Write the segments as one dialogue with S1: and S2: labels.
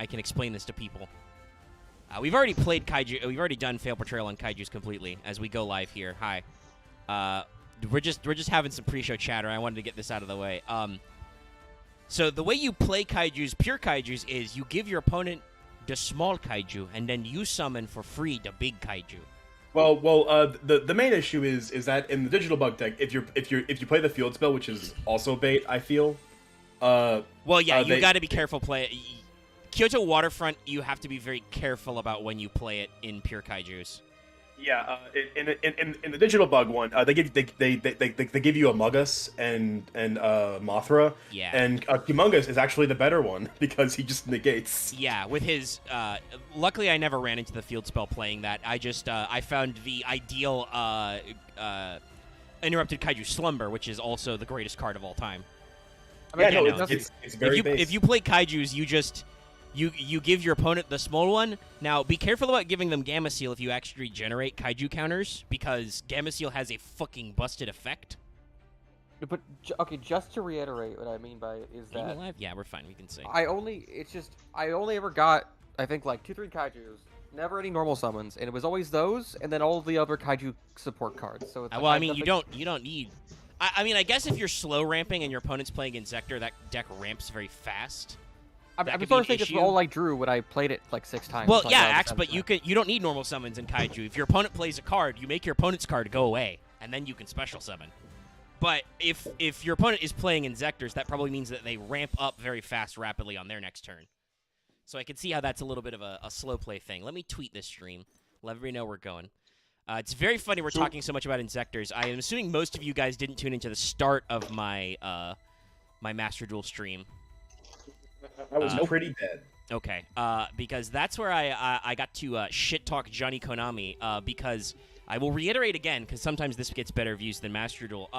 S1: I can explain this to people. We've already played Kaiju. We've already done Fail Portrayal on Kaijus completely as we go live here. Hi. We're just having some pre-show chatter. I wanted to get this out of the way. So the way you play Kaijus, pure Kaijus, is you give your opponent the small Kaiju, and then you summon for free the big Kaiju.
S2: Well, the main issue is that in the digital bug deck, if you play the field spell, which is also bait, I feel.
S1: Well, yeah, you got to be careful. Kyoto Waterfront, you have to be very careful about when you play it in pure Kaijus.
S2: Yeah, in the digital bug one, they give you Amogus and Mothra.
S1: Yeah.
S2: And Humongous is actually the better one because he just negates.
S1: Yeah, with his. Luckily, I never ran into the field spell playing that. I found the ideal Interrupted Kaiju Slumber, which is also the greatest card of all time.
S2: I mean, it's very base.
S1: If you play Kaijus, you give your opponent the small one. Now, be careful about giving them Gamma Seal if you actually generate Kaiju counters, because Gamma Seal has a fucking busted effect.
S3: But, okay, just to reiterate what I mean by it is that...
S1: Live? Yeah, we're fine, we can say.
S3: I only ever got, I think, like, 2-3 Kaijus, never any normal summons, and it was always those, and then all the other Kaiju support cards. So it's
S1: well, I mean, you don't need... I mean, I guess if you're slow ramping and your opponent's playing Insector, that deck ramps very fast.
S3: I'm sort of thinking it's all I drew when I played it like 6 times.
S1: Well, yeah, Axe, but you don't need normal summons in Kaiju. If your opponent plays a card, you make your opponent's card go away, and then you can special summon. But if your opponent is playing Insectors, that probably means that they ramp up very fast, rapidly on their next turn. So I can see how that's a little bit of a slow play thing. Let me tweet this stream. Let everybody know we're going. It's very funny we're talking so much about Insectors. I am assuming most of you guys didn't tune into the start of my my Master Duel stream.
S2: I was pretty dead.
S1: Okay, because that's where I got to shit-talk Johnny Konami, because I will reiterate again, because sometimes this gets better views than Master Duel.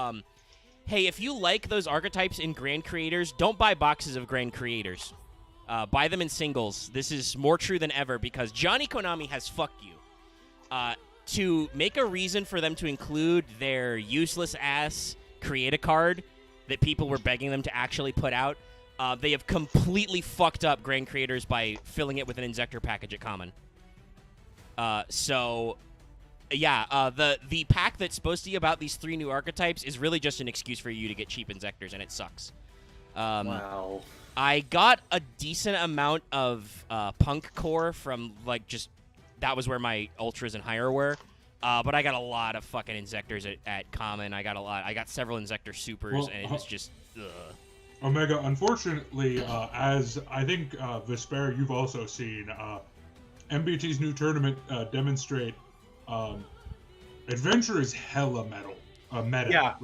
S1: Hey, if you like those archetypes in Grand Creators, don't buy boxes of Grand Creators. Buy them in singles. This is more true than ever, because Johnny Konami has fucked you. To make a reason for them to include their useless-ass create-a card that people were begging them to actually put out, they have completely fucked up Grand Creators by filling it with an Insector package at common. So, yeah, the pack that's supposed to be about these 3 new archetypes is really just an excuse for you to get cheap Insectors, and it sucks.
S2: Wow.
S1: I got a decent amount of Punk Core from, like, just... That was where my Ultras and higher were. But I got a lot of fucking Insectors at common. I got several Insector Supers, and it was just... Ugh.
S4: Omega, unfortunately, as I think, Vesper, you've also seen, MBT's new tournament demonstrate Adventure is hella meta.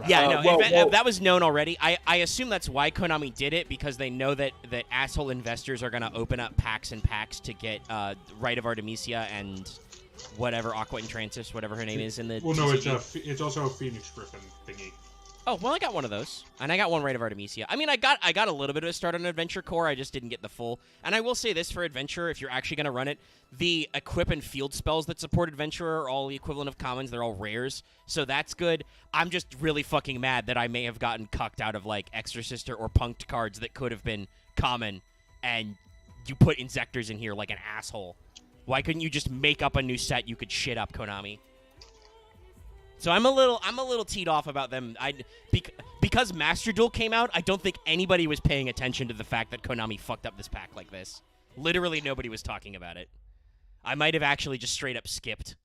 S1: Yeah, no, that was known already. I assume that's why Konami did it, because they know that asshole investors are going to open up packs and packs to get Rite of Artemisia and whatever, Aqua Intransis, whatever her name is in the...
S4: Well, no, it's also a Phoenix Griffin thingy.
S1: Oh, well, I got one of those. And I got one Rite of Artemisia. I mean, I got a little bit of a start on Adventure Core. I just didn't get the full. And I will say this for Adventure, if you're actually going to run it, the equip and field spells that support Adventure are all the equivalent of commons. They're all rares. So that's good. I'm just really fucking mad that I may have gotten cucked out of, like, Exorcister or Punked cards that could have been common. And you put Insectors in here like an asshole. Why couldn't you just make up a new set you could shit up, Konami? So I'm a little teed off about them. Because Master Duel came out, I don't think anybody was paying attention to the fact that Konami fucked up this pack like this. Literally nobody was talking about it. I might have actually just straight up skipped.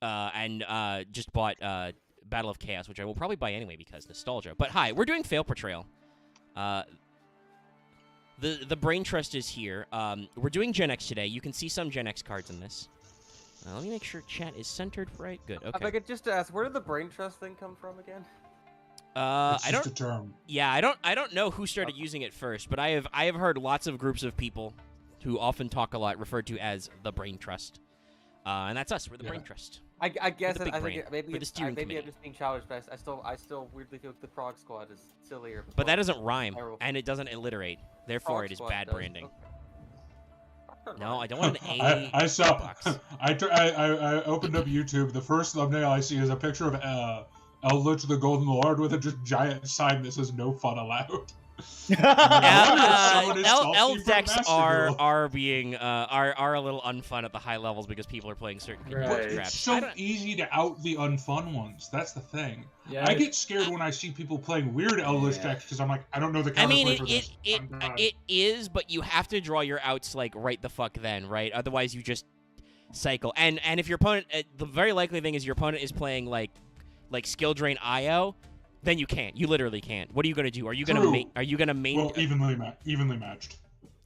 S1: And just bought Battle of Chaos, which I will probably buy anyway because nostalgia. But hi, we're doing Fail Portrayal. The Brain Trust is here. We're doing GENEX today. You can see some GENEX cards in this. Let me make sure chat is centered right. Good. Okay.
S3: If I could just ask, where did the Brain Trust thing come from again?
S4: It's just a term.
S1: Yeah, I don't know who started using it first, but I have heard lots of groups of people who often talk a lot referred to as the Brain Trust, and that's us. We're the Brain Trust.
S3: I guess
S1: I
S3: think maybe
S1: I'm just
S3: being childish, but I still weirdly feel the Prog Squad is sillier.
S1: But that doesn't rhyme, and it doesn't alliterate. Therefore,
S3: Prog
S1: it is
S3: Squad
S1: bad
S3: does.
S1: branding.
S3: Okay.
S1: No, I don't want an A.
S4: I saw.
S1: box.
S4: I opened up YouTube. The first thumbnail I see is a picture of Eldritch the Golden Lord with a just giant sign that says "No fun allowed."
S1: Elf decks are being are a little unfun at the high levels because people are playing certain
S2: Right.
S4: It's
S1: traps.
S4: so easy to out the unfun ones. That's the thing.
S5: Yeah,
S4: I get scared when I see people playing weird Elvish decks because I'm like, I don't know the
S1: I
S4: counterplay
S1: mean,
S4: for this. I'm done.
S1: it is, but you have to draw your outs like right the fuck then, right? Otherwise, you just cycle. And if your opponent, the very likely thing is your opponent is playing like skill drain IO, then you can't. You literally can't. What are you gonna do? Are you gonna main?
S4: Well, evenly matched.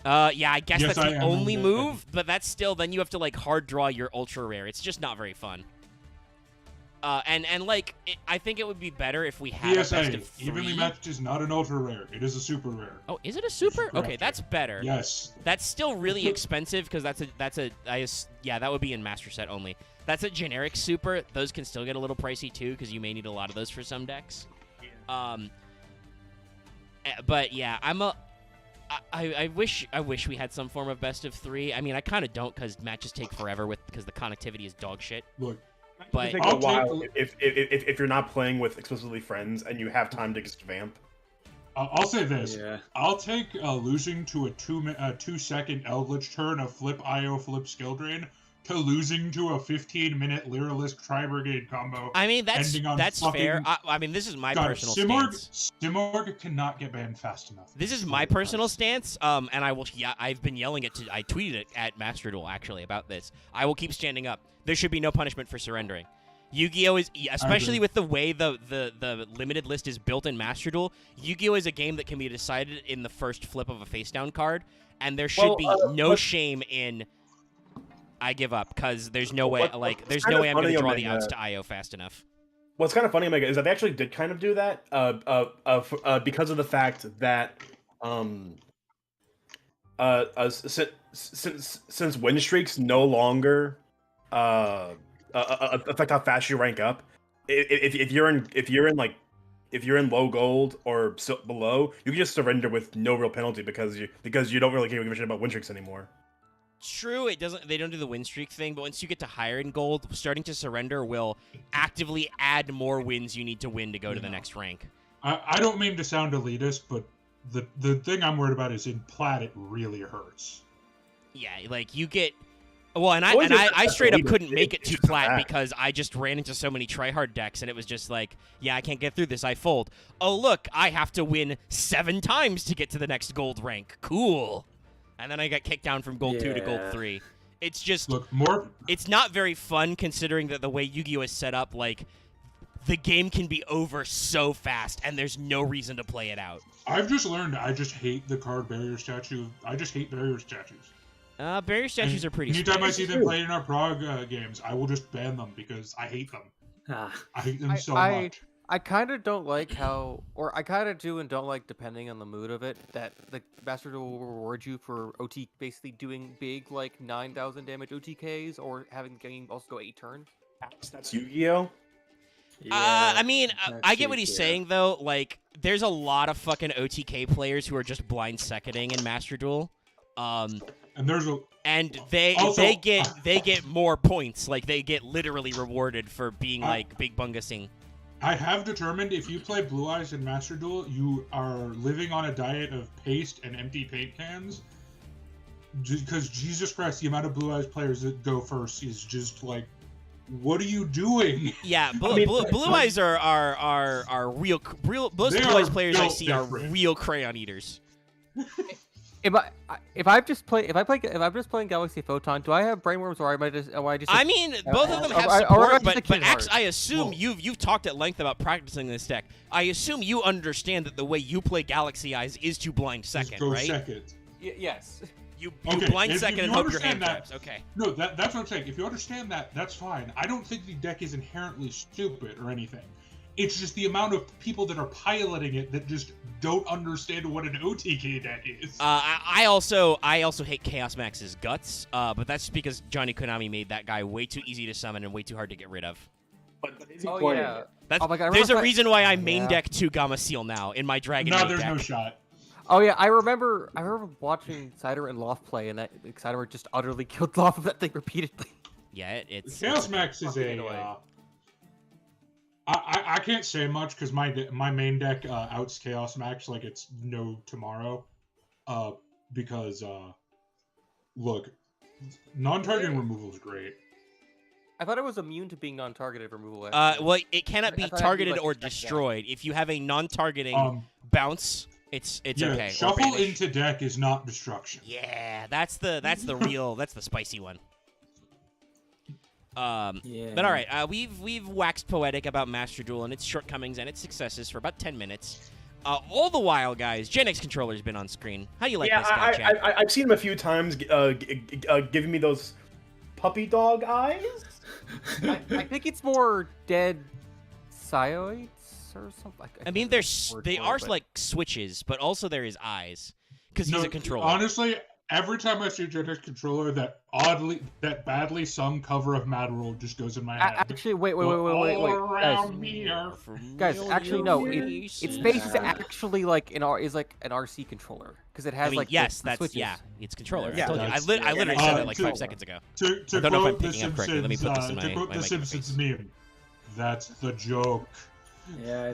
S1: Yeah, I guess
S4: Yes,
S1: that's the
S4: I am
S1: only
S4: in
S1: move, but that's still then you have to like hard draw your ultra rare. It's just not very fun. I think it would be better if we had a best
S4: PSA,
S1: of 3.
S4: evenly matched is not an ultra rare. It is a super rare.
S1: Oh, is it a super?
S4: Correct.
S1: Okay, that's better.
S4: Yes.
S1: That's still really expensive because that would be in master set only. That's a generic super. Those can still get a little pricey too because you may need a lot of those for some decks. But yeah, I wish we had some form of best of 3. I mean, I kind of don't because matches take forever because the connectivity is dog shit.
S4: Look,
S1: But
S2: It take a while if you're not playing with exclusively friends and you have time to just vamp.
S4: I'll say this.
S5: Yeah.
S4: I'll take losing to a 2-second Eldritch turn of flip IO flip skill drain to losing to a 15-minute Lyrilisk Tri-Brigade combo.
S1: I mean, that's
S4: fucking...
S1: fair. I mean, this is my personal stance.
S4: Simorg cannot get banned fast enough.
S1: This is my personal stance, and I will. Yeah, I've been yelling it. I tweeted it at Master Duel actually about this. I will keep standing up. There should be no punishment for surrendering. Yu-Gi-Oh is, especially with the way the limited list is built in Master Duel. Yu-Gi-Oh is a game that can be decided in the first flip of a face down card, and there should be no shame in. I give up because there's no way. There's no way I'm going to draw the outs to IO fast enough.
S2: What's kind of funny, Omega, is that they actually did kind of do that because of the fact that since win streaks no longer affect how fast you rank up. If you're in low gold or below, you can just surrender with no real penalty because you don't really give a shit about win streaks anymore.
S1: True, they don't do the win streak thing, but once you get to higher in gold, starting to surrender will actively add more wins you need to win to go to the next rank.
S4: I don't mean to sound elitist, but the thing I'm worried about is in plat it really hurts.
S1: Yeah, like you get I straight up couldn't make it to plat because I just ran into so many tryhard decks and it was just like, yeah, I can't get through this, I fold. Oh look, I have to win 7 times to get to the next gold rank. Cool. And then I got kicked down from gold 2 to gold 3. It's just it's not very fun considering that the way Yu-Gi-Oh is set up, like the game can be over so fast and there's no reason to play it out.
S4: I've just learned I just hate the card barrier statue. I just hate barrier statues.
S1: Barrier statues are pretty
S4: Anytime I see them played in our Prague games, I will just ban them because I hate them. I hate them so much.
S3: I kind of don't like how, or I kind of do and don't like, depending on the mood of it, that the Master Duel will reward you for OT, basically doing big, like, 9,000 damage OTKs, or having the game also go 8 turn.
S2: That's Yu-Gi-Oh?
S1: I mean, I get what he's saying, though. Like, there's a lot of fucking OTK players who are just blind seconding in Master Duel.
S4: And there's a...
S1: And they get more points. Like, they get literally rewarded for being, like, big bungusing.
S4: I have determined if you play Blue Eyes in Master Duel, you are living on a diet of paste and empty paint cans. Because Jesus Christ, the amount of Blue Eyes players that go first is just like, what are you doing?
S1: Yeah, Blue Eyes are real. Those Blue Eyes players I see are real crayon eaters.
S3: If I'm just playing Galaxy Photon, do I have brainworms or am I just?
S1: I mean, both of them have support, but I assume you've talked at length about practicing this deck. I assume you understand that the way you play Galaxy Eyes is to blind second, right?
S4: Second.
S3: Yes.
S1: You blind second and hope your hand traps. Okay.
S4: No, that's what I'm saying. If you understand that, that's fine. I don't think the deck is inherently stupid or anything. It's just the amount of people that are piloting it that just don't understand what an OTK deck is.
S1: I also hate Chaos Max's guts, but that's just because Johnny Konami made that guy way too easy to summon and way too hard to get rid of.
S2: But
S3: yeah.
S1: My God, there's a reason why I main deck 2 Gamma Seal now in my Dragon Maid
S4: there's
S1: deck.
S4: no shot.
S3: Oh yeah, I remember watching Cider and Loft play, and that Cider just utterly killed Loft with that thing repeatedly.
S1: Yeah, it's
S4: Chaos Max is a I can't say much because my main deck outs Chaos Max like it's no tomorrow. Because look, non-targeting removal is great.
S3: I thought it was immune to being non-targeted removal.
S1: Well, it cannot be
S3: I thought it'd be,
S1: targeted
S3: like,
S1: or
S3: check that.
S1: destroyed. If you have a non-targeting bounce, it's
S4: Yeah,
S1: okay. Or
S4: shuffle
S1: banish.
S4: into deck is not destruction.
S1: Yeah, that's the real, that's the spicy one.
S5: Yeah.
S1: But all right, we've waxed poetic about Master Duel and its shortcomings and its successes for about 10 minutes. All the while, guys, GENEX controller's been on screen. How do you like this guy, Chad?
S2: I've seen him a few times giving me those puppy dog eyes.
S3: I think it's more dead Sioids or something.
S1: I mean, they are like switches, but also there is eyes because he's a controller.
S4: Honestly, every time I see GENEX controller, that badly sung cover of Mad World just goes in my head.
S3: Actually, wait,
S4: All around
S3: guys.
S4: me are
S3: Guys, actually no. Its face is
S5: Yeah.
S3: actually like an RC controller because it has
S1: I mean,
S3: like
S1: yes,
S3: the
S1: that's
S3: switches.
S1: it's controller.
S5: Yeah,
S1: I told you. I
S4: that's-
S1: literally said that like 5 seconds ago.
S4: To
S1: I don't know if I'm
S4: quote the
S1: picking up correctly. Let me
S4: Simpsons,
S1: put this in
S4: to
S1: my
S4: quote
S1: my
S4: the
S1: mic
S4: Simpsons meme, that's the joke.
S5: Yeah,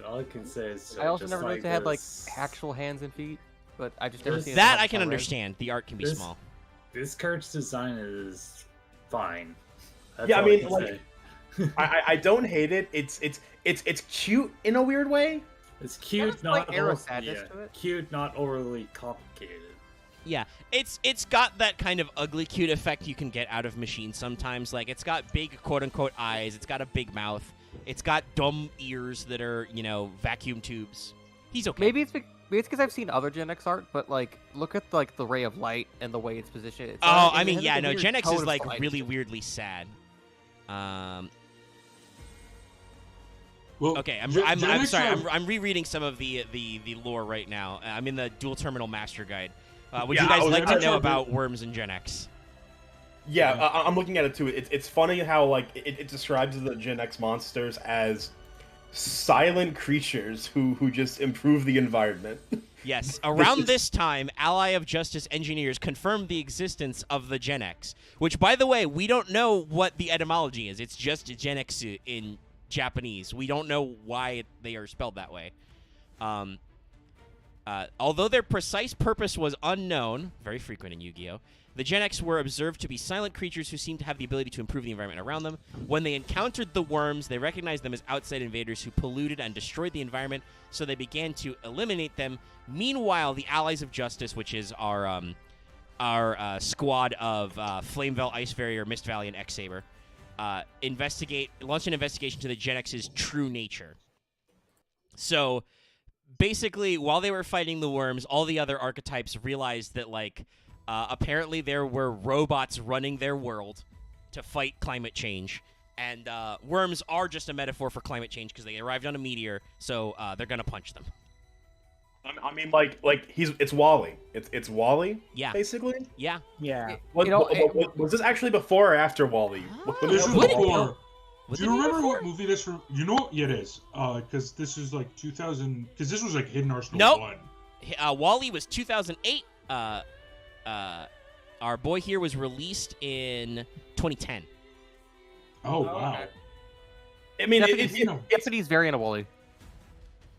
S5: all I can say is
S3: I also
S5: just
S3: never
S5: like
S3: noticed it had like
S5: this-
S3: actual hands and feet, but I just never
S5: This-
S3: seen it
S1: That
S3: on
S1: I can
S3: Power
S1: understand. The art can be
S5: This-
S1: small.
S5: This card's design is fine. That's
S2: Yeah, I
S5: all
S2: mean,
S5: can
S2: like-
S5: say.
S2: I don't hate it. It's cute in a weird way.
S5: It's cute,
S3: It's
S5: not
S3: like arrow
S5: over-
S3: sadness to it.
S5: Cute, not overly complicated.
S1: Yeah, it's got that kind of ugly cute effect you can get out of machines sometimes. Like it's got big quote unquote eyes. It's got a big mouth. It's got dumb ears that are vacuum tubes. He's okay.
S3: Maybe it's because I've seen other GENEX art, but like look at like the ray of light and the way it's positioned. It's
S1: Oh,
S3: it
S1: I mean,
S3: has,
S1: yeah,
S3: like, a
S1: no,
S3: weird
S1: GENEX
S3: tone
S1: is
S3: of
S1: like
S3: light.
S1: really weirdly sad.
S4: Well,
S1: Okay, I'm
S4: GENEX
S1: sorry.
S4: have-
S1: I'm rereading some of the lore right now. I'm in the Dual Terminal Master Guide. Would
S2: Yeah,
S1: you guys
S2: I was
S1: like to
S2: gonna
S1: know
S2: say-
S1: about worms and GENEX?
S2: Yeah, I'm looking at it too. It's funny how like it describes the Gen X monsters as silent creatures who just improve the environment.
S1: Yes, around this time, Ally of Justice engineers confirmed the existence of the GENEX, which, by the way, we don't know what the etymology is. It's just GENEX in Japanese. We don't know why they are spelled that way. Although their precise purpose was unknown, very frequent in Yu-Gi-Oh!, the GENEX were observed to be silent creatures who seemed to have the ability to improve the environment around them. When they encountered the worms, they recognized them as outside invaders who polluted and destroyed the environment, so they began to eliminate them. Meanwhile, the Allies of Justice, which is our squad of Flamevell, Ice Barrier, Mist Valley, and X-Saber, launched an investigation to the GENEX's true nature. So, basically, while they were fighting the worms, all the other archetypes realized that, like, apparently there were robots running their world to fight climate change, and worms are just a metaphor for climate change because they arrived on a meteor, so they're gonna punch them.
S2: I mean, it's Wally. It's Wally.
S1: Yeah.
S2: Basically.
S1: Yeah.
S5: Yeah.
S2: Was this actually before or after Wally?
S4: This is
S1: Would it be?
S4: before.
S1: Would
S4: Do
S1: it
S4: you
S1: be
S4: remember
S1: before?
S4: what movie this from? You know what? Yeah, it is. Because this is like 2000. Because this was like Hidden Arsenal
S1: Nope.
S4: 1.
S1: Wally was 2008. Our boy here was released in 2010.
S4: Oh wow.
S5: Okay.
S2: I mean,
S3: Japanese variant of Wally.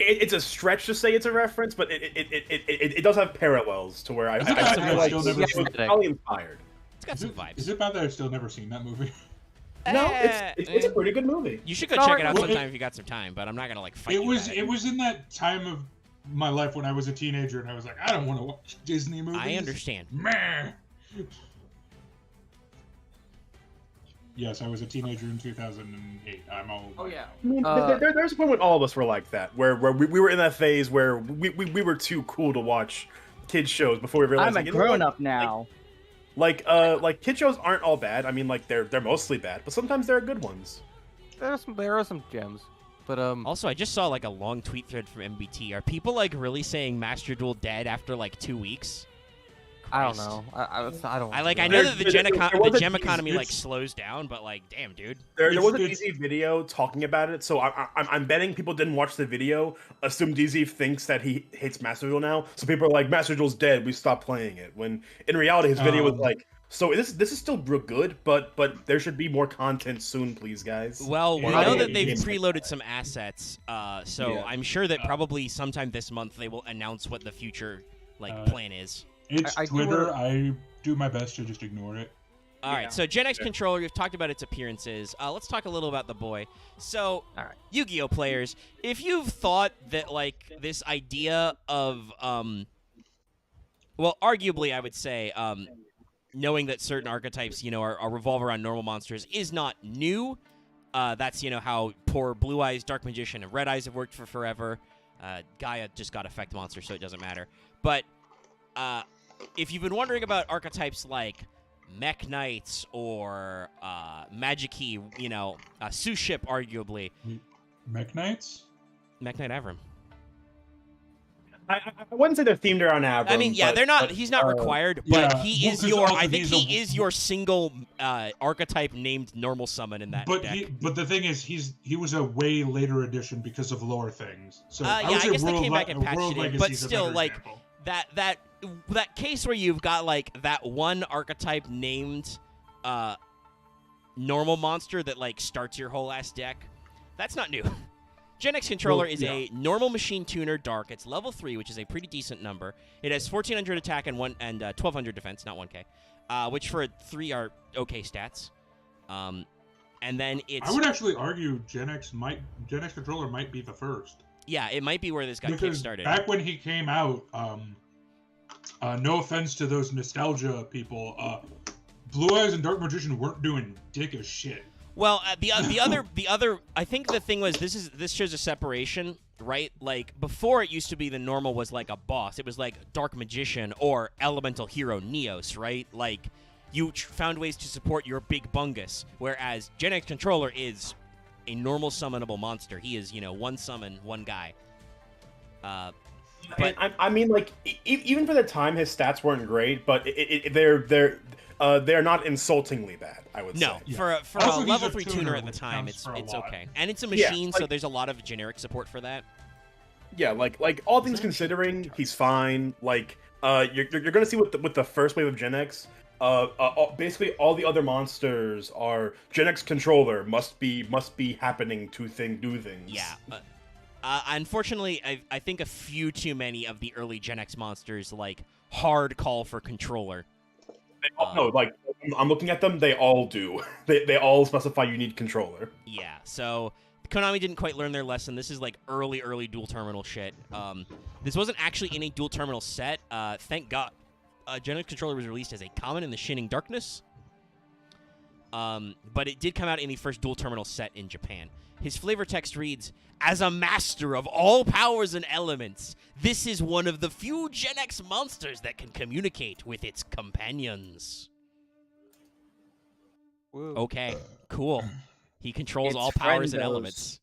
S2: it's a stretch to say it's a reference, but it does have parallels to where I
S4: Is it
S2: feel
S4: bad
S2: like
S4: that I've still
S2: it
S4: never
S2: was
S4: seen-
S2: probably inspired.
S1: It's got some vibes.
S4: Is it bad that I've still never seen that movie?
S2: No, it's a pretty good movie.
S1: You should go
S3: No,
S1: check it out
S4: well,
S1: sometime if you got some time, but I'm not gonna like fight
S4: It
S1: you
S4: was
S1: about
S4: it was in that time of my life when I was a teenager and I was like, I don't want to watch Disney movies.
S1: I understand.
S4: Meh. Yes, I was a teenager in 2008. I'm old.
S3: Oh,
S4: right
S3: yeah.
S4: now.
S2: I mean, there's a point when all of us were like that, where we were in that phase where we were too cool to watch kids shows before we realized
S6: I'm a
S2: like, you know what?
S6: grown up now.
S2: Like kid shows aren't all bad. I mean, like they're mostly bad, but sometimes there are good ones.
S3: There are some gems, but
S1: Also, I just saw like a long tweet thread from MBT. Are people like really saying Master Duel dead after like 2 weeks?
S3: I don't
S1: Christ.
S3: know. I don't.
S1: I know that the
S2: There was a
S1: gem
S2: tease-
S1: economy like
S2: it's-
S1: slows down, but like, damn, dude.
S2: There was a
S4: It's-
S2: DZ video talking about it, so I'm betting people didn't watch the video, assume DZ thinks that he hates Master Duel now, so people are like, Master Duel's dead, we stopped playing it. When in reality, his video was like, So this is still real good, but there should be more content soon, please, guys.
S1: Well, we
S4: Yeah.
S1: know that they've
S2: Games.
S1: preloaded some assets, so
S5: Yeah.
S1: I'm sure that probably sometime this month they will announce what the future
S4: Uh,
S1: plan is.
S4: It's
S3: I do
S4: Twitter.
S3: wanna-
S4: I do my best to just ignore it.
S1: All right,
S5: Yeah.
S1: so GENEX controller, we've talked about its appearances. Let's talk a little about the boy. So,
S3: All right.
S1: Yu-Gi-Oh players, if you've thought that like this idea of well, arguably I would say knowing that certain archetypes, are revolve around normal monsters is not new. That's how poor Blue Eyes, Dark Magician, and Red Eyes have worked for forever. Gaia just got effect monster, so it doesn't matter. But if you've been wondering about archetypes like Mech Knights or Magic-Key, Suship, arguably.
S4: Mech Knights?
S1: Mech Knight Avram.
S2: I wouldn't say they're themed around Abram.
S1: I mean, yeah,
S2: but-
S1: they're not.
S2: but,
S1: He's not required, but
S4: yeah,
S1: he
S4: well,
S1: is
S4: 'cause
S1: your.
S4: also
S1: I think
S4: he's
S1: he
S4: a-
S1: is your single archetype named normal summon in that
S4: But
S1: deck.
S4: but the thing is, he was a way later addition because of lore things. So
S1: Yeah,
S4: would
S1: I
S4: say
S1: guess they
S4: World
S1: came back and patched
S4: World
S1: it in,
S4: Legacy
S1: but
S4: is a
S1: still,
S4: better
S1: like,
S4: example.
S1: that case where you've got like that one archetype named normal monster that like starts your whole ass deck. That's not new. GENEX controller is a normal machine tuner dark. It's level 3, which is a pretty decent number. It has 1400 attack and 1200 defense, not 1k, which for a 3 are okay stats. And then it's
S4: I would actually argue GENEX controller might be the first.
S1: yeah, it might be where this got
S4: Because
S1: kickstarted.
S4: back when he came out, no offense to those nostalgia people, Blue Eyes and Dark Magician weren't doing dick as shit.
S1: Well, the other I think the thing was this shows a separation, right? Like before, it used to be the normal was like a boss. It was like Dark Magician or Elemental Hero Neos, right? Like you found ways to support your big bungus, whereas GENEX controller is a normal summonable monster. He is one summon, one guy. But
S2: I mean, like even for the time, his stats weren't great, but they're not insultingly bad. I would
S1: no,
S2: say.
S1: for
S4: Also,
S1: a
S4: he's
S1: level
S4: a
S1: 3
S4: tuner,
S1: tuner at the
S4: which
S1: time,
S4: counts
S1: it's
S4: for a lot.
S1: okay, and it's a
S2: Yeah,
S1: machine, so
S2: like-
S1: there's a lot of generic support for that.
S2: Yeah, like all things considering, he's fine. Like you're gonna see with the first wave of GENEX, basically all the other monsters are GENEX controller must be happening to do things.
S1: Yeah. Unfortunately, I think a few too many of the early GENEX monsters like hard call for controller.
S2: No, like I'm looking at them, they all do. They all specify you need controller.
S1: Yeah, so Konami didn't quite learn their lesson. This is like early dual terminal shit. This wasn't actually in a dual terminal set. Thank God. GENEX controller was released as a common in the Shining Darkness. But it did come out in the first dual terminal set in Japan. His flavor text reads, "As a master of all powers and elements, this is one of the few GENEX monsters that can communicate with its companions."
S3: Woo.
S1: Okay, cool. He controls
S6: It's
S1: all powers and
S6: friendos.
S1: elements.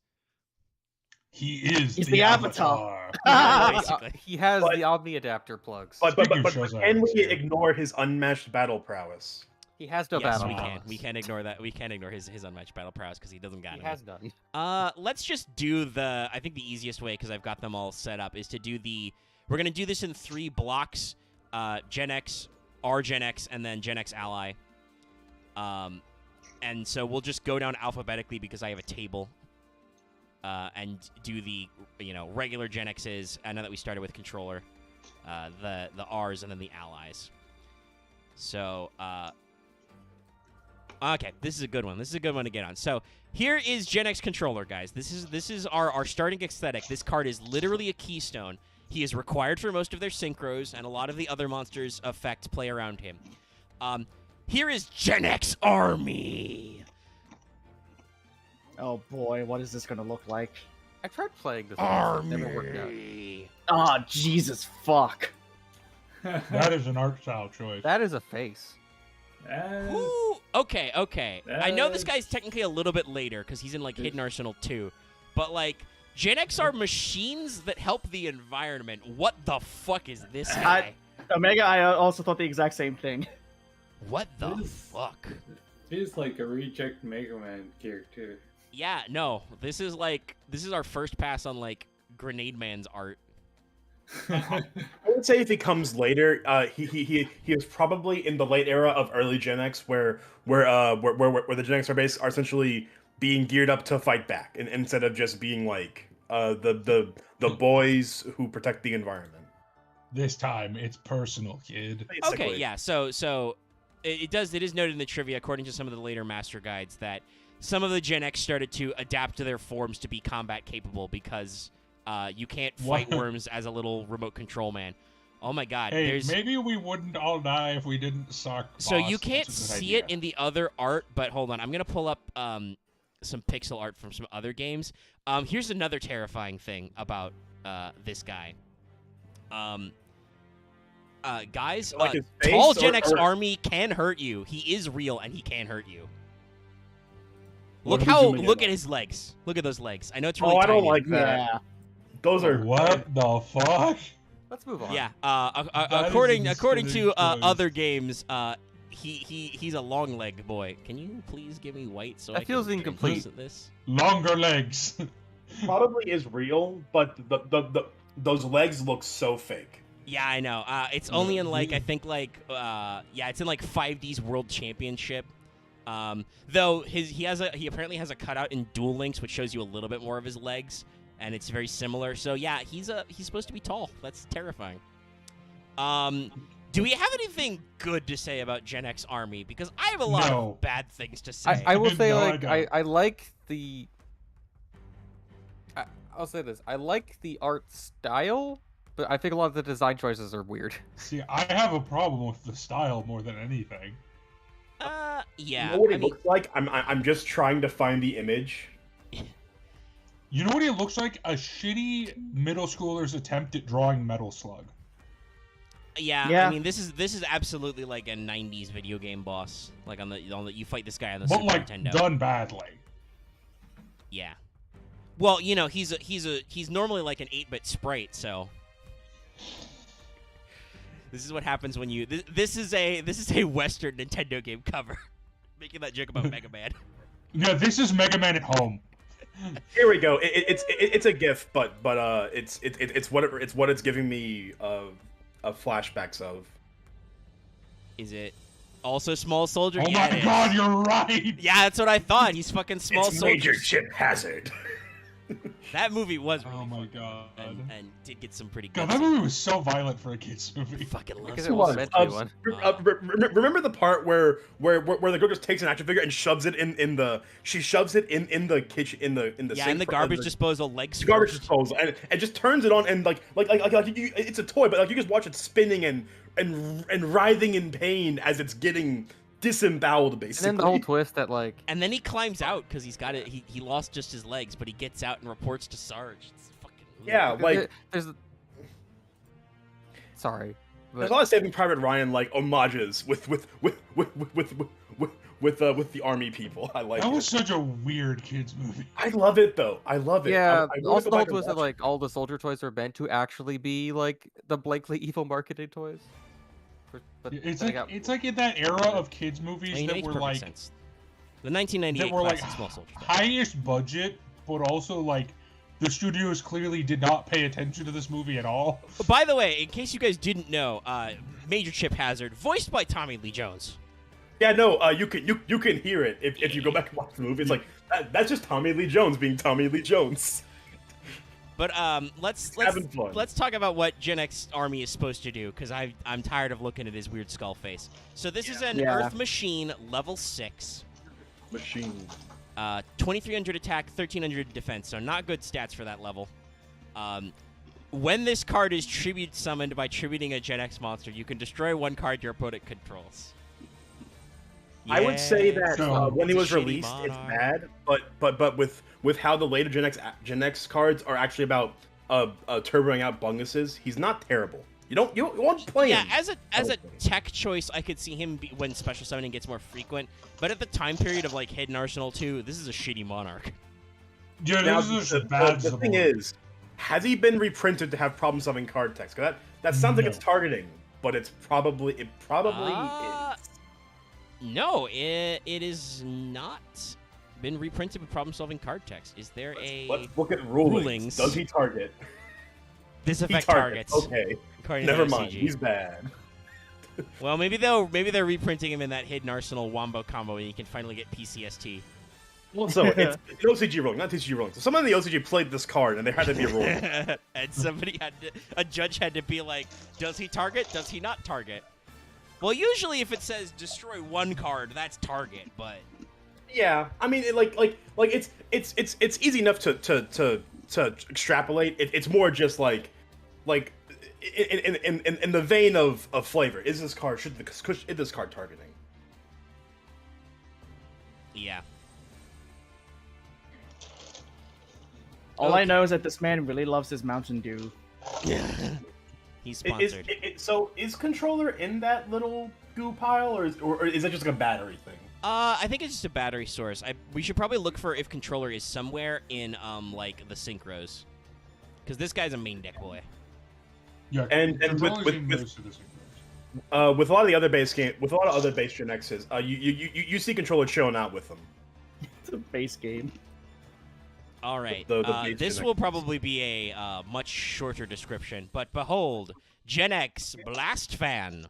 S4: He is
S6: He's the Avatar.
S1: Basically.
S3: He has
S2: But-
S3: the Omni adapter plugs.
S2: But
S4: Speaking of shows I
S2: can
S4: haven't
S2: we
S4: seen.
S2: ignore his unmatched battle prowess?
S3: He has no
S1: Yes,
S3: battle
S1: we
S3: mods.
S1: can. We can't ignore that. We can't ignore his unmatched battle prowess because he doesn't got
S3: He
S1: any.
S3: has none.
S1: Let's just do I think the easiest way, because I've got them all set up, is to do we're going to do this in 3 blocks. GENEX, GENEX, and then GENEX Ally. And so we'll just go down alphabetically because I have a table. And do the, regular GENEXs. I know that we started with controller. The Rs, and then the allies. So, okay, this is a good one. This is a good one to get on. So here is GENEX controller, guys. This is our starting aesthetic. This card is literally a keystone. He is required for most of their synchros, and a lot of the other monsters' effects play around him. Here is GENEX Army.
S6: Oh boy, what is this gonna look like?
S3: I tried playing this. once, it Never worked out.
S1: Army.
S6: Oh Jesus, fuck.
S4: That is an art style choice.
S3: That is a face.
S1: Ooh, okay. I know this guy's technically a little bit later because he's in like Hidden Arsenal 2, but like GENEX are machines that help the environment. What the fuck is this guy?
S6: Omega, I also thought the exact same thing.
S1: What the
S5: This-
S1: fuck?
S5: He's like a reject Mega Man character.
S1: Yeah, no. This is our first pass on like Grenade Man's art.
S2: I would say if he comes later, he is probably in the late era of early Gen X, where the Gen X are essentially being geared up to fight back, and instead of just being like the boys who protect the environment.
S4: This time, it's personal, kid.
S1: Okay,
S2: Basically.
S1: yeah. So it is noted in the trivia, according to some of the later master guides, that some of the Gen X started to adapt to their forms to be combat capable because you can't fight
S4: What?
S1: worms as a little remote control man. Oh my God!
S4: Hey,
S1: there's
S4: maybe we wouldn't all die if we didn't suck.
S1: so
S4: boss.
S1: you can't
S4: That's a good
S1: see it
S4: idea.
S1: in the other art, but hold on, I'm gonna pull up some pixel art from some other games. Here's another terrifying thing about this guy. Guys,
S2: Like his face
S1: tall
S2: or-
S1: Gen X
S2: or-
S1: army can hurt you. He is real and he can hurt you.
S2: What
S1: Look
S2: are we
S1: how
S2: zooming in
S1: look
S2: on?
S1: at his legs. Look at those legs. I know it's really
S2: Oh, I
S1: tiny.
S2: don't like that.
S6: Yeah.
S2: Those are
S4: What the fuck?
S3: Let's move on.
S1: Yeah.
S4: That is
S1: According
S4: insane
S1: to
S4: choice.
S1: other games, he's a long leg boy. Can you please give me white so
S3: That
S1: I
S3: feels
S1: can
S3: incomplete.
S1: close at this?
S4: Longer legs.
S2: probably is real, but those legs look so fake.
S1: Yeah, I know. It's only in like I think like it's in like 5D's World Championship. Though he apparently has a cutout in Duel Links, which shows you a little bit more of his legs, and it's very similar. So yeah, he's supposed to be tall. That's terrifying. Do we have anything good to say about Gen X Army? Because I have a lot
S4: No.
S1: of bad things to say.
S3: I will say
S4: No, I
S3: like
S4: don't.
S3: I like the. I'll say this. I like the art style, but I think a lot of the design choices are weird.
S4: See, I have a problem with the style more than anything.
S1: Yeah.
S2: You know what
S1: I
S2: it
S1: mean,
S2: looks like? I'm just trying to find the image.
S4: You know what he looks like? A shitty middle schooler's attempt at drawing Metal Slug.
S1: yeah. I
S6: Yeah.
S1: mean, this is absolutely like a '90s video game boss. Like on the you fight this guy on the
S4: But
S1: Super
S4: like
S1: Nintendo.
S4: done badly.
S1: Yeah. Well, you know, he's normally like an 8-bit sprite, so this is what happens when you this is a Western Nintendo game cover. Making that joke about Mega Man.
S4: Yeah, this is Mega Man at home.
S2: Here we go. It's a GIF, but it's what it's giving me flashbacks of.
S1: Is it also Small Soldier?
S4: Oh
S1: Yeah,
S4: my
S1: it
S4: god,
S1: is.
S4: you're right!
S1: Yeah, that's what I thought. He's fucking Small
S2: It's
S1: Soldier.
S2: Major Chip Hazard.
S1: That movie was really
S4: Oh my
S1: fun,
S4: god.
S1: and did get some pretty good.
S4: God, that movie was so violent for a kid's movie.
S1: Fucking love
S3: Because
S1: Small
S3: it was
S1: Soldier.
S3: meant to be one.
S2: Remember the part where the girl just takes an action figure and shoves it in the kitchen in the
S1: Yeah,
S2: sink
S1: in the
S2: for-
S1: garbage disposal, legs
S2: garbage
S1: first.
S2: disposal and just turns it on and it's a toy, but like you just watch it spinning and writhing in pain as it's getting disemboweled,
S3: And
S2: basically.
S3: then the whole twist that like
S1: And then he climbs out because he's got it. He lost just his legs, but he gets out and reports to Sarge. It's fucking
S2: Yeah, like
S3: there's sorry,
S2: there's
S3: but
S2: a lot of Saving Private Ryan like homages with the army people. I like
S4: That
S2: it.
S4: was such a weird kid's movie.
S2: I love it though. I love it.
S3: yeah.
S2: I wanna
S3: Also,
S2: go
S3: the whole
S2: back and
S3: twist that
S2: watch it.
S3: like all the soldier toys are meant to actually be like the blankly evil marketed toys. But
S4: It's
S3: then
S4: like
S3: I got-
S4: it's like in that era of kids movies
S1: I mean, it
S4: that
S1: makes
S4: were
S1: perfect
S4: like
S1: sense. The 1998
S4: that were like
S1: classic Small Soldier.
S4: highest budget, but also like the studios clearly did not pay attention to this movie at all.
S1: But by the way, in case you guys didn't know, Major Chip Hazard, voiced by Tommy Lee Jones.
S2: Yeah, no, you can hear it if you go back and watch the movie. It's like that's just Tommy Lee Jones being Tommy Lee Jones.
S1: But let's
S2: having fun.
S1: talk about what Gen X Army is supposed to do, because I'm tired of looking at his weird skull face. So this is an
S6: Yeah.
S1: Earth Machine level 6,
S2: Machine.
S1: 2300 attack, 1300 defense. So not good stats for that level. When this card is tribute summoned by tributing a Gen X monster, you can destroy one card your opponent controls.
S2: I would say that
S4: So,
S2: when it
S1: it's
S2: was
S1: a shitty
S2: released, it's
S1: monarch.
S2: bad, but with how the later Gen X cards are actually about turboing out bunguses, he's not terrible. You won't play
S1: Yeah,
S2: him.
S1: as a
S2: Probably.
S1: tech choice, I could see him when special summoning gets more frequent. But at the time period of like Hidden Arsenal 2, this is a shitty monarch.
S4: Yeah,
S2: Now,
S4: this is
S2: the
S4: just bad.
S2: thing is, has he been reprinted to have problem-solving card text? 'Cause that sounds like
S4: No.
S2: it's targeting, but it probably
S1: Uh,
S2: is.
S1: No, it is not been reprinted with problem-solving card text. Is there a?
S2: Let's look at rulings.
S1: rulings.
S2: Does he target?
S1: This
S2: He
S1: affect
S2: targets.
S1: targets.
S2: Okay,
S1: according to
S2: never
S1: the
S2: mind.
S1: OCG.
S2: He's bad.
S1: Well, maybe they're reprinting him in that hidden arsenal wombo combo, and you can finally get PCST.
S2: Well, so it's an OCG ruling, not TCG ruling. So someone in the OCG played this card, and there had to be a rule.
S1: And a judge had to be like, does he target? Does he not target? Well, usually if it says destroy one card, that's target, but
S2: Yeah, I mean, it's easy enough to extrapolate. It's more just like in the vein of flavor. Is this card is this card targeting?
S1: yeah.
S6: All I know is that this man really loves his Mountain Dew.
S1: He's sponsored.
S2: So is controller in that little goo pile, or is that just like a battery thing?
S1: I think it's just a battery source. We should probably look for if controller is somewhere in like the synchros, because this guy's a main deck boy.
S4: Yeah,
S2: And
S4: controllers
S2: with-
S4: in
S2: with-
S4: most of the synchros.
S2: With a lot of the other base Gen X's, you see controller showing out with them.
S6: It's a base game.
S1: All right.
S2: The base
S1: This
S2: Gen
S1: will
S2: X.
S1: probably be a much shorter description, but behold, GENEX Blast Fan.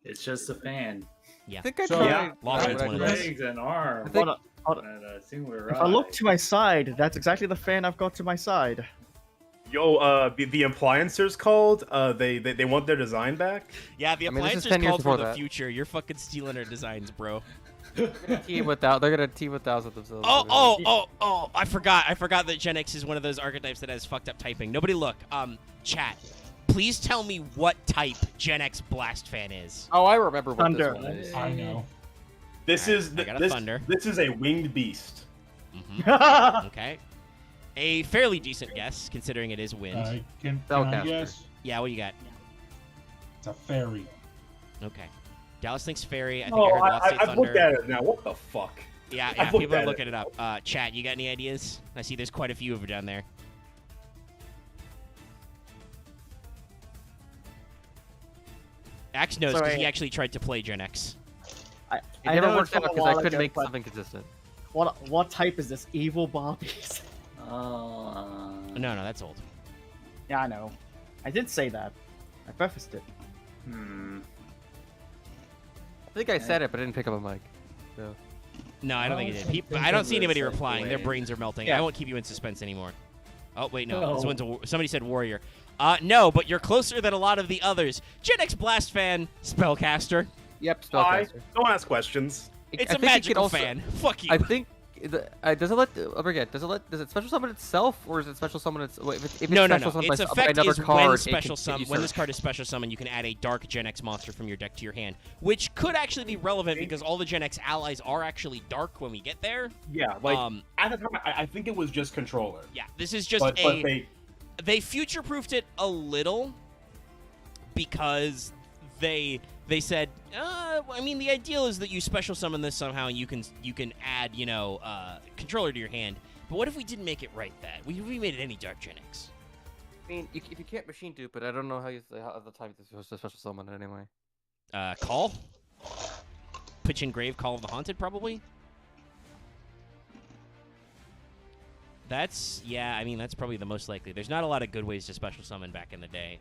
S5: It's just a fan.
S3: I think I
S4: So-
S3: tried.
S2: Yeah,
S1: Lawson's
S3: I
S1: one of
S3: tried-
S1: those.
S5: Legs and arm.
S3: I think-
S6: Hold on.
S5: And a single
S6: If I look to my side, that's exactly the fan I've got to my side.
S2: Yo, the appliancers called. They want their design back.
S1: Yeah, the
S3: I mean, this is
S1: appliances
S3: 10 years
S1: called for
S3: before
S1: the
S3: that.
S1: future. You're fucking stealing our designs, bro.
S3: They're gonna team with themselves.
S1: Oh! I forgot that GENEX is one of those archetypes that has fucked up typing. Nobody look. Chat. Please tell me what type GENEX Blast Fan is.
S3: Oh, I remember what
S6: Thunder.
S3: this one is.
S4: I know.
S2: This
S1: Alright,
S2: is
S1: I got a
S2: this.
S1: thunder.
S2: This is a winged beast.
S1: Mhm. Okay. A fairly decent guess, considering it is wind.
S4: Can I
S3: Spellcaster.
S4: guess?
S1: Yeah, what you got?
S4: It's a fairy.
S1: Okay. Dallas thinks fairy. I think
S2: Oh,
S1: I heard Lost State
S2: I've
S1: Thunder.
S2: looked at it now. What the fuck?
S1: Yeah,
S2: I've looked
S1: people are
S2: at
S1: looking it up. Chat, you got any ideas? I see there's quite a few of them down there. Axe knows because
S6: Sorry.
S1: he actually tried to play GENEX.
S3: It
S6: I
S3: never
S6: know
S3: worked
S6: it's from
S3: out
S6: a
S3: because I
S6: while
S3: couldn't
S6: ago,
S3: make
S6: but
S3: something consistent.
S6: what type is this? Evil Barbies?
S1: No, that's old.
S6: Yeah, I know. I did say that. I prefaced it.
S3: I think I said it, but I didn't pick up a mic. So.
S1: No, I don't think it did.
S5: think
S1: I don't see
S5: it
S1: anybody
S5: was,
S1: replying. Their
S5: Wayne.
S1: brains are melting.
S6: Yeah.
S1: I won't keep you in suspense anymore. Oh, wait, no.
S5: No.
S1: This one's somebody said warrior. No, but you're closer than a lot of the others. GENEX Blast Fan, Spellcaster.
S3: Yep,
S2: Why?
S3: spellcaster.
S2: Don't ask questions.
S1: It's
S3: I
S1: a
S3: think it can
S1: magical
S3: also-
S1: fan. Fuck you.
S3: I think does it let does it special summon itself or is it special summon its wait, if it's
S1: No.
S3: special summoned
S1: Its
S3: by
S1: effect
S3: another
S1: is
S3: card,
S1: when
S3: it can
S1: special
S3: get
S1: summon.
S3: you
S1: When this
S3: searched.
S1: card is special summoned, you can add a dark GENEX monster from your deck to your hand, which could actually be relevant because all the GENEX allies are actually dark when we get there.
S2: Yeah, at the time, I think it was just controller.
S1: Yeah, this is just
S2: But
S1: they future-proofed it a little because they said, I mean, the ideal is that you special summon this somehow, and you can add, controller to your hand. But what if we didn't make it right that? We made it any dark GENEX.
S3: I mean, if you can't machine dupe it, I don't know how the time you're supposed to special summon it anyway.
S1: Call? Pitch Engrave, Call of the Haunted, probably? That's probably the most likely. There's not a lot of good ways to special summon back in the day.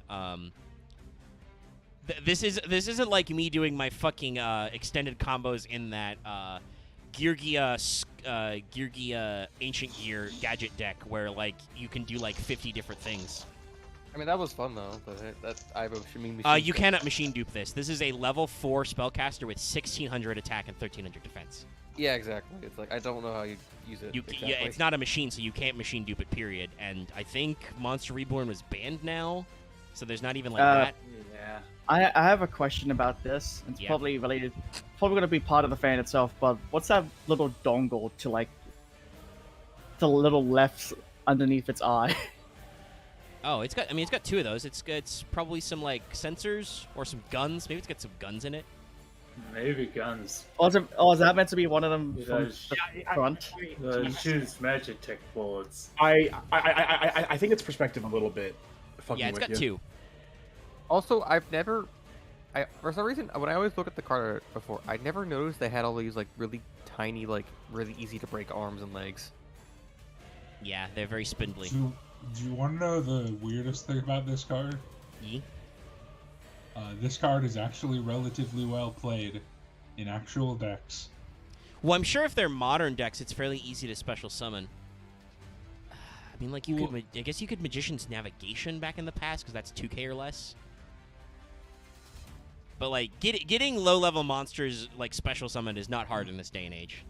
S1: This isn't like me doing my fucking extended combos in that Geargia Ancient Gear gadget deck where like you can do like 50 different things.
S3: I mean, that was fun though, but I mean,
S1: You cannot machine dupe this. This is a level 4 spellcaster with 1600 attack and 1300 defense.
S3: Yeah, exactly. It's like I don't know how you use it.
S1: Yeah, it's not a machine, so you can't machine dupe it. Period. And I think Monster Reborn was banned now, so there's not even like that.
S5: Yeah.
S6: I have a question about this. It's
S1: Yeah.
S6: probably related, probably going to be part of the fan itself, but what's that little dongle to like the little left underneath its eye?
S1: Oh, it's got two of those. It's probably some like sensors or some guns. Maybe it's got some guns in it.
S5: Maybe guns.
S6: Is that meant to be one of them from
S5: Because
S6: the front?
S5: shoots magic tech bullets.
S2: I think it's perspective a little bit. Fucking
S1: Yeah, it's
S2: with
S1: got
S2: you.
S1: two.
S3: Also, for some reason, when I always look at the card art before, I never noticed they had all these like really tiny, like really easy to break arms and legs.
S1: Yeah, they're very spindly.
S4: So Do you want to know the weirdest thing about this card?
S1: Ye?
S4: This card is actually relatively well played in actual decks.
S1: Well, I'm sure if they're modern decks, it's fairly easy to special summon. I mean, like, I guess you could Magician's Navigation back in the past, because that's 2k or less. But, like, getting low-level monsters, like, special summoned is not hard in this day and age.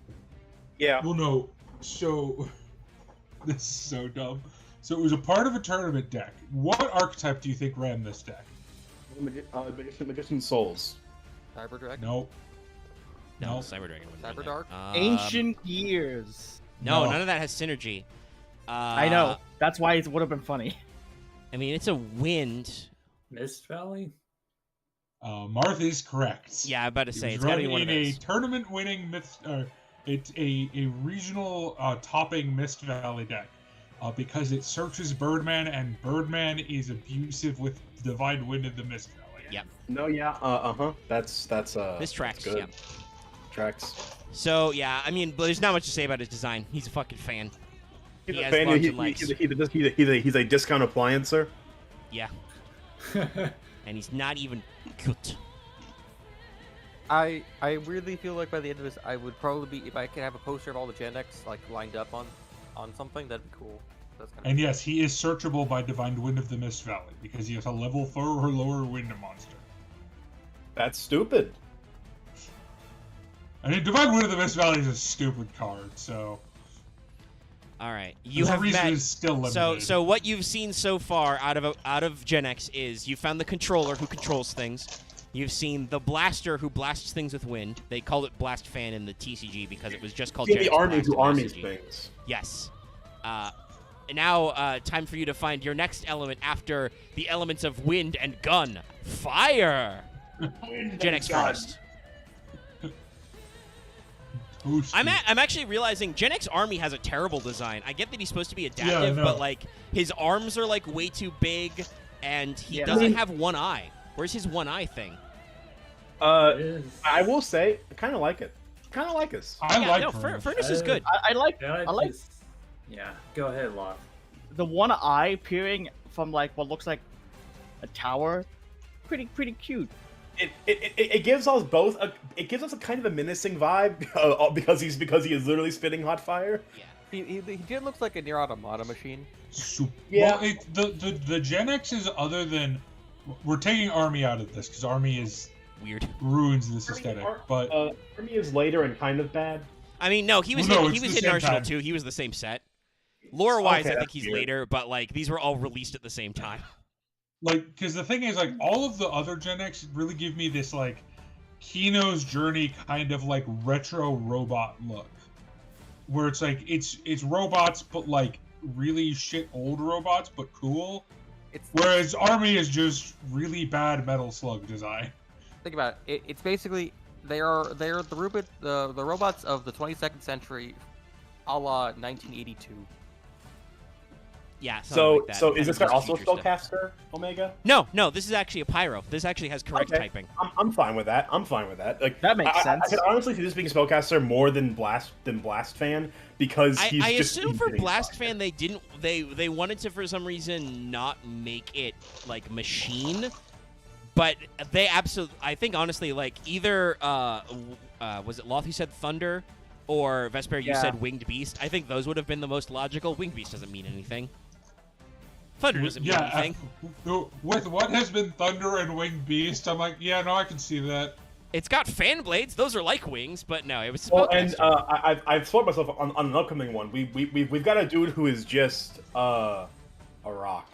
S2: Yeah.
S4: Well, no. So, this is so dumb. So it was a part of a tournament deck. What archetype do you think ran this deck?
S2: Magician Souls.
S3: Cyber Dragon?
S4: Nope.
S1: No,
S4: Nope.
S1: Cyber Dragon wouldn't
S3: Cyber
S1: run
S3: Dark?
S1: that.
S6: Ancient Years.
S1: No,
S4: No.
S1: none of that has synergy.
S6: I know. That's why it would have been funny.
S1: I mean, it's a wind.
S5: Mist Valley?
S4: Marth is correct.
S1: Yeah, I'm about to
S4: It
S1: say,
S4: was
S1: it's got to
S4: run
S1: be one of
S4: in a
S1: those.
S4: tournament-winning it's a regional topping Mist Valley deck because it searches Birdman, and Birdman is abusive with Divine Wind in the Mist Valley.
S1: Yep.
S2: No, yeah, That's
S1: This tracks,
S2: good.
S1: yeah.
S2: Tracks.
S1: So, yeah, I mean, there's not much to say about his design. He's a fucking fan.
S2: He's
S1: He
S2: a
S1: has
S2: fan.
S1: arms and legs.
S2: He's a discount appliancer.
S1: Yeah. And he's not even good.
S3: I really feel like by the end of this, I would probably be, if I could have a poster of all the GENEX like lined up on something, that'd be cool. That's kind of
S4: And yes, he is searchable by Divine Wind of the Mist Valley because he has a level 4 or lower wind monster.
S2: That's stupid.
S4: I mean, Divine Wind of the Mist Valley is a stupid card, so
S1: All right. You
S4: the
S1: have
S4: reason
S1: met...
S4: is still limited.
S1: So what you've seen so far out of GenX is you found the controller who controls things. You've seen the blaster who blasts things with wind. They called it Blast Fan in the TCG because it was just called
S2: See
S1: GenX
S2: the army
S1: Blast
S2: who
S1: in the
S2: armies
S1: TCG.
S2: things.
S1: Yes. Now, time for you to find your next element after the elements of wind and gun. Fire! GenX first.
S4: Toasty.
S1: I'm actually realizing GenX Army has a terrible design. I get that he's supposed to be adaptive,
S4: no.
S1: but like his arms are like way too big, and he
S6: Yeah.
S1: doesn't have one eye. Where's his one eye thing?
S5: It is.
S2: I will say, I kind of like it. Kind of like us.
S4: I like
S1: no,
S4: Furnace.
S1: Furnace is good.
S6: I like
S5: Yeah,
S6: I like
S5: this- Yeah, go ahead, Loth.
S6: the one eye peering from like what looks like a tower. Pretty cute.
S2: It gives us both it gives us a kind of a menacing vibe because he is literally spitting hot fire.
S1: Yeah.
S3: he did look like a near automata machine.
S2: Yeah.
S4: Well, the Gen X is other than we're taking Army out of this because Army is
S1: Weird.
S4: ruins this aesthetic. But
S2: Army is later and kind of bad.
S1: I mean, no, he was
S4: Well, no,
S1: in, he
S4: it's
S1: was
S4: the
S1: in
S4: same
S1: Arsenal
S4: time.
S1: too. He was the same set. Lore-wise,
S2: Okay,
S1: I think
S2: that's
S1: he's
S2: weird.
S1: later, but like these were all released at the same time.
S4: like, because the thing is, like, all of the other Gen X really give me this like Kino's Journey kind of like retro robot look, where it's like it's robots, but like really shit old robots, but cool.
S3: It's
S4: Whereas Army is just really bad Metal Slug design.
S3: think about it. It's basically they are the robots of the 22nd century, a la 1982.
S1: Yeah. something
S2: So
S1: like that.
S2: so
S1: Kind
S2: is
S1: of
S2: this guy
S1: just
S2: also a
S1: future stuff.
S2: spellcaster, Omega?
S1: No, this is actually a pyro. This actually has correct
S2: Okay.
S1: typing.
S2: I'm fine with that. Like
S6: That makes
S2: I
S6: sense.
S2: could honestly see this being a spellcaster more than Blast Fan because he's
S1: I
S2: just
S1: assume for
S2: hitting
S1: Blast
S2: fire.
S1: Fan they wanted to for some reason not make it like machine, but they absolutely I think honestly like either was it Loth who said Thunder or Vesper you
S6: Yeah.
S1: said Winged Beast. I think those would have been the most logical. Winged Beast doesn't mean anything. Thunder doesn't mean anything.
S4: With what has been Thunder and Winged Beast, I'm like, yeah, no, I can see that.
S1: It's got fan blades. Those are like wings, but no, it was
S2: Well, and
S1: spellcaster.
S2: I've spoiled myself on an upcoming one. We've got a dude who is just a rock.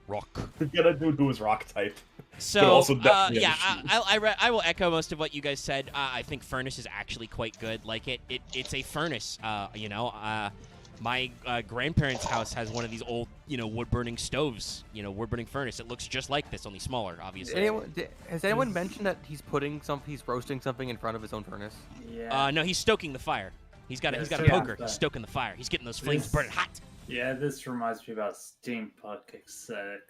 S1: Rock.
S2: We've got a dude who is rock typed.
S1: So,
S2: also definitely
S1: yeah,
S2: a machine.
S1: I will echo most of what you guys said. I think Furnace is actually quite good. Like, it's a furnace, my grandparents' house has one of these old, wood-burning stoves, wood-burning furnace. It looks just like this, only smaller, obviously.
S3: Has anyone mentioned that he's roasting something in front of his own furnace?
S5: Yeah.
S1: No, he's stoking the fire. He's got a
S5: stoking
S1: poker.
S5: the
S1: He's
S5: fire.
S1: stoking the fire. He's getting those flames
S5: This-
S1: burning hot.
S5: Yeah, this reminds me about steampunk aesthetic.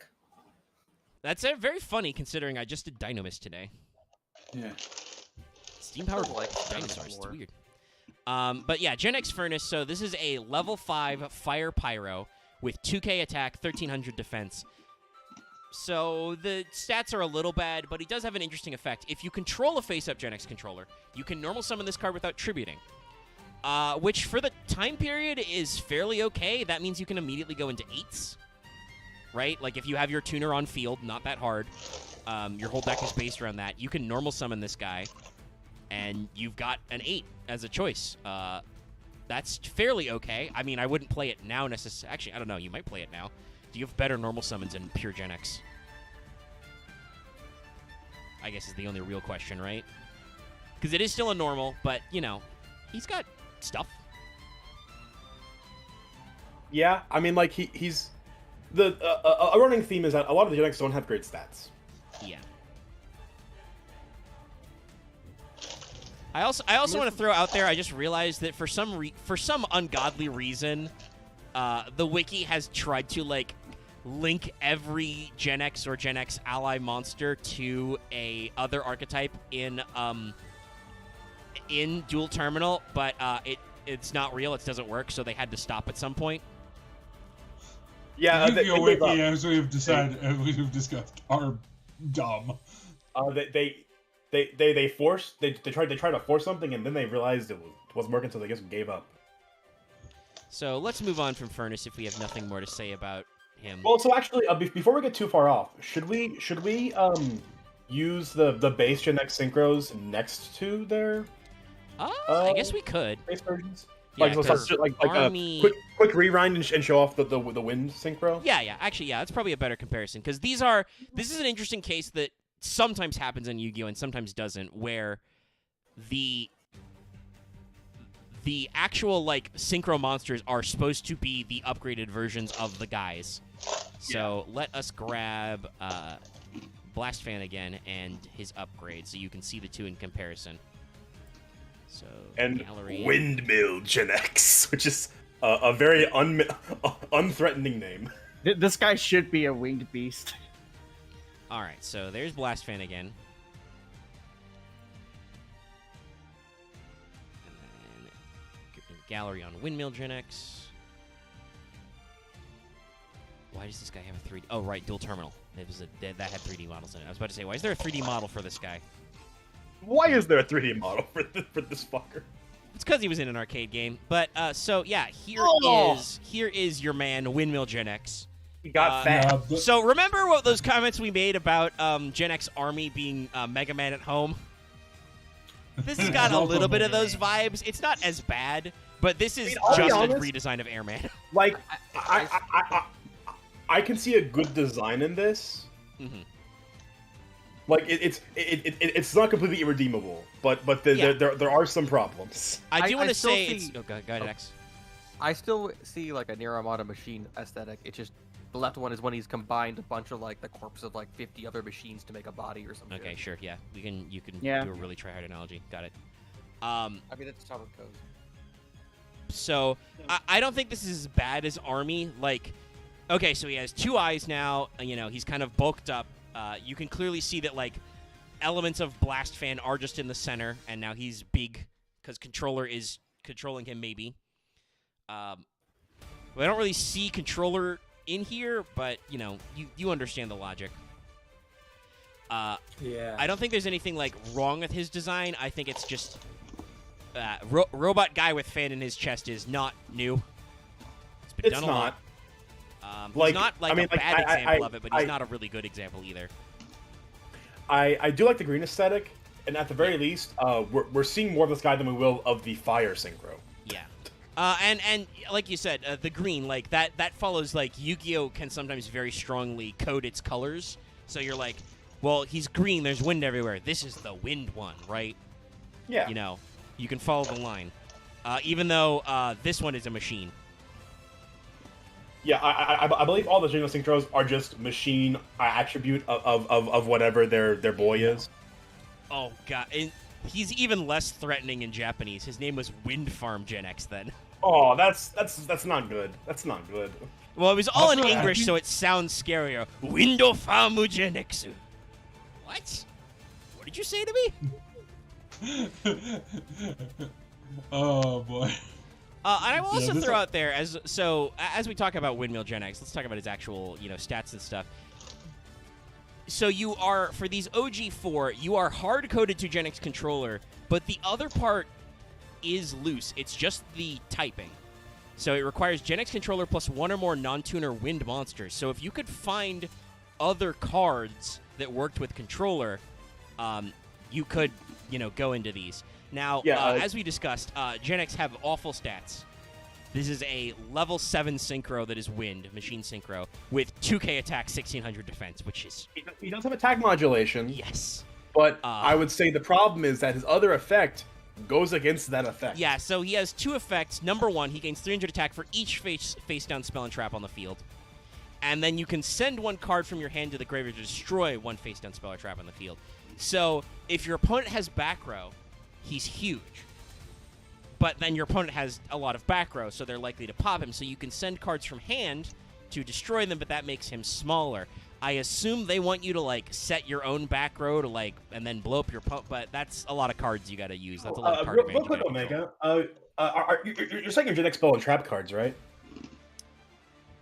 S1: That's very funny considering I just did Dynamist today.
S5: Yeah.
S1: Steam-powered
S3: Like
S1: dinosaurs. It's
S3: more.
S1: weird. But yeah, GenX Furnace. So this is a level 5 fire pyro with 2k attack, 1300 defense. So the stats are a little bad, but he does have an interesting effect. If you control a face-up GENEX controller, you can normal summon this card without tributing. Which for the time period is fairly okay. That means you can immediately go into 8s. Right? Like if you have your tuner on field, not that hard. Your whole deck is based around that. You can normal summon this guy, and you've got an 8 as a choice. That's fairly okay. I mean, I wouldn't play it now necessarily. Actually, I don't know. You might play it now. Do you have better normal summons in pure GENEX? I guess is the only real question, right? Because it is still a normal, but, you know, he's got stuff.
S2: Yeah, I mean, like, he's... a running theme is that a lot of the GENEX don't have great stats.
S1: Yeah. I also want to throw out there, I just realized that for some ungodly reason, the wiki has tried to, like, link every GENEX or GENEX ally monster to a other archetype in Dual Terminal, but it's not real, it doesn't work, so they had to stop at some point.
S4: Yeah, Yu-Gi-Oh! Wiki, as we've decided, as we've discussed, are dumb.
S2: They tried to force something, and then they realized it wasn't working, so they just gave up.
S1: So let's move on from Furnace if we have nothing more to say about him.
S2: Well, so actually, before we get too far off, should we use the base GENEX synchros next to their?
S1: I guess we could.
S2: Base versions.
S1: Yeah,
S2: like
S1: Army...
S2: a quick rewind and show off the wind synchro.
S1: Yeah. Actually, yeah, that's probably a better comparison because this is an interesting case that sometimes happens in Yu-Gi-Oh! And sometimes doesn't, where the actual, like, synchro monsters are supposed to be the upgraded versions of the guys. So let us grab Blast Fan again and his upgrade so you can see the two in comparison. So
S2: and
S1: Gallery.
S2: Windmill GENEX, which is a very unthreatening name.
S6: This guy should be a winged beast.
S1: All right, so there's Blast Fan again. And then Gallery on Windmill GENEX. Why does this guy have a 3D? Oh, right, Dual Terminal. That had 3D models in it. I was about to say, why is there a 3D model for this guy?
S2: Why is there a 3D model for this fucker?
S1: It's because he was in an arcade game. But, so, yeah, here is your man, Windmill GENEX.
S2: He got fat.
S1: So remember what those comments we made about GENEX Army being Mega Man at home? This has got a little bit of those vibes. It's not as bad, but this is just a redesign of Airman.
S2: Like, I can see a good design in this.
S1: Mm-hmm.
S2: Like it's not completely irredeemable, but there are some problems.
S1: I do want to
S3: still
S1: say
S3: see-
S1: it's go ahead, X.
S3: I still see like a Nier Automata machine aesthetic. It's just the left one is when he's combined a bunch of like the corpse of like 50 other machines to make a body or something.
S1: Okay, sure, yeah, you can
S6: Yeah.
S1: do a really try hard analogy. Got it.
S3: I mean that's how it goes.
S1: So I don't think this is as bad as Army. Like, okay, so he has 2 eyes now. You know, he's kind of bulked up. You can clearly see that, like, elements of Blast Fan are just in the center, and now he's big because Controller is controlling him, maybe. I don't really see Controller in here, but, you know, you understand the logic.
S5: Yeah.
S1: I don't think there's anything, like, wrong with his design. I think it's just robot guy with fan in his chest is not new. It's been done a lot. He's not like a bad example of it, but he's not a really good example either.
S2: I do like the green aesthetic, and at the very least, we're seeing more of this guy than we will of the fire synchro.
S1: Yeah. And like you said, the green, like that follows, like, Yu-Gi-Oh! Can sometimes very strongly code its colors. So you're like, well, he's green, there's wind everywhere. This is the wind one, right?
S2: Yeah.
S1: You know, you can follow the line. Even though this one is a machine.
S2: Yeah, I believe all the Jingo synchros are just machine attribute of whatever their boy is.
S1: Oh, God. And he's even less threatening in Japanese. His name was Wind Farm GENEX then.
S2: Oh, that's not good. That's not good.
S1: Well, it was all in
S4: Also,
S1: English, so it sounds scarier. Window Farm GENEX. What? What did you say to me?
S4: Oh boy.
S1: And I will also
S4: this-
S1: throw out there as we talk about Windmill GENEX, let's talk about his actual stats and stuff. So you are for these OG4, you are hard coded to GENEX controller, but the other part is loose. It's just the typing. So it requires GENEX controller plus one or more non-tuner wind monsters. So if you could find other cards that worked with controller, you could go into these. Now, as we discussed, GENEX have awful stats. This is a level 7 synchro that is wind, machine synchro, with 2k attack, 1600 defense, which is...
S2: He does have attack modulation.
S1: Yes.
S2: But I would say the problem is that his other effect goes against that effect.
S1: Yeah, so he has two effects. Number one, he gains 300 attack for each face-down spell and trap on the field. And then you can send one card from your hand to the graveyard to destroy one face-down spell or trap on the field. So if your opponent has back row, he's huge. But then your opponent has a lot of back row, so they're likely to pop him. So you can send cards from hand to destroy them, but that makes him smaller. I assume they want you to set your own back row to and then blow up your opponent, but that's a lot of cards you got to use. That's a lot of card
S2: real quick, Omega. You're saying your GENEX spell and trap cards, right?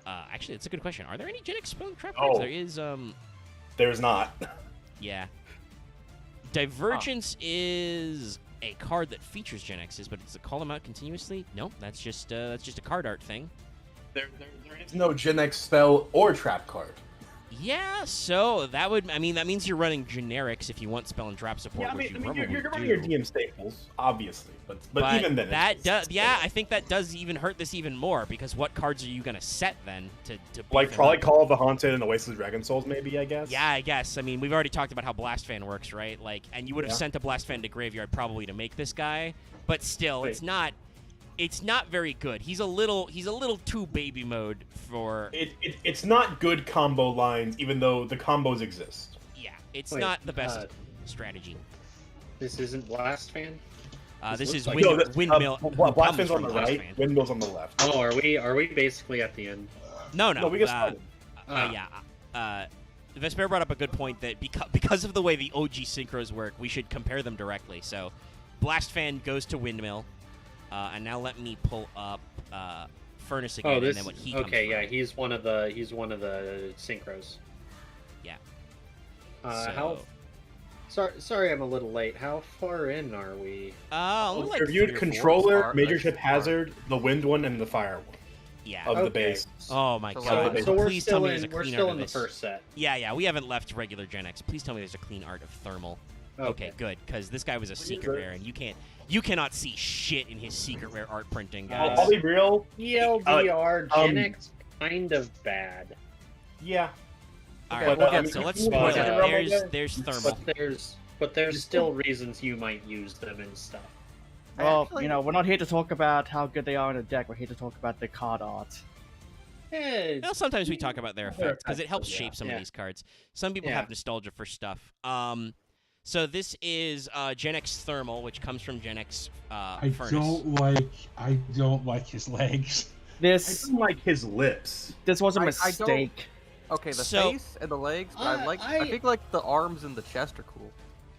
S1: Actually, that's a good question. Are there any GENEX spell and trap cards?
S2: Oh.
S1: There is.
S2: There's not.
S1: Yeah. Divergence is a card that features GENEXs, but does it call them out continuously? No, that's just a card art thing.
S2: There is no GENEX spell or trap card.
S1: Yeah, so that means you're running generics if you want spell and trap support.
S2: Yeah,
S1: which you
S2: you're
S1: probably
S2: running
S1: do.
S2: your DM staples, obviously, but even then,
S1: that does. Yeah, I think that does even hurt this even more because what cards are you gonna set then to
S2: probably Call of the Haunted and Oasis of Dragon Souls, maybe, I guess.
S1: Yeah, I guess. I mean, we've already talked about how Blast Fan works, right? And you would have sent a Blast Fan to graveyard probably to make this guy, but still, it's not very good. He's a little too baby mode for.
S2: It's not good combo lines, even though the combos exist.
S1: Yeah, it's not the best strategy.
S7: This isn't Blast Fan?
S1: This is
S7: like
S1: Windmill.
S2: Blast Fan's on the
S1: Blast
S2: right,
S1: Fan.
S2: Windmill's on the left.
S7: Oh, are we basically at the end?
S1: No,
S2: we get started.
S1: Vesper brought up a good point that because of the way the OG synchros work, we should compare them directly. So, Blast Fan goes to Windmill, and now let me pull up Furnace again, and then what he comes
S7: okay,
S1: from.
S7: yeah, he's one of the synchros.
S1: Yeah.
S7: How? Sorry, I'm a little late. How far in are we?
S1: Like
S2: reviewed
S1: 3 or 4.
S2: Controller, Major Ship Hazard, the Wind one, and the Fire one.
S1: Yeah.
S2: Of the base.
S1: Oh my
S3: So,
S1: god!
S7: So we're
S1: Please tell
S7: still
S1: me there's a
S7: in. We're
S1: clean
S7: still
S1: art
S7: in
S1: of
S7: the
S1: this.
S7: first set.
S1: Yeah, we haven't left regular GENEX. Please tell me there's a clean art of Thermal. Okay, good, because this guy was a secret rare, and you cannot see shit in his secret rare art printing, guys.
S2: I'll be real.
S7: ELDR GENEX kind of bad.
S2: Yeah.
S1: All
S3: Okay,
S1: right,
S3: we'll get
S1: so
S3: to
S1: let's
S3: it.
S1: spoil
S7: But,
S1: it. There's Thermal.
S7: But there's still reasons you might use them and stuff.
S6: Well,
S3: Actually-
S6: we're not here to talk about how good they are in a deck. We're here to talk about the card art.
S7: Eh,
S1: Well, sometimes we talk about their effects because it helps
S2: Yeah.
S1: shape some of
S7: Yeah.
S1: these cards. Some people
S7: Yeah.
S1: have nostalgia for stuff. So this is GENEX Thermal, which comes from GENEX
S4: I
S1: Furnace.
S4: don't like his legs.
S2: I
S6: This
S2: don't like his lips.
S6: was a
S3: I don't-
S6: mistake.
S3: Okay, the
S1: So-
S3: face and the legs, but
S7: I
S3: I think the arms and the chest are cool.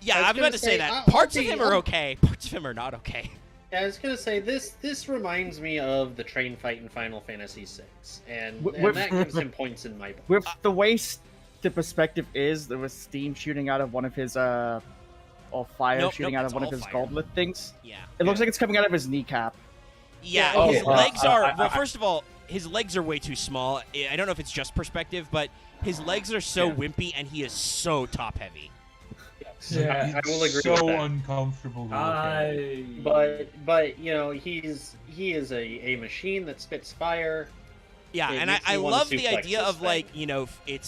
S1: Yeah,
S7: I was
S1: I was about
S7: gonna
S1: to say
S7: say,
S1: that.
S7: I'll
S1: Parts of
S7: be-
S1: him are okay. Parts of him are not okay.
S7: I was gonna say this reminds me of the train fight in Final Fantasy VI, and
S6: With-
S7: that gives him points in my book.
S6: With the way the perspective is, there was steam shooting out of one of his or fire
S1: Nope,
S6: shooting
S1: nope,
S6: out
S1: it's
S6: of one of
S1: all
S6: his
S1: fire.
S6: goblet things.
S1: Yeah.
S6: It looks like it's coming out of his kneecap.
S1: Yeah,
S7: Oh,
S1: his
S7: uh,
S1: legs are.
S2: I-
S1: Well, first of all, his legs are way too small. I don't know if it's just perspective, but his legs are so wimpy, and he is so top heavy.
S7: I will agree
S4: So
S7: with that.
S4: uncomfortable to look at.
S7: But he is a machine that spits fire.
S1: Yeah,
S7: It
S1: and
S7: makes
S1: I
S7: me wanna
S1: love the
S7: suplex
S1: idea
S7: this
S1: of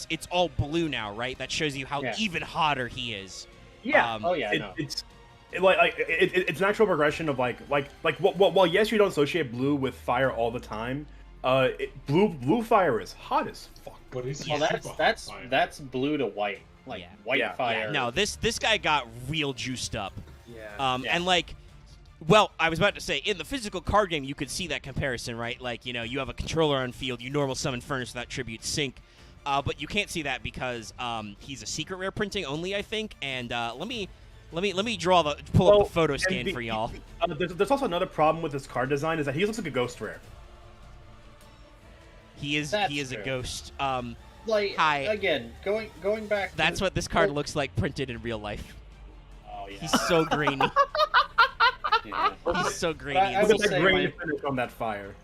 S1: it's all blue now, right? That shows you how
S7: Yeah.
S1: even hotter he is.
S6: Yeah.
S7: Oh yeah, no.
S2: It's it's natural progression of well, yes, you don't associate blue with fire all the time. Blue fire is hot as fuck.
S4: But it's
S7: Well, that's blue to white, like
S1: Yeah.
S7: white
S2: Yeah.
S7: fire.
S1: Yeah, no, this guy got real juiced up.
S7: Yeah.
S1: And well, I was about to say, in the physical card game, you could see that comparison, right? You have a controller on field, you normal summon Furnace without Tribute Sync, but you can't see that because he's a secret rare printing only, I think. And let me Let me pull up the photo
S2: and
S1: scan for y'all.
S2: There's also another problem with this card design is that he looks like a ghost rare.
S1: He is
S7: That's
S1: a
S7: true.
S1: ghost.
S7: Like
S1: Hi.
S7: again, going back.
S1: That's
S7: to,
S1: what this card
S7: well,
S1: looks like printed in real life.
S7: Oh yeah.
S1: He's so grainy.
S7: yeah.
S1: He's so grainy.
S7: I
S2: Look
S7: will
S2: at that
S7: say
S2: grain
S7: my-
S2: finish on that fire.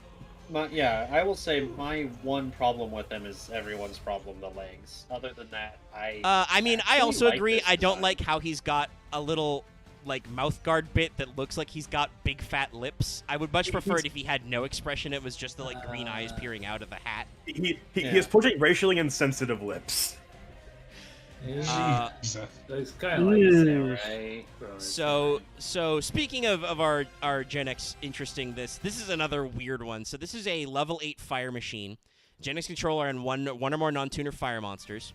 S7: I will say my one problem with him is everyone's problem, the legs. Other than that,
S1: I mean, I
S7: actually
S1: also
S7: like
S1: agree.
S7: this
S1: I don't
S7: design.
S1: like how he's got a little like mouth guard bit that looks like he's got big fat lips. I would much prefer it if he had no expression. It was just the like green eyes peering out of the hat.
S2: He
S7: Yeah.
S2: is pushing racially insensitive lips.
S4: Jesus.
S5: It's kind of like a samurai.
S1: So speaking of our Gen X interesting, this is another weird one. So this is a level 8 fire machine, Gen X controller, and one or more non-tuner fire monsters.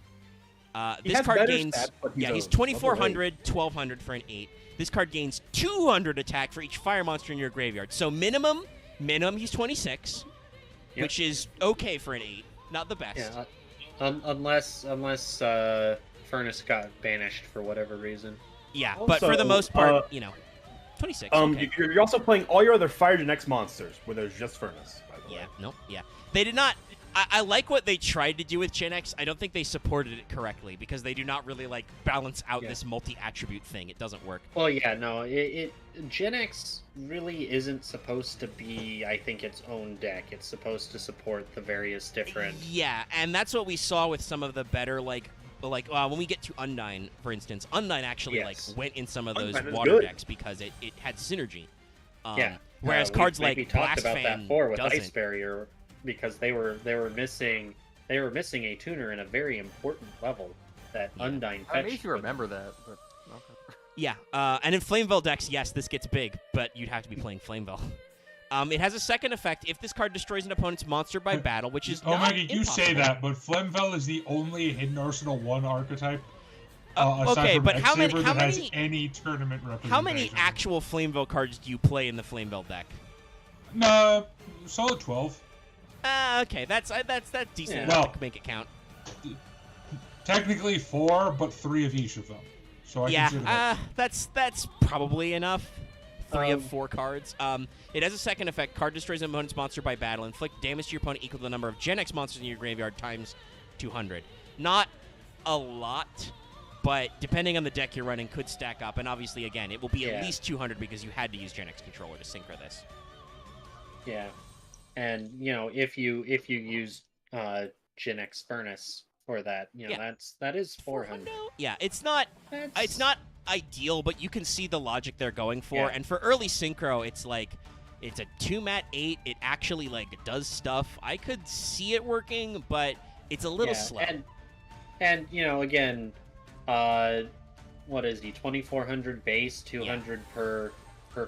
S2: He
S1: This
S2: has
S1: card
S2: better
S1: gains
S2: stats, but
S1: he's
S2: a level
S1: 2400, 1200 for an 8. This card gains 200 attack for each fire monster in your graveyard. So minimum he's 26,
S7: Yep.
S1: which is okay for an 8, not the best.
S7: Yeah, unless Furnace got banished for whatever reason.
S1: Yeah, but for the
S2: Also,
S1: most part, 26. Okay.
S2: You're also playing all your other Fire Gen X monsters, where there's just Furnace, by the way.
S1: Yeah, nope, yeah. They did not... I like what they tried to do with Gen X. I don't think they supported it correctly, because they do not really, like, balance out this multi-attribute thing. It doesn't work.
S7: Well, yeah, no, Gen X really isn't supposed to be, I think, its own deck. It's supposed to support the various different...
S1: Yeah, and that's what we saw with some of the better, when we get to Undyne, for instance, Undyne actually,
S7: Yes.
S1: went in some of those
S2: Undyne is
S1: water
S2: good.
S1: decks because it had synergy.
S7: Yeah.
S1: Whereas cards
S7: we
S1: like
S7: talked
S1: Blast
S7: about that
S1: Fan
S7: before with
S1: doesn't.
S7: Ice Barrier, because they were missing a tuner in a very important level that
S1: Yeah.
S7: Undyne
S3: I
S7: fetched.
S3: made you remember that, but okay.
S1: Yeah, and in Flamevell decks, yes, this gets big, but you'd have to be playing Flamevell. It has a second effect if this card destroys an opponent's monster by battle, which is
S4: Oh
S1: not
S4: my god, you say
S1: impossible.
S4: that, but Flemvel is the only Hidden Arsenal 1 archetype. Aside
S1: Okay,
S4: from
S1: but how many
S4: X-Saber that has any tournament representation.
S1: how many actual Flamevell cards do you play in the Flamevell deck?
S4: No, solid 12.
S1: Okay, that's decent
S7: Yeah.
S1: enough
S4: Well-
S1: to make it count.
S4: Technically 4, but 3 of each of them. So I consider that.
S1: That's probably enough. 3 of
S7: Um,
S1: 4 cards. It has a second effect. Card destroys an opponent's monster by battle. Inflict damage to your opponent equal to the number of Gen X monsters in your graveyard times 200. Not a lot, but depending on the deck you're running, could stack up. And obviously, again, it will be at
S7: Yeah.
S1: least 200 because you had to use Gen X controller to synchro this.
S7: Yeah, and if you use Gen X Furnace for that,
S1: Yeah.
S7: that is 400.
S1: Yeah, it's not ideal, but you can see the logic they're going for.
S7: Yeah.
S1: And for early synchro, it's like it's a 2-mat 8. It actually does stuff. I could see it working, but it's a little slow.
S7: And again, what is he? 2400 base, 200 per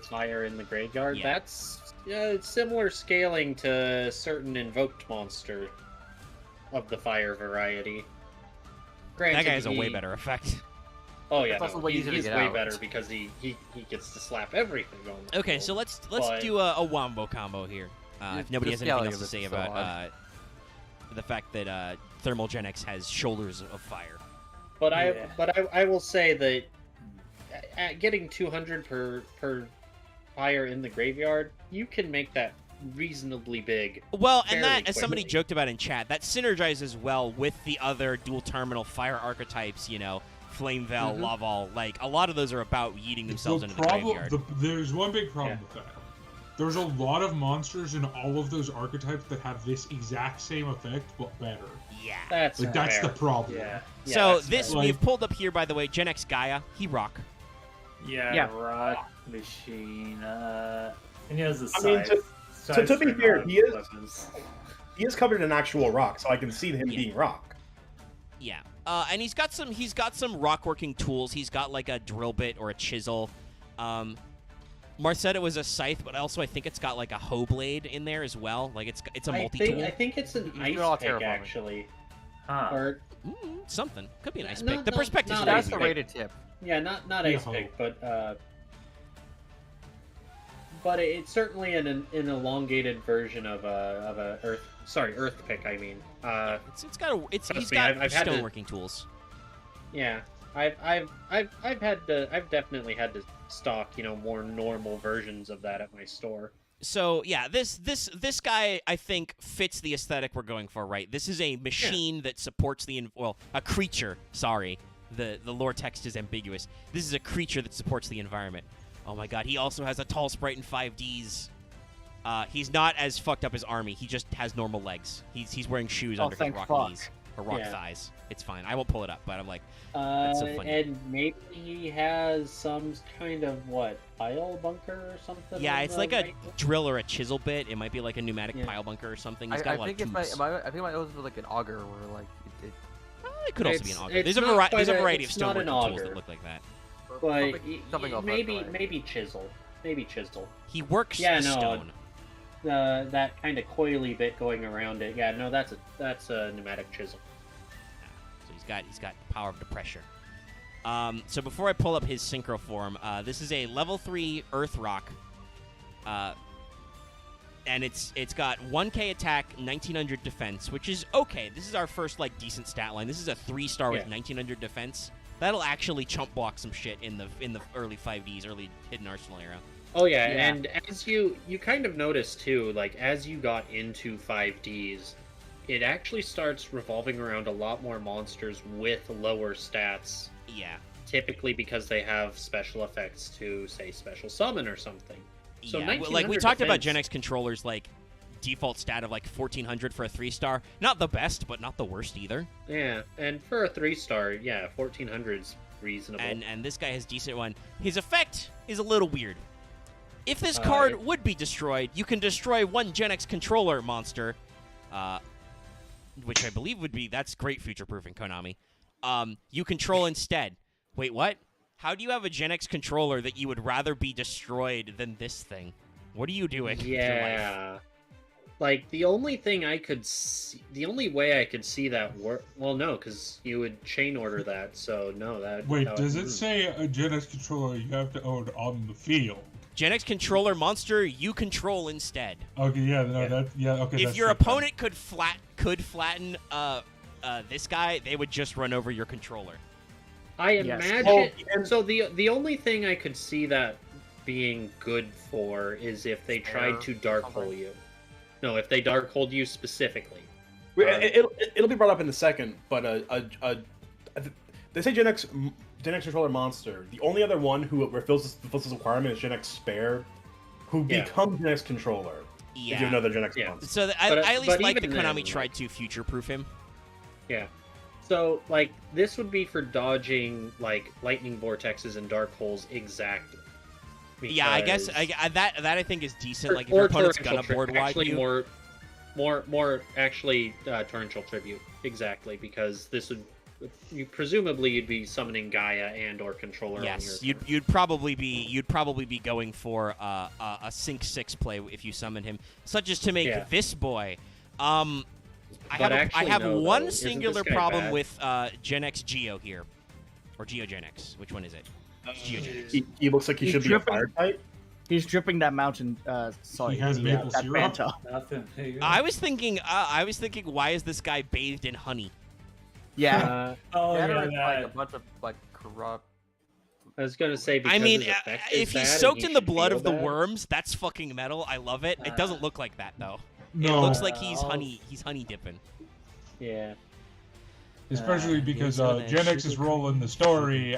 S7: fire in the graveyard.
S1: Yeah.
S7: That's it's similar scaling to certain invoked monster of the fire variety. Granted,
S1: That guy has a way better effect.
S7: Oh yeah,
S3: It's also way easier to
S7: he's
S3: get
S7: way
S3: out.
S7: better because he gets to slap everything on the
S1: Okay,
S7: field.
S1: so let's
S7: But-
S1: do a wombo combo here. If nobody
S3: the
S1: has anything
S3: scaling
S1: else
S3: of
S1: to
S3: this
S1: say
S3: is so
S1: about the fact that Thermal Gen X has shoulders of fire.
S7: But
S5: Yeah.
S7: I will say that at getting 200 per fire in the graveyard, you can make that reasonably big.
S1: Well, and
S7: Fairly
S1: that, as somebody
S7: quickly.
S1: joked about in chat, that synergizes well with the other dual terminal fire archetypes, Flamevel,
S7: Mhm.
S1: Laval. Like, a lot of those are about yeeting themselves
S4: The
S1: into the
S4: problem,
S1: graveyard.
S4: there's one big problem
S7: Yeah.
S4: with that. There's a lot of monsters in all of those archetypes that have this exact same effect, but better.
S1: Yeah.
S7: That's
S4: That's
S7: fair.
S4: the problem.
S5: Yeah.
S7: Yeah,
S1: So
S7: that's
S1: this
S7: fair.
S4: Like-
S1: we've pulled up here, by the way, Gen X Gaia. He rock.
S5: Yeah, rock machine. And he has the
S2: I mean,
S5: size.
S2: to be
S5: for
S2: fair, he is-
S5: weapons.
S2: He is covered in actual rock, so I can see him
S1: Yeah.
S2: being rock.
S1: Yeah. And he's got some rock working tools. He's got like a drill bit or a chisel. Marth said it was a scythe, but also I think it's got like a hoe blade in there as well. Like it's a multi-tool.
S7: I think it's an
S3: You do all
S7: ice pick
S3: terraforming.
S7: actually,
S5: Huh.
S7: or
S1: Something. Could be an ice
S7: No,
S1: pick. The
S7: no,
S1: perspective's
S7: not
S1: very
S3: That's the
S1: weird.
S3: rated tip.
S7: yeah, not
S4: Yeah,
S7: ice pick, but it's certainly an elongated version of a earth pick. I mean,
S1: It's got
S7: Trust
S1: he's
S7: me,
S1: got
S7: I've had to-
S1: stoneworking tools.
S7: yeah, I've definitely had to stock, more normal versions of that at my store.
S1: So yeah, this guy I think fits the aesthetic we're going for, right? This is a machine that supports a creature. Sorry, the lore text is ambiguous. This is a creature that supports the environment. Oh my god, he also has a tall sprite in 5Ds. He's not as fucked up as Army. He just has normal legs. He's wearing shoes under his rock knees or rock thighs. It's fine. I won't pull it up, but I'm like, that's so funny.
S7: And maybe he has some kind of pile bunker or something.
S1: Yeah, it's like a drill or a chisel bit. It might be like a pneumatic pile bunker or something. He's got a lot of tubes.
S3: I think it might also be like an auger, where like
S1: it could also be an auger. There's a variety of stoneworking tools that look like that.
S7: But
S3: something
S7: maybe chisel. Maybe chisel.
S1: He works the stone.
S7: That kind of coily bit going around it. Yeah, no, that's a pneumatic chisel.
S1: So he's got power of the pressure. So before I pull up his synchro form, this is a level 3 Earth Rock, and it's got 1K attack, 1900 defense, which is okay. This is our first decent stat line. This is a 3-star with 1900 defense. That'll actually chump block some shit in the early 5Ds, early Hidden Arsenal era.
S7: Oh yeah, and as you kind of notice too, as you got into 5Ds, it actually starts revolving around a lot more monsters with lower stats.
S1: Yeah.
S7: Typically because they have special effects to, say, special summon or something. So
S1: yeah, we talked about GENEX controllers, default stat of 1400 for a 3-star. Not the best, but not the worst either.
S7: Yeah, and for a 3-star, 1400's reasonable.
S1: And this guy has decent one. His effect is a little weird. If this card would be destroyed, you can destroy one GENEX controller monster, which I believe that's great future-proofing, Konami. You control instead. Wait, what? How do you have a GENEX controller that you would rather be destroyed than this thing? What are you doing with your life?
S7: The only thing I could see, the only way I could see that work, well, no, because you would chain order that, so no, that...
S4: Wait, does it say a GENEX controller you have to own on the field?
S1: GENEX controller monster you control instead.
S4: Okay, okay.
S1: If your opponent could flatten this guy, they would just run over your controller.
S7: I imagine. So the only thing I could see that being good for is if they tried to dark hole you. No, if they dark hold you specifically.
S2: It'll be brought up in a second, but they say GENEX controller monster. The only other one who fulfills this requirement is GENEX Spare, who becomes GENEX controller.
S1: Yeah.
S2: If you have another GENEX monster.
S1: So I at least like that Konami tried to future-proof him.
S7: Yeah. So, this would be for dodging, lightning vortexes and dark holes exactly.
S1: Yeah, I guess that I think is decent. If your opponent's gonna board wide you.
S7: More actually torrential tribute. Exactly, because this would presumably you'd be summoning Gaia and or controller.
S1: Yes, on your you'd probably be going for a sync 6 play if you summon him, such as to make this boy. I have one singular problem with GENEX Geo here, or Geo GENEX. Which one is it? Geo GENEX.
S2: He looks like he should be a fire type.
S6: He's dripping that mountain. Sorry,
S4: he has maple syrup.
S5: Nothing.
S1: I was thinking, why is this guy bathed in honey?
S6: Yeah.
S3: A bunch of corrupt.
S7: I was gonna say.
S1: I mean, if he's soaked in the blood of the worms, that's fucking metal. I love it. It doesn't look like that though.
S4: No.
S1: It looks like he's honey dipping.
S7: Yeah.
S4: Especially because GENEX's role in the story,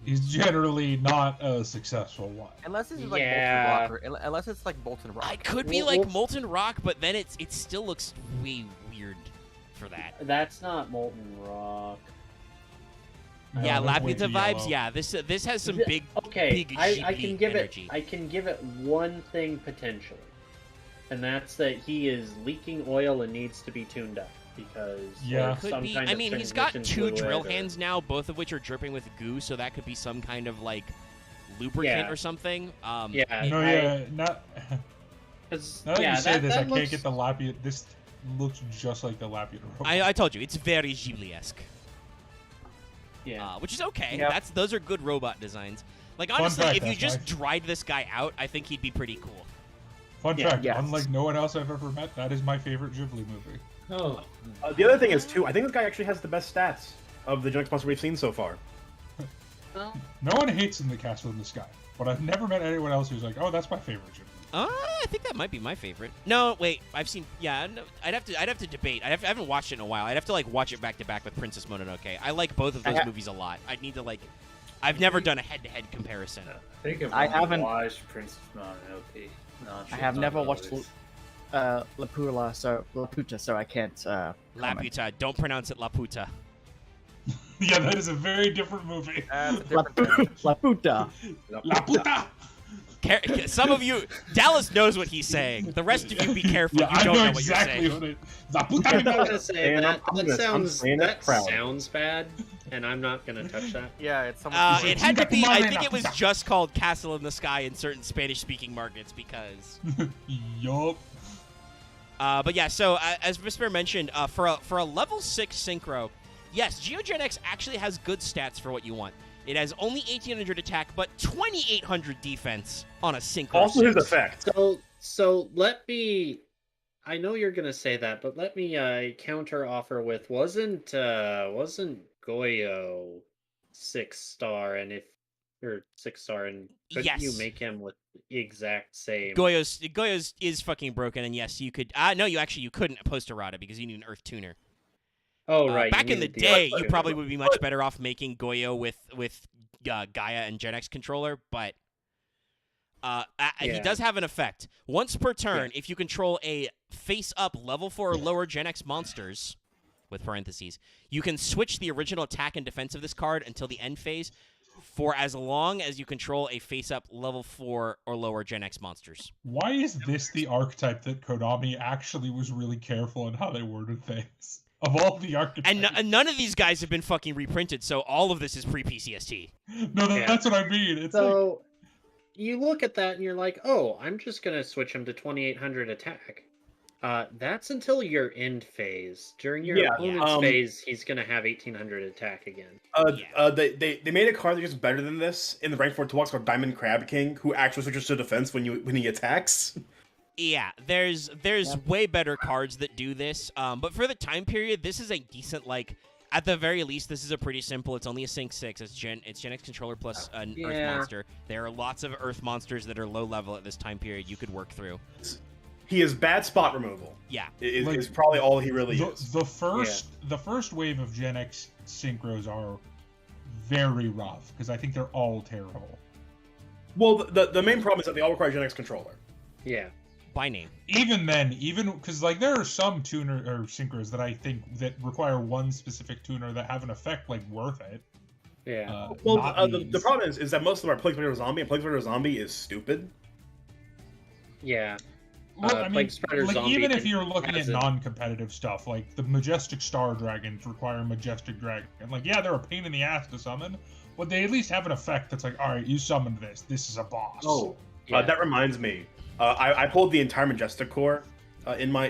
S4: he's generally not a successful one.
S3: Unless it's Molten Rock, unless it's Molten Rock.
S1: It could be Molten Rock, but then it still looks way weird for that.
S7: That's not Molten Rock.
S1: Yeah, Laputa vibes. Yeah, this has some big
S7: I can give
S1: energy.
S7: I can give it one thing potentially, and that's that he is leaking oil and needs to be tuned up because
S1: could be. I mean, he's got 2 drill hands now, both of which are dripping with goo, so that could be some kind of lubricant or something.
S4: Not. Now that you say this, I can't get the Laputa. This looks just like the Laputa robot.
S1: I told you, it's very Ghibli-esque.
S7: Yeah.
S1: Which is okay. Yep. Those are good robot designs. Honestly, if you just dried this guy out, I think he'd be pretty cool.
S4: Fun fact, unlike no one else I've ever met, that is my favorite Ghibli movie.
S5: Oh.
S2: The other thing is, too, I think this guy actually has the best stats of the GENEX monster we've seen so far.
S4: No one hates In the Castle in the Sky, but I've never met anyone else who's like, oh, that's my favorite Jim.
S1: I think that might be my favorite. No, wait, I've seen. Yeah, no, I'd have to debate. I haven't watched it in a while. I'd have to like watch it back to back with Princess Mononoke. I like both of those movies a lot. I'd need to like. I've never done a head-to-head comparison.
S5: I think
S6: I haven't
S5: watched Princess Mononoke.
S6: I have never watched Laputa, so I can't.
S1: La
S6: comment.
S1: Puta. Don't pronounce it La Puta.
S4: Yeah, that is a very different movie.
S6: Laputa.
S4: La puta!
S1: Some of you, Dallas knows what he's saying. The rest of you, be careful.
S4: Yeah,
S1: You
S4: I
S1: don't
S4: know
S1: know what
S4: exactly
S1: you're saying.
S4: what it. La puta!
S7: I'm not gonna say
S2: And
S7: that.
S2: I'm
S7: That
S2: saying
S7: sounds
S2: that proud.
S7: bad, and I'm not gonna touch that.
S3: Yeah, it's someone.
S1: It had to be. I think it was just called Castle in the Sky in certain Spanish-speaking markets because.
S4: Yup.
S1: But yeah, so as Visper mentioned, for a level 6 synchro, yes, GeoGENEX actually has good stats for what you want. It has only 1800 attack, but 2800 defense on a synchro.
S2: Also, his
S1: 6.
S2: effect.
S7: So let me. I know you're gonna say that, but let me counter offer with wasn't Goyo 6-star, and if or 6-star, and couldn't you
S1: Yes.
S7: make him with the exact same?
S1: Goyo's is fucking broken, and yes, you could. No, you couldn't post errata because you need an Earth tuner.
S7: Oh right.
S1: Back
S7: you
S1: in the
S7: needed
S1: day,
S7: Earth
S1: you probably
S7: tuner.
S1: would be much better off making Goyo with Gaia and GENEX controller, but he
S7: Yeah.
S1: does have an effect. Once per turn, if you control a face-up level 4 or lower GENEX monsters, with parentheses, you can switch the original attack and defense of this card until the end phase for as long as you control a face-up level 4 or lower GENEX monsters.
S4: Why is this the archetype that Konami actually was really careful in how they worded things? Of all the archetypes.
S1: And none of these guys have been fucking reprinted, so all of this is pre-PCST.
S4: No,
S7: Yeah.
S4: that's what I mean. It's like,
S7: So you look at that and you're like, oh, I'm just gonna switch him to 2800 attack. That's until your end phase. During your
S2: Yeah,
S7: opponent's phase, he's gonna have 1800 attack again.
S2: They made a card that's just better than this in the rank 4 toolbox called Diamond Crab King, who actually switches to defense when he attacks.
S1: Yeah, there's way better cards that do this. But for the time period, this is a decent, like, at the very least, this is a pretty simple. It's only a Sync 6. It's GENEX controller plus an Earth monster. There are lots of Earth monsters that are low level at this time period you could work through.
S2: He is bad spot removal.
S1: Yeah.
S2: Is probably all he really is.
S4: the first wave of GENEX synchros are very rough because I think they're all terrible.
S2: Well, the main problem is that they all require GENEX controller.
S7: Yeah.
S1: By name.
S4: Even then, because like there are some tuner or synchros that I think that require one specific tuner that have an effect like worth it.
S7: Yeah.
S2: The problem is that most of them are Plague Spider Zombie, and Plague Spider Zombie is stupid.
S7: Yeah.
S4: Well, I mean,
S7: Plague Spider
S4: like
S7: Zombie
S4: even if you're looking at
S7: has it.
S4: non-competitive stuff, like the Majestic Star Dragons require Majestic Dragon. Like, yeah, they're a pain in the ass to summon, but they at least have an effect that's like, all right, you summoned this. This is a boss.
S7: Yeah.
S2: That reminds me. I pulled the entire Majestic core in my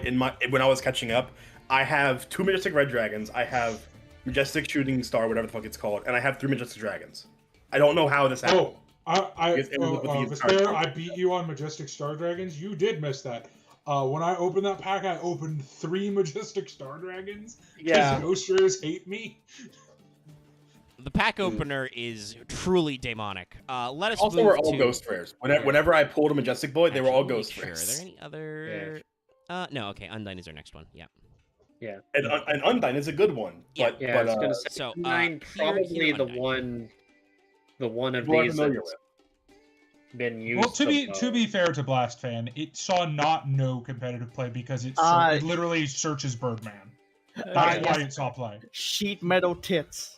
S2: when I was catching up. I have 2 Majestic Red Dragons. I have Majestic Shooting Star, whatever the fuck it's called, and I have 3 Majestic Dragons. I don't know how this happened.
S4: Vesper, I beat you on Majestic Star Dragons. You did miss that. When I opened that pack, I opened 3 Majestic Star Dragons.
S7: Yeah.
S4: Ghost Rares hate me.
S1: The pack opener is truly demonic. Let us
S2: Also,
S1: move
S2: we're all
S1: to...
S2: Ghost Rares. Whenever I pulled a Majestic Boy, they were all
S1: Actually,
S2: Ghost
S1: sure. Are
S2: Rares.
S1: there any other... no, okay. Undyne is our next one. Yeah.
S7: Yeah.
S2: And Undyne is a good one.
S1: Yeah.
S2: But,
S7: Yeah, I was
S2: but
S7: gonna say
S1: so,
S7: Undyne
S1: here
S7: probably the
S1: Undyne.
S7: one of
S2: people are
S7: these
S2: familiar
S7: that's
S2: with.
S7: been used.
S4: Well, to
S7: the
S4: be
S7: most.
S4: fair to Blast Fan, it saw no competitive play because it literally searches Birdman. That's why it saw play.
S6: Sheet metal tits.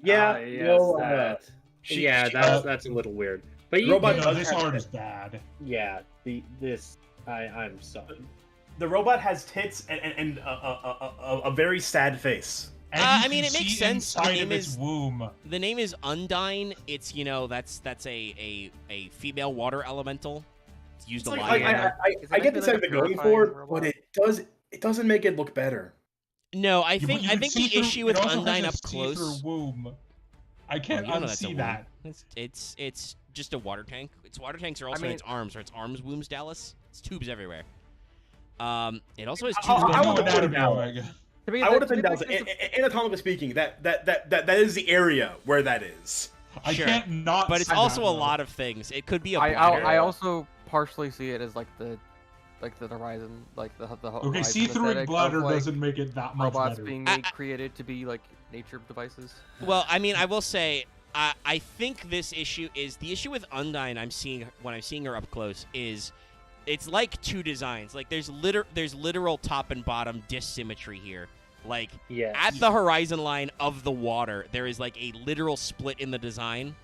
S2: Yeah,
S5: yes, that.
S7: Yeah, that's a little weird. But you
S2: Robot
S7: can-
S2: does
S4: This
S2: have
S4: art
S2: it.
S4: is bad.
S7: yeah, I'm sorry.
S2: The robot has tits and a very sad face.
S4: And you
S1: I
S4: can
S1: mean, it makes
S4: see
S1: sense. The
S4: inside
S1: name
S4: of its
S1: is-
S4: womb.
S1: The name is Undyne. It's, that's a female water elemental. It's used a
S2: It's
S1: lot.
S2: like,
S1: in
S2: I get the
S3: Is it
S2: sense
S3: like
S2: they're
S3: a
S2: going
S3: purifying
S2: for it,
S3: robot?
S2: but it doesn't make it look better.
S1: No, I
S4: You
S1: think
S4: can
S1: the
S4: see through-
S1: issue
S4: it
S1: with
S4: also has
S1: Undyne
S4: a
S1: up
S4: see-through
S1: close.
S4: womb. I
S1: Oh,
S4: can't
S1: you don't know that's a
S4: unsee
S1: womb.
S4: that.
S1: It's just a water tank. Its water tanks are also
S3: mean-
S1: its arms, or its arms wombs, Dallas. It's tubes everywhere. It also has tubes
S2: I
S1: going
S2: would
S1: all
S2: put it
S4: Anatomy
S2: now.
S4: Omega.
S3: To me,
S2: I would have been
S3: to me,
S2: down to, anatomically speaking, that is the area where that is.
S4: I
S1: Sure.
S4: can't not.
S1: But it's
S4: say
S1: also
S4: that,
S1: a
S4: though.
S1: lot of things. It could be a
S3: I
S1: bladder.
S3: also partially see it as like the horizon, like the
S4: Okay,
S3: horizon
S4: see-through
S3: aesthetic
S4: bladder
S3: of, like,
S4: doesn't make it that much
S3: robots
S4: better.
S3: being created to be like nature devices.
S1: Well, I mean, I will say, I think this issue is the issue with Undyne. When I'm seeing her up close is, it's like two designs. Like there's literal top and bottom dissymmetry here. Like
S7: Yes.
S1: at the horizon line of the water, there is like a literal split in the design,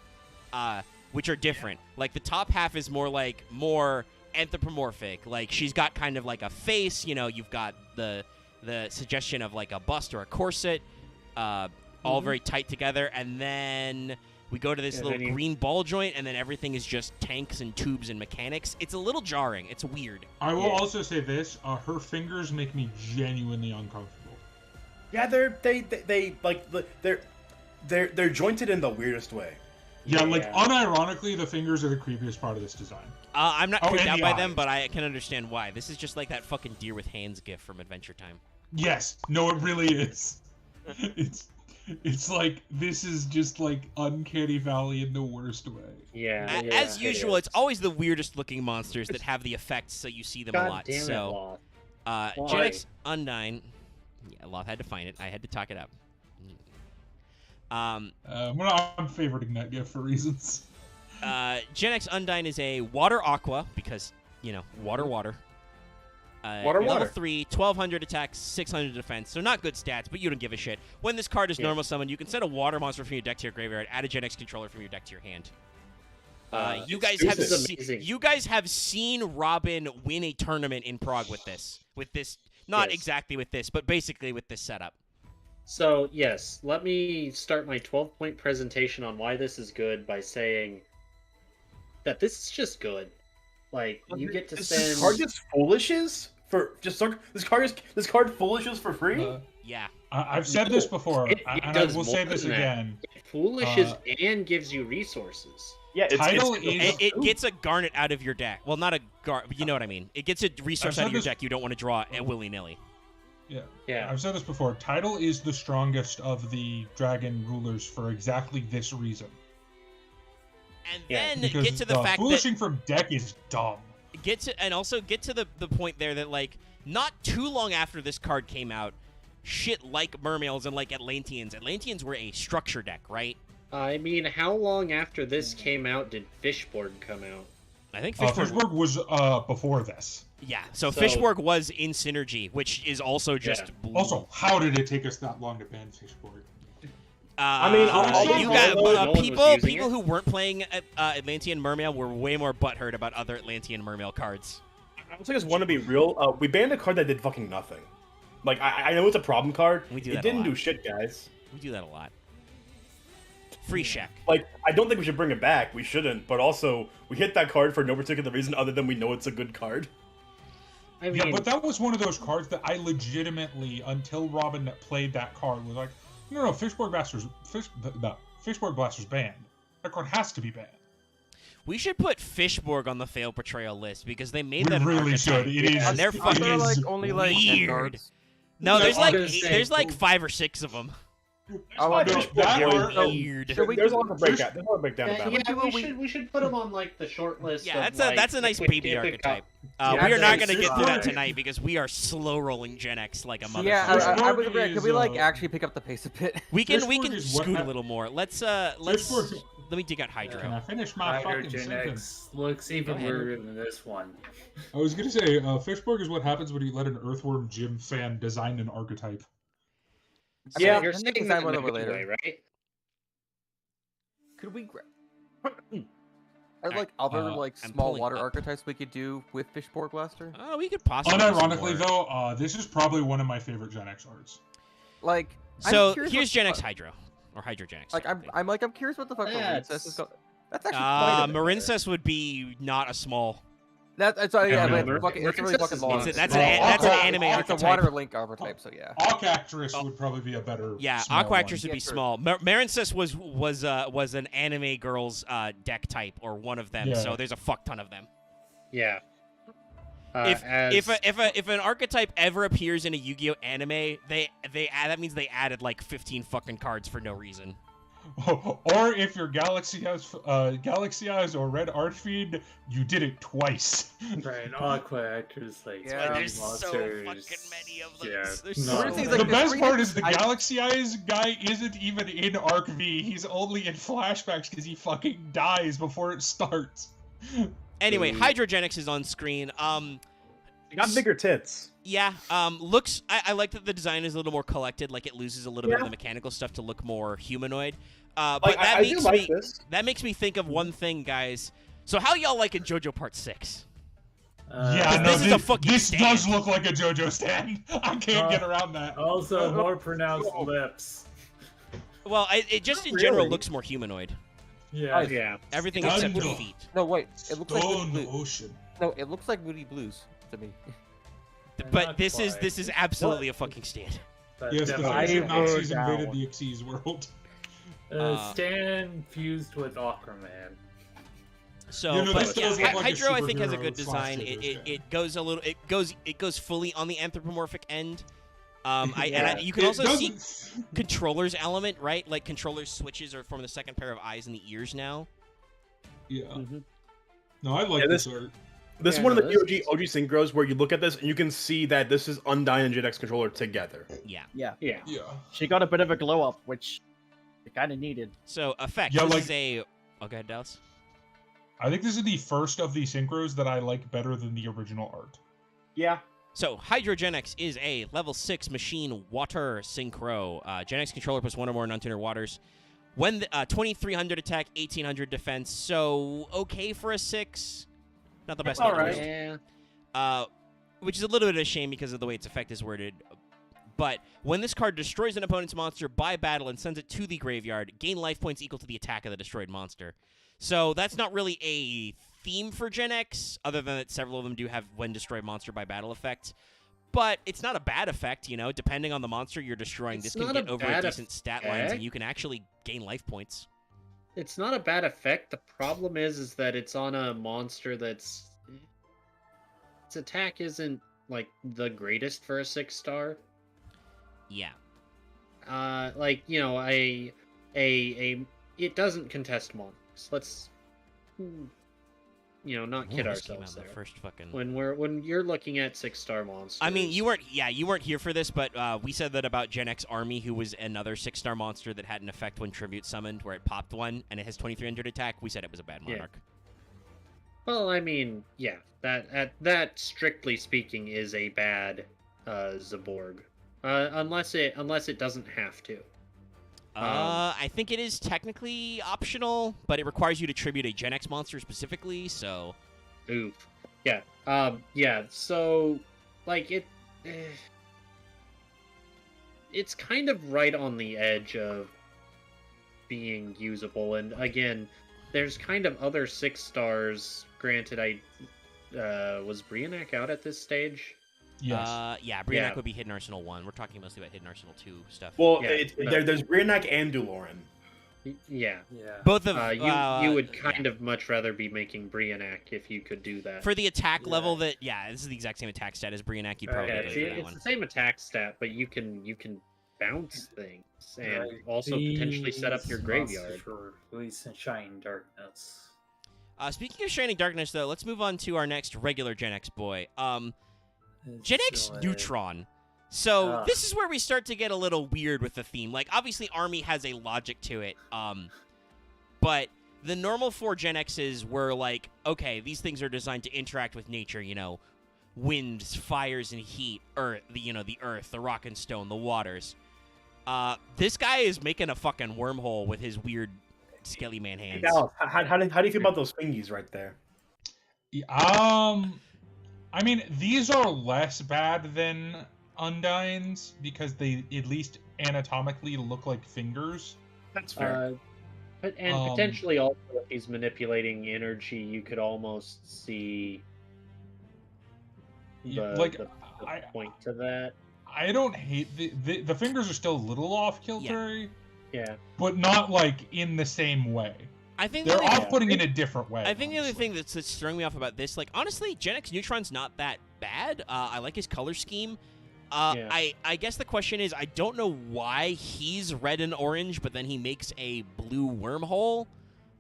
S1: which are different. Like the top half is more anthropomorphic. Like she's got kind of like a face. You know, you've got the suggestion of like a bust or a corset, all very tight together, and then we go to this
S7: And
S1: little
S7: then you-
S1: green ball joint, and then everything is just tanks and tubes and mechanics. It's a little jarring. It's weird.
S4: I will also say this: her fingers make me genuinely uncomfortable.
S2: Yeah, they're jointed in the weirdest way.
S4: Yeah, like
S7: Yeah.
S4: unironically, the fingers are the creepiest part of this design.
S1: I'm not
S4: Oh,
S1: creeped
S4: and
S1: out
S4: the
S1: by them,
S4: eyes.
S1: but I can understand why. This is just like that fucking deer with hands gif from Adventure Time.
S4: Yes, no, it really is. It's like this is just like Uncanny Valley in the worst way.
S7: Yeah.
S1: As
S7: it
S1: usual, it's
S7: is.
S1: always the weirdest looking monsters that have the effects, so you see them a
S7: God
S1: lot.
S7: damn it,
S1: So,
S7: Loth. Why?
S1: GENEX Undyne. Yeah, Loth had to find it. I had to talk it up.
S4: I'm favoriting that gift for reasons.
S1: GENEX Undyne is a water aqua because water.
S2: Water.
S1: Level 3, 1200 attack, 600 defense. So not good stats, but you don't give a shit. When this card is
S7: Yeah.
S1: normal summon, you can send a water monster from your deck to your graveyard, add a GENEX controller from your deck to your hand. You guys have
S7: this is amazing.
S1: you guys have seen Robin win a tournament in Prague with this. Not
S7: Yes.
S1: exactly with this, but basically with this setup.
S7: So, yes, let me start my 12-point presentation on why this is good by saying that this is just good. Like, you get to
S2: This
S7: send...
S2: card just foolishes for this card foolishes for free.
S1: Yeah.
S4: I've said this before,
S7: It
S4: and I
S7: does
S4: will say
S7: more
S4: this
S7: than that.
S4: again.
S7: It foolishes and gives you resources.
S2: Yeah,
S4: Title
S1: It gets a garnet out of your deck. Well, not a you know what I mean. It gets a resource
S4: I've
S1: out of your
S4: said this-
S1: deck you don't want to draw willy-nilly.
S7: Yeah.
S4: I've said this before. Title is the strongest of the dragon rulers for exactly this reason.
S1: And
S7: Yeah,
S1: then
S4: Because
S1: get to the fact that
S4: foolishing from deck is dumb.
S1: get to the point there that like not too long after this card came out, shit like Mermails and like Atlanteans were a structure deck, right?
S7: I mean, how long after this came out did Fishborg come out?
S1: I think Fishborg.
S4: Fishborg was before this.
S1: Yeah, so
S7: So-
S1: Fishborg was in Synergy, which is also just
S4: Also, how did it take us that long to ban Fishborg?
S2: mean,
S1: you got
S7: no one was using
S1: people
S7: it.
S1: who weren't playing Atlantean Mermail were way more butthurt about other Atlantean Mermail cards.
S2: I just want to be real. We banned a card that did fucking nothing. Like I know it's a problem card.
S1: We do
S2: It
S1: that a
S2: didn't
S1: lot.
S2: do shit, guys.
S1: We do that a lot. Free Shack.
S2: Like I don't think we should bring it back. We shouldn't. But also, we hit that card for no particular reason other than we know it's a good card.
S7: I mean,
S4: Yeah, but that was one of those cards that I legitimately, until Robin played that card, was like, no, Fishborg Blaster's banned. That card has to be banned.
S1: We should put Fishborg on the failed portrayal list because they made
S4: We
S1: that an
S4: really
S1: archetype.
S4: should. It is.
S1: And they're
S4: it
S1: fucking
S3: There are like
S4: is
S3: only like 10
S1: weird.
S3: cards.
S1: No,
S7: No,
S1: there's
S7: I
S1: like
S7: was gonna say-
S1: there's like 5 or 6 of them.
S3: I want
S4: No,
S3: to
S2: Fishborg
S4: that
S2: was
S4: art-
S1: Weird.
S3: Should we
S2: There's a
S3: do-
S2: lot of breakdown. There's a lot of breakdown
S7: yeah,
S2: about it.
S7: we should put him on like the short list.
S1: Yeah,
S7: of,
S1: that's a nice
S7: if we-
S1: baby
S7: if we
S1: archetype.
S7: got-
S1: We are not
S7: that's
S1: going to get through that
S4: Fishborg-
S1: tonight because we are slow rolling Gen X like a motherfucker.
S3: Yeah, I would agree.
S4: Fishborg
S3: Can we like
S4: is,
S3: actually pick up the pace a bit?
S1: we can
S4: Fishborg is what
S1: scoot a
S4: hap-
S1: little more. Let's
S4: Fishborg-
S1: let me dig out
S4: Can I
S1: Hydro.
S4: finish my fucking sentence?
S5: Hydrogenix looks even
S1: ahead.
S5: weirder than this one.
S4: I was gonna say, Fishborg is what happens when you let an Earthworm Gym fan design an archetype.
S2: Yeah.
S7: you're
S3: I think
S7: saying
S3: design
S7: that in
S3: one
S7: a
S3: over
S7: good
S3: later.
S7: way, right?
S3: Could we grab? Are like other like
S1: I'm
S3: small
S1: pulling
S3: water
S1: up.
S3: archetypes we could do with Fishborg Blaster?
S1: Oh, we could possibly. do some
S4: Unironically,
S1: more.
S4: though, this is probably one of my favorite Gen X arts.
S3: Like,
S1: So
S3: I'm curious
S1: here's
S3: what
S1: Gen
S3: the
S1: X
S3: fuck-
S1: Hydro or Hydro Gen X.
S3: Like I'm curious what the fuck
S7: Yeah,
S3: Marincess is
S7: it's-
S3: going. That's actually quite a bit better.
S1: Marincess would be not a small.
S3: That's yeah,
S4: Yeah,
S3: but
S7: Mar-
S3: it's fucking, it's really
S7: Marincess
S3: fucking
S7: is
S3: long.
S7: not-
S1: That's
S4: an
S1: anime
S3: It's a
S1: archetype.
S3: water link archetype, so yeah.
S4: Aquactress would probably be a better.
S1: Yeah,
S4: small
S1: Aqua
S4: one.
S1: Actress would be
S3: Yeah, sure.
S1: small. Marincess was an anime girl's deck type or one of them.
S4: Yeah.
S1: So there's a fuck ton of them.
S7: Yeah.
S1: If an archetype ever appears in a Yu-Gi-Oh anime, that means they added like 15 fucking cards for no reason.
S4: Or if you're Galaxy Eyes or Red Archfiend, you did it twice.
S5: Right, Aqua actors like
S3: Yeah.
S1: There's
S5: monsters.
S1: so fucking many of those.
S5: Yeah.
S1: There's
S5: No.
S1: so
S3: Things
S4: The
S3: like
S4: best
S3: this-
S4: part is the
S3: I-
S4: Galaxy Eyes guy isn't even in Arc V. He's only in flashbacks because he fucking dies before it starts.
S1: Anyway,
S5: Ooh.
S1: Hydrogenix is on screen.
S2: He got bigger tits.
S1: Yeah, looks. I like that the design is a little more collected. Like it loses a little bit of
S2: Yeah.
S1: the mechanical stuff to look more humanoid. But
S2: Like,
S1: that
S2: I do
S1: makes
S2: like
S1: me
S2: this.
S1: that makes me think of one thing, guys. So how y'all liking JoJo Part 6?
S4: Yeah, no,
S1: this is a fucking
S4: this
S1: stand.
S4: does look like a JoJo stand. I can't get around that.
S5: Also, more pronounced lips.
S1: Well, it just in
S2: Not
S1: general
S2: really.
S1: looks more humanoid.
S5: Yeah.
S7: Yeah.
S1: Everything
S4: It's
S1: except for the
S4: Gundam.
S1: feet.
S3: No, wait. It looks like
S4: Stone
S3: Moody Blue.
S4: Ocean.
S3: No, it looks like Moody Blues to me.
S1: But
S5: Not
S1: this is
S5: quite.
S1: absolutely a fucking stand.
S5: But
S4: Yes, the
S5: definitely-
S4: future Nazis
S6: heard that
S4: invaded
S6: one.
S4: the Xyz world.
S5: Stan fused with Aquaman.
S1: So,
S4: You know,
S1: but
S4: this
S1: yeah,
S4: does look like a
S1: Hydro I think has a
S4: superhero
S1: good design.
S4: slash
S1: It
S4: JoJo
S1: goes a little. It goes fully on the anthropomorphic end.
S5: Yeah.
S1: You can
S4: It
S1: also see
S4: doesn't-
S1: controllers element, right? Like controllers switches are from the second pair of eyes in the ears now.
S4: Yeah.
S3: Mm-hmm.
S4: No, I like
S2: Yeah,
S4: this
S2: this-
S4: art.
S2: This
S3: Yeah,
S2: is one
S3: no,
S2: of the
S3: this
S2: OG synchros where you look at this and you can see that this is Undyne and GENEX controller together.
S1: Yeah.
S3: Yeah.
S7: Yeah.
S4: Yeah.
S6: She got a bit of a glow up, which it kind of needed.
S1: So effect.
S4: Yeah,
S1: this
S4: like-
S1: is a. Oh, go ahead, Dallas.
S4: I think this is the first of the synchros that I like better than the original art.
S2: Yeah.
S1: So Hydrogenix is a level 6 machine water synchro. Genex controller plus one or more non-tuner waters. When the, 2300 attack, 1800 defense. So okay for a 6. Not the best.
S2: All
S1: numbers.
S2: right.
S7: Yeah.
S1: Which is a little bit of a shame because of the way its effect is worded. But when this card destroys an opponent's monster by battle and sends it to the graveyard, gain life points equal to the attack of the destroyed monster. So that's not really a theme for Gen X, other than that several of them do have when destroyed monster by battle effect. But it's not a bad effect, you know. Depending on the monster you're destroying,
S7: It's
S1: this can
S7: not
S1: get
S7: a
S1: over
S7: bad
S1: decent stat lines, and
S7: effect.
S1: you can actually gain life points.
S7: It's not a bad effect. The problem is that it's on a monster that's its attack isn't like the greatest for a 6-star.
S1: Yeah.
S7: Like you know, it doesn't contest monsters. Let's not kid
S1: Ooh, this came
S7: ourselves
S1: out
S7: there.
S1: the first fucking.
S7: When you're looking at 6-star monsters.
S1: I mean, you weren't here for this, but we said that about Gen X Army, who was another 6-star monster that had an effect when Tribute summoned, where it popped one and it has 2300 attack. We said it was a bad
S7: Yeah.
S1: monarch.
S7: Well, I mean, yeah, that strictly speaking is a bad Zaborg, unless it doesn't have to.
S1: I think it is technically optional, but it requires you to tribute a Gen X monster specifically. So,
S7: Oof. Yeah. Yeah. So, like it's kind of right on the edge of being usable, and again, there's kind of other 6-stars. Granted, was Brianak out at this stage?
S4: Yes.
S1: yeah, Brianak
S7: Yeah.
S1: would be Hidden Arsenal 1. We're talking mostly about Hidden Arsenal 2 stuff.
S2: Well,
S7: Yeah, no.
S2: there's Brianak and Duloran.
S7: Yeah.
S5: Yeah.
S1: Both of
S7: You would
S1: yeah.
S7: kind of much rather be making Brianak if you could do that.
S1: for the attack
S5: Yeah.
S1: level that this is the exact same attack stat as Brianak. You'd probably
S5: Okay,
S1: go
S7: Yeah,
S1: for that
S7: it's
S1: one.
S7: the same attack stat, but you can bounce things and
S5: Right.
S7: also potentially set up your
S5: These
S7: graveyard.
S5: monsters were released in Shining Darkness.
S1: Speaking of Shining Darkness, though, let's move on to our next regular Gen X boy. Gen X
S5: So,
S1: Neutron. So
S5: Ugh.
S1: this is where we start to get a little weird with the theme. Like, obviously, Army has a logic to it. But the normal 4 Gen X's were like, okay, these things are designed to interact with nature, you know, winds, fires, and heat, the earth, the rock and stone, the waters. This guy is making a fucking wormhole with his weird skelly man hands.
S2: Dallas, how do you feel about those thingies right there?
S4: I mean, these are less bad than Undyne's because they at least anatomically look like fingers.
S2: That's fair.
S7: And
S4: Um,
S7: potentially also if he's manipulating energy, you could almost see
S4: Yeah,
S7: the,
S4: like,
S7: the
S4: I-
S7: point to that.
S4: I don't hate the fingers are still a little off kilter,
S7: Yeah.
S4: but not like in the same way.
S1: I think
S4: They're
S1: the other-
S4: off-putting in a different way.
S1: I think the other
S4: honestly.
S1: thing that's throwing me off about this, like, honestly, GENEX Neutron's not that bad. I like his color scheme.
S7: Yeah.
S1: I guess the question is, I don't know why he's red and orange, but then he makes a blue wormhole.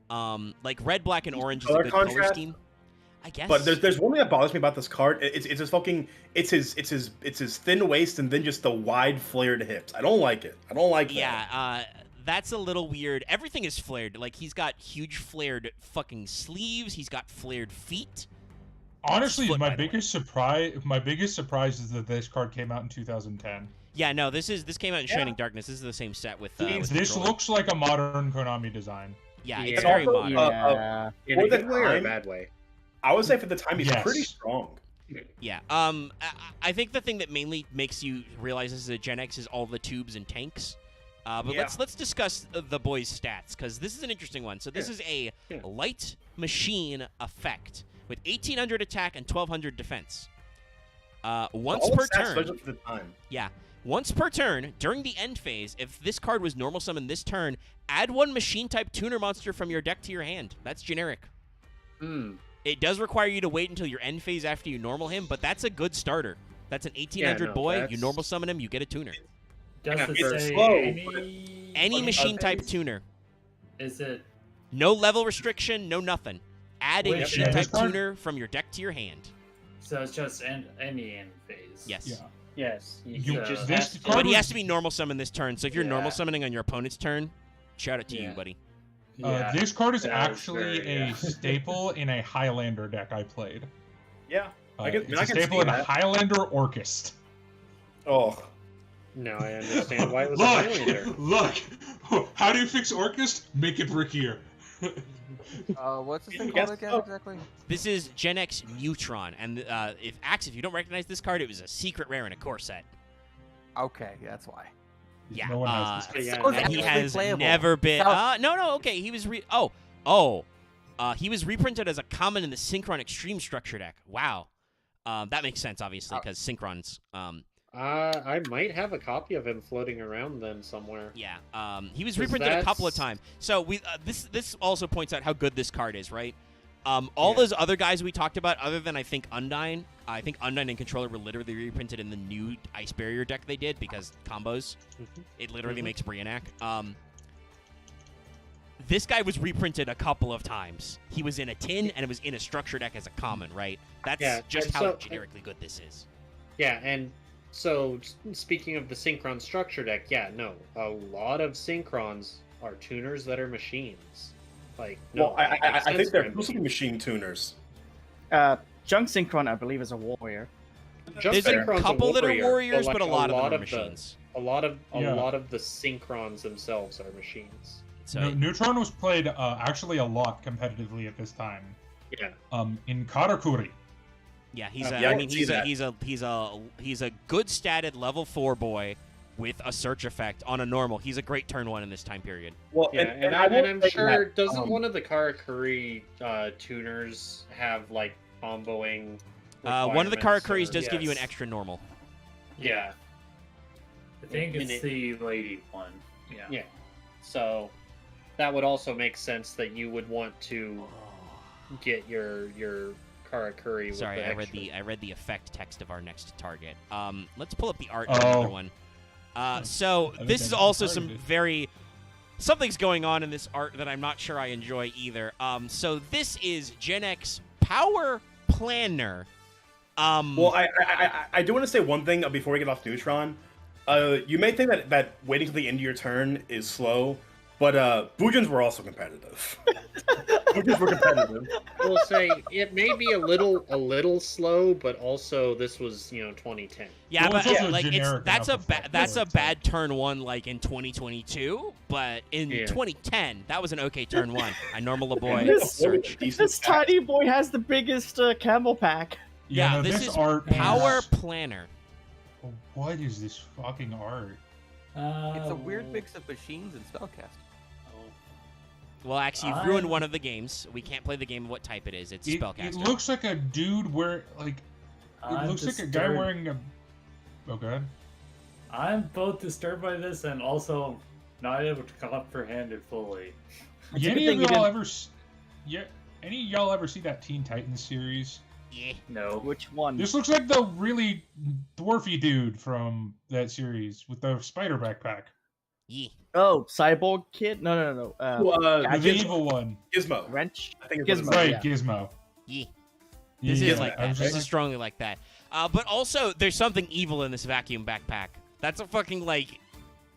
S1: Like, red, black, and orange is a
S2: Color
S1: good color
S2: contrast?
S1: scheme. I guess.
S2: But there's one thing that bothers me about this card. It's his fucking it's his thin waist and then just the wide flared hips. I don't like it. I don't like that.
S1: Yeah, that's a little weird. Everything is flared. Like, he's got huge flared fucking sleeves. He's got flared feet.
S4: Honestly,
S1: Split,
S4: my
S1: by the way.
S4: biggest surprise is that this card came out in 2010.
S1: Yeah, no, this came out in Shining Darkness. This is the same set with. With
S4: This
S1: Controller.
S4: looks like a modern Konami design.
S1: Yeah,
S7: Yeah.
S1: it's very
S2: Also,
S1: modern.
S6: Yeah.
S7: In a
S2: for the
S7: good way or a
S2: time-
S7: bad way?
S2: I would say for the time he's
S4: Yes.
S2: pretty strong.
S1: Yeah. I think the thing that mainly makes you realize this is a GENEX is all the tubes and tanks. But
S2: Yeah.
S1: let's discuss the boys' stats, because this is an interesting one. So this is a
S7: Yeah.
S1: light machine effect with 1800 attack and 1200 defense. Once
S2: All
S1: per
S2: stats,
S1: turn.
S2: especially for the time.
S1: Yeah. Once per turn, during the end phase, if this card was normal summon this turn, add one machine type tuner monster from your deck to your hand. That's generic.
S7: Hmm.
S1: It does require you to wait until your end phase after you normal him, but that's a good starter. That's an 1800
S7: no,
S1: boy. You
S7: that's-
S1: normal summon him, you get a tuner.
S5: Does
S7: Yeah,
S5: it
S2: it's
S5: say
S2: slow,
S1: Any
S5: what
S1: machine type
S5: phase?
S1: tuner.
S5: Is it?
S1: No level restriction, no nothing. Add a
S5: Wait,
S1: machine
S5: yeah,
S1: type
S4: this card-
S1: tuner from your deck to your hand.
S5: So it's just any end phase.
S1: Yes.
S4: Yeah.
S7: Yes.
S4: You
S5: So
S4: just
S5: that's-
S4: this
S1: But
S4: card
S1: he has
S4: was-
S1: to be normal summon this turn, so if you're normal
S5: Yeah.
S1: summoning on your opponent's turn, shout out to you,
S5: Yeah.
S1: buddy.
S5: Yeah.
S4: This card is
S5: that was
S4: actually
S5: very,
S4: a
S5: yeah.
S4: staple in a Highlander deck I played.
S2: Yeah. I can-
S4: It's
S2: I
S4: a
S2: can
S4: staple
S2: see
S4: in a
S2: that.
S4: Highlander Orchest.
S2: Oh.
S7: Now I understand why it was a
S4: Look,
S7: Highlander.
S4: look. How do you fix Orchest? Make it brickier.
S3: What's this thing
S2: Yes,
S3: called again
S2: oh.
S3: exactly?
S1: This is GENEX Neutron, and if you don't recognize this card, it was a secret rare in a core set.
S3: Okay, that's why.
S1: Yeah,
S4: No one has this.
S7: Yeah,
S3: So it's
S1: and he
S3: actually
S1: has
S3: playable.
S1: never been.
S3: So-
S1: No, okay. He was he was reprinted as a common in the Synchron Extreme Structure deck. Wow, that makes sense, obviously, because Synchrons.
S7: I might have a copy of him floating around then somewhere.
S1: Yeah, he was
S7: 'Cause
S1: reprinted a couple of
S7: that's-
S1: times. So we this also points out how good this card is, right? All
S7: Yeah.
S1: those other guys we talked about, other than I think Undyne and Controller were literally reprinted in the new Ice Barrier deck they did because combos. It literally
S7: Mhm.
S1: makes Brianak. This guy was reprinted a couple of times. He was in a tin and it was in a structure deck as a common, right? That's
S7: Yeah,
S1: just
S7: and
S1: how
S7: so-
S1: generically good this is.
S7: Yeah, and so speaking of the Synchron structure deck, yeah, no, a lot of Synchrons are tuners that are machines. Like, no,
S2: Well, I
S7: it makes
S2: think
S7: sense
S2: they're
S7: for him to
S2: mostly
S7: be-
S2: machine tuners.
S6: Junk Synchron, I believe, is a warrior.
S7: Just
S1: There's a
S7: Synchron's
S1: couple that are
S7: warrior,
S1: warriors,
S7: like,
S1: but a lot of them are
S7: the-
S1: machines.
S7: A lot of
S4: Yeah.
S7: the Synchrons themselves are machines.
S1: So
S4: Neutron was played actually a lot competitively at this time.
S7: Yeah.
S4: In Karakuri.
S1: yeah, he's
S7: Yeah,
S1: a,
S7: I
S1: I
S2: can
S1: mean
S2: see
S1: he's a,
S2: that.
S1: he's a good statted level 4 boy with a search effect on a normal. He's a great turn 1 in this time period.
S2: Well,
S7: Yeah, and
S2: I will
S7: I'm
S2: say
S7: sure
S2: that,
S7: doesn't one of the Karakuri tuners have like comboing?
S1: One of the
S7: requirements
S1: Karakuris
S7: or-
S1: does give you an
S5: yes.
S1: extra normal.
S5: Yeah. I think
S7: And
S5: it's
S7: it-
S5: the lady one. Yeah.
S7: Yeah. So that would also make sense that you would want to get your Karakuri with
S1: Sorry,
S7: the
S1: I read
S7: extra.
S1: the effect text of our next target. Let's pull up the art
S4: Oh.
S1: of another one. So
S4: think
S1: this
S4: I
S1: is
S4: know
S1: also
S4: part of
S1: some
S4: it.
S1: very something's going on in this art that I'm not sure I enjoy either. So this is GENEX Power Planner.
S2: Well, I do want to say one thing before we get off Neutron. You may think that waiting till the end of your turn is slow, but Bujins were also competitive. Bujins were competitive.
S7: I will say it may be a little slow, but also this was 2010.
S1: Yeah,
S4: Well, it's
S1: but
S4: also
S1: like
S4: generic
S1: that's a
S4: enough effect
S1: that's
S4: for
S1: a
S4: it, so-
S1: bad turn 1 like in 2022, but in
S7: Yeah.
S1: 2010 that was an okay turn 1. I normal a boy
S6: This-
S1: search.
S6: This tiny boy has the biggest camel pack.
S1: Yeah,
S4: no,
S1: this is
S4: art
S1: Power
S4: is-
S1: Planner.
S4: What is this fucking art?
S3: It's a weird mix of machines and spellcast.
S1: Well, actually, you've ruined one of the games. We can't play the game of what type it is. It's
S4: It
S1: Spellcaster.
S4: looks like a dude wearing like. It looks like a guy wearing a. Oh, go ahead.
S5: I'm both disturbed by this and also not able to comprehend it fully.
S6: It's a good
S4: Any
S6: thing
S4: of
S6: you
S4: y'all
S6: didn't-
S4: ever? Any of y'all ever see that Teen Titans series?
S1: Yeah.
S5: No.
S6: Which one?
S4: This looks like the really dwarfy dude from that series with the spider backpack.
S1: Yeah.
S6: Oh, Cyborg Kid? No.
S4: The
S6: Gadget?
S4: evil one.
S2: Gizmo.
S6: Wrench?
S2: I think it's
S6: Gizmo.
S2: what
S4: Right,
S6: yeah.
S4: Gizmo.
S1: Yeah. This
S4: Yeah,
S1: is like
S4: I
S1: that.
S4: was
S1: This
S4: just
S1: is strongly like that. But also, there's something evil in this vacuum backpack. That's a fucking like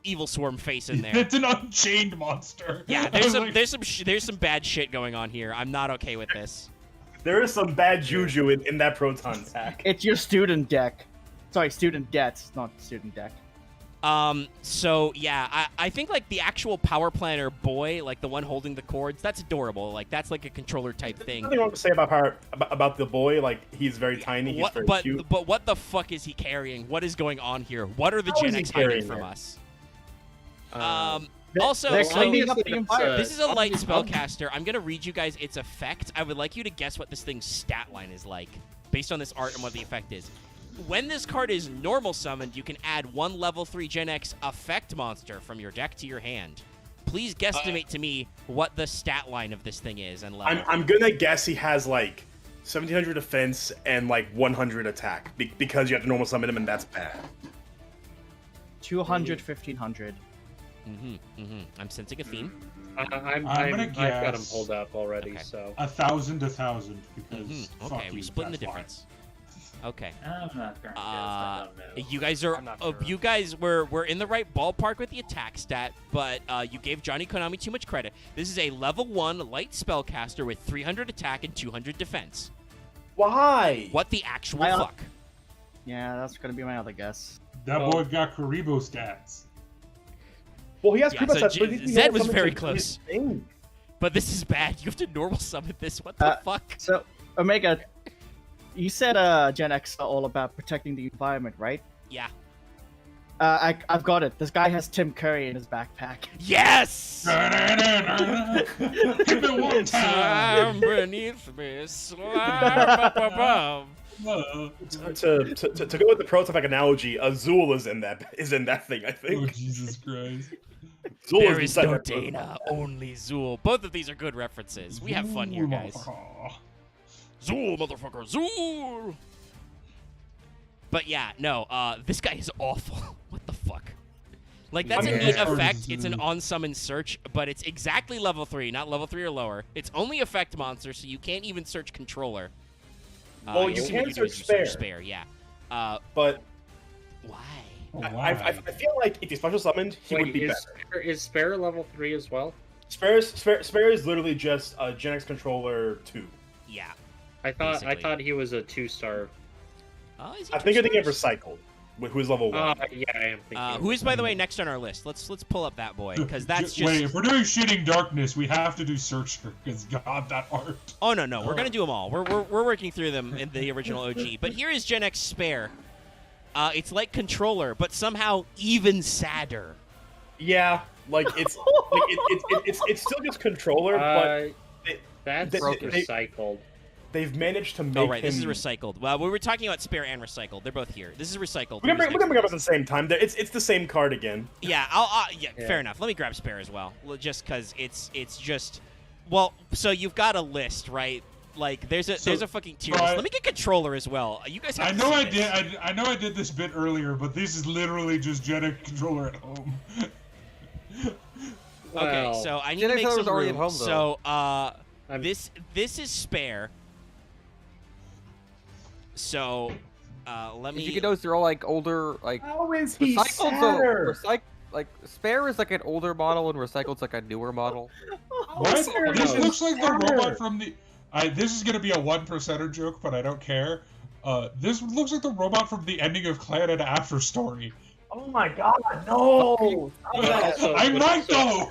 S1: evil swarm face in there.
S4: It's an unchained monster.
S1: Yeah,
S4: I was like,
S1: there's some bad shit going on here. I'm not okay with this.
S2: There is some bad juju in that proton sack.
S6: It's your student deck. Sorry, student debts, not student deck.
S1: So yeah, I think like the actual power planner boy, like the one holding the cords, that's adorable. Like that's like a controller type thing.
S2: Nothing wrong to say about the boy. Like he's very tiny. He's very cute.
S1: But what the fuck is he carrying? What is going on here? What are the
S2: How is he
S1: GENEX hiding
S2: carrying
S1: from
S2: it?
S1: us?
S6: They're
S1: Also,
S6: cleaning up the
S7: it's,
S6: empire.
S1: this is a light
S7: obviously-
S1: spellcaster. I'm gonna read you guys its effect. I would like you to guess what this thing's stat line is like, based on this art and what the effect is. When this card is normal summoned, you can add one level 3 GENEX effect monster from your deck to your hand. Please guesstimate to me what the stat line of this thing is and level.
S2: I'm gonna guess he has like 1700 defense and like 100 attack because you have to normal summon him and that's bad.
S6: 200, 1500.
S1: I'm sensing a theme.
S7: I've
S4: gonna
S7: got him
S4: guess-
S7: pulled up already,
S1: Okay.
S7: so
S4: 1,000 because fuck
S1: Okay,
S4: you,
S1: we're splitting the
S4: that's why.
S1: difference. Okay.
S5: I'm not gonna guess. I don't know.
S1: You guys are
S3: I'm not sure.
S1: you guys were in the right ballpark with the attack stat, but you gave Johnny Konami too much credit. This is a level 1 light spellcaster with 300 attack and 200 defense.
S2: Why?
S1: What the actual
S6: Well-
S1: fuck?
S6: Yeah, that's gonna be my other guess.
S4: That boy got Karibo stats.
S2: Well, he has
S1: Yeah,
S2: Karibo
S1: so
S2: stats, but he
S1: Zed
S2: normal
S1: was
S2: summons
S1: very
S2: his
S1: close.
S2: thing.
S1: But this is bad. You have to normal summon this. What the fuck?
S6: So, Omega, you said GENEX are all about protecting the environment, right?
S1: Yeah.
S6: I've got it. This guy has Tim Curry in his backpack.
S1: Yes!
S4: Hit me one time.
S1: Slime beneath me, slime up above.
S2: To go with the prototype analogy, Azul is in that thing. I
S4: Oh
S2: think.
S4: Jesus Christ!
S2: Azul
S1: There
S2: is
S1: is
S2: inside
S1: no
S2: that
S1: Dana, only Zool. Both of these are good references. We have fun here, guys. Zool, motherfucker, Zool! But yeah, no, this guy is awful. What the fuck? Like, that's a
S2: Yeah.
S1: neat effect. It's an on-summon search, but it's exactly level 3, not level 3 or lower. It's only effect monster, so you can't even search controller.
S2: Well, you
S1: see
S2: can
S1: what do is
S2: search
S1: you
S2: spare.
S1: Spare, yeah.
S2: But
S1: Why?
S4: Oh,
S2: I feel like if he special summoned, he would be better.
S7: is Spare level 3 as well?
S2: Spare is literally just a GENEX controller 2.
S1: Yeah.
S7: I
S1: Basically.
S7: thought he was a 2-star.
S1: Is he
S2: I think I
S1: two
S2: think get
S1: stars?
S2: recycled. Who's level 1?
S7: Yeah, I am thinking.
S1: Who is, by the way, next on our list? Let's pull up that boy, because that's just.
S4: Wait, if we're doing Shitting Darkness, we have to do Searcher, because God, that art.
S1: Oh no, we're gonna do them all. We're working through them in the original OG. But here is GENEX Spare. It's like Controller, but somehow even sadder.
S2: Yeah, like it's it's still just controller, but
S7: That's
S2: they-
S7: recycled.
S2: they've managed to make
S1: Oh right,
S2: him.
S1: this is recycled. Well, we were talking about Spare and recycled. They're both here. This is recycled.
S2: We're gonna
S1: Who's
S2: bring
S1: next?
S2: them up at the same time. It's the same card again.
S1: Yeah, yeah, fair enough. Let me grab Spare as well, just because it's just. Well, so you've got a list, right? Like there's a fucking tier list.
S4: Right.
S1: Let me get Controller as well. You guys have
S4: I
S1: to
S4: know
S1: see
S4: I
S1: this.
S4: did. I know I did this bit earlier, but this is literally just GENEX controller at home.
S1: Okay,
S7: Well,
S1: so I need to
S3: GENEX
S1: make
S3: was
S1: some
S3: already
S1: room.
S3: at home, though.
S1: So this is Spare. So let
S3: Did
S1: me.
S3: you get those? They're all like older, like
S2: How is he
S3: recycled's
S2: sadder?
S3: like Spare is like an older model and recycled's like a newer model.
S4: What?
S2: Sarah,
S4: This
S2: no.
S4: looks like the
S2: Sarah.
S4: robot from the. This is gonna be a 1%er joke, but I don't care. This looks like the robot from the ending of Clan and After Story.
S2: Oh my god, no!
S4: I might though.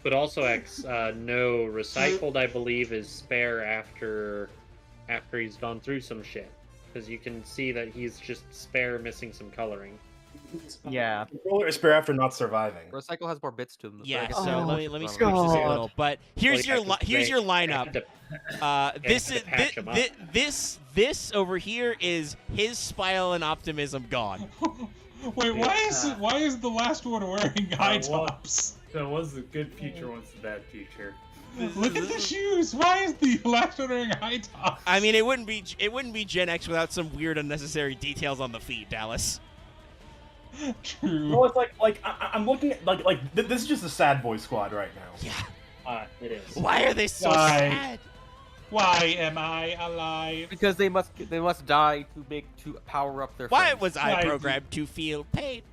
S7: But also, X, no, recycled, I believe, is Spare after he's gone through some shit. Because you can see that he's just Spare missing some coloring.
S6: Yeah.
S2: Controller is spare after not surviving.
S3: Recycle has more bits to them.
S1: Yeah,
S3: so I guess
S1: so
S3: it's
S1: let me
S3: not
S1: switch this a
S6: God.
S1: little. But here's
S7: Well,
S1: your
S7: yeah, 'cause
S1: here's
S7: they-
S1: your
S7: they
S1: lineup.
S7: had to-
S1: This
S7: had
S1: is
S7: to patch 'em up.
S1: this over here is his smile and optimism gone.
S4: Wait, why is the last one wearing high
S5: what?
S4: tops?
S5: So one's the good future, one's the bad future.
S4: Look at the shoes. Why is the last one wearing high tops?
S1: I mean, it wouldn't be Gen X without some weird unnecessary details on the feet, Dallas.
S4: True.
S2: Well, it's I'm looking at this is just a sad boy squad right now.
S1: Yeah.
S5: It is.
S1: Why are they so
S4: Why?
S1: sad?
S4: Why am I alive?
S3: Because they must die to power up their.
S1: Why
S3: friends.
S1: was I
S4: Why?
S1: programmed to feel pain?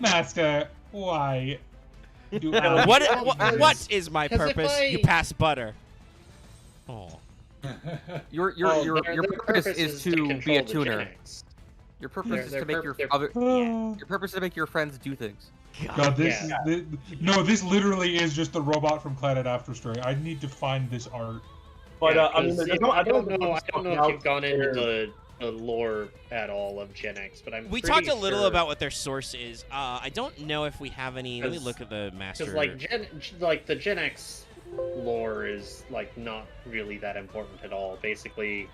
S4: Master, why do I...
S1: What is my
S7: 'cause if
S1: purpose?
S7: I-
S1: You pass butter. Oh.
S3: Your
S7: Their
S3: purpose is to be
S7: control
S3: a
S7: the
S3: tuner.
S7: Gen X.
S3: Your purpose
S7: Their-
S3: is
S7: their
S3: to make
S7: pur-
S3: your
S7: their-
S3: other.
S4: Oh.
S3: Your purpose is to make your friends do things.
S4: God, this
S7: Yeah.
S4: is no. This literally is just the robot from Planet After Story. I need to find this art.
S2: But
S7: Yeah,
S2: I mean,
S7: 'cause
S2: there's no,
S7: I don't
S2: think
S7: know. I
S2: there's
S7: don't know
S2: something
S7: if you've gone
S2: out
S7: into
S2: there.
S7: the lore at all of Gen X, but I'm.
S1: We
S7: pretty
S1: talked a little
S7: sure-
S1: about what their source is. I don't know if we have any. Let me
S7: 'Cause-
S1: look at the master.
S7: Because the Gen X lore is like not really that important at all. Basically,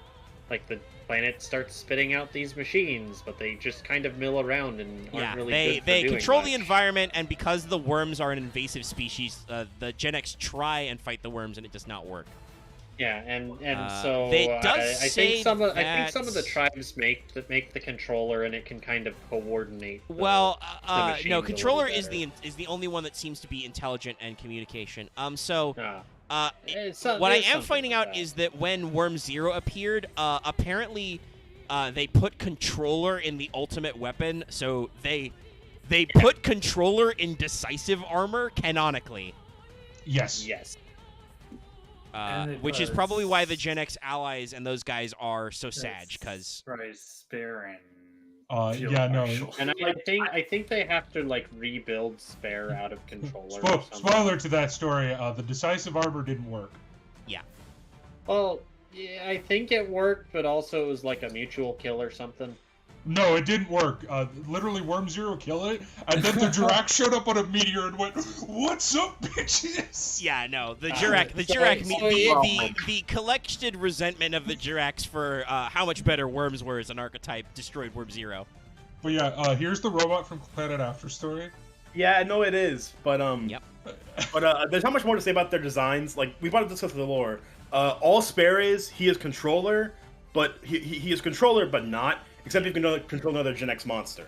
S7: like the planet starts spitting out these machines, but they just kind of mill around and aren't
S1: Yeah,
S7: really
S1: they
S7: good for
S1: they
S7: doing
S1: control the
S7: much.
S1: environment, and because the worms are an invasive species, the Gen X try and fight the worms, and it does not work.
S7: Yeah, and so
S1: It does
S7: I
S1: say
S7: think some of the
S1: that-
S7: tribes make the controller, and it can kind of coordinate.
S1: Well,
S7: machines a
S1: no,
S7: little
S1: controller
S7: better.
S1: is the only one that seems to be intelligent and communication. So.
S7: Ah,
S1: What I
S7: there's
S1: am
S7: something
S1: finding
S7: like
S1: out
S7: that.
S1: is that when Worm Zero appeared, apparently they put controller in the ultimate weapon, so they put controller in decisive armor canonically,
S4: Yes.
S7: Yes.
S5: And it
S1: which is
S5: was-
S1: probably why the Gen X allies and those guys are so sad, because
S5: Price Spare and
S4: Yeah, no.
S7: And I think they have to like rebuild Spare out of controller. or something.
S4: Spoiler to that story: the decisive armor didn't work.
S7: Well, yeah, I think it worked, but also it was like a mutual kill or something.
S4: No, it didn't work. Literally, Worm Zero killed it, and then the Jirac showed up on a meteor and went, "What's up, bitches?"
S1: yeah, no, the Jirac, the collected resentment of the Jiracs for how much better worms were as an archetype destroyed Worm Zero.
S4: But yeah, here's the robot from Planet After Story.
S2: Yeah, no, it is. But
S1: Yep.
S2: But there's not much more to say about their designs. Like we want to discuss the lore. All Spare he is controller, but he is controller, but not. Except you can control another Gen X monster.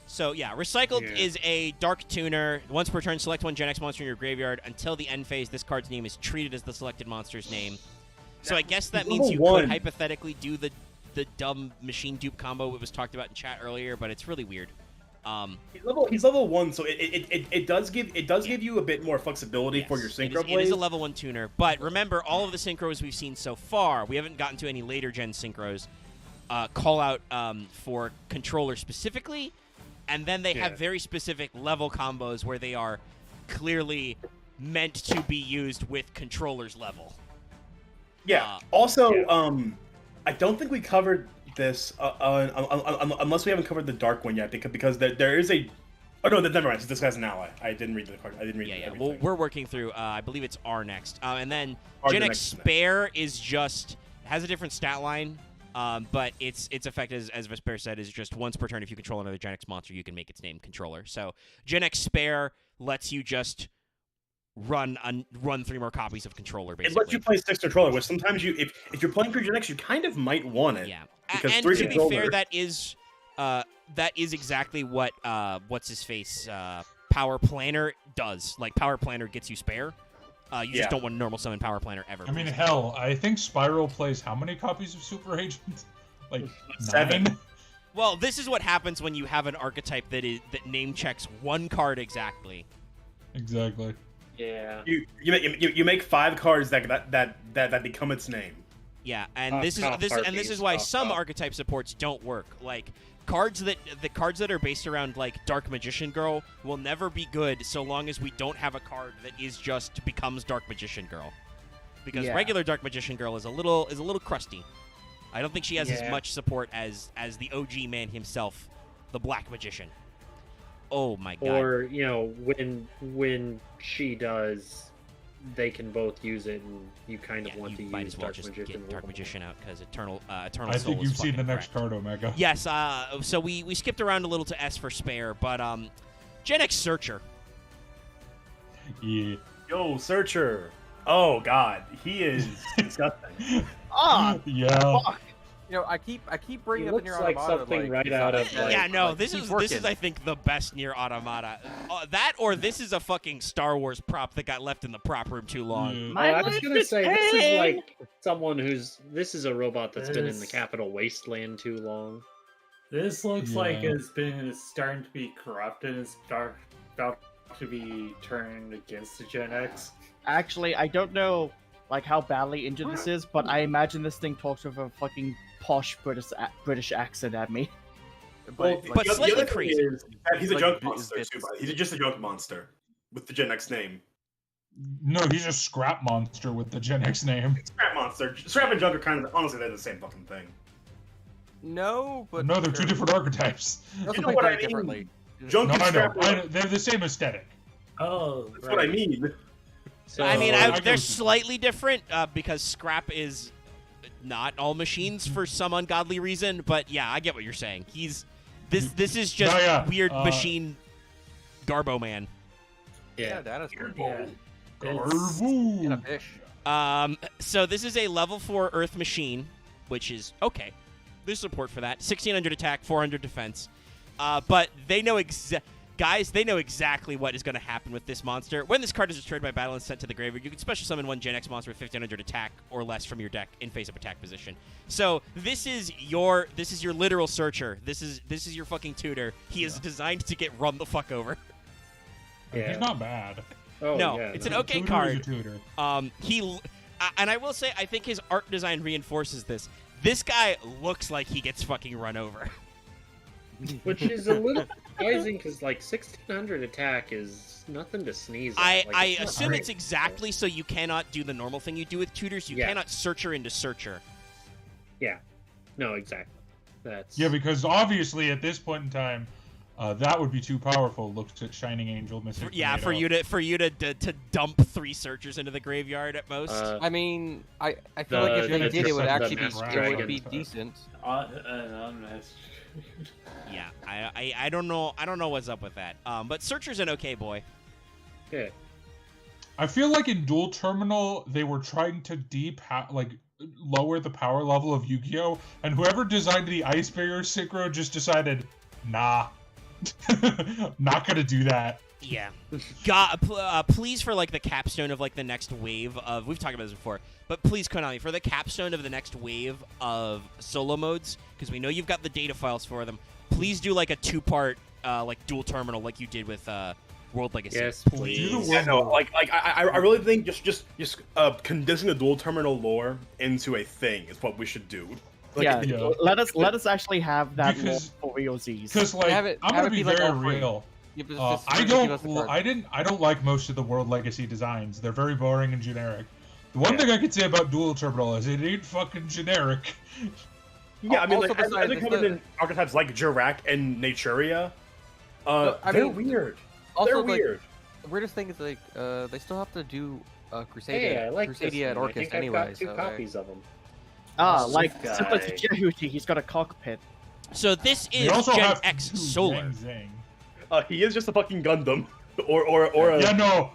S1: So yeah, Recycled
S7: Yeah.
S1: is a dark tuner. Once per turn, select one Gen X monster in your graveyard. Until the end phase, this card's name is treated as the selected monster's name. So I guess that means you
S2: Level
S1: could
S2: 1.
S1: hypothetically do the dumb machine dupe combo that was talked about in chat earlier, but it's really weird.
S2: He's level 1, so it does give you a bit more flexibility for your
S1: Yes,
S2: synchro
S1: it
S2: blades.
S1: is a level 1 tuner, but remember, all of the synchros we've seen so far, we haven't gotten to any later gen synchros, call out for controller specifically, and then they have very specific level combos where they are clearly meant to be used with controller's level.
S2: Yeah. Also, I don't think we covered this unless we haven't covered the dark one yet, because there is a. Oh no, never mind. This guy's an ally. I didn't read the card. I didn't read.
S1: Yeah.
S2: everything.
S1: Well, we're working through. I believe it's R next, and then
S2: R
S1: Gen X
S2: next.
S1: Spare is just has a different stat line, but its effect as Vesper said is just once per turn. If you control another Gen X monster, you can make its name controller. So Gen X Spare lets you just run 3 more copies of controller. Basically,
S2: It lets you play 6 controller, which sometimes if you're playing for Gen X, you kind of might want it.
S1: Yeah,
S2: Because
S1: and
S2: 3
S1: to be
S2: controller.
S1: fair, that is exactly what what's his face Power Planner does. Like Power Planner gets you Spare. You
S2: Yeah.
S1: just don't want to normal summon Power Planner ever.
S4: I mean,
S1: basically.
S4: hell, I think Spiral plays how many copies of Super Agent? Like
S2: 7.
S4: 9?
S1: Well, this is what happens when you have an archetype that name checks one card exactly.
S4: Exactly.
S5: Yeah.
S2: You make 5 cards that become its name.
S1: Yeah, and
S7: Top
S1: this is
S7: harpies,
S1: why
S7: top,
S1: some
S7: top.
S1: archetype supports don't work. Like cards that are based around like Dark Magician Girl will never be good so long as we don't have a card that is just becomes Dark Magician Girl. Because
S3: Yeah.
S1: regular Dark Magician Girl is a little crusty. I don't think she has as
S7: Yeah.
S1: much support as the OG man himself, the Black Magician. Oh my god.
S7: Or when she does, they can both use it, and you kind of
S1: Yeah,
S7: want to
S1: you might
S7: use
S1: as well
S7: Dark
S1: just
S7: Magician.
S1: get Dark Magician out because Eternal
S4: I
S1: Soul
S4: think
S1: is
S4: you've seen the
S1: fucking
S4: next
S1: cracked.
S4: card, Omega.
S1: Yes, so we skipped around a little to S for Spare, but Gen X Searcher.
S4: Yeah.
S2: Yo, Searcher. Oh God, he is disgusting.
S6: Ah,
S4: Yeah.
S6: fuck.
S3: You know, I keep bringing
S5: He
S3: up the
S5: looks
S3: Nier
S5: like
S3: Automata,
S5: something right
S3: design
S5: out of,
S3: aesthetic,
S1: Yeah, no,
S3: like,
S1: this
S3: keep
S1: is
S3: working.
S1: I think the best Nier Automata. That or this is a fucking Star Wars prop that got left in the prop room too long.
S4: Yeah.
S6: My
S7: I was
S6: life
S7: gonna
S6: is
S7: say this is
S6: pain.
S7: like someone who's this is a robot that's been in the
S5: This-
S7: capital wasteland too long.
S5: This looks like
S4: Yeah.
S5: it's starting to be corrupted. It's about to be turned against the Gen X.
S6: Actually, I don't know like how badly injured this is, but I imagine this thing talks with a fucking posh British accent at me.
S2: Well,
S1: But
S2: the
S1: slightly
S2: other thing
S1: crazy.
S2: is that he's a
S3: Like,
S2: junk
S3: his
S2: monster
S3: bits.
S2: too. He's just a junk monster with the Gen X name.
S4: No, he's a scrap monster with the Gen X name.
S2: Scrap monster. Scrap and junk are kind of honestly they're the same fucking thing.
S3: No, but
S4: No, they're two
S3: sure.
S4: different archetypes.
S3: They also
S2: You know
S3: play
S2: what
S3: very
S2: I mean?
S3: differently.
S2: Junk
S4: No,
S2: and
S4: I know.
S2: scrap. Are,
S4: They're the same aesthetic.
S5: Oh,
S2: that's what I mean.
S7: So
S1: I mean,
S4: I get
S1: they're
S4: what you-
S1: slightly different because scrap is not all machines for some ungodly reason. But yeah, I get what you're saying. This is just
S4: No, yeah,
S1: weird machine Garbo man.
S3: Yeah,
S7: yeah.
S3: that is good.
S5: Yeah.
S3: And a
S4: Garbo.
S3: fish.
S1: So this is a level 4 Earth machine, which is okay. There's support for that. 1600 attack, 400 defense. But they know they know exactly what is going to happen with this monster. When this card is destroyed by battle and sent to the graveyard, you can special summon one Gen X monster with 1500 attack or less from your deck in face-up attack position. So this is your literal searcher. This is your fucking tutor. He is designed to get run the fuck over.
S7: Yeah.
S4: He's not bad.
S7: Oh,
S1: No,
S7: yeah,
S1: it's
S7: no.
S1: an okay
S4: Tutor
S1: card.
S4: is a tutor.
S1: And I will say, I think his art design reinforces this. This guy looks like he gets fucking run over.
S7: Which is a little surprising because like 1600 attack is nothing to sneeze at. Like,
S1: I
S7: it's not
S1: assume
S7: great.
S1: it's exactly so you cannot do the normal thing you do with tutors. You
S7: Yeah.
S1: cannot searcher into searcher.
S7: No, exactly. That's
S4: Yeah, because obviously at this point in time, that would be too powerful. Look at Shining Angel, Missing
S1: Yeah, for
S4: Tornado.
S1: you to dump 3 searchers into the graveyard at most.
S3: I mean, I feel
S7: The-
S3: like if they
S4: the
S3: did, it would
S4: the
S3: actually be
S4: Master
S3: it would be
S4: Dragon.
S3: decent.
S1: yeah, I don't know what's up with that. But searcher's an okay boy.
S7: yeah.
S4: I feel like in Dual Terminal they were trying to lower the power level of Yu-Gi-Oh, and whoever designed the Ice Barrier synchro just decided, nah, not gonna do that.
S1: Yeah. God, please for like the capstone of like the next wave of we've talked about this before, but please Konami for the capstone of the next wave of solo modes because we know you've got the data files for them. Please do like a 2-part like dual terminal like you did with World Legacy.
S7: Yes,
S4: Do the
S7: please.
S2: Yeah, no, I really think just condensing the dual terminal lore into a thing is what we should do. Like,
S6: Yeah,
S4: Yeah.
S6: let us actually have that law
S4: Because-
S6: for VOZs.
S4: Because like
S3: Have it-
S4: I'm
S3: have
S4: gonna
S3: it
S4: be
S3: be, like,
S4: very
S3: all free.
S4: real.
S3: Yeah, but
S4: I
S3: just give us the card.
S4: I don't like most of the World Legacy designs. They're very boring and generic. The one
S7: Yeah.
S4: thing I could say about Dual Terminal is it ain't fucking generic.
S2: yeah, I mean,
S3: Also
S2: like, as
S3: besides,
S2: they
S3: it's
S2: covered
S3: the-
S2: in archetypes like Jirak and Naturia,
S3: I
S2: they're
S3: mean,
S2: weird.
S3: Also,
S2: They're
S3: like,
S2: weird.
S3: the weirdest thing is like they still have to do Crusadia,
S7: Hey, I like this
S3: Crusadia at
S7: one. I
S3: Orcus
S7: think
S3: anyway.
S7: I've got 2
S3: so,
S7: copies of them.
S6: Like
S5: This
S6: similar
S5: guy.
S6: to Jehuti, he's got a cockpit.
S1: So this
S4: They
S1: is
S4: also
S1: Gen
S4: have
S1: X
S4: two
S1: Solar.
S4: Zang.
S2: He is just a fucking Gundam, or a.
S4: Yeah, no.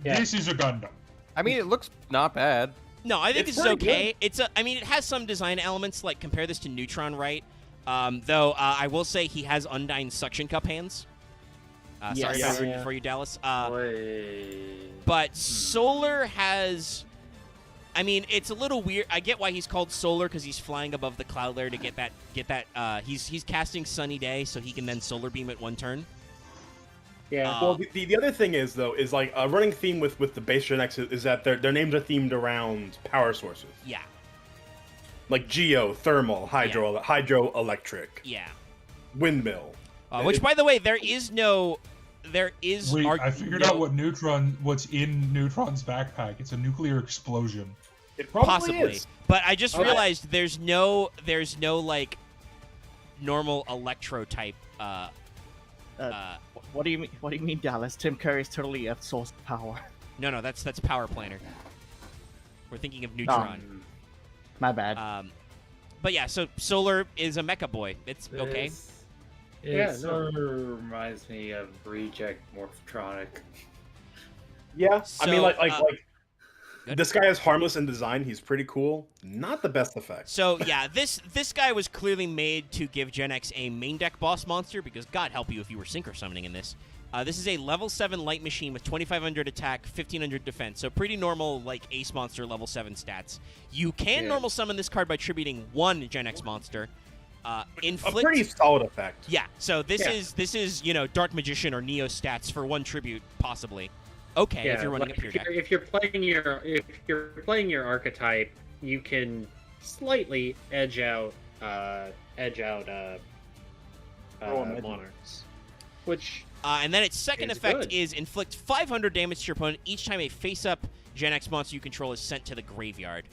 S7: Yeah.
S4: This is a Gundam.
S3: I mean, it looks not bad.
S1: No, I think
S2: It's
S1: this is
S2: pretty
S1: okay. I mean, it has some design elements. Like compare this to Neutron, right? Though I will say he has Undyne suction cup hands. Sorry
S6: Yes.
S1: about rooting
S5: Yeah.
S1: for you, Dallas.
S5: Wait.
S1: But Solar has. I mean, it's a little weird. I get why he's called Solar because he's flying above the cloud layer to get that. He's casting Sunny Day so he can then Solar Beam at 1 turn.
S7: Yeah.
S2: Well, the other thing is though is like a running theme with the base Gen X is that their names are themed around power sources
S1: Yeah,
S2: like geo, thermal, hydroelectric,
S1: yeah.
S2: windmill.
S1: Which, by the way, there is.
S4: Wait, I figured out what's in Neutron's backpack. It's a nuclear explosion.
S2: It probably
S1: Possibly,
S2: is.
S1: but I just
S7: Okay.
S1: realized there's no like normal electro type.
S6: What do you mean? What do you mean, Dallas? Tim Curry is totally a source of power.
S1: No, that's power planar. We're thinking of Neutron.
S6: My bad.
S1: But yeah, so Solar is a mecha boy. It's okay.
S5: It
S7: Yeah,
S5: sort of reminds me of Reject Morphtronic.
S2: Yeah, I mean,
S1: So, good.
S2: this guy is harmless in design. He's pretty cool. Not the best effect.
S1: So yeah, this guy was clearly made to give GENEX a main deck boss monster because God help you if you were synchro summoning in this. This is a level 7 light machine with 2,500 attack, 1,500 defense. So pretty normal, like Ace monster level 7 stats. You can normal summon this card by tributing one GENEX monster. Inflict.
S2: A pretty solid effect.
S1: Yeah. So this is Dark Magician or Neo stats for one tribute possibly. Okay, if you're running a pure deck.
S7: If you're playing your archetype, you can slightly edge out monarchs, which.
S1: And then its second
S7: is
S1: effect
S7: good.
S1: is inflict 500 damage to your opponent each time a face-up GENEX monster you control is sent to the graveyard.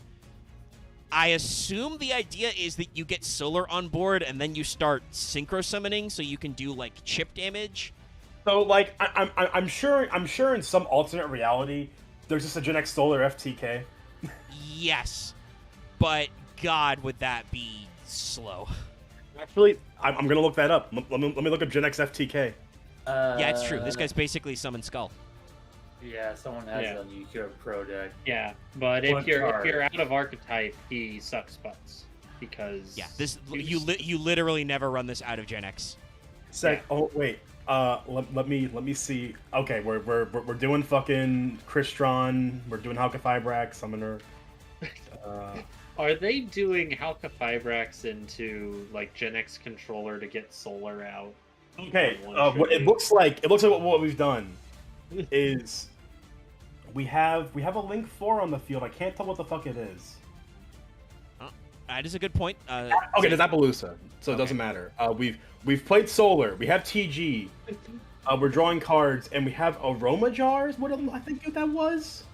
S1: I assume the idea is that you get Solar on board and then you start synchro summoning so you can do like chip damage.
S2: So like I'm sure in some alternate reality there's just a GENEX Solar FTK.
S1: Yes, but God, would that be slow?
S2: Actually, I'm gonna look that up. Let me look up GENEX FTK.
S1: Yeah, it's true. This guy's basically Summon Skull.
S5: Yeah, someone has it on the Yukio Pro deck.
S7: Yeah, but
S5: One
S7: if you're
S5: card.
S7: out of archetype, he sucks butts because
S1: You literally never run this out of GENEX.
S2: Oh wait. Let me see. Okay, we're doing fucking Crystron. We're doing Halka Summoner.
S7: Are they doing Halka Fibrax into like GENEX controller to get Solar out?
S2: Okay. What it looks like what we've done is we have a Link 4 on the field. I can't tell what the fuck it is.
S1: That is a good point.
S2: Okay, there's Appaloosa, so it doesn't matter. We've played Solar. We have TG. We're drawing cards, and we have Aroma Jars. What I think that was.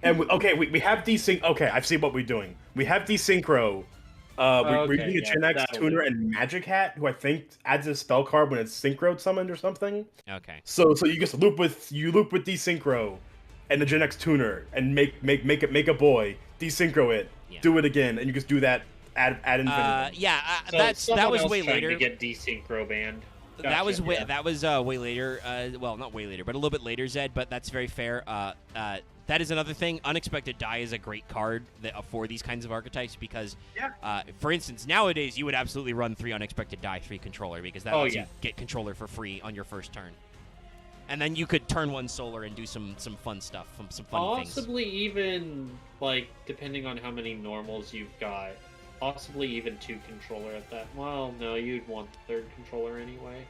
S2: And we have Desync. Okay, I've seen what we're doing. We have Desynchro. We're using a GENEX Tuner and Magic Hat, who I think adds a spell card when it's synchro summoned or something.
S1: Okay.
S2: So you just loop with Desynchro and the GENEX Tuner and make a boy, desynchro it, do it again, and you just do that ad infinitum.
S1: That was way later.
S7: To get desynchro banned.
S1: That was way later. Well, not way later, but a little bit later, Zed. But that's very fair. That is another thing. Unexpected Die is a great card for these kinds of archetypes because, for instance, nowadays you would absolutely run 3 Unexpected Die 3 controller because that lets you get controller for free on your first turn. And then you could turn 1 Solar and do some fun stuff, some funny things.
S7: Possibly even, like, depending on how many normals you've got, possibly even 2 controller at that. Well, no, you'd want the 3rd controller anyway.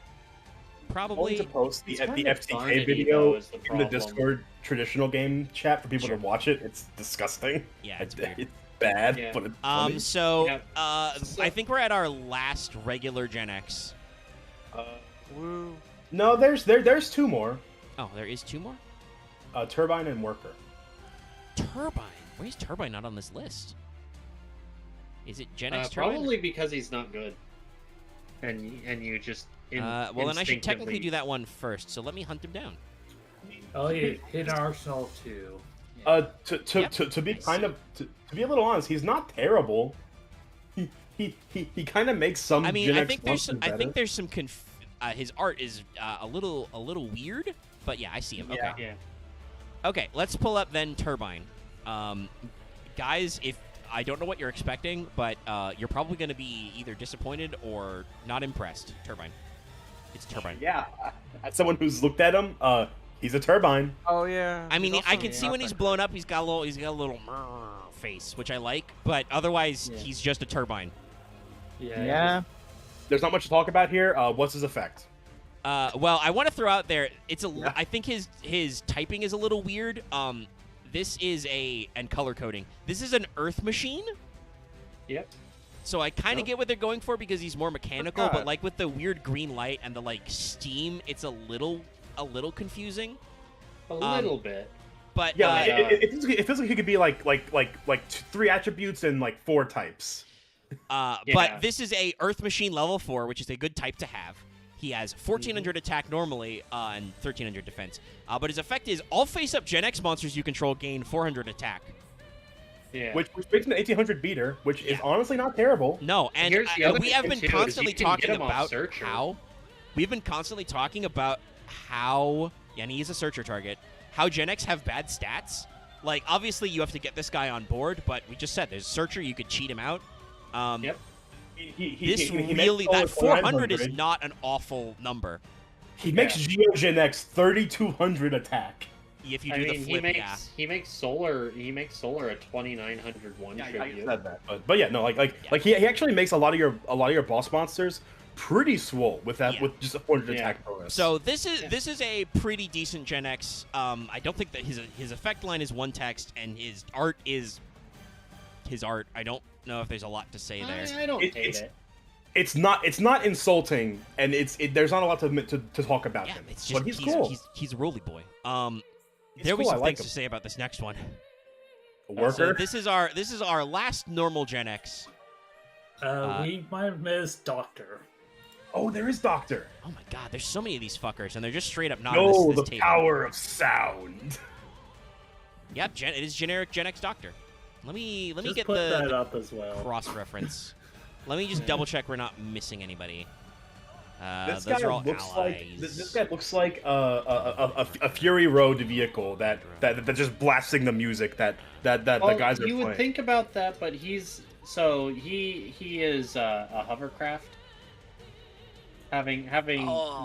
S1: Probably.
S2: To post the
S7: kind of
S2: FTK
S7: vanity,
S2: video
S7: though, is the
S2: in the
S7: problem.
S2: Discord traditional game chat for people to watch it. It's disgusting.
S1: Yeah, it's weird.
S2: It's bad,
S7: Yeah.
S2: but it's funny.
S1: I think we're at our last regular GENEX.
S3: Woo.
S2: No, there's 2 more.
S1: Oh, there is 2 more?
S2: Turbine and Worker.
S1: Turbine? Why is Turbine not on this list? Is it GENEX Turbine?
S7: Probably because he's not good. And you just
S1: well, then I should technically do that one first, so let me hunt him down.
S5: Oh, yeah, Hidden Arsenal too.
S2: To be to be a little honest, he's not terrible. He kind of makes some.
S1: I mean,
S2: GENEX
S1: I think there's some his art is a little weird, but yeah, I see him. Okay.
S7: Yeah.
S1: Okay, let's pull up then Turbine. Guys, if I don't know what you're expecting, but you're probably going to be either disappointed or not impressed. Turbine. It's Turbine.
S2: Yeah, as someone who's looked at him, he's a Turbine.
S3: Oh yeah.
S1: I mean,
S3: He's
S1: I
S3: also
S1: can see when he's blown up, he's got a little face, which I like, but otherwise he's just a Turbine.
S3: Yeah.
S2: There's not much to talk about here. What's his effect?
S1: Well, I want to throw out there. I think his typing is a little weird. This is and color coding. This is an Earth machine.
S7: Yep.
S1: So I kind of get what they're going for because he's more mechanical, but like with the weird green light and the like steam, it's a little confusing.
S7: A little bit.
S1: But
S2: Yeah, it feels like he could be like 3 attributes and like 4 types.
S1: But this is a Earth Machine level 4, which is a good type to have. He has 1,400 attack normally and 1,300 defense. But his effect is all face-up GENEX monsters you control gain 400 attack.
S7: Yeah.
S2: Which makes an 1,800 beater, which is honestly not terrible.
S1: No, and
S7: Here's the other
S1: we have
S7: thing,
S1: been
S7: too, is
S1: constantly
S7: you can get
S1: talking
S7: him off
S1: about
S7: Searcher.
S1: how... We've been constantly talking about how... Yeah, and he is a searcher target. how Gen X have bad stats. Like, obviously, you have to get this guy on board, but we just said there's Searcher. You could cheat him out.
S5: Yep.
S1: That 400 is not an awful number.
S2: He makes Gen X 3,200 attack.
S1: If you do the flip,
S7: he makes Solar a 2,901 tribute.
S2: I said that, but yeah, no, he actually makes a lot of your boss monsters pretty swole with that with just a 400 attack bonus.
S1: So this is a pretty decent Gen X. I don't think that his effect line is one text and his art is his art. I don't know if there's a lot to say there.
S7: I don't hate it.
S2: It's not insulting, and there's not a lot to talk about him.
S1: It's just,
S2: but he's cool.
S1: He's a roly boy.
S2: He's
S1: there
S2: cool.
S1: we some
S2: I like
S1: things
S2: him.
S1: to say about this next one.
S2: A worker.
S1: So this is our last normal Gen X.
S5: We might have missed Doctor.
S2: Oh, there is Doctor.
S1: Oh my God, there's so many of these fuckers, and they're just straight up not
S2: No,
S1: on this
S2: the
S1: table.
S2: power of sound.
S1: Yep, it is generic Gen X Doctor. Let me
S5: Just
S1: get
S5: put that
S1: the
S5: up as well.
S1: cross reference. Let me just double check we're not missing anybody.
S2: This
S1: those
S2: guy
S1: are all
S2: looks
S1: allies.
S2: like this guy looks like a Fury Road vehicle that just blasting the music that the guys are
S7: you
S2: playing.
S7: would think about that, but he is a hovercraft. Having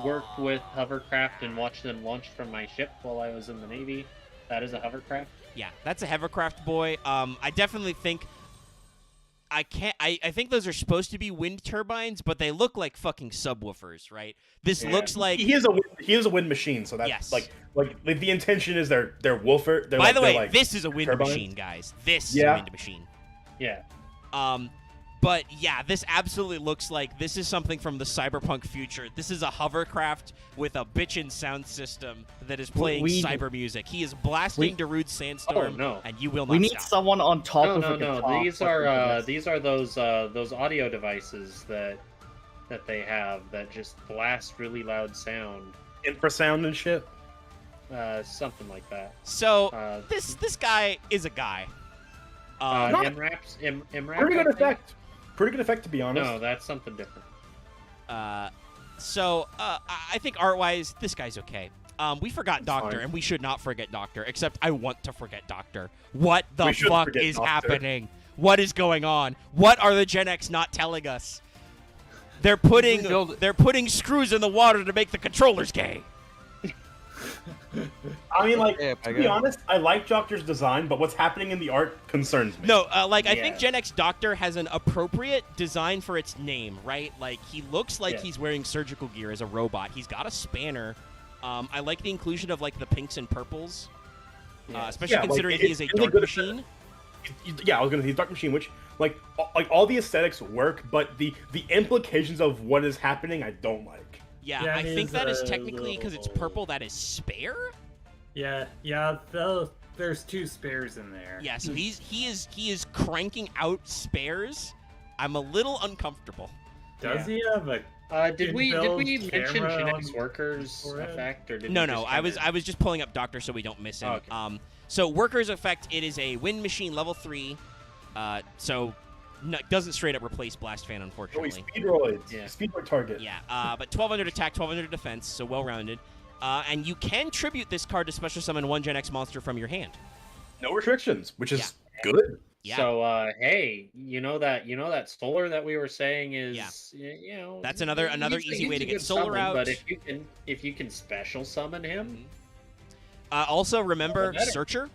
S7: worked with hovercraft and watched them launch from my ship while I was in the Navy, that is a hovercraft.
S1: Yeah, that's a hovercraft boy. I definitely think I think those are supposed to be wind turbines, but they look like fucking subwoofers, right? This looks like
S2: he is a wind machine, so that's like the intention is they're woofer.
S1: By the way, this is a wind machine, guys. This is a wind machine.
S7: Yeah.
S1: But yeah, this absolutely looks like this is something from the cyberpunk future. This is a hovercraft with a bitchin' sound system that is playing cyber music. He is blasting Darude's Sandstorm, and you will not
S6: We need
S1: stop.
S6: someone on top of a
S7: No.
S6: guitar.
S7: These are those audio devices that they have that just blast really loud sound.
S2: Infrasound and shit.
S7: Something like that.
S1: So this guy is a guy.
S7: MRAP.
S2: Pretty good effect. Pretty good effect, to be honest.
S7: No, that's something different.
S1: I think art-wise, this guy's okay. We forgot Doctor, and we should not forget Doctor, except I want to forget Doctor. What the fuck is happening? What is going on? What are the Gen X not telling us? They're putting screws in the water to make the controllers gay.
S2: I mean, to be honest, I like Doctor's design, but what's happening in the art concerns me.
S1: No, I think Gen X Doctor has an appropriate design for its name, right? Like, he looks like he's wearing surgical gear as a robot. He's got a spanner. I like the inclusion of, like, the pinks and purples, especially considering he is a dark machine.
S2: Yeah, I was gonna say dark machine, which like all the aesthetics work, but the implications of what is happening, I don't like.
S1: Yeah, I think that is technically because it's purple. That is spare.
S5: Yeah. There's two spares in there.
S1: Yeah, so he is cranking out spares. I'm a little uncomfortable.
S5: Does he have a?
S7: Did we mention
S5: camera
S7: GENEX Workers effect or did
S1: No.
S7: we just
S1: I was just pulling up Doctor so we don't miss him.
S7: Oh, okay.
S1: So Workers effect, it is a wind machine level 3. So no, doesn't straight up replace Blast Fan, unfortunately.
S2: Speedroids.
S7: Yeah.
S2: Speedroid target.
S1: Yeah, but 1200 attack, 1200 defense, so well-rounded. And you can tribute this card to special summon one Gen X monster from your hand.
S2: No restrictions, which is good.
S1: Yeah.
S7: So hey, you know that solar that we were saying is
S1: that's another
S7: he's
S1: easy way
S7: a
S1: to get
S7: good
S1: solar
S7: summon,
S1: out.
S7: But if you can special summon him,
S1: also remember
S7: better.
S1: Searcher.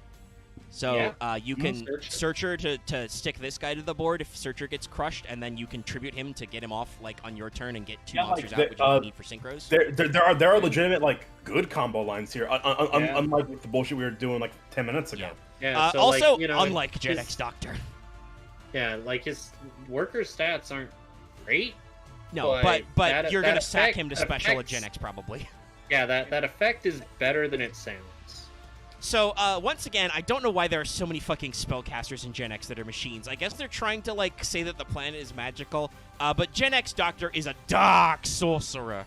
S1: So you can
S7: Searcher.
S1: Searcher to stick this guy to the board if Searcher gets crushed, and then you can tribute him to get him off like on your turn and get two monsters out, which you need for synchros.
S2: There are legitimate like good combo lines here, unlike the bullshit we were doing like 10 minutes ago.
S7: Yeah. So,
S1: also,
S7: like,
S1: unlike Gen X Doctor.
S7: Yeah, like his worker stats aren't great.
S1: No, but you're gonna sack him to special at Gen X probably.
S7: Yeah, that effect is better than it sounds.
S1: So, once again, I don't know why there are so many fucking spellcasters in Gen X that are machines. I guess they're trying to, like, say that the planet is magical. But Gen X Doctor is a dark sorcerer.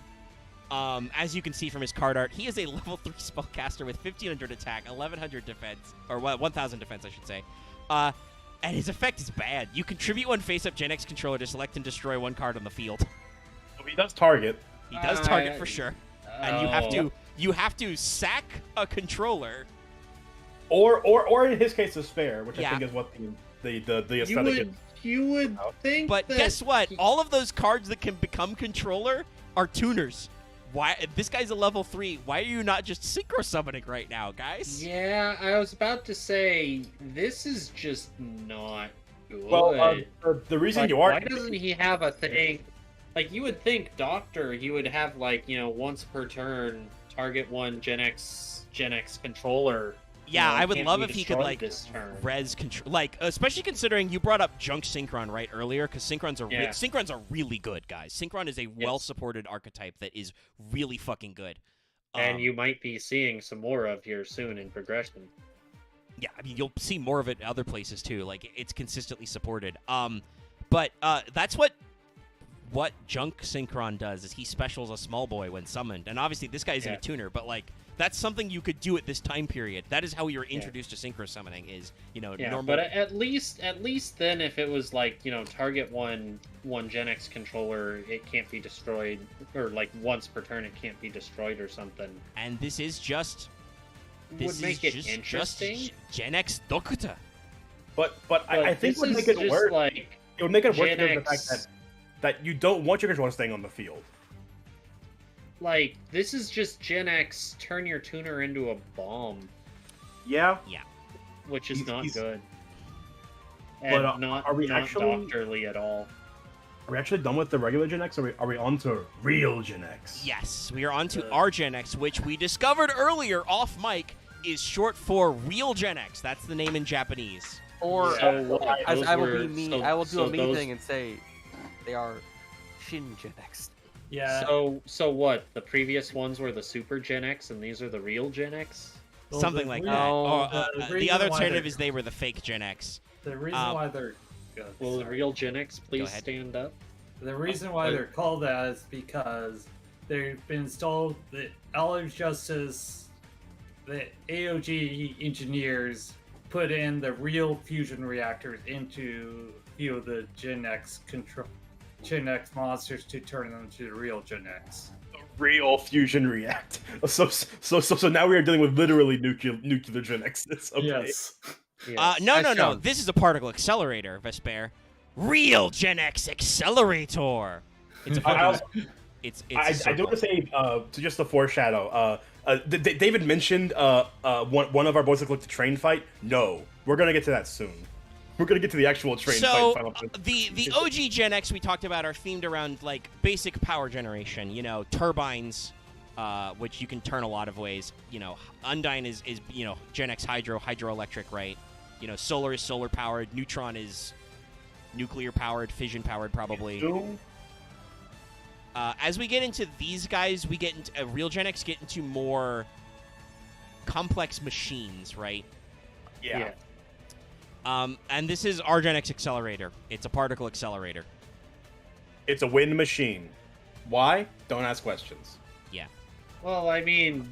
S1: As you can see from his card art, he is a level 3 spellcaster with 1500 attack, 1100 defense, or 1000 defense, I should say. And his effect is bad. You contribute one face-up Gen X controller to select and destroy one card on the field.
S2: So he does target.
S1: He does target for sure. And you have to sack a controller
S2: or in his case, a spare, which I
S1: Yeah.
S2: think is what the
S7: You
S2: aesthetic is.
S7: would think
S1: But
S7: that
S1: guess what? All of those cards that can become controller are tuners. Why? This guy's a level 3. Why are you not just synchro summoning right now, guys?
S7: Yeah, I was about to say this is just not good.
S2: Well, the reason
S7: Like,
S2: you are
S7: why doesn't he have a thing? Like, you would think Doctor, he would have, like, once per turn, target one GENEX controller.
S1: Yeah, I would
S7: can't
S1: love
S7: be
S1: if he could,
S7: destroyed
S1: like,
S7: this turn.
S1: res control, like, especially considering you brought up Junk Synchron right earlier, because Synchrons are really good, guys. Synchron is a well-supported archetype that is really fucking good.
S7: And you might be seeing some more of here soon in progression.
S1: Yeah, I mean, you'll see more of it other places too. Like, it's consistently supported. But that's what Junk Synchron does, is he specials a small boy when summoned. And obviously, this guy isn't a tuner, but, like, that's something you could do at this time period. That is how you were introduced to synchro summoning, is, normal.
S7: But at least then, if it was like, target one GENEX controller, it can't be destroyed, or like once per turn, it can't be destroyed or something.
S1: And this is just...
S7: Would make it interesting.
S1: GENEX Doctor.
S2: But I think
S7: this
S2: would
S7: is
S2: make it
S7: just
S2: work.
S7: like
S2: It would make it work because of the
S7: GENEX
S2: fact that you don't want your controller staying on the field.
S7: Like, this is just GENEX turn your tuner into a bomb,
S2: Yeah.
S7: which is not
S2: He's-
S7: good.
S2: But,
S7: And not
S2: are we actually-
S7: doctorly at all.
S2: Are we actually done with the regular GENEX, or are we on to real GENEX?
S1: Yes, we are on to our GENEX, which we discovered earlier off mic is short for Real GENEX. That's the name in Japanese.
S3: Or
S7: So what?
S3: as
S7: Those
S3: I will
S7: were-
S3: be me,
S7: so-
S3: I will do
S7: so
S3: a me
S7: those-
S3: thing and say they are Shin GENEX.
S5: Yeah.
S7: So what? The previous ones were the Super GENEX, and these are the real GENEX?
S5: Well,
S1: Something
S5: the
S1: like
S5: reason-
S1: that. Or,
S5: the
S1: the
S5: reason
S1: other
S5: why
S1: alternative
S5: they're-
S1: is they were the fake GENEX.
S5: The reason why they're good.
S7: Will the real GENEX please
S1: ahead.
S7: stand up?
S5: The reason why they're called that is because they've been installed. The Olive Justice, the AOG engineers put in the real fusion reactors into few of the GENEX monsters to turn them to the real GENEX.
S2: Real fusion react. So now we are dealing with literally nuclear GENEXs. Okay.
S5: Yes.
S7: Yes.
S1: No.
S3: shown.
S1: This is a particle accelerator, Vesper. Real GENEX Accelerator. It's a
S2: I,
S1: fucking...
S2: also,
S1: It's
S2: I do want to say to just a foreshadow. David mentioned one of our boys that looked to train fight. No, we're gonna get to that soon. We're gonna get to the actual train
S1: So
S2: fight. Final Fantasy.
S1: the OG GENEX we talked about are themed around like basic power generation. Turbines, which you can turn a lot of ways. Undyne is GENEX hydroelectric, right? Solar is solar powered. Neutron is nuclear powered, fission powered, probably.
S2: Doom?
S1: As we get into these guys, we get into real GENEX get into more complex machines, right?
S2: Yeah.
S1: And this is our GENEX accelerator. It's a particle accelerator.
S2: It's a wind machine. Why? Don't ask questions.
S1: Yeah.
S7: Well, I mean,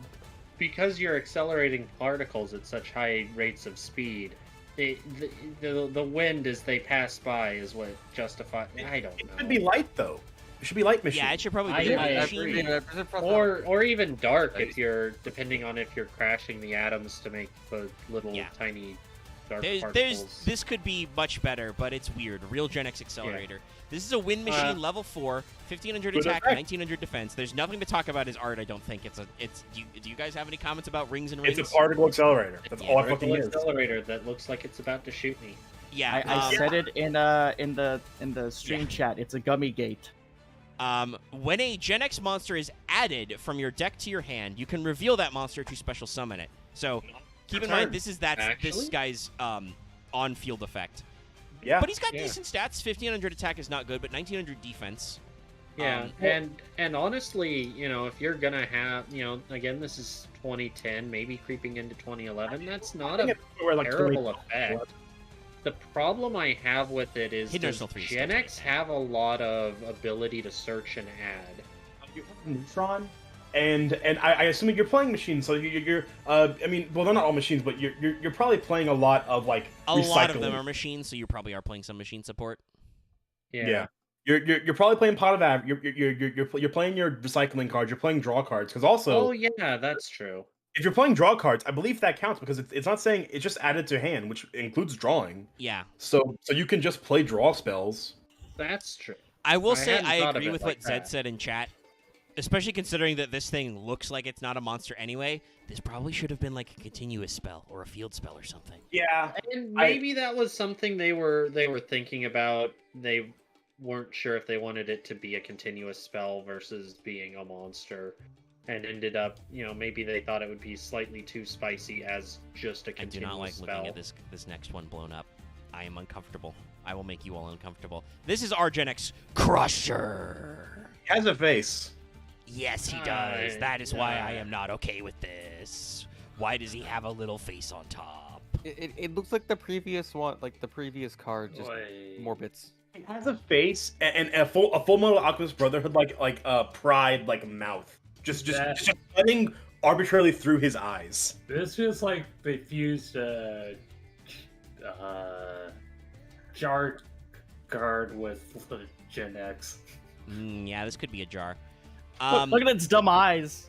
S7: because you're accelerating particles at such high rates of speed, the wind as they pass by is what justifies. I don't
S2: It
S7: know.
S2: should be light though. It should be light machine.
S1: Yeah, it should probably
S7: I-
S1: be
S7: I
S1: a
S7: agree.
S1: machine.
S7: Or even dark if you're depending on if you're crashing the atoms to make the little
S1: Yeah.
S7: tiny dark
S1: There's
S7: particles.
S1: this could be much better, but it's weird. Real GENEX accelerator. This is a wind machine, level 4, 1500
S2: Good
S1: attack,
S2: effect.
S1: 1900 defense. There's nothing to talk about his art. I don't think do you guys have any comments about rings and rings?
S2: It's a particle accelerator. That's all it fucking
S7: Particle
S2: is.
S7: accelerator that looks like it's about to shoot me.
S1: Yeah.
S6: I said it in the stream chat. It's a gummy gate.
S1: When a GENEX monster is added from your deck to your hand, you can reveal that monster to special summon it. So keep in mind this
S7: Actually?
S1: guy's on-field effect.
S2: Yeah.
S1: But he's got
S7: Yeah.
S1: decent stats. 1500 attack is not good, but 1900 defense.
S7: Yeah, and honestly, if you're gonna have, again, this is 2010, maybe creeping into 2011. That's not a
S2: We're like
S7: terrible effect. The problem I have with it is
S1: Hidden
S7: does
S1: Arsenal 3 is still
S7: GENEX have a lot of ability to search and add?
S2: You have Neutron, and I assume you're playing machines, so you're I mean, well, they're not all machines, but you're probably playing a lot of like
S1: A lot of them
S2: recycling.
S1: are machines, so you probably are playing some machine support.
S2: Yeah. You're probably playing pot of you're playing your recycling cards. You're playing draw cards because also
S7: Oh yeah, that's true.
S2: if you're playing draw cards, I believe that counts because it's not saying it's just added to hand, which includes drawing.
S1: Yeah.
S2: So you can just play draw spells.
S7: That's true.
S1: I will
S7: I
S1: say
S7: hadn't
S1: I
S7: thought of
S1: agree
S7: it
S1: with
S7: like
S1: what Zed
S7: that.
S1: said in chat, especially considering that this thing looks like it's not a monster anyway. This probably should have been like a continuous spell or a field spell or something.
S2: Yeah.
S7: And maybe that was something they were thinking about. They weren't sure if they wanted it to be a continuous spell versus being a monster, and ended up, maybe they thought it would be slightly too spicy as just a
S1: I do
S7: continuous
S1: not like
S7: spell.
S1: looking at this next one blown up. I am uncomfortable. I will make you all uncomfortable. This is our GENEX Crusher.
S2: He has a face.
S1: Yes, he does. That is why I am not okay with this. Why does he have a little face on top?
S3: It looks like the previous one, like the previous card, just more bits.
S2: He has a face and a full Metal Alchemist Brotherhood like pride like mouth. Just running arbitrarily through his eyes.
S5: This feels like they fused jar card with GENEX.
S1: Yeah, this could be a jar.
S6: Look at its dumb eyes.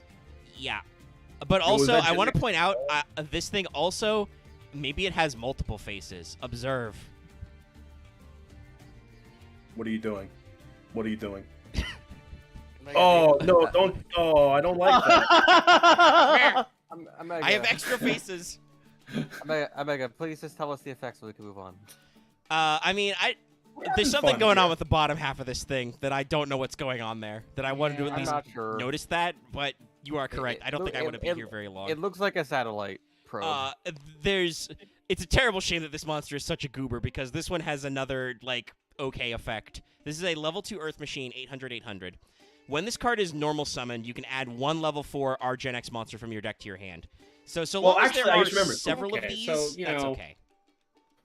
S1: Yeah. But
S2: was
S1: also,
S2: that
S1: I want to
S2: GENEX?
S1: point out, this thing also, maybe it has multiple faces. Observe.
S2: What are you doing? What are you doing? Oh no! Don't! Oh, I don't like that.
S1: I have extra faces.
S3: Omega, please just tell us the effects so we can move on.
S1: I mean, there's something
S2: fun
S1: going on
S2: here.
S1: with the bottom half of this thing that I don't know what's going on there. That I wanted to at
S3: I'm
S1: least
S3: not sure.
S1: notice that, but you are correct. I don't think I would have been
S3: it-
S1: here very long.
S3: It looks like a satellite probe.
S1: It's a terrible shame that this monster is such a goober because this one has another okay effect. This is a level 2 Earth Machine 800-800. When this card is normal summoned, you can add one level 4 our GENEX monster from your deck to your hand. So
S2: Well,
S1: long as
S2: actually,
S1: there
S2: I
S1: are
S2: just remembered.
S1: several of
S7: Okay,
S1: these,
S7: so,
S1: that's okay.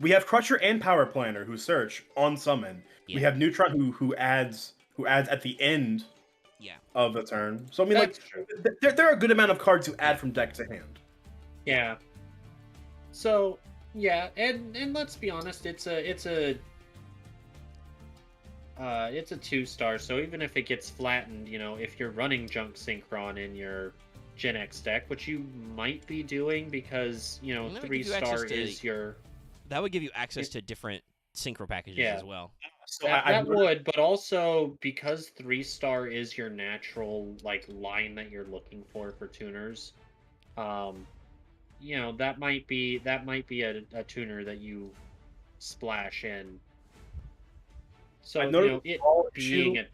S2: We have Crusher and Power Planner who search on summon.
S1: Yeah.
S2: We have Neutron who adds at the end
S1: Yeah.
S2: of the turn. So I mean,
S7: That's true.
S2: there are a good amount of cards to add from deck to hand.
S7: Yeah. So yeah, and let's be honest, it's a 2-star. So even if it gets flattened, if you're running Junk Synchron in your GENEX deck, which you might be doing because
S1: that would give you
S7: 3-star
S1: access to-
S7: is your
S1: That would give you access to different synchro packages
S7: Yeah.
S1: as well.
S2: So
S7: that would, but also because 3-star is your natural line that you're looking for tuners. That might be a tuner that you splash in. So
S2: I noticed
S7: it
S2: all
S7: being
S2: issue-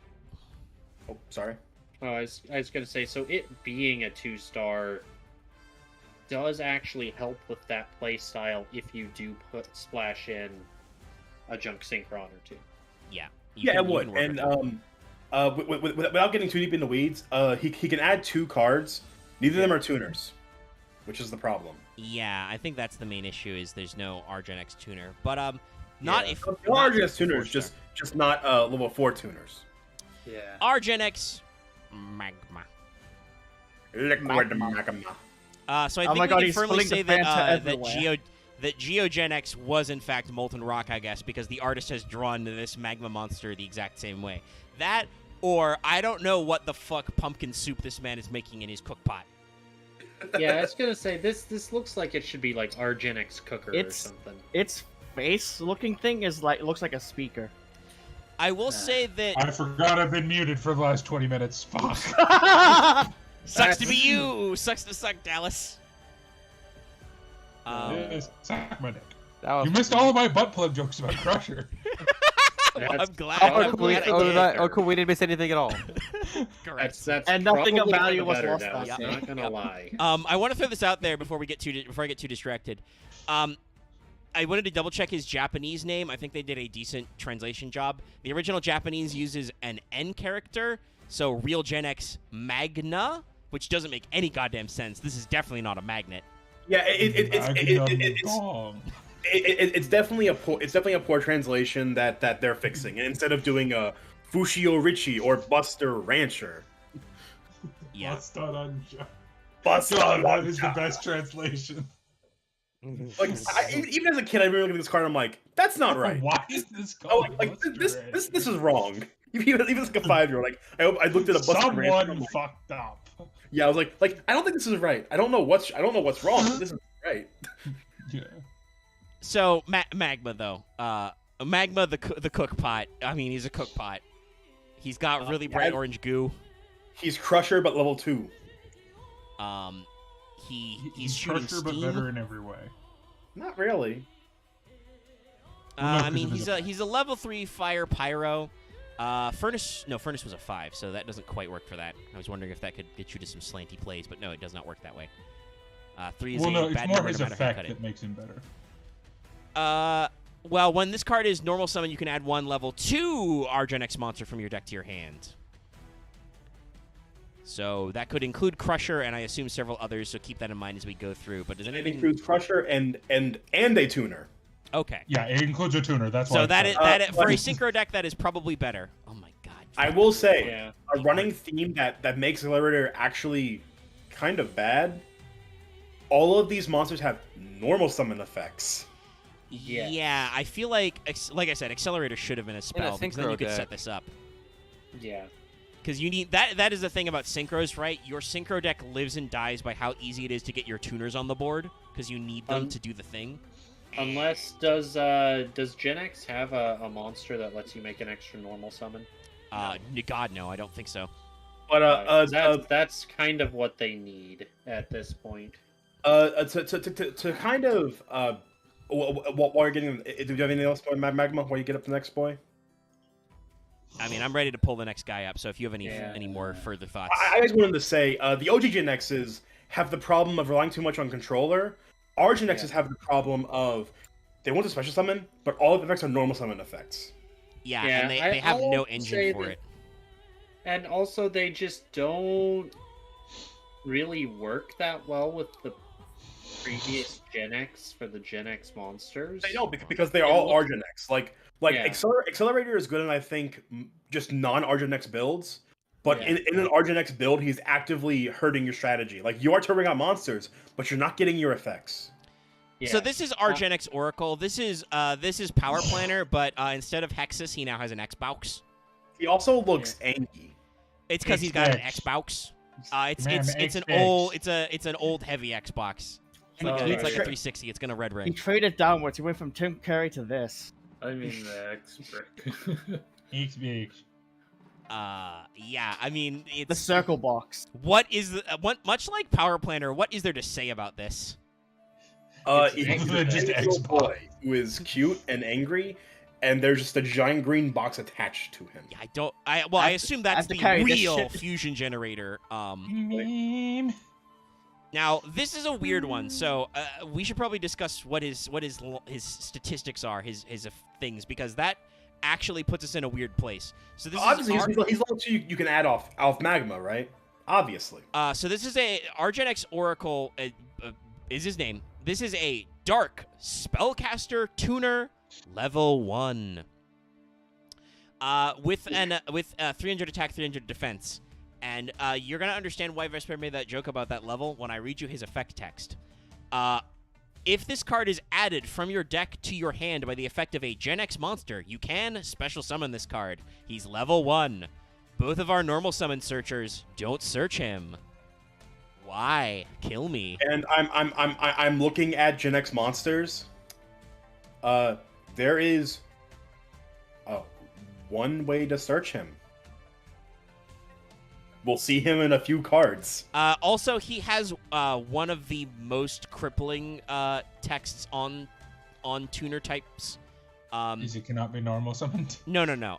S2: Oh, sorry.
S7: I was gonna say, so it being a 2-star does actually help with that play style if you do splash in a Junk Synchron or two.
S1: Yeah.
S2: Yeah, it would. And without getting too deep in the weeds, he can add 2 cards. Neither of them are tuners, which is the problem.
S1: Yeah, I think that's the main issue is there's no RGenX tuner. But not
S2: Yeah.
S1: if
S2: There
S1: not
S2: are
S1: if
S2: just tuners,
S1: 4-star.
S2: just not level 4 tuners.
S5: Yeah.
S1: RGenX Magma.
S2: Liquid magma.
S1: So I
S6: Oh
S1: think
S6: my
S1: we
S6: God,
S1: can
S6: he's
S1: firmly
S6: spilling
S1: say
S6: the Fanta
S1: that
S6: everywhere.
S1: that GeoGenX was in fact Molten Rock, I guess, because the artist has drawn this magma monster the exact same way. That, or I don't know what the fuck pumpkin soup this man is making in his cook pot.
S7: Yeah, I was gonna say this looks like it should be like RGenX Cooker or
S6: It's-
S7: something.
S6: Its face-looking thing is looks like a speaker.
S1: I will say that
S4: I forgot I've been muted for the last 20 minutes. Fuck.
S1: sucks to be you, sucks to suck, Dallas.
S4: Yes, suck my dick.
S3: That was
S4: You missed all of my butt plug jokes about Crusher.
S1: Well, I'm glad.
S3: Oh,
S1: I'm
S3: cool.
S1: glad I did.
S3: Cool. We didn't miss anything at all.
S1: Correct.
S7: That's
S6: And nothing of
S7: probably
S6: value
S7: the
S6: was
S7: better
S6: lost
S7: Dallas,
S6: last
S1: night.
S7: Not gonna lie.
S1: I want to throw this out there before I get too distracted. I wanted to double check his Japanese name. I think they did a decent translation job. The original Japanese uses an N character, so real GenX Magna, which doesn't make any goddamn sense. This is definitely not a magnet.
S2: Yeah,
S4: Gong.
S2: it's definitely a poor translation that they're fixing. And instead of doing a Fushio Richie or Buster Rancher,
S1: Yeah.
S2: Buster
S4: That is the
S2: Rancher.
S4: best translation.
S2: Like even as a kid, I remember looking at this card. I'm like, that's not right.
S4: Why is this
S2: Oh,
S4: called
S2: like
S4: Buster
S2: this
S4: Rancher?
S2: is wrong. Even as like a 5-year-old, like I looked at a bus.
S4: Someone fucked up.
S2: Yeah, I was like I don't think this is right. I don't know what's wrong, but this is right.
S4: Yeah.
S1: So Magma though, Magma the cook pot. I mean, he's a cook pot. He's got really bright orange goo.
S2: He's Crusher, but level 2.
S1: He's shooting
S4: Crusher,
S1: steam.
S4: but better in every way.
S2: Not really.
S1: I mean, he's a level 3 fire pyro. Furnace was a 5, so that doesn't quite work for that. I was wondering if that could get you to some slanty plays, but no, it does not work that way. 3 is
S4: Well, no,
S1: a
S4: it's
S1: bad
S4: more
S1: number
S4: his
S1: no matter how you
S4: effect
S1: cut it.
S4: that makes him better.
S1: Well, when this card is normal summon, you can add 1 level 2 GENEX monster from your deck to your hand. So that could include Crusher, and I assume several others. So keep that in mind as we go through. But does
S2: It
S1: anything
S2: includes Crusher and a tuner.
S1: Okay.
S4: Yeah, it includes a tuner. That's why.
S1: So that
S2: is-
S1: for a synchro deck, that is probably better. Oh my god.
S2: I will say
S7: Yeah.
S2: a running theme that makes Accelerator actually kind of bad. All of these monsters have normal summon effects.
S7: Yeah.
S1: Yeah, I feel like I said, Accelerator should have been a spell because then
S3: synchro
S1: you could
S3: deck.
S1: set this up.
S7: Yeah.
S1: Because you need that is the thing about synchros, right? Your synchro deck lives and dies by how easy it is to get your tuners on the board because you need them to do the thing.
S7: Unless does GENEX have a monster that lets you make an extra normal summon?
S1: God, no, I don't think so.
S2: But
S7: That's kind of what they need at this point.
S2: to kind of while you're getting, do you have anything else about Magma while you get up to the next boy?
S1: I mean, I'm ready to pull the next guy up. So if you have any
S7: Yeah.
S1: more further thoughts,
S2: I just wanted to say the OG GENEXs have the problem of relying too much on controller. Our GENEXs have the problem of they want to special summon, but all of the effects are normal summon effects.
S1: yeah,
S7: Yeah,
S1: and they have
S7: I'll
S1: no
S7: say
S1: engine for
S7: that-
S1: it.
S7: And also, they just don't really work that well with the previous GENEX for the GENEX monsters.
S2: They don't because they all are GENEX. Like
S7: Yeah.
S2: Accelerator is good in I think just non-RGenex builds, but
S7: Yeah.
S2: in an RGenex build, he's actively hurting your strategy. Like you are turning out monsters, but you're not getting your effects.
S7: Yeah.
S1: So this is our GENEX Oracle. This is Power Planner, but instead of Hexus, he now has an Xbox.
S2: He also looks angry.
S1: It's because he's got an
S4: Xbox.
S1: Xbox. It's
S4: Man,
S1: it's an
S4: Xbox.
S1: old it's an old heavy Xbox. It's like,
S7: Oh,
S1: it's like a
S7: right.
S1: 360. It's gonna red
S6: He
S1: ring.
S6: traded downwards. He went from Tim Curry to this.
S5: I mean the X-Brick.
S4: XBH.
S1: Yeah. I mean,
S6: The
S1: it's
S6: circle box.
S1: what is the much like Power Planner. What is there to say about this?
S2: He's
S4: just
S2: a little
S4: Xbox.
S2: boy who is cute and angry, and there's just a giant green box attached to him.
S1: Yeah, I assume that's
S6: have to
S1: the
S6: carry this
S1: real
S6: shit.
S1: fusion generator.
S4: Meme.
S1: Now this is a weird one, so we should probably discuss what his statistics are, his things, because that actually puts us in a weird place. So this
S2: Obviously,
S1: is
S2: he's level 2. You can add off Magma, right? Obviously.
S1: so this is a GENEX Oracle is his name. This is a Dark Spellcaster Tuner level 1. With 300 attack, 300 defense. And you're going to understand why Vesper made that joke about that level when I read you his effect text. If this card is added from your deck to your hand by the effect of a GENEX monster, you can special summon this card. He's level 1. Both of our normal summon searchers don't search him. Why? Kill me.
S2: And I'm looking at GENEX monsters. There is one way to search him. We'll see him in a few cards.
S1: Also, he has one of the most crippling texts on tuner types.
S4: Is it cannot be normal summoned?
S1: No.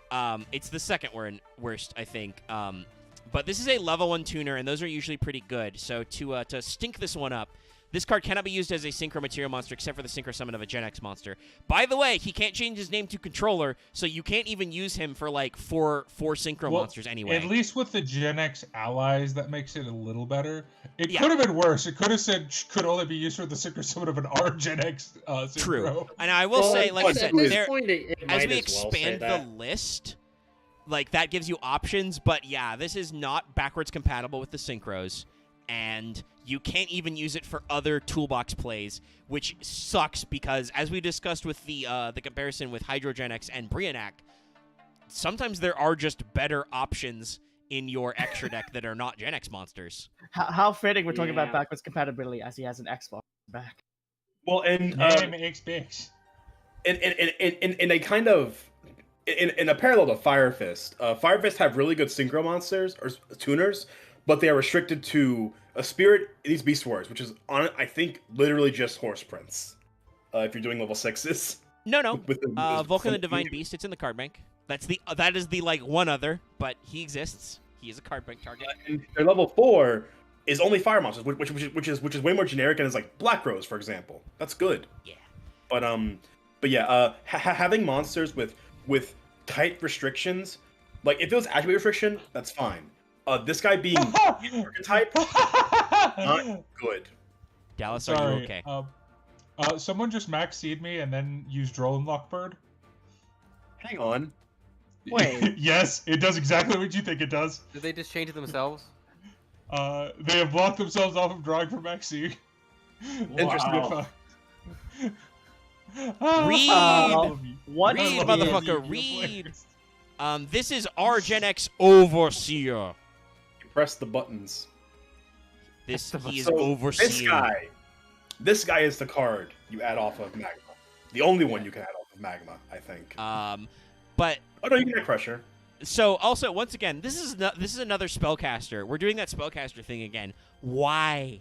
S1: It's the second worst, I think. But this is a level 1 tuner, and those are usually pretty good. So to stink this one up, this card cannot be used as a synchro material monster except for the synchro summon of a GENEX monster. By the way, he can't change his name to controller, so you can't even use him for like four synchro monsters anyway.
S4: At least with the GENEX allies, that makes it a little better. It
S1: Yeah.
S4: could have been worse. It could have said could only be used for the synchro summon of an RGenex synchro.
S1: True. And I will say, like I
S7: at
S1: said,
S7: this
S1: there,
S7: point, it
S1: as
S7: might
S1: we
S7: as well say
S1: expand the
S7: that.
S1: list, like that gives you options, but yeah, this is not backwards compatible with the synchros, and you can't even use it for other toolbox plays, which sucks because as we discussed with the comparison with HydroGenex and Brionac, sometimes there are just better options in your extra deck that are not GENEX monsters.
S6: How fitting we're talking about
S7: Yeah.
S6: backwards compatibility as he has an Xbox back.
S2: Well, and
S4: Name Xbox.
S2: in a kind of in a parallel to Fire Fist, Fire Fist have really good synchro monsters or tuners, but they are restricted to a spirit in these Beast Wars, which is on I think literally just Horse Prince. If you're doing level 6s.
S1: No.
S2: With the-
S1: Vulcan the Divine Beast, it's in the card bank. That is the like one other, but he exists. He is a card bank target.
S2: And their level 4 is only fire monsters, which is way more generic and is like Black Rose, for example. That's good.
S1: Yeah.
S2: But yeah, having monsters with tight restrictions, like if it was attribute restriction, that's fine. This guy being archetype, not good.
S1: Dallas, are
S4: Sorry.
S1: you okay?
S4: Someone just max seed me and then used Roland Lockbird.
S2: Hang on.
S6: Wait.
S4: Yes, it does exactly what you think it does.
S3: Did they just change it themselves?
S4: They have blocked themselves off of drawing for max seed.
S2: Interesting.
S1: Read!
S6: What?
S1: Read,
S4: I love
S1: motherfucker,
S4: you,
S1: read!
S4: players.
S1: This is our GENEX Overseer.
S2: You press the buttons.
S1: He is
S2: So,
S1: Overseer.
S2: This guy is the card you add off of Magma. The only one you can add off of Magma, I think.
S1: But
S2: Oh no, you can add Pressure.
S1: so also once again, this is another spellcaster. We're doing that spellcaster thing again. Why?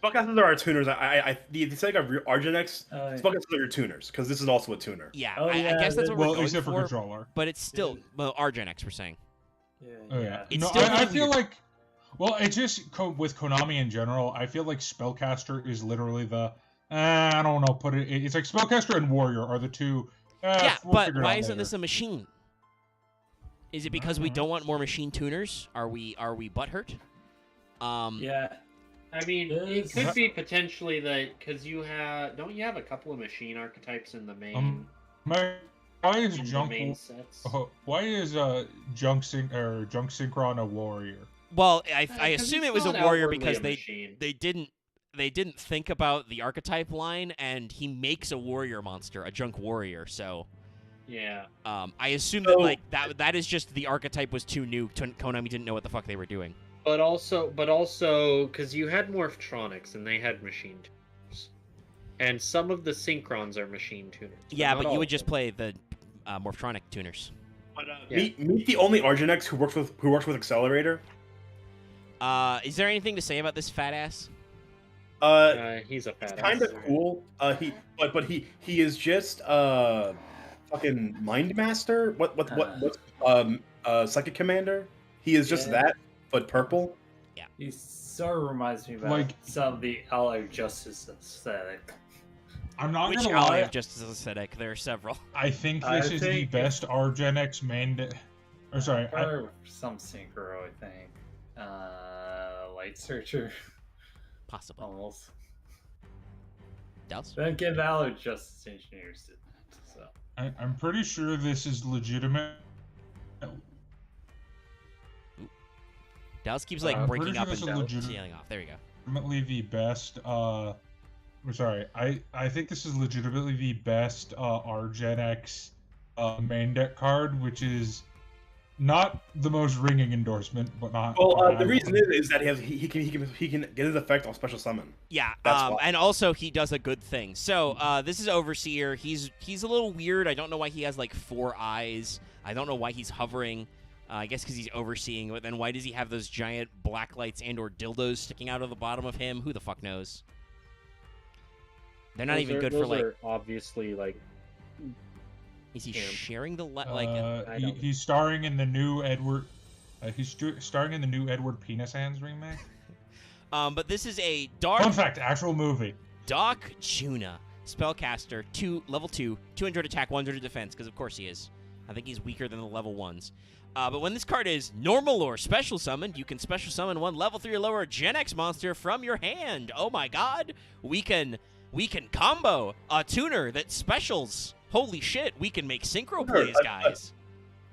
S2: Spellcasters are our tuners. The sake of our GENEX,
S5: Oh,
S2: spellcasters are your tuners, because this is also a tuner.
S1: Yeah,
S5: Oh,
S1: I
S5: yeah,
S1: guess that's what
S4: Well,
S1: we're going
S4: except for
S1: for.
S4: controller.
S1: But it's still our GENEX. We're saying.
S4: Oh yeah.
S1: It's
S4: No,
S1: still
S4: I
S1: really
S4: feel
S1: weird.
S4: like, well, it just with Konami in general. I feel like Spellcaster is literally the I don't know. Put it. It's like Spellcaster and Warrior are the two.
S1: Yeah,
S4: we'll
S1: but
S4: figure it
S1: why
S4: out
S1: isn't
S4: later.
S1: this a machine? Is it because we don't want more machine tuners? Are we butthurt?
S5: Yeah.
S7: I mean, it
S5: This-
S7: could be potentially that because don't you have a couple of machine archetypes in the main
S4: Why is
S7: in the
S4: Junk?
S7: main sets?
S4: Why is Junk Synchron a warrior?
S1: Well, I
S7: 'Cause
S1: assume
S7: it's
S1: it was a
S7: not
S1: warrior
S7: outwardly
S1: because
S7: a
S1: they
S7: machine.
S1: they didn't think about the archetype line, and he makes a warrior monster, a junk warrior. So
S7: Yeah.
S1: I assume
S2: So-
S1: that like that is just the archetype was too new. Konami didn't know what the fuck they were doing.
S7: But also, because you had Morphtronics and they had machine tuners, and some of the Synchrons are machine tuners.
S1: Yeah,
S7: not
S1: but
S7: all
S1: you
S7: of
S1: would just
S7: them.
S1: play the Morphtronic tuners.
S2: But,
S7: Yeah.
S2: meet the only Argenex who works with Accelerator.
S1: Is there anything to say about this fat ass?
S7: He's a fat
S2: It's kind of
S7: ass.
S2: cool. He is just fucking Mind Master. What's Psychic Commander? He is just
S5: Yeah.
S2: that, but purple.
S5: He sort of reminds me about
S4: Like-
S5: some of the Allied Justice aesthetic.
S4: I'm not
S1: Which
S4: gonna
S1: ally
S4: lie.
S1: of Justice aesthetic? There are several.
S4: I think
S5: I
S4: this is the
S5: think
S4: best RGenX main. Or sorry,
S5: Or some synchro, I think. Light Searcher,
S1: Possibly.
S5: almost.
S1: Dallas?
S5: Then again, Allied Justice Engineers did that, so.
S4: I'm pretty sure this is legitimate.
S1: Dallas keeps like
S4: I'm
S1: breaking
S4: pretty
S1: up
S4: sure
S1: and
S4: this is legitimate.
S1: sealing off. There we go.
S4: Legitimately the best. Or sorry, I think this is legitimately the best RGenX main deck card, which is not the most ringing endorsement, but not.
S2: Well, the reason is that he can get his effect on special summon.
S1: Yeah,
S2: That's why.
S1: and also he does a good thing. So this is Overseer. He's a little weird. I don't know why he has like 4 eyes. I don't know why he's hovering. I guess because he's overseeing. But then why does he have those giant black lights and/or dildos sticking out of the bottom of him? Who the fuck knows? They're not even good for
S7: those
S1: like.
S7: are obviously like.
S1: Is he
S7: Yeah.
S1: sharing the like?
S7: I don't-
S4: He's starring in the new Edward. Starring in the new Edward Penis Hands remake.
S1: But this is a dark.
S4: Fun fact: actual movie.
S1: Doc Juna, spellcaster, level 2, 200 attack, 100 defense, because of course he is. I think he's weaker than the level 1s. But when this card is normal or special summoned, you can special summon one level 3 or lower GENEX monster from your hand. Oh my god! We can combo a tuner that specials. Holy shit, we can make synchro plays, guys.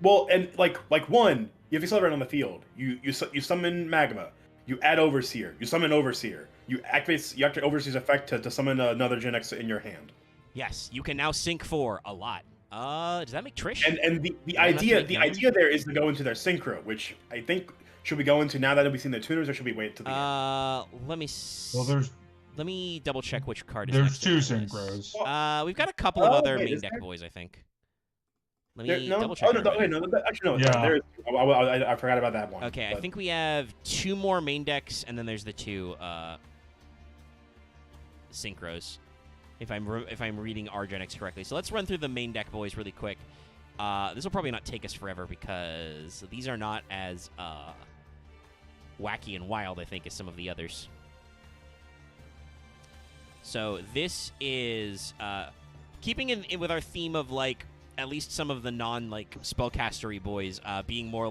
S2: Well, and like one, you have Accelerate on the field. You summon Magma. You add Overseer. You summon Overseer. You activate Overseer's effect to summon another GENEX in your hand.
S1: Yes, you can now sync 4 a lot. Does that make Trish?
S2: And the
S1: Yeah, not to
S2: idea
S1: make
S2: the
S1: them.
S2: idea there is to go into their synchro, which I think should we go into now that we've seen the tuners, or should we wait to the end?
S1: Let me.
S4: Well,
S1: Let me double check which card is
S4: there's
S1: next
S4: two
S1: on the list.
S4: synchros.
S1: We've got a couple of other
S2: wait,
S1: main
S2: is
S1: deck
S2: there?
S1: boys, I think. Let
S2: There-
S1: me
S2: no,
S1: double check.
S2: oh no,
S1: everybody.
S2: okay, no, actually no,
S4: Yeah.
S2: there is. I forgot about that one.
S1: Okay, I
S2: but-
S1: think we have 2 more main decks, and then there's the 2 synchros. If I'm reading our GENEX correctly, so let's run through the main deck boys really quick. This will probably not take us forever because these are not as wacky and wild, I think, as some of the others. So this is keeping in with our theme of like at least some of the non spellcastery boys being more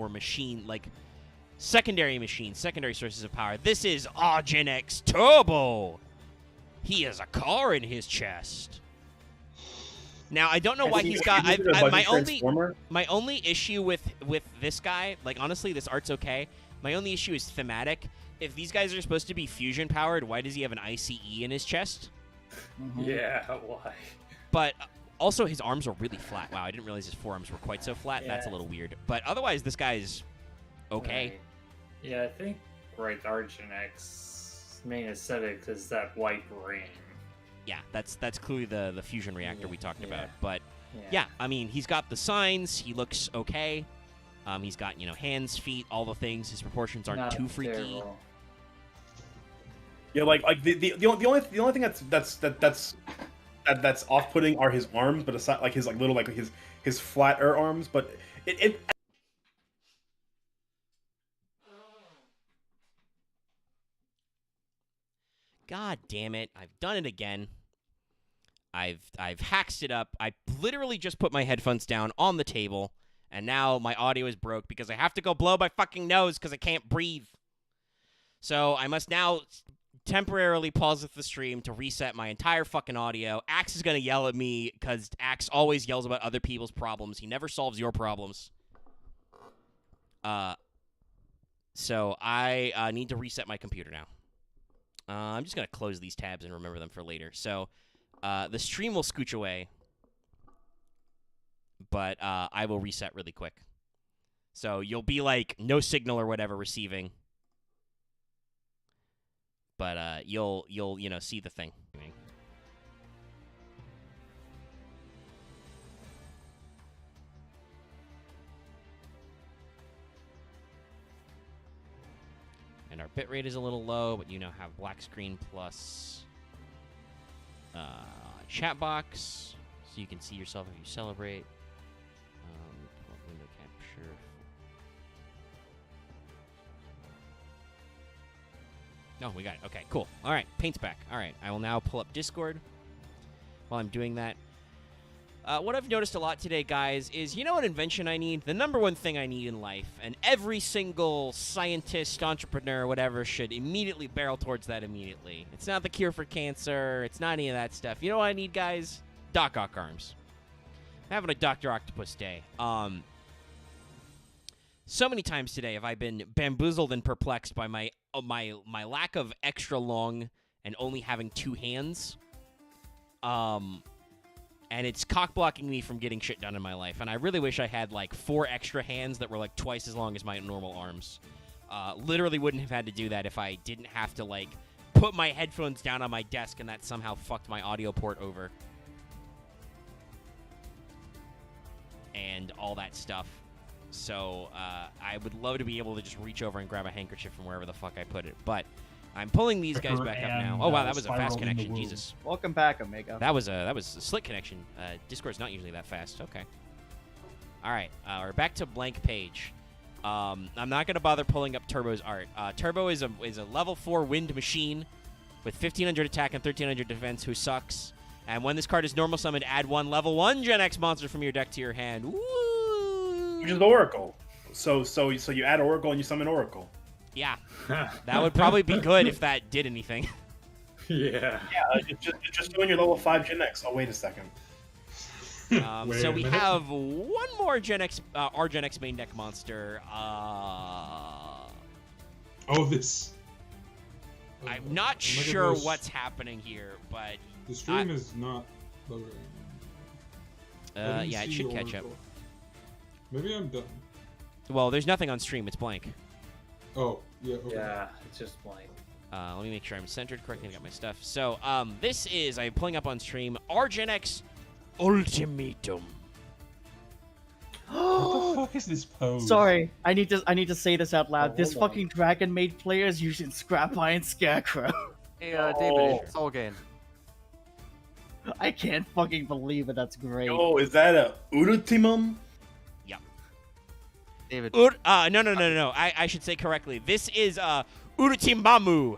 S1: machine secondary sources of power. This is GENEX Turbo. He has a car in his chest. Now I don't know why he's got. My only issue with this guy, like honestly, this art's okay. My only issue is thematic. If these guys are supposed to be fusion powered, why does he have an ICE in his chest?
S5: Yeah, why?
S1: But also his arms are really flat. Wow, I didn't realize his forearms were quite so flat. That's a
S5: Yeah.
S1: little weird. But otherwise, this guy's okay.
S5: Right. Yeah, I think our GENEX main aesthetic is that white ring.
S1: Yeah, that's clearly the fusion reactor we talked about.
S5: Yeah.
S1: But yeah, I mean, he's got the signs. He looks okay. He's got hands, feet, all the things. His proportions aren't
S5: Not
S1: too freaky.
S5: terrible.
S2: Yeah, like the only thing that's off-putting are his arms, but aside like his little his flatter arms, but it
S1: God damn it! I've done it again. I've hacked it up. I literally just put my headphones down on the table, and now my audio is broke because I have to go blow my fucking nose because I can't breathe. So I must now temporarily pause the stream to reset my entire fucking audio. Axe is gonna yell at me because Axe always yells about other people's problems. He never solves your problems. So I need to reset my computer now. I'm just going to close these tabs and remember them for later. So the stream will scooch away, but I will reset really quick. So you'll be like no signal or whatever receiving, but you'll see the thing. And our bitrate is a little low, but you now have black screen plus chat box, so you can see yourself if you celebrate. Window capture. No, we got it. Okay, cool. All right, paint's back. All right, I will now pull up Discord while I'm doing that. What I've noticed a lot today, guys, is you know what invention I need? The number one thing I need in life, and every single scientist, entrepreneur, whatever, should immediately barrel towards that immediately. It's not the cure for cancer. It's not any of that stuff. You know what I need, guys? Doc Ock arms. I'm having a Dr. Octopus day. So many times today have I been bamboozled and perplexed by my lack of extra long and only having 2 hands. And it's cock-blocking me from getting shit done in my life. And I really wish I had, 4 extra hands that were, twice as long as my normal arms. Literally wouldn't have had to do that if I didn't have to, put my headphones down on my desk and that somehow fucked my audio port over. And all that stuff. So, I would love to be able to just reach over and grab a handkerchief from wherever the fuck I put it. But I'm pulling these guys back up now. Oh wow, that was a fast connection. Jesus.
S6: Welcome back, Omega.
S1: That was a slick connection. Discord's not usually that fast. Okay. All right, we're back to blank page. I'm not gonna bother pulling up Turbo's art. Turbo is a level 4 wind machine with 1500 attack and 1300 defense who sucks. And when this card is normal summoned, add 1 level 1 GENEX monster from your deck to your hand. Woo!
S2: Which is the Oracle. So you add Oracle and you summon Oracle.
S1: Yeah, that would probably be good if that did anything.
S5: Yeah.
S2: Yeah, just doing your level 5 GENEX. Oh, wait a second.
S1: So we have one more GENEX, our GENEX main deck monster.
S4: This.
S1: I'm not
S4: Look at
S1: sure
S4: this.
S1: what's happening here, but
S4: The stream is not loading. I didn't
S1: Yeah, it
S4: see
S1: should catch up.
S4: Oracle. Maybe I'm done.
S1: Well, there's nothing on stream. It's blank.
S4: Oh, yeah. Okay.
S5: Yeah, it's just blank.
S1: Let me make sure I'm centered correctly. I got my stuff. So, this is, I'm pulling up on stream, our GENEX Ultimatum.
S4: What the fuck is this pose?
S6: Sorry, I need to say this out loud.
S5: Oh,
S6: This
S5: hold on.
S6: fucking Dragon Maid player is using Scrap Iron Scarecrow.
S3: Hey,
S2: Oh.
S3: David, Soul Gain.
S6: I can't fucking believe it. That's great.
S2: Yo, is that a ultimum?
S3: David.
S1: No. I should say correctly. This is, Ultimamu.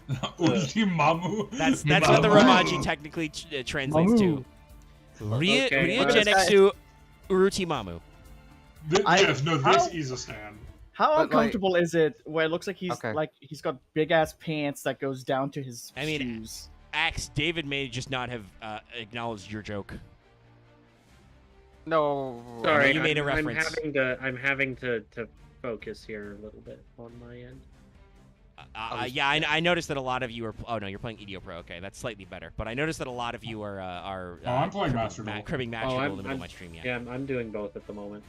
S4: Ultimamu.
S1: That's what the Romaji technically translates to. Ryu
S7: Okay.
S1: GENEXu Urutimamu.
S4: Yes, no, this
S6: How-
S4: is a stand.
S6: How
S3: But, like-
S6: uncomfortable is it where it looks like he's
S3: Okay.
S6: he's got big ass pants that goes down to his
S1: I mean,
S6: shoes?
S1: Axe, David may just not have acknowledged your joke.
S3: No.
S1: you
S7: Sorry,
S1: made a
S7: I'm
S1: reference.
S7: I'm having to focus here a little bit on my end.
S1: Yeah, I noticed that a lot of you are. Oh no, you're playing EDO Pro. Okay, that's slightly better. But I noticed that a lot of you are.
S4: Oh, I'm playing Master Duel.
S1: cribbing Master Duel in the middle of my stream. Yeah.
S7: Yeah, I'm doing both at the moment.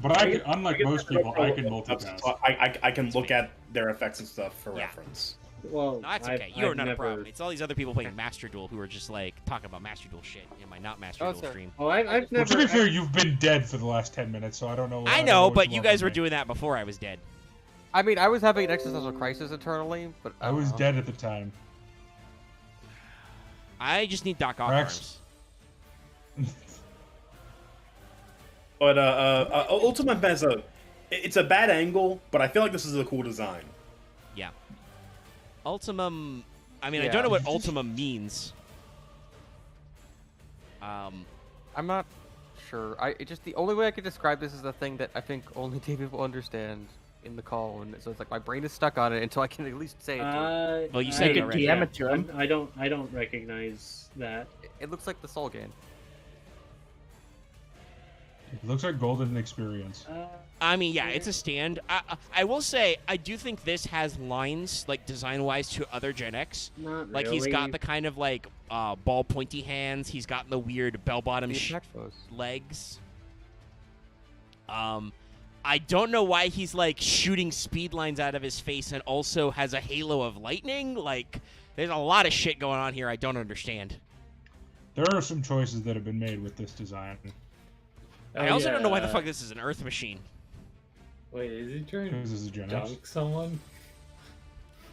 S4: But I can, unlike most people, I can multitask.
S2: So I can look at their effects and stuff for
S1: Yeah.
S2: reference.
S7: Well,
S1: No, that's
S7: I've-
S1: okay. You're
S7: I've
S1: not a
S7: never-
S1: problem. It's all these other people playing Master Duel who are just like talking about Master Duel shit in my not Master
S3: Oh,
S1: Duel
S3: sorry.
S1: stream.
S7: Well, I've
S4: Well,
S7: never.
S4: to be fair, you've been dead for the last 10 minutes, so I don't know.
S1: I
S4: don't
S1: know,
S4: what
S1: but you
S4: want
S1: guys
S4: from
S1: were
S4: me.
S1: doing that before I was dead.
S3: I mean, I was having an existential crisis internally, but
S4: I was
S3: don't know.
S4: dead at the time.
S1: I just need Doc Ock
S4: Rex.
S1: arms.
S2: But Ultimum has it's a bad angle, but I feel like this is a cool design.
S1: Yeah. Ultimum. I mean, I
S3: Yeah.
S1: don't know what Ultimum means.
S3: I'm not sure. It just the only way I could describe this is the thing that I think only David will understand in the call, and so it's like my brain is stuck on it until I can at least say it. To him.
S1: Well, you said
S6: Take
S1: it
S6: a
S1: already.
S6: DM it to him.
S7: I don't recognize that.
S3: It looks like the Soul Gain.
S4: It looks like Golden Experience.
S1: I mean, yeah, it's a stand. I will say, I do think this has lines, like, design-wise to other GENEX.
S7: Not
S1: Like,
S7: really.
S1: he's got the kind of, like, ball pointy hands. He's got the weird bell-bottom
S3: The attack foes.
S1: legs. I don't know why he's, like, shooting speed lines out of his face and also has a halo of lightning. Like, there's a lot of shit going on here I don't understand.
S4: There are some choices that have been made with this design.
S1: I also don't know why the fuck this is an Earth machine.
S5: Wait, is he trying
S4: This
S5: to
S4: is a GENEX.
S5: dunk someone?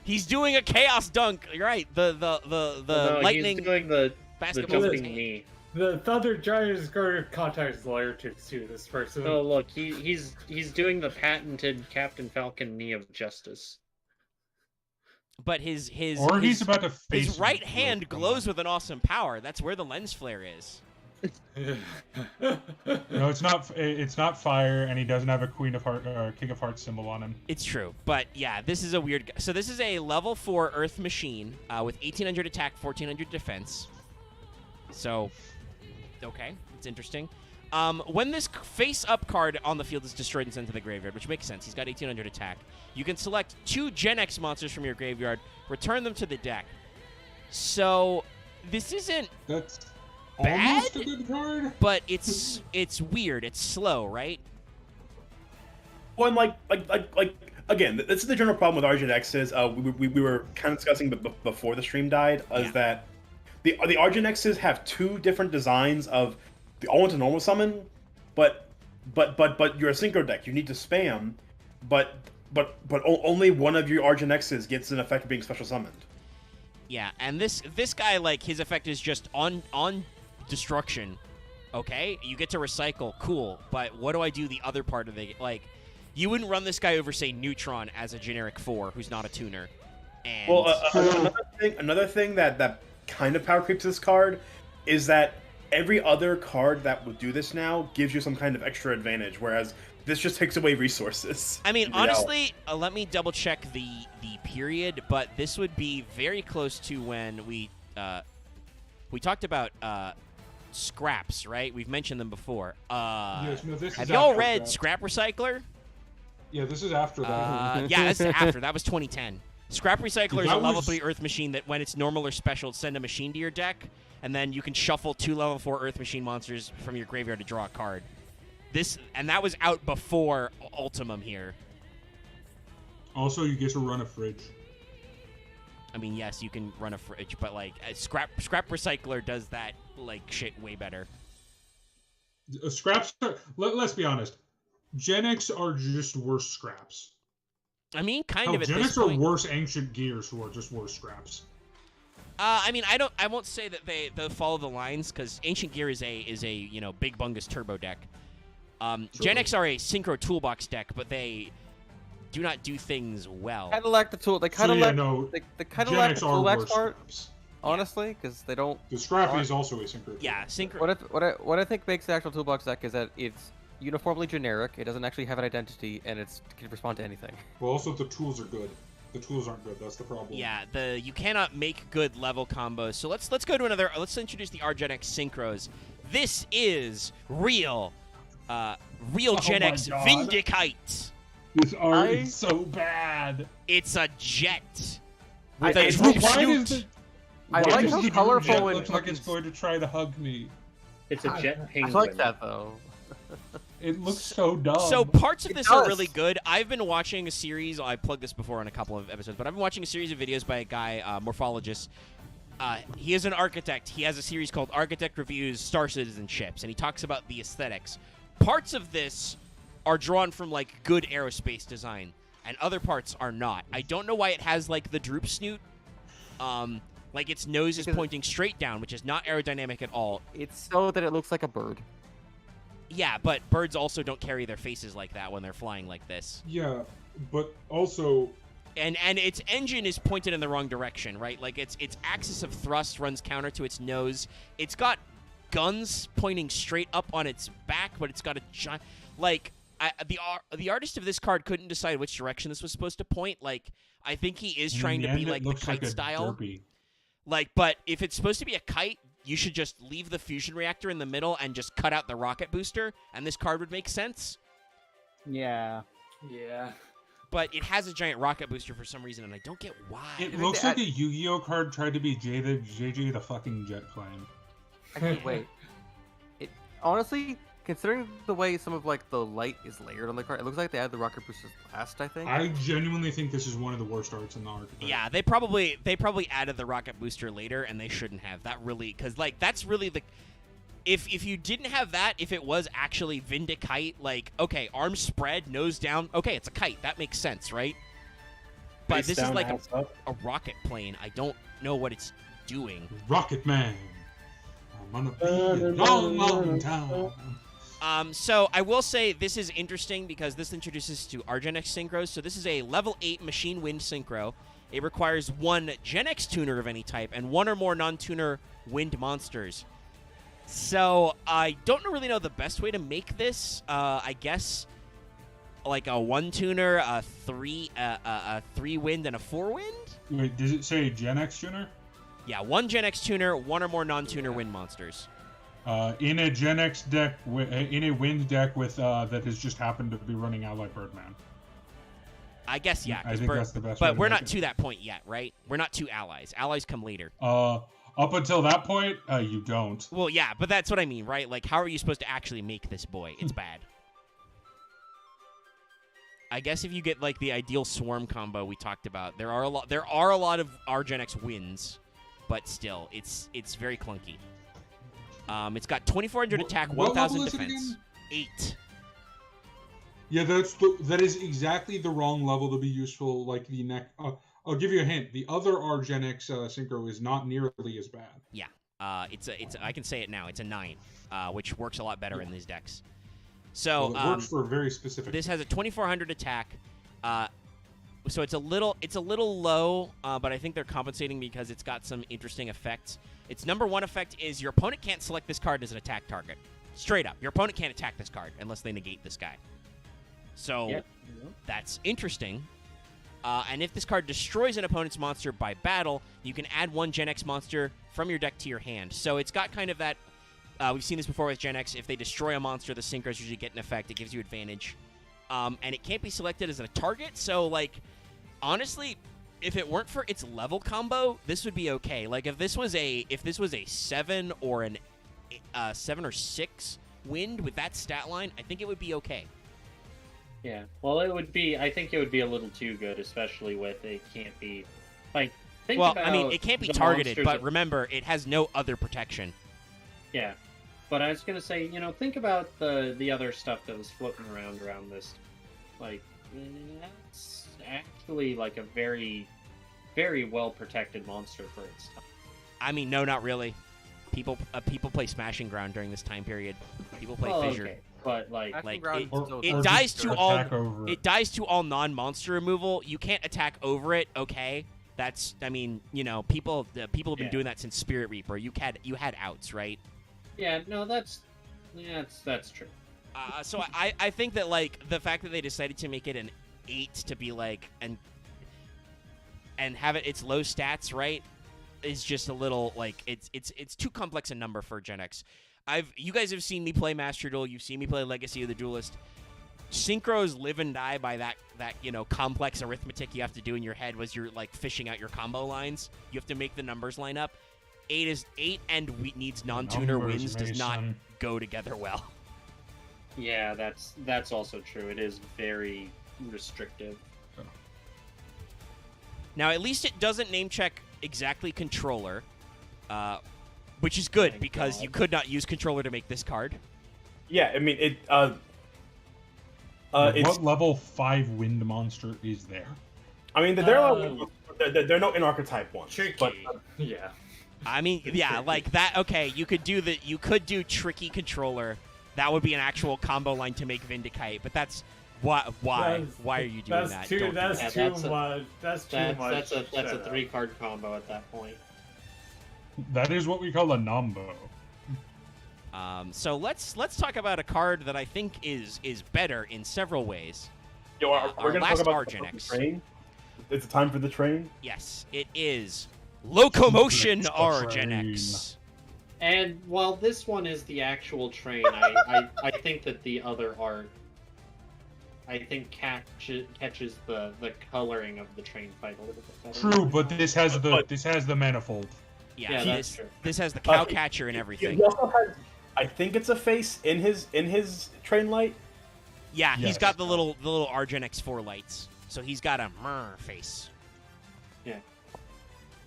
S1: He's doing a chaos dunk. You're right. The
S7: No,
S1: lightning
S7: He's doing the
S1: basketball. in his
S7: jumping
S1: hand.
S7: knee.
S5: The Thunder Giant is going to contact his lair to sue this person.
S7: Oh look, he's doing the patented Captain Falcon knee of justice.
S1: But his
S4: Or he's
S1: his,
S4: about to face
S1: his right
S4: him.
S1: hand
S4: Come
S1: glows
S4: on.
S1: with an awesome power. That's where the lens flare is.
S4: No, it's not fire, and he doesn't have a Queen of Heart or King of Hearts symbol on him.
S1: It's true, but yeah, this is a weird. So this is a level 4 Earth machine with 1800 attack, 1400 defense. So, okay, it's interesting. When this face-up card on the field is destroyed and sent to the graveyard, which makes sense, he's got 1800 attack. You can select 2 GENEX monsters from your graveyard, return them to the deck. So this isn't,
S4: That's
S1: Bad?
S4: almost a good card.
S1: but it's weird. It's slow, right?
S2: Well, and like again, this is the general problem with RGNXs. We were kind of discussing before the stream died, is
S1: Yeah.
S2: that the RGNXs have 2 different designs of the all into normal summon, but you're a synchro deck. You need to spam, but only one of your RGNXs gets an effect of being special summoned.
S1: Yeah, and this guy, like, his effect is just on destruction. Okay, you get to recycle, cool. But what do I do the other part of the, like, you wouldn't run this guy over, say, Neutron as a generic 4 who's not a tuner. And
S2: Well, another thing that kind of power creeps this card is that every other card that would do this now gives you some kind of extra advantage, whereas this just takes away resources.
S1: I mean,
S2: in reality.
S1: honestly, let me double check the period, but this would be very close to when we talked about scraps, right? We've mentioned them before.
S4: Yes, no, this
S1: Have
S4: is
S1: y'all
S4: after
S1: read
S4: that.
S1: Scrap Recycler?
S4: Yeah, this is after that.
S1: Yeah, that's after. That was 2010. Scrap Recycler is a
S4: That
S1: level
S4: was-
S1: 3 Earth machine that when it's normal or special, send a machine to your deck. and then you can shuffle 2 level 4 Earth Machine monsters from your graveyard to draw a card. And that was out before Ultimum here.
S4: Also, you get to run a fridge.
S1: I mean, yes, you can run a fridge, but like Scrap Recycler does that like shit way better.
S4: Scraps. Let's be honest. GENEX are just worse scraps.
S1: I mean, kind
S4: Hell,
S1: of at
S4: GENEX
S1: this
S4: are
S1: point.
S4: worse ancient gears who are just worse scraps.
S1: I mean, I won't say that they follow the lines because Ancient Gear is a big bungus turbo deck. GENEX are a synchro toolbox deck, but they do not do things well.
S3: Kind of lack the tool. They kind of lack.
S4: No,
S3: They kind of lack the
S4: GENEX are
S3: toolbox
S4: worse
S3: part,
S4: scraps.
S3: honestly, because they don't.
S4: The scrap is also a synchro.
S1: Yeah, synchro.
S3: What I think makes the actual toolbox deck is that it's uniformly generic. It doesn't actually have an identity, and it can respond to anything.
S4: Well, also the tools are good. The tools aren't good. That's the problem.
S1: Yeah, you cannot make good level combos. So let's go to another. Let's introduce the GENEX synchros. This is real GENEX
S4: God.
S1: Vindicate.
S4: This art is so bad.
S1: It's a jet
S3: I-
S1: with a
S3: I-
S1: droop
S4: Why
S1: snoot.
S4: does
S3: I
S4: why
S3: like
S4: does
S3: how
S4: the
S3: colorful
S4: jet
S3: and
S4: looks like
S3: fucking-
S4: it's going to try to hug me?
S7: It's a jet
S3: I
S7: penguin.
S3: like that though.
S4: It looks so dumb.
S1: So parts of
S3: It
S1: this are
S3: does.
S1: really good. I've been watching a series. I plugged this before on a couple of episodes, but I've been watching a series of videos by a guy, morphologist. He is an architect. He has a series called Architect Reviews Star Citizen Ships, and he talks about the aesthetics. Parts of this are drawn from like good aerospace design, and other parts are not. I don't know why it has like the droop snoot. Like its nose is
S3: Because-
S1: pointing straight down, which is not aerodynamic at all.
S3: It's so that it looks like a bird.
S1: Yeah, but birds also don't carry their faces like that when they're flying like this.
S4: Yeah, but also
S1: And its engine is pointed in the wrong direction, right? Like its axis of thrust runs counter to its nose. It's got guns pointing straight up on its back, but it's got a giant the artist of this card couldn't decide which direction this was supposed to point. Like I think he is trying to be like the kite style. Like, but if it's supposed to be a kite, you should just leave the fusion reactor in the middle and just cut out the rocket booster, and this card would make sense.
S6: Yeah.
S5: Yeah.
S1: But it has a giant rocket booster for some reason, and I don't get why.
S4: It looks like a Yu-Gi-Oh card tried to be JJ the fucking jet plane.
S3: Actually, wait. Honestly, considering the way some of like the light is layered on the card, it looks like they added the rocket boosters last. I think.
S4: I genuinely think this is one of the worst arts in the archetype.
S1: Yeah, they probably added the rocket booster later, and they shouldn't have. That really, because like that's really the. If you didn't have that, if it was actually Vindicate, like okay, arms spread, nose down, okay, it's a kite. That makes sense, right? But
S2: Face
S1: this is
S2: down,
S1: like
S2: ass up.
S1: a rocket plane. I don't know what it's doing.
S4: Rocket Man. I'm gonna be a long, long time.
S1: So I will say this is interesting because this introduces to our GENEX synchros. So this is a level 8 machine wind synchro. It requires one GENEX tuner of any type and one or more non-tuner wind monsters. So I don't really know the best way to make this. I guess like a 1 tuner, a 3 wind, and a 4 wind.
S4: Wait, does it say GENEX tuner?
S1: Yeah, 1 GENEX tuner, 1 or more non-tuner wind monsters.
S4: In a GENEX deck, in a wind deck with that has just happened to be running Ally Birdman.
S1: I guess yeah.
S4: I
S1: 'cause
S4: think that's the best way
S1: But
S4: to
S1: we're
S4: make
S1: not
S4: it.
S1: to that point yet, right? We're not to allies. Allies come later.
S4: Up until that point, you don't.
S1: Well, yeah, but that's what I mean, right? Like, how are you supposed to actually make this boy? It's bad. I guess if you get like the ideal swarm combo we talked about, there are a lot of GENEX wins, but still, it's very clunky. It's got 2,400 attack,
S4: What
S1: 1,000
S4: level is it
S1: defense,
S4: again?
S1: 8.
S4: Yeah, that is exactly the wrong level to be useful. Like the neck. I'll give you a hint. The other GENEX synchro is not nearly as bad.
S1: Yeah, it's I can say it now. It's a 9, which works a lot better in these decks. So
S4: Well, it works for a very specific.
S1: this has a 2,400 attack. So it's a little low, but I think they're compensating because it's got some interesting effects. Its number 1 effect is your opponent can't select this card as an attack target. Straight up, your opponent can't attack this card unless they negate this guy. So that's interesting. And if this card destroys an opponent's monster by battle, you can add 1 GENEX monster from your deck to your hand. So it's got kind of that. We've seen this before with GENEX. If they destroy a monster, the synchros usually get an effect. It gives you advantage. And it can't be selected as a target. So, like, honestly, if it weren't for its level combo, this would be okay. Like if this was a 7 or an 7 or 6 wind with that stat line, I think it would be okay.
S7: Yeah. Well, it would be. I think it would be a little too good, especially with it can't be like. Think
S1: Well,
S7: about
S1: I mean, it can't be
S7: the
S1: targeted,
S7: monsters
S1: but
S7: that-
S1: remember, it has no other protection.
S7: Yeah. But I was gonna say, think about the other stuff that was floating around this. Like, that's actually like a very, very well protected monster for its time.
S1: I mean, no, not really. People play Smashing Ground during this time period. People play
S7: Well,
S1: Fissure.
S7: okay. But like,
S3: Smashing
S1: like,
S3: Ground
S1: it-
S3: is still
S1: it
S3: fun.
S1: dies
S4: just
S1: to all-
S4: attack over
S1: It dies to all non-monster removal. You can't attack over it. Okay, that's. I mean, people have been
S7: Yeah.
S1: doing that since Spirit Reaper. You had outs, right?
S7: yeah, no, that's true.
S1: So I think that like the fact that they decided to make it an 8 to be like and have its low stats, right, is just a little like it's too complex a number for GENEX. You guys have seen me play Master Duel. You've seen me play Legacy of the Duelist. Synchros live and die by that complex arithmetic you have to do in your head was you're like fishing out your combo lines. You have to make the numbers line up. 8 and needs non-tuner
S4: Numbers,
S1: wins does not
S4: Mason.
S1: go together well.
S7: Yeah, that's also true. It is very restrictive.
S1: Now, at least it doesn't name check exactly controller, which is good
S7: Thank
S1: because
S7: God.
S1: you could not use controller to make this card.
S2: Yeah, I mean it. It's.
S4: What level 5 wind monster is there?
S2: I mean, they're no in archetype ones.
S5: Tricky.
S2: But
S5: Yeah.
S1: I mean, yeah, like that. Okay, you could do tricky controller. That would be an actual combo line to make Vindicate, but that's why are you doing that?
S5: That's too.
S1: Don't do
S5: That's
S1: that.
S7: Yeah,
S5: too
S7: that's a-
S5: much. That's too much.
S7: That's a
S5: Shut up.
S7: 3-card combo at that point.
S4: That is what we call a nombo.
S1: So let's talk about a card that I think is better in several ways.
S2: Yo,
S1: our
S2: we're gonna
S1: last
S2: talk about
S1: GENEX.
S2: the train. It's time for the train.
S1: Yes, it is Locomotion
S4: Duplex
S1: R
S4: train.
S1: GENEX.
S7: And while this one is the actual train, I think that the other art, I think catches the coloring of the train fight a little bit better.
S4: True, but this has the manifold.
S1: Yeah,
S7: Yeah, that's true.
S1: this has the cow catcher and everything.
S2: He also has, I think it's a face in his train light.
S1: Yeah, he's
S4: Yes.
S1: got the little RGen X4 lights. So he's got a face.
S7: Yeah.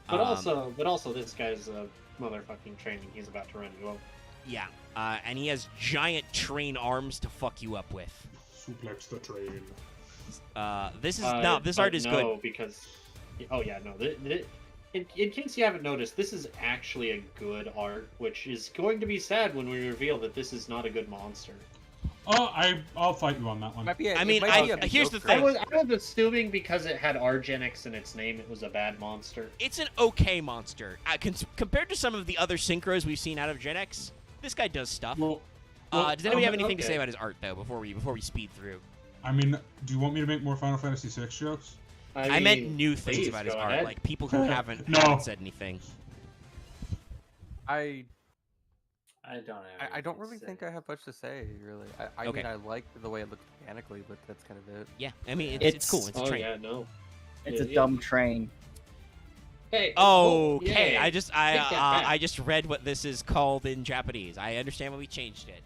S7: But
S1: Um,
S7: also this guy's a motherfucking train and he's about to run you over.
S1: Yeah, and he has giant train arms to fuck you up with.
S4: Suplex the train.
S1: This is this
S7: But
S1: art is good.
S7: No, because in case you haven't noticed, this is actually a good art, which is going to be sad when we reveal that this is not a good monster.
S4: Oh, I'll fight you on that one.
S3: Might be a-
S1: I
S3: it
S1: mean,
S3: might be a
S1: here's the
S3: mediocre-
S1: thing.
S7: I was assuming because it had GENEX in its name, it was a bad monster.
S1: It's an okay monster. Compared to some of the other synchros we've seen out of GENEX, this guy does stuff.
S4: Well,
S1: Does anybody have anything to
S7: okay.
S1: say about his art though before we speed through?
S4: I mean, do you want me to make more Final Fantasy VI jokes?
S1: I meant
S7: mean,
S1: new things
S7: please,
S1: about his
S7: go
S1: art,
S7: ahead.
S1: like people who haven't
S4: No.
S1: said anything.
S3: I
S5: don't have.
S3: I don't
S5: anything
S3: really
S5: to
S3: think
S5: say.
S3: I have much to say, really. I
S1: Okay.
S3: mean, I like the way it looks mechanically, but that's kind of it.
S1: Yeah, I mean it's cool. It's a
S7: Oh
S1: train.
S7: yeah, no.
S6: It's
S7: Yeah,
S6: a
S7: yeah.
S6: dumb train.
S7: Hey.
S1: Okay,
S7: yay.
S1: I
S7: Take that back.
S1: just read what this is called in Japanese. I understand why we changed it.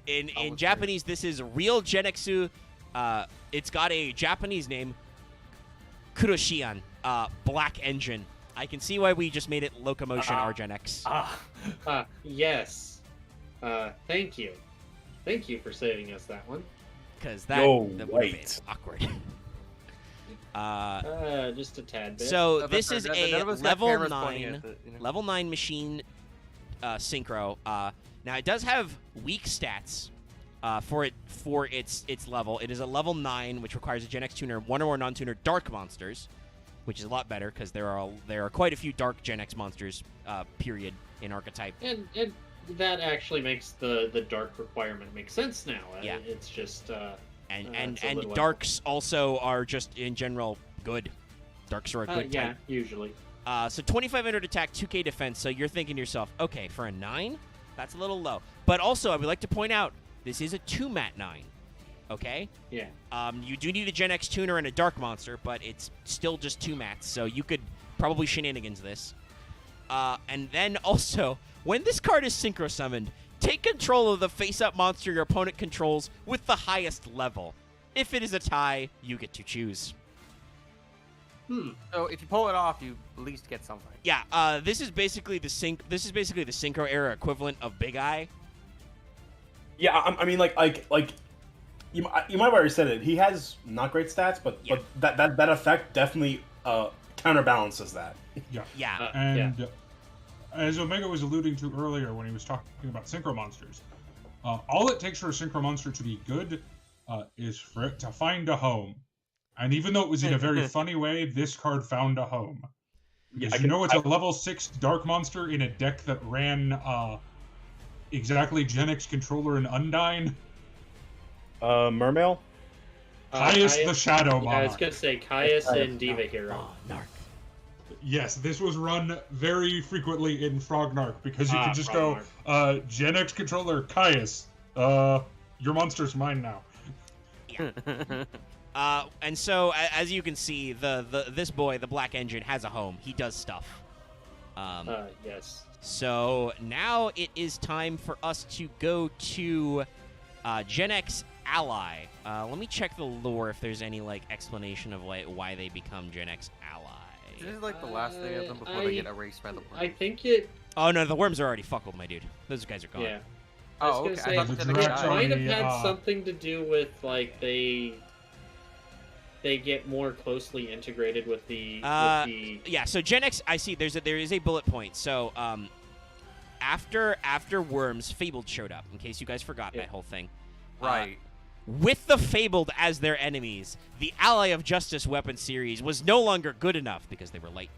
S1: In
S3: Oh, okay.
S1: Japanese, this is real Genexu. It's got a Japanese name, Kuroshian, Black Engine. I can see why we just made it Locomotion RGenX.
S7: Yes. Thank you. Thank you for saving us that one.
S1: Because that
S2: Yo,
S1: would have been
S2: wait.
S1: awkward.
S7: Just a tad bit.
S1: So
S3: That's
S1: this
S3: fair.
S1: is
S3: None
S1: a
S3: of us got
S1: level
S3: cameras pointing
S1: 9
S3: at the- you know.
S1: level 9 machine synchro. Now it does have weak stats for its level. It is a level 9, which requires a GENEX tuner, one or more non-tuner dark monsters, which is a lot better because there are quite a few dark GENEX monsters. Period in archetype.
S7: and that actually makes the dark requirement make sense now.
S1: Yeah.
S7: It's just
S1: And
S7: it's a little
S1: darks also are just in general good. Darks are a good
S7: yeah,
S1: type.
S7: usually.
S1: So 2,500 attack, 2k defense. So you're thinking to yourself, okay, for a 9, that's a little low. But also, I would like to point out, this is a 2-mat 9. Okay.
S7: Yeah.
S1: You do need a Gen X tuner and a Dark Monster, but it's still just 2 mats, so you could probably shenanigans this. And then also, when this card is Synchro Summoned, take control of the face-up monster your opponent controls with the highest level. If it is a tie, you get to choose.
S3: So if you pull it off, you at least get something.
S1: Yeah, this is basically the Synchro era equivalent of Big Eye.
S2: Yeah, I mean, you might have already said it. He has not great stats, but that effect definitely counterbalances that.
S4: Yeah.
S1: Yeah.
S4: And as Omega was alluding to earlier when he was talking about Synchro Monsters, all it takes for a Synchro Monster to be good is for it to find a home. And even though it was in a very funny way, this card found a home. Because it's a level 6 Dark Monster in a deck that ran exactly GENEX Controller and Undyne.
S2: Mermail?
S4: Caius the Shadow
S7: Yeah,
S4: Monarch.
S7: I was going to say Caius and Diva Hero.
S4: Yes, this was run very frequently in Frognark because you could just
S7: Frognark.
S4: go, GENEX Controller, Caius, your monster's mine now.
S1: And so, as you can see, this boy, the Black Engine, has a home. He does stuff.
S7: Yes.
S1: So now it is time for us to go to GenX Ally. Let me check the lore if there's any explanation of why they become GenX Ally.
S3: This is like the last thing of them before they get erased by the worm.
S7: I think it.
S1: Oh no, the worms are already fuckled, my dude. Those guys are gone.
S7: Yeah.
S3: Oh,
S7: I was
S3: okay.
S7: gonna
S3: I thought
S7: say,
S3: you said
S4: the
S3: they
S4: direct
S3: died.
S7: might have
S4: the,
S7: had something to do with they get more closely integrated with the.
S1: Yeah. So GenX, I see. There is a bullet point. So after Worms, Fabled showed up. In case you guys forgot that whole thing.
S3: Right.
S1: With the Fabled as their enemies, the Ally of Justice weapon series was no longer good enough because they were late.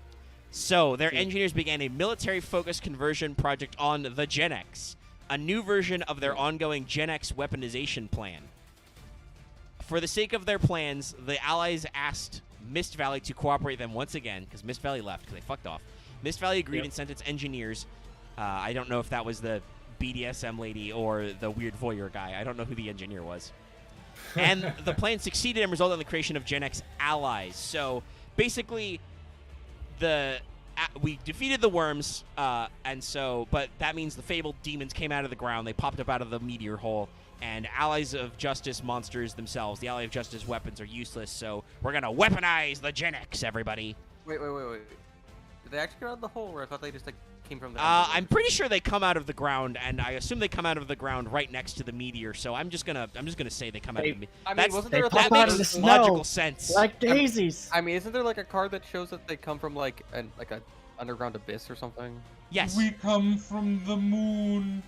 S1: So their engineers began a military-focused conversion project on the GenX, a new version of their ongoing GenX weaponization plan. For the sake of their plans, the Allies asked Mist Valley to cooperate them once again, because Mist Valley left because they fucked off. Mist Valley agreed and sent its engineers. I don't know if that was the BDSM lady or the weird voyeur guy. I don't know who the engineer was. And the plan succeeded and resulted in the creation of GenX Allies. So basically, we defeated the worms, but that means the fabled demons came out of the ground. They popped up out of the meteor hole, and Allies of Justice monsters themselves, the Ally of Justice weapons, are useless. So we're gonna weaponize the GenX, everybody.
S3: Wait. Did they actually get out of the hole, or I thought they just came from the?
S1: I'm pretty sure they come out of the ground, and I assume they come out of the ground right next to the meteor. So I'm just gonna say they come out of the meteor.
S3: I mean, wasn't there
S1: That
S6: pop out of
S1: makes
S6: the snow,
S1: logical sense.
S6: like daisies.
S3: I mean, isn't there a card that shows that they come from a underground abyss or something?
S1: Yes.
S4: We come from the moon.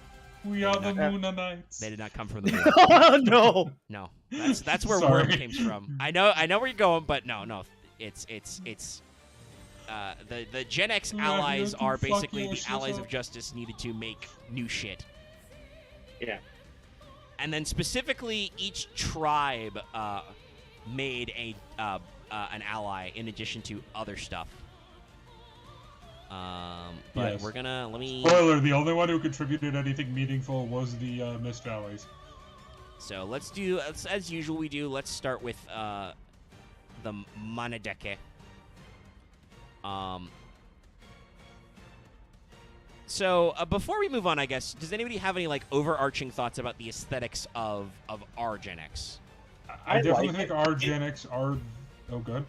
S4: We are the Moonanites.
S1: They did not come from the moon.
S6: Oh no!
S1: No, that's where
S4: Sorry.
S1: Worm came from. I know where you're going, but no, it's the GenX allies are basically the allies of justice needed to make new shit.
S7: Yeah.
S1: And then specifically, each tribe made an ally in addition to other stuff. But
S4: Yes.
S1: we're gonna let me.
S4: Spoiler: the only one who contributed anything meaningful was the Mist Valleys.
S1: So let's do as usual. Let's start with the Manadeke. So before we move on, I guess, does anybody have any overarching thoughts about the aesthetics of our Gen X?
S4: I definitely
S2: like
S4: think
S2: it.
S4: our GenX are good.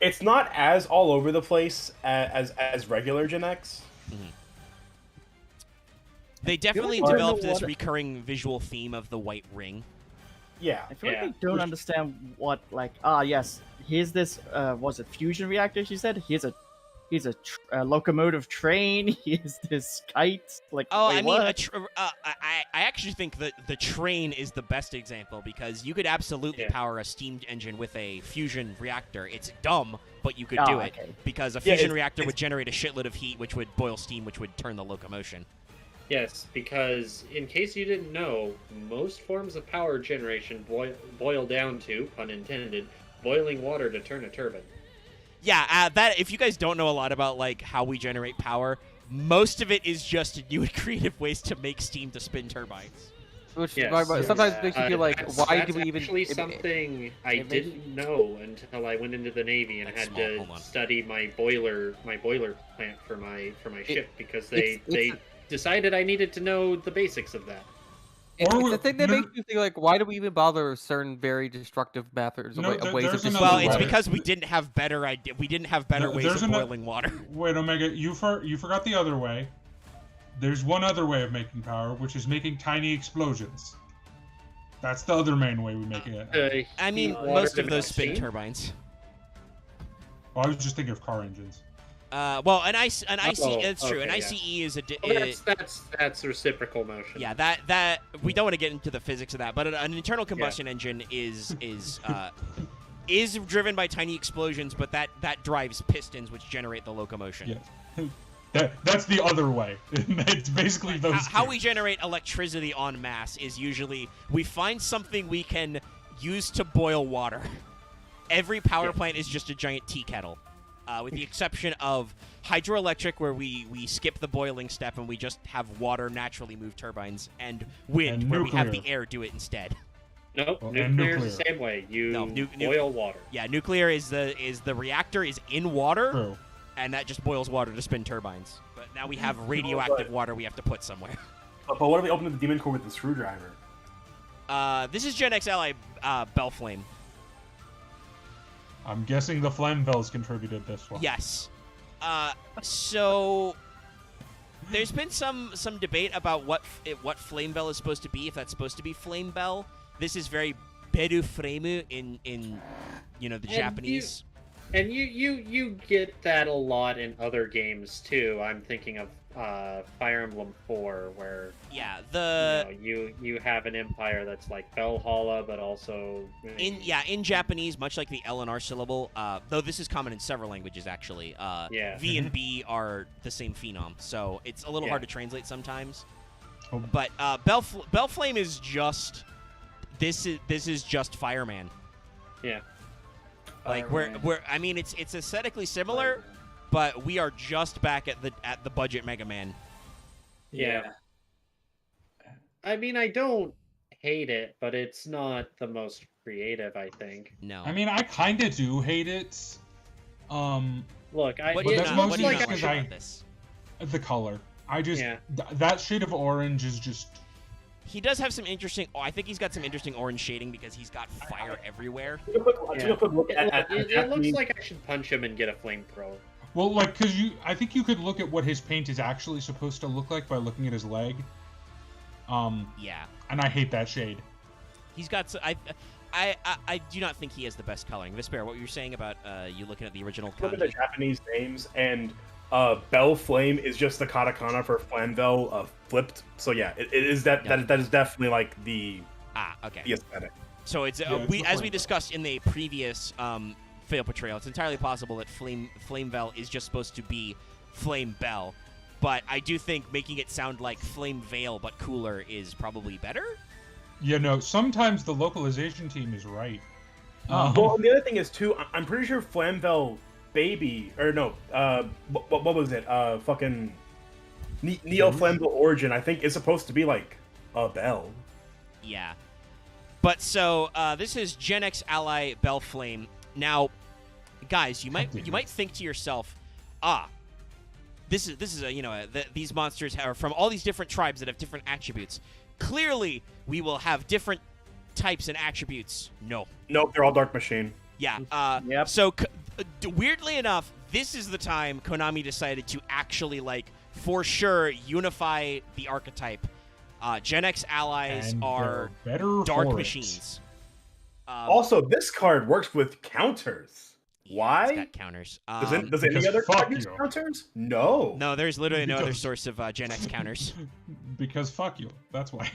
S2: It's not as all over the place as regular Gen X.
S1: They definitely
S6: like
S1: developed
S6: they're
S1: this
S6: what-
S1: recurring visual theme of the white ring.
S2: Yeah.
S6: I feel
S7: Yeah.
S6: like they don't understand what yes, here's this was it fusion reactor? She said here's a locomotive train. Here's this kite.
S1: Oh,
S6: wait,
S1: I mean,
S6: what?
S1: I actually think that the train is the best example because you could absolutely power a steam engine with a fusion reactor. It's dumb, but you could do it
S6: okay.
S1: because a
S2: Yeah,
S1: fusion
S2: it's-
S1: reactor would generate a shitload of heat, which would boil steam, which would turn the locomotion.
S7: Yes, because in case you didn't know, most forms of power generation boil down to, pun intended, boiling water to turn a turbine.
S1: Yeah, that if you guys don't know a lot about how we generate power, most of it is just new and creative ways to make steam to spin turbines.
S3: which
S7: Yes,
S3: sometimes
S7: yes.
S3: makes you feel like,
S7: That's-
S3: why
S7: that's
S3: do we even?
S7: Actually,
S3: it-
S7: something I
S3: it makes
S7: didn't know until I went into the Navy and
S1: That's
S7: had
S1: small,
S7: to
S1: hold on.
S7: study my boiler plant for my ship because they
S3: it's-
S7: decided I needed to know the basics of that.
S3: It's
S4: Or
S3: the thing that
S4: no-
S3: makes you think like, why do we even bother with certain very destructive methods,
S4: No,
S3: ways
S4: there's
S3: of
S4: another
S1: Well,
S3: destroying
S1: it's
S4: way.
S3: water?
S1: because we didn't have better ways
S4: There's
S1: of
S4: ano-
S1: boiling water.
S4: Wait, Omega, you forgot the other way. There's one other way of making power, which is making tiny explosions. That's the other main way we make it.
S1: I mean,
S7: Heat
S1: most
S7: water
S1: of those spin
S7: steam?
S1: turbines.
S4: Well, I was just thinking of car engines.
S1: Well, an ICE,
S7: Oh,
S1: it's true. An
S7: okay,
S1: ICE is a.
S7: Well, that's reciprocal motion.
S1: Yeah, that we don't want to get into the physics of that, but an internal combustion engine is driven by tiny explosions, but that drives pistons, which generate the locomotion.
S4: Yeah. That's the other way. It's basically those.
S1: How
S4: two.
S1: we generate electricity en masse is usually we find something we can use to boil water. Every power plant is just a giant tea kettle, with the exception of hydroelectric, where we skip the boiling step and we just have water naturally move turbines, and wind,
S4: And
S1: where we have the
S4: nuclear.
S1: air do it instead.
S7: Nope,
S4: Well,
S7: nuclear
S4: and
S7: is the same way. You
S1: No,
S7: boil water.
S1: Yeah, nuclear is the reactor is in water,
S4: True.
S1: and that just boils water to spin turbines. But now we have radioactive water we have to put somewhere.
S2: But what if we open the demon core with the screwdriver?
S1: This is GenX Ally Bellflame.
S4: I'm guessing the Flamvells contributed this one.
S1: Yes. So there's been some debate about what Flame Bell is supposed to be. If that's supposed to be Flame Bell, this is very Beru Fremu in the Japanese.
S7: And you get that a lot in other games too. I'm thinking of Fire Emblem 4, where
S1: Yeah,
S7: you have an empire that's like Valhalla, but also
S1: in Japanese, much like the L and R syllable, though this is common in several languages actually.
S7: Yeah.
S1: V and B are the same phenom, so it's a little hard to translate sometimes.
S4: Oh.
S1: But Bellflame is just this is just Fireman.
S7: Yeah.
S1: Like we're I mean it's aesthetically similar, but we are just back at the budget Mega Man.
S7: Yeah. I mean, I don't hate it, but it's not the most creative, I think.
S1: No.
S4: I mean, I kind of do hate it.
S7: Look,
S1: what
S4: but
S1: do you
S4: that's
S1: not,
S4: mostly
S1: what do you
S7: like
S1: not
S4: because
S1: like
S4: I-
S1: about this?
S4: the color. I just
S7: Yeah.
S4: that shade of orange is just.
S1: He does have some interesting. Oh, I think he's got some interesting orange shading because he's got fire everywhere.
S2: Take a quick look at
S7: It looks
S2: Japanese-
S7: like I should punch him and get a flamethrower.
S4: Well, like, I think you could look at what his paint is actually supposed to look like by looking at his leg.
S1: Yeah,
S4: And I hate that shade.
S1: he's got. I do not think he has the best coloring. Vesper, what were you saying about you looking at the original
S2: Look at the
S1: kanji?
S2: Japanese names, and Bell Flame is just the katakana for Flamvel flipped. So yeah, it is that is definitely like the
S1: Okay.
S2: aesthetic.
S1: So it's
S4: Yeah, it's
S1: we
S4: the
S1: as we
S4: flame
S1: discussed in the previous fail portrayal. It's entirely possible that Flame Bell is just supposed to be Flame Bell, but I do think making it sound like Flame Veil but cooler is probably better.
S4: You know, sometimes the localization team is right.
S2: Well, and the other thing is too, I'm pretty sure Flamvel Baby or no, what was it? Fucking Neo Flamvel Origin. I think is supposed to be like a bell.
S1: Yeah. But so this is GenX Ally Bellflame. Now, guys, you might think to yourself, this is these monsters are from all these different tribes that have different attributes. Clearly, we will have different types and attributes. No.
S2: Nope, they're all Dark Machine.
S1: Yeah.
S6: Yep.
S1: So weirdly enough, this is the time Konami decided to actually for sure unify the archetype. GenX allies
S4: And
S1: are
S4: they're better
S1: dark
S4: for it.
S1: machines.
S2: Also, this card works with counters. Why?
S1: It's got counters.
S2: Does any
S4: Because
S2: other
S4: fuck
S2: card use
S4: you.
S2: counters? No.
S1: No, there's literally no other
S4: Because-
S1: source of Gen X counters.
S4: Because fuck you. That's why.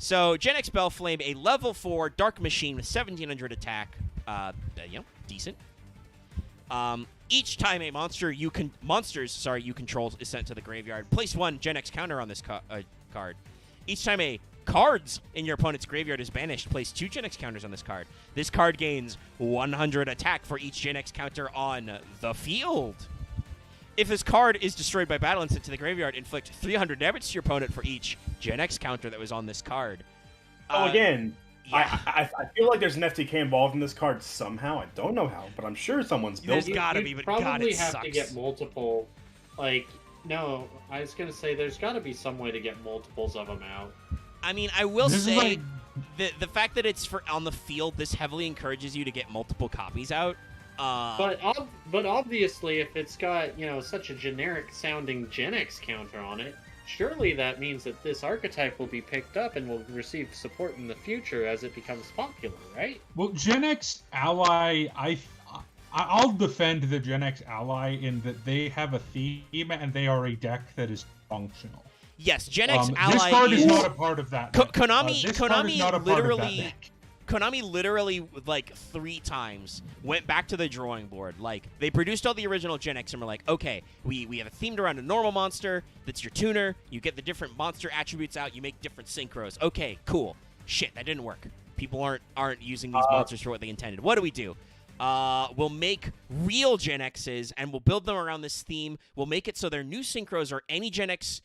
S1: So, Gen X Bellflame, a level 4 Dark Machine with 1700 attack. Decent. Each time a monsters you control is sent to the graveyard, place 1 Gen X counter on this card. Each time a cards in your opponent's graveyard is banished, place 2 Gen X counters on this card. This card gains 100 attack for each Gen X counter on the field. If his card is destroyed by battle and sent to the graveyard, inflict 300 damage to your opponent for each Gen X counter that was on this card.
S2: So again,
S1: yeah.
S2: I feel like there's an FTK involved in this card somehow. I don't know how, but I'm sure someone's built
S1: There's
S2: it.
S1: gotta
S7: You'd
S1: be, but
S7: probably
S1: God, it
S7: have
S1: sucks.
S7: to get multiple. Like, no, I was gonna say there's got to be some way to get multiples of them out.
S1: I mean, I will
S4: This is
S1: say
S4: like-
S1: the fact that it's for on the field, this heavily encourages you to get multiple copies out.
S7: But obviously, if it's got such a generic sounding GENEX counter on it, surely that means that this archetype will be picked up and will receive support in the future as it becomes popular, right?
S4: Well, GENEX Ally, I'll defend the GENEX Ally in that they have a theme and they are a deck that is functional.
S1: Yes, Gen X Ally
S4: this card is
S1: is
S4: not a part of that. deck.
S1: Konami.
S4: This card is
S1: Konami
S4: not a part of that
S1: literally.
S4: deck.
S1: Konami literally, like, 3 times went back to the drawing board. Like, they produced all the original Gen X and were like, okay, we have it themed around a normal monster that's your tuner. You get the different monster attributes out. You make different synchros. Okay, cool. Shit, that didn't work. People aren't using these monsters for what they intended. What do? We'll make real Gen X's, and we'll build them around this theme. We'll make it so their new synchros are any Gen X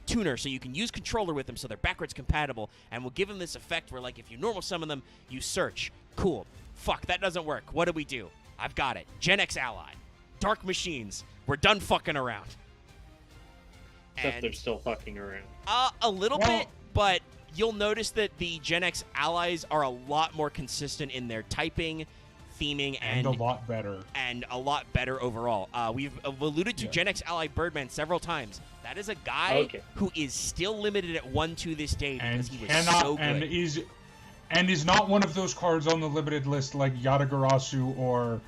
S1: tuner, so you can use controller with them, so they're backwards compatible. And we'll give them this effect where, like, if you normal summon them, you search. Cool. Fuck, that doesn't work. What do? I've got it. Gen X Ally. Dark Machines. We're done fucking around.
S7: Except they're still fucking around.
S1: A little bit, but you'll notice that the Gen X allies are a lot more consistent in their typing, theming,
S4: And a lot better.
S1: And a lot better overall. We've alluded to Gen X ally Birdman several times. That is a guy who is still limited at 1 to this day because he was so good.
S4: And is not one of those cards on the limited list like Yatagarasu or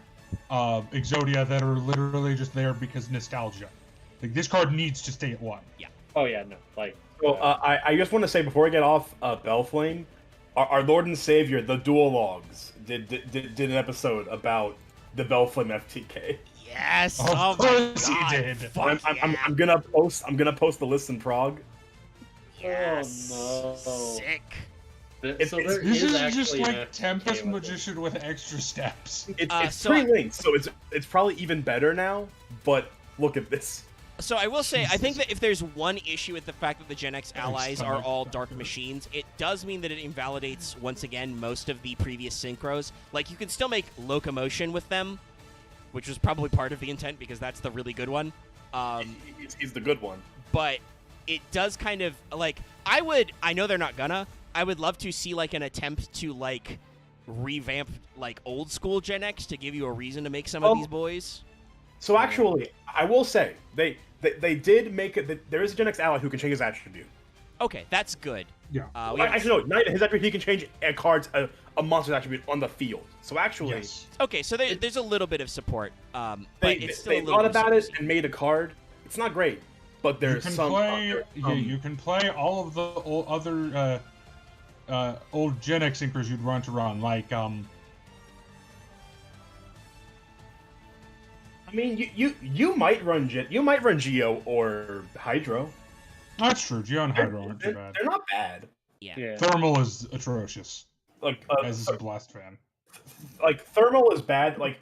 S4: Exodia that are literally just there because nostalgia. Like, this card needs to stay at 1.
S1: Yeah.
S7: Oh yeah, no. Like.
S2: So, I just want to say before we get off Bellflame, our Lord and Savior, the Dual Logs, did an episode about the Bellflame FTK.
S1: Yes.
S4: Of course he did.
S2: I'm gonna post the list in Prague.
S1: Yes.
S7: Oh no.
S1: Sick.
S4: This is just like Tempest Magician with extra steps.
S2: It's 3 links, so it's probably even better now. But look at this.
S1: So I will say, I think that if there's one issue with the fact that the Gen X allies are all Dark Machines, it does mean that it invalidates, once again, most of the previous synchros. Like, you can still make Locomotion with them, which was probably part of the intent, because that's the really good one.
S2: He's the good one.
S1: But it does kind of, like, I know they're not gonna, I would love to see, like, an attempt to, like, revamp, like, old school Gen X to give you a reason to make some of these boys.
S2: So actually, I will say, they did make it that there is a Gen X ally who can change his attribute.
S1: Okay, that's good.
S4: Yeah.
S2: Actually, no, not even his attribute. He can change a monster's attribute on the field. So actually,
S1: okay, so there's a little bit of support. But it's still
S2: they
S1: a little
S2: thought about it
S1: confusing.
S2: and made a card. It's not great, but there's some.
S4: You can play all of the other old Gen X synchros you'd want to run, like
S2: I mean, you might run Geo or Hydro.
S4: That's true. Geo and Hydro aren't too bad.
S2: They're not bad.
S1: Yeah.
S4: Thermal is atrocious.
S2: Like
S4: as a Blast fan.
S2: Like Thermal is bad. Like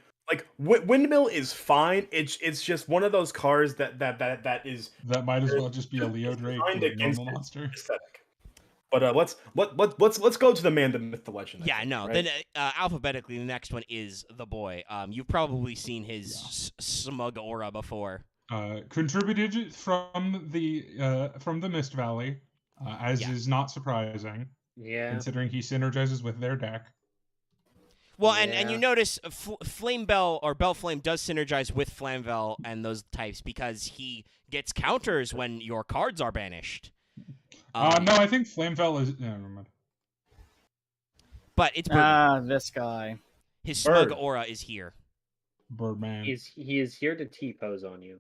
S2: Windmill is fine. It's just one of those cards that
S4: might as well just be a Leo Drake normal monster.
S2: Aesthetic. But let's go to the man, the myth, the legend.
S1: Yeah, no.
S2: Right?
S1: Then alphabetically, the next one is the boy. You've probably seen his smug aura before.
S4: Contributed from the Mist Valley, as is not surprising.
S7: Yeah.
S4: Considering he synergizes with their deck.
S1: Well, and you notice Flame Bell or Bell Flame does synergize with Flamvel and those types because he gets counters when your cards are banished.
S4: No, I think Flamvel is. No, never mind.
S1: But it's Birdman.
S6: this guy.
S1: His smug aura is here.
S4: Birdman.
S7: He is here to T-pose on you.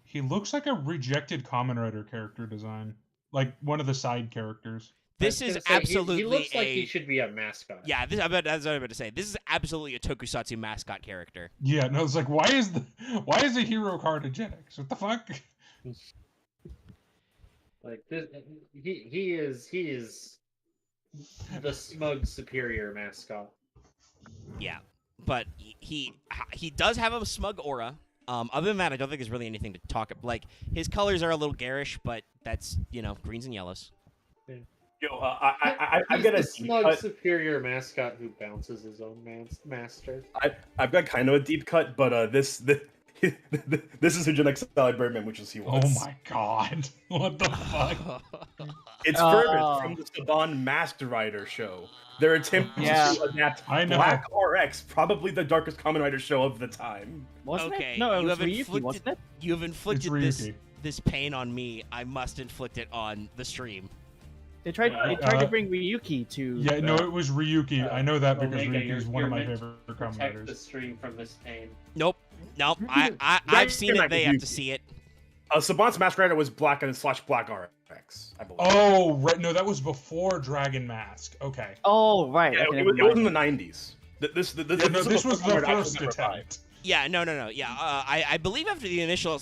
S4: He looks like a rejected Kamen Rider character design, like one of the side characters.
S1: This is absolutely.
S7: He looks like he should be a mascot.
S1: Yeah, that's what I was about to say. This is absolutely a Tokusatsu mascot character.
S4: Yeah, no, it's like why is the hero card a GENEX? What the fuck?
S7: Like this, he is the smug superior mascot.
S1: Yeah, but he does have a smug aura. Other than that, I don't think there's really anything to talk about. Like, his colors are a little garish, but that's, greens and yellows.
S2: Yo, I've got a
S7: He's the
S2: deep
S7: smug,
S2: cut.
S7: superior mascot who bounces his own master.
S2: I've got kind of a deep cut, but this is who GENEX Sally Birdman, which is he was.
S4: Oh my god. What the fuck?
S2: It's Fervent from the Saban Masked Rider show. They're attempting to adapt
S4: I know.
S2: Black RX, probably the darkest Kamen Rider show of the time.
S6: Wasn't
S1: Okay,
S6: it? No, it
S1: you
S6: was
S1: have
S6: Ryuki,
S1: inflicted-
S6: wasn't it?
S1: You have inflicted
S4: It's
S1: this
S4: Ryuki.
S1: this pain on me. I must inflict it on the stream.
S6: They tried to bring Ryuki to.
S4: Yeah, no, it was Ryuki. I know that because
S7: Omega,
S4: Ryuki is one of my
S7: meant to
S4: favorite Kamen
S7: Protect the
S4: Riders.
S7: stream from this pain.
S1: Nope. I've seen
S2: you're
S1: it.
S2: not
S1: They have to
S2: Ryuki.
S1: see it.
S2: Saban's Masked Rider was Black and / Black RX, I believe.
S4: Oh, right. No, that was before Dragon Mask. Okay.
S6: Oh right.
S2: Yeah,
S6: okay,
S2: it
S6: never
S2: was in
S6: mind.
S2: the 90s. This
S4: Yeah, no, this was the first attempt.
S1: Yeah, no. Yeah, I believe after the initial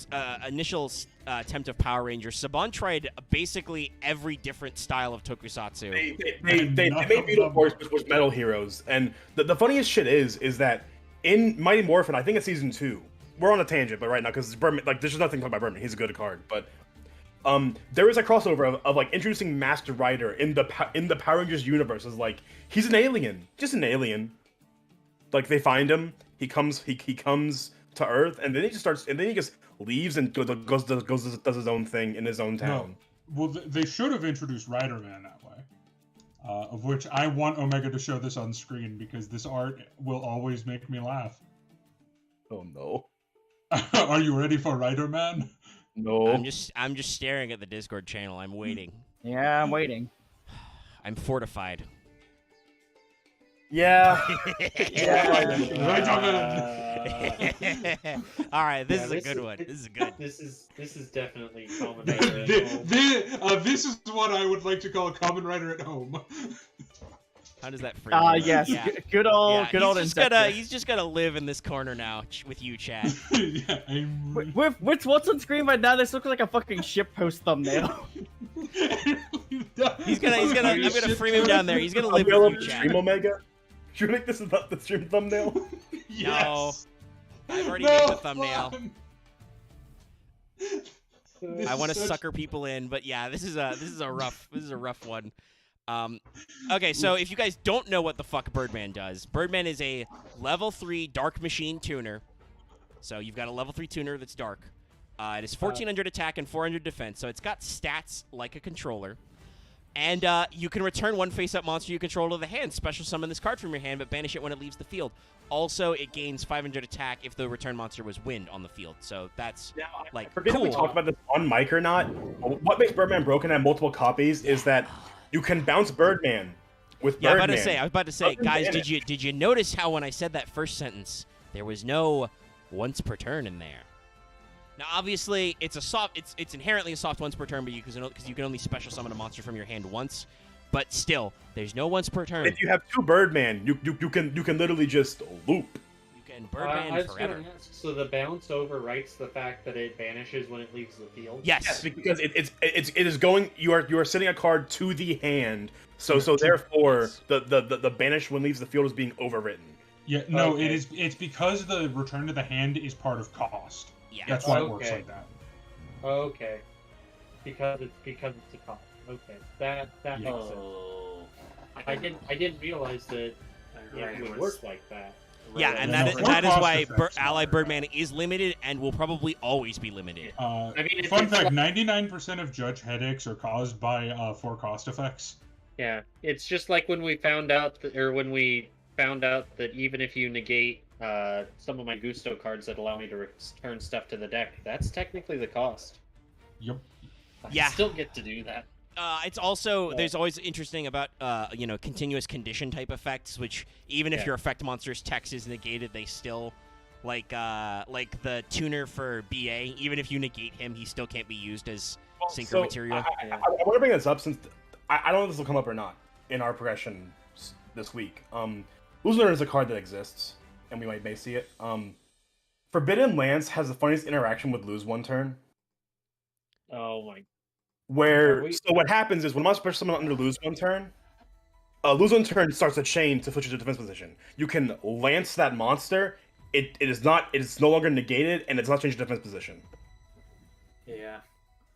S1: attempt of Power Rangers, Saban tried basically every different style of Tokusatsu.
S2: They made Beetle Force, which was Metal Heroes, and the funniest shit is that in Mighty Morphin, I think it's season 2. We're on a tangent, but right now because Berman, like, there's just nothing to talk about Berman. He's a good card, but there is a crossover of like introducing Master Rider in the Power Rangers universe as like he's an alien, just an alien. Like they find him, he comes to Earth, and then he just leaves and does his own thing in his own town.
S4: Well, they should have introduced Rider Man that way. Of which I want Omega to show this on screen because this art will always make me laugh.
S2: Oh no.
S4: Are you ready for Rider Man?
S2: No.
S1: I'm just staring at the Discord channel. I'm waiting.
S6: Yeah, I'm waiting.
S1: I'm fortified.
S2: Yeah.
S1: All right, this
S7: Yeah,
S1: is a good one. This is good.
S7: This is definitely Kamen Rider at home.
S4: This is what I would like to call a Kamen Rider at home.
S1: How does that frame?
S6: Yes.
S1: Yeah.
S6: Good old Inceptor.
S1: He's just gotta live in this corner now with you, Chad.
S4: Yeah,
S6: With what's on screen right now, this looks like a fucking shitpost thumbnail.
S1: I'm gonna frame him down there. He's gonna live
S2: I'll
S1: with you,
S2: stream
S1: Chad.
S2: Omega. Should we make this the stream thumbnail?
S4: Yes.
S1: No. I've already
S4: No,
S1: made the thumbnail.
S4: This
S1: I want to
S4: is such-
S1: sucker people in, but yeah, this is a rough one. Okay, so if you guys don't know what the fuck Birdman does, Birdman is a level 3 Dark Machine tuner. So you've got a level 3 tuner that's dark. It is 1400 attack and 400 defense, so it's got stats like a controller. And you can return one face-up monster you control to the hand. Special summon this card from your hand, but banish it when it leaves the field. Also, it gains 500 attack if the return monster was wind on the field. So that's like
S2: I forget if we
S1: cool.
S2: talked about this on mic or not. What makes Birdman broken at multiple copies is that you can bounce Birdman with
S1: Yeah,
S2: Birdman.
S1: I was about to say,
S2: Other
S1: guys,
S2: than
S1: did you notice how when I said that first sentence, there was no once per turn in there? Now, obviously, it's inherently a soft once per turn, but because you can only special summon a monster from your hand once. But still, there's no once per turn.
S2: If you have 2 Birdman, you can literally just loop.
S1: You can Birdman
S7: I was
S1: forever.
S7: gonna ask, so the bounce overwrites the fact that it vanishes when it leaves the field?
S1: Yes.
S2: Yes, because it is going. You are sending a card to the hand. So therefore the banish when leaves the field is being overwritten.
S4: Yeah, no,
S7: Okay.
S4: it's because the return to the hand is part of cost.
S1: Yeah.
S4: That's why it works
S7: Okay.
S4: like that.
S7: Okay. Because it's a cost. Okay. That
S4: Yeah.
S7: makes sense. I didn't realize that it would work like that.
S1: Yeah, and
S4: Yeah,
S1: that
S4: no,
S1: is, that is
S4: cost
S1: why
S4: effects,
S1: Ally
S4: no.
S1: Birdman is limited and will probably always be limited.
S7: I mean, it's
S4: Fun
S7: like-
S4: fact: 99% of judge headaches are caused by 4 cost effects.
S7: Yeah, it's just like when we found out that even if you negate some of my Gusto cards that allow me to return stuff to the deck, that's technically the cost.
S4: Yep.
S7: I
S1: Yeah.
S7: still get to do that.
S1: It's also there's always interesting about continuous condition type effects, which even if
S7: Yeah.
S1: your effect monster's text is negated, they still like the tuner for BA. Even if you negate him, he still can't be used as synchro
S2: So,
S1: material.
S2: I want to bring this up since I don't know if this will come up or not in our progression this week. Loser is a card that exists, and we may see it. Forbidden Lance has the funniest interaction with lose one turn.
S7: Oh my!
S2: Where so what happens is when a monster pushes someone under lose one turn starts a chain to switch to defense position. You can lance that monster it is not. It's no longer negated, and it's not changed defense position.
S5: Yeah.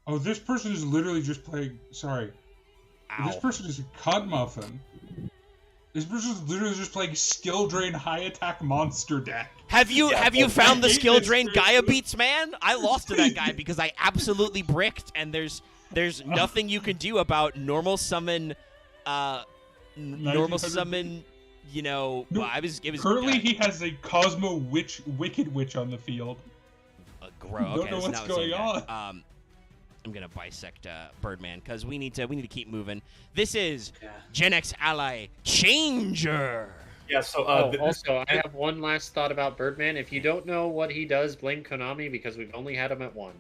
S4: Oh, this person is literally just playing. Sorry, this
S1: Ow.
S4: person is a cunt muffin. This person is literally just playing skill drain high attack monster deck.
S1: Have you found the
S4: I hate
S1: skill
S4: this
S1: drain
S4: person.
S1: Gaia beats, man? I lost to that guy because I absolutely bricked, and there's nothing you can do about normal summon, normal
S4: 1900.
S1: summon. You know,
S4: No,
S1: well, it was
S4: Currently, he has a Cosmo Wicked Witch on the field.
S1: grow.
S4: Don't
S1: Okay,
S4: know
S1: so
S4: what's
S1: now it's saying
S4: going
S1: that. I'm gonna bisect Birdman because we need to keep moving. This is GENEX ally Changer.
S2: Yeah. So
S7: Also, I have one last thought about Birdman. If you don't know what he does, blame Konami because we've only had him at 1.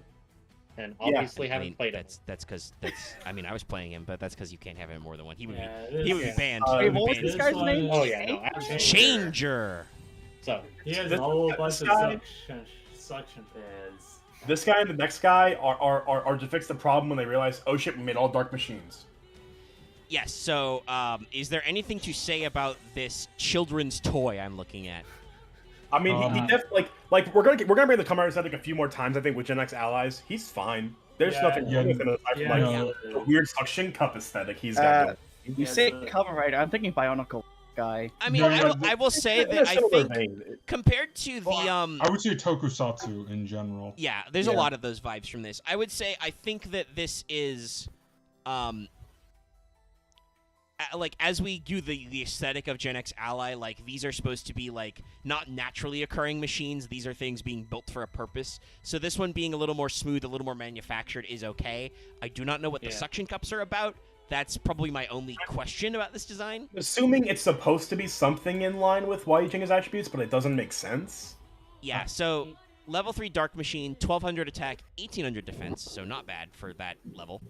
S7: And obviously haven't played him.
S1: That's because I mean I was playing him, but that's because you can't have him more than one. He would
S5: Yeah,
S1: be banned.
S2: Uh,
S1: He
S6: Wait,
S1: would
S6: what
S1: be
S6: was this
S1: banned.
S6: guy's name?
S7: Oh yeah, no, absolutely.
S1: Changer.
S7: So,
S5: He has
S2: This-
S5: a whole bunch
S2: this
S5: of
S2: guy-
S5: suction pads.
S2: this guy and the next guy are to fix the problem when they realize, oh shit, we made all dark machines.
S1: Yes. So, is there anything to say about this children's toy I'm looking at?
S2: I mean, he definitely like we're gonna bring the Kamen aesthetic a few more times. I think with GENEX allies, he's fine. There's
S5: Yeah,
S2: nothing
S4: yeah,
S2: wrong with him aside from like
S4: no.
S2: the weird suction cup aesthetic he's got. going.
S6: You
S5: Yeah,
S6: say
S5: the-
S6: Kamen Rider, I'm thinking Bionicle guy.
S1: I mean,
S4: No, yeah,
S1: I will say
S2: In a
S1: that I
S2: similar
S1: think
S2: vein.
S1: compared to the
S4: I would say Tokusatsu in general.
S1: yeah, there's a
S2: Yeah.
S1: lot of those vibes from this. I would say I think that this is like as we do the aesthetic of GENEX Ally, like these are supposed to be like not naturally occurring machines. These are things being built for a purpose. So this one being a little more smooth, a little more manufactured is okay. I do not know what the
S7: Yeah.
S1: suction cups are about. That's probably my only question about this design.
S2: Assuming it's supposed to be something in line with why you change his attributes, but it doesn't make sense.
S1: Yeah, so level 3 Dark Machine, 1200 attack, 1800 defense, so not bad for that level.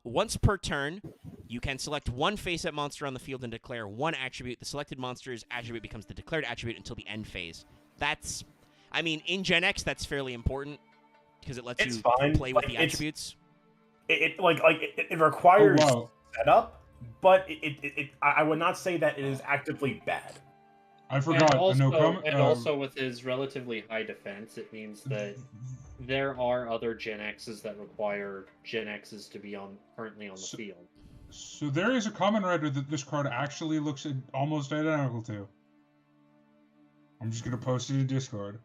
S1: Once per turn, you can select one face-up monster on the field and declare one attribute. The selected monster's attribute becomes the declared attribute until the end phase. That's, I mean, in GENEX, that's fairly important because it lets
S2: It's
S1: you
S2: fine,
S1: play with
S2: like,
S1: the
S2: it's-
S1: attributes.
S2: It requires
S4: Oh, wow.
S2: setup, but I would not say that it is actively bad.
S4: I forgot.
S7: And also with his relatively high defense, it means that there are other GENXs that require GENXs to be currently on the field.
S4: So there is a Kamen Rider that this card actually looks almost identical to. I'm just gonna post it in Discord.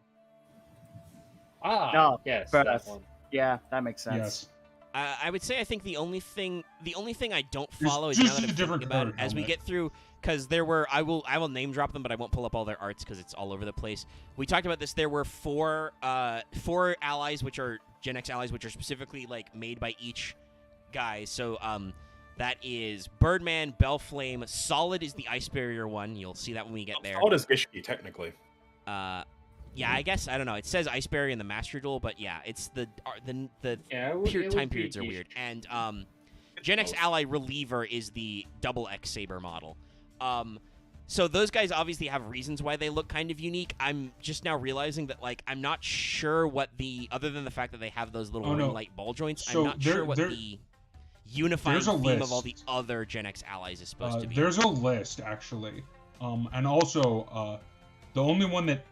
S7: Ah,
S6: No,
S7: yes,
S6: but-
S7: that one.
S6: Yeah, that makes sense.
S4: Yes.
S1: I would say I think the only thing I don't follow is
S4: just
S1: now that
S4: a
S1: I'm
S4: different
S1: thinking about it,
S4: card
S1: as we
S4: helmet.
S1: get through, because there were I will name drop them, but I won't pull up all their arts because it's all over the place. We talked about this. There were four allies, which are GENEX allies, which are specifically like made by each guy. So that is Birdman, Bellflame, Solid is the Ice Barrier one. You'll see that when we get there.
S2: Solid is Gishki, technically.
S1: Yeah, I guess I don't know. It says Ice Barrier in the Master Duel, but yeah, it's the
S7: Yeah, it would-
S1: pure
S7: it
S1: time
S7: would be
S1: periods are
S7: Gish.
S1: weird. And GENEX Ally Reliever is the double X Saber model. So those guys obviously have reasons why they look kind of unique. I'm just now realizing that like I'm not sure what other than the fact that they have those little
S4: Oh, no.
S1: ring light ball joints.
S4: So
S1: I'm not sure what
S4: there-
S1: the unifying
S4: there's a
S1: theme of all the
S4: list.
S1: other GENEX allies is supposed to be.
S4: There's a list actually, and also the only one that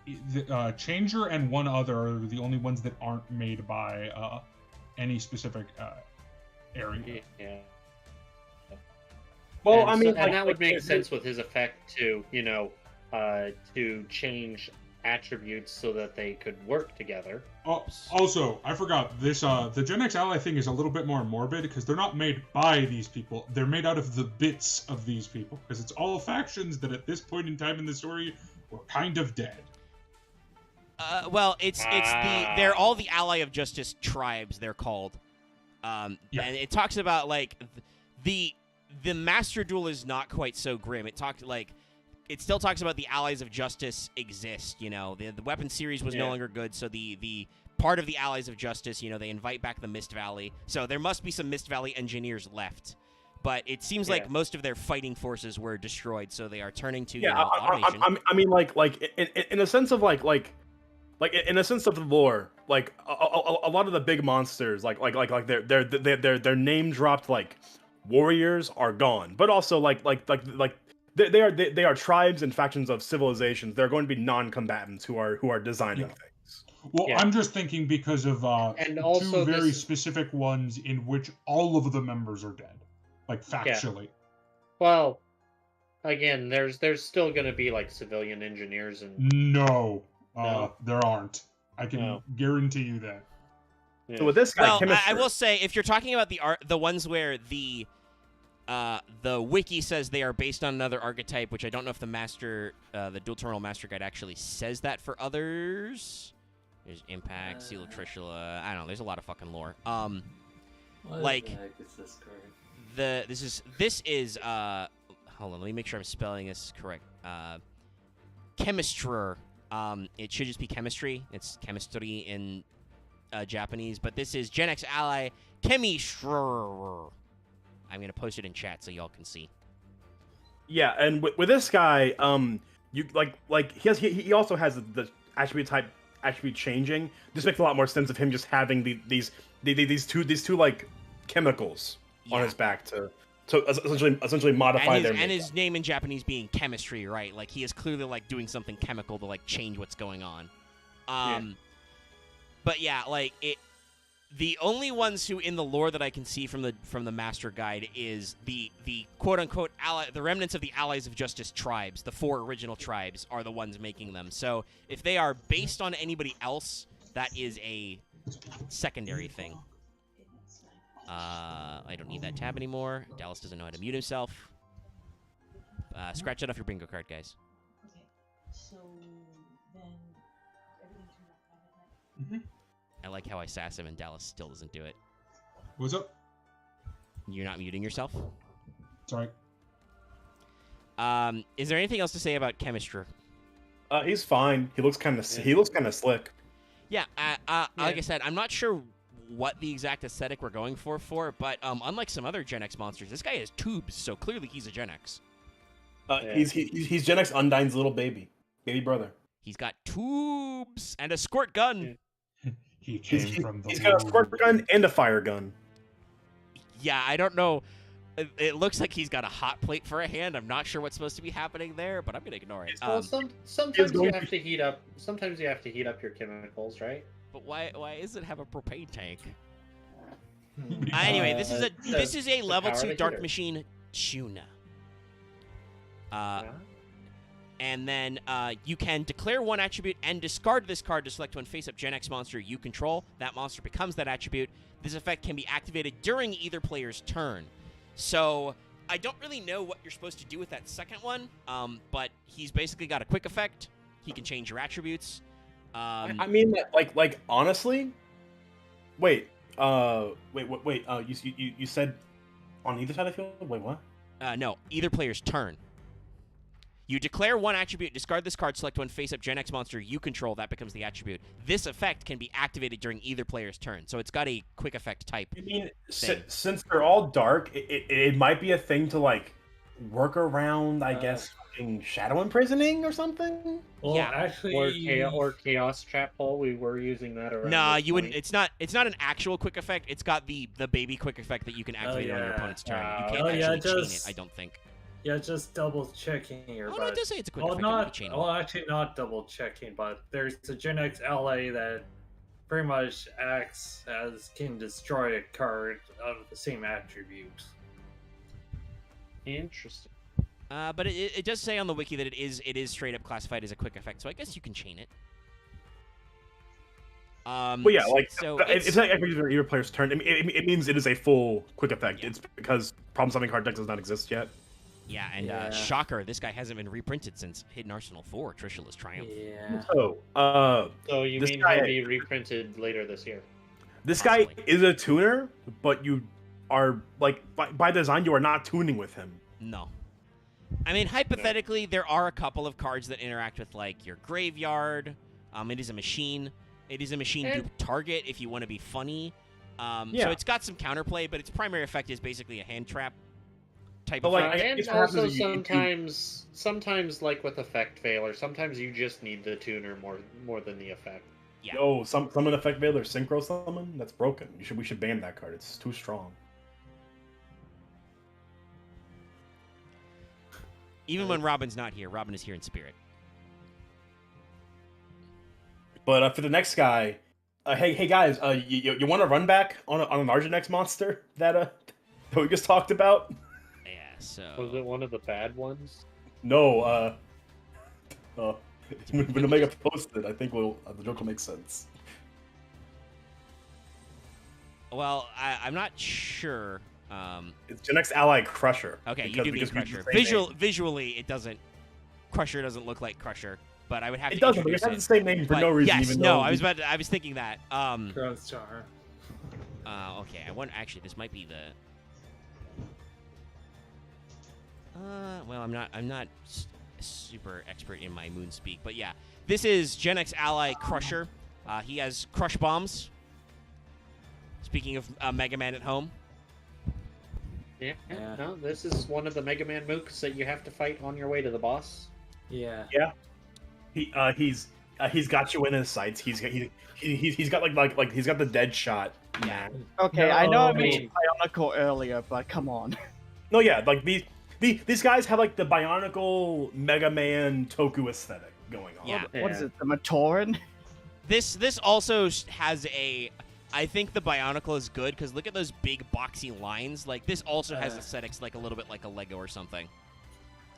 S4: Changer and one other are the only ones that aren't made by any specific area.
S7: Yeah.
S2: Well,
S7: And
S2: I
S7: so-
S2: mean,
S7: and
S2: like,
S7: that would make
S2: like,
S7: sense with his effect to, to change attributes so that they could work together.
S4: Oh, also, I forgot this. The GENEX Ally thing is a little bit more morbid because they're not made by these people. They're made out of the bits of these people because it's all factions that at this point in time in the story were kind of dead.
S1: Well, they're all the Ally of Justice tribes. They're called,
S4: Yeah.
S1: and it talks about like the Master Duel is not quite so grim. It still talks about the Allies of Justice exist. The weapon series was no
S7: Yeah.
S1: longer good, so the part of the Allies of Justice, they invite back the Mist Valley. So there must be some Mist Valley engineers left. But it seems like
S7: Yeah.
S1: most of their fighting forces were destroyed, so they are turning to
S2: yeah,
S1: automation.
S2: I mean, in a sense of like in a sense of the lore, like a lot of the big monsters, like their name dropped like warriors are gone, but also like they are tribes and factions of civilizations. They're going to be non-combatants who are designing
S4: Yeah.
S2: things.
S4: Well,
S7: Yeah.
S4: I'm just thinking because of
S7: And
S4: two
S7: also
S4: very
S7: this-
S4: specific ones in which all of the members are dead, like factually.
S7: Well, again, there's still going to be like civilian engineers and
S4: No,
S7: No?
S4: there aren't. I can
S7: No.
S4: guarantee you that.
S2: So with this guy,
S1: Well, I
S2: chemistry,
S1: will say, if you're talking about the ones where the wiki says they are based on another archetype, which I don't know if the Dual Terminal Master Guide actually says that for others. There's Impact, Seal of Trishula. I don't know. There's a lot of fucking lore. Like,
S8: the heck is this card?
S1: this is hold on, let me make sure I'm spelling this correct. Chemistrer. It should just be chemistry. It's chemistry in Japanese, but this is GENEX ally Chemistrer. I'm gonna post it in chat so y'all can see.
S2: yeah, and with this guy, you like he also has the attribute changing. This makes a lot more sense of him just having these two like chemicals on
S1: Yeah.
S2: his back to essentially modify
S1: And
S2: their
S1: his
S2: makeup.
S1: name in Japanese being chemistry, right? Like he is clearly like doing something chemical to like change what's going on. But yeah, like it. The only ones who in the lore that I can see from the Master Guide is the quote unquote the remnants of the Allies of Justice tribes. The 4 original tribes are the ones making them. So if they are based on anybody else, that is a secondary thing. I don't need that tab anymore. Dallas doesn't know how to mute himself. Scratch that off your bingo card, guys.
S9: Okay, so then everything's gonna be
S1: I like how I sass him and Dallas still doesn't do it.
S4: What's up?
S1: You're not muting yourself?
S4: Sorry.
S1: Is there anything else to say about Chemistry?
S2: He's fine. He looks kind of slick.
S1: Yeah, like I said, I'm not sure what the exact aesthetic we're going for, but unlike some other GENEX monsters, this guy has tubes, so clearly he's a GENEX.
S2: He's GENEX Undyne's little baby brother.
S1: He's got tubes and a squirt gun.
S4: He came from the
S2: He's got a squirt gun and a fire gun.
S1: Yeah, I don't know. It looks like he's got a hot plate for a hand. I'm not sure what's supposed to be happening there, but I'm gonna ignore it.
S7: Well, sometimes you have to heat up. Sometimes you have to heat up your chemicals, right?
S1: But why does it have a propane tank? Anyway, this is a level 2 Dark
S7: heater.
S1: Machine Tuna. And then you can declare one attribute and discard this card to select one face-up GENEX monster you control. That monster becomes that attribute. This effect can be activated during either player's turn. So I don't really know what you're supposed to do with that second one, but he's basically got a quick effect. He can change your attributes.
S2: I mean, like honestly, wait. You said on either side of the field. Wait, what?
S1: No, either player's turn. You declare one attribute, discard this card, select one face-up GENEX monster you control, that becomes the attribute. This effect can be activated during either player's turn, so it's got a quick effect type.
S2: I mean,
S1: thing.
S2: since they're all dark, it might be a thing to like work around, I guess, fucking shadow imprisoning or something.
S5: Well,
S1: Yeah.
S5: actually,
S7: Or chaos trap hole. We were using that around.
S1: Nah,
S7: this
S1: you wouldn't.
S7: point.
S1: It's not an actual quick effect. It's got the baby quick effect that you can activate on your
S5: yeah.
S1: opponent's turn. You
S7: Oh,
S1: can't
S5: yeah,
S1: actually chain it,
S5: just-
S1: I don't think.
S5: yeah, just double checking here.
S1: Oh,
S5: but
S1: no, it does say it's a quick
S5: well,
S1: effect. You can
S5: not
S1: chain it.
S5: well, actually not double checking, but there's a GENEX ally that pretty much acts as can destroy a card of the same attribute.
S7: Interesting.
S1: But it does say on the wiki that it is straight up classified as a quick effect, so I guess you can chain it.
S2: But yeah, like
S1: so
S2: it's not like your player's turn. It means it is a full quick effect.
S1: Yeah.
S2: It's because problem-solving card deck does not exist yet.
S1: yeah, and
S5: Yeah.
S1: shocker, this guy hasn't been reprinted since Hidden Arsenal 4, Trishula's Triumph.
S5: Yeah.
S2: So,
S7: So you
S2: This
S7: mean
S2: guy-
S7: he'll be reprinted later this year?
S2: this guy
S1: Possibly.
S2: is a tuner, but you are like by design you are not tuning with him.
S1: No. I mean, hypothetically, there are a couple of cards that interact with, like, your graveyard. It is a machine. It is a machine
S7: And-
S1: dupe target if you want to be funny. So
S2: Yeah.
S1: it's got some counterplay, but its primary effect is basically a hand trap type
S2: But,
S1: of
S2: like,
S1: effect.
S2: I
S7: And
S2: guess what happens
S7: also
S2: is you-
S7: sometimes like with effect failure, sometimes you just need the tuner more than the effect.
S1: Yeah.
S2: Yo, summon effect veiler synchro summon that's broken. We should ban that card. It's too strong.
S1: Even when Robin's not here, Robin is here in spirit.
S2: But for the next guy, hey guys, you want to run back on an Arginex monster that we just talked about?
S1: Yeah. So.
S7: Was it one of the bad ones?
S2: No. When Omega posted, I think the joke will make sense.
S1: Well, I'm not sure.
S2: It's GENEX ally Crusher.
S1: Okay,
S2: because
S1: you do
S2: we
S1: mean
S2: just used the
S1: Crusher.
S2: same name.
S1: Visually, it doesn't. Crusher doesn't look like Crusher, but I would have
S2: It
S1: to
S2: doesn't, but it
S1: introduce
S2: has the same name for
S1: But
S2: no reason.
S1: yes,
S2: even
S1: no,
S2: though
S1: I was thinking that.
S5: Growth Star.
S1: Okay, I want actually. This might be the. Well, I'm not super expert in my moon speak, but yeah, this is GENEX ally Crusher. He has crush bombs. Speaking of Mega Man at home.
S7: Yeah.
S3: Yeah.
S7: No, this is one of the Mega Man mooks that you have to fight on your way to the boss.
S3: Yeah.
S2: he's got you in his sights. He's got like he's got the dead shot.
S1: Yeah.
S6: Okay,
S5: No,
S6: I know I
S5: I
S6: mentioned
S5: mean-
S6: Bionicle earlier, but come on.
S2: No, yeah, like these guys have like the Bionicle Mega Man Toku aesthetic going on.
S1: Yeah.
S6: What is it, the Matoran?
S1: This also has a. I think the Bionicle is good because look at those big boxy lines. Like this also has aesthetics like a little bit like a Lego or something.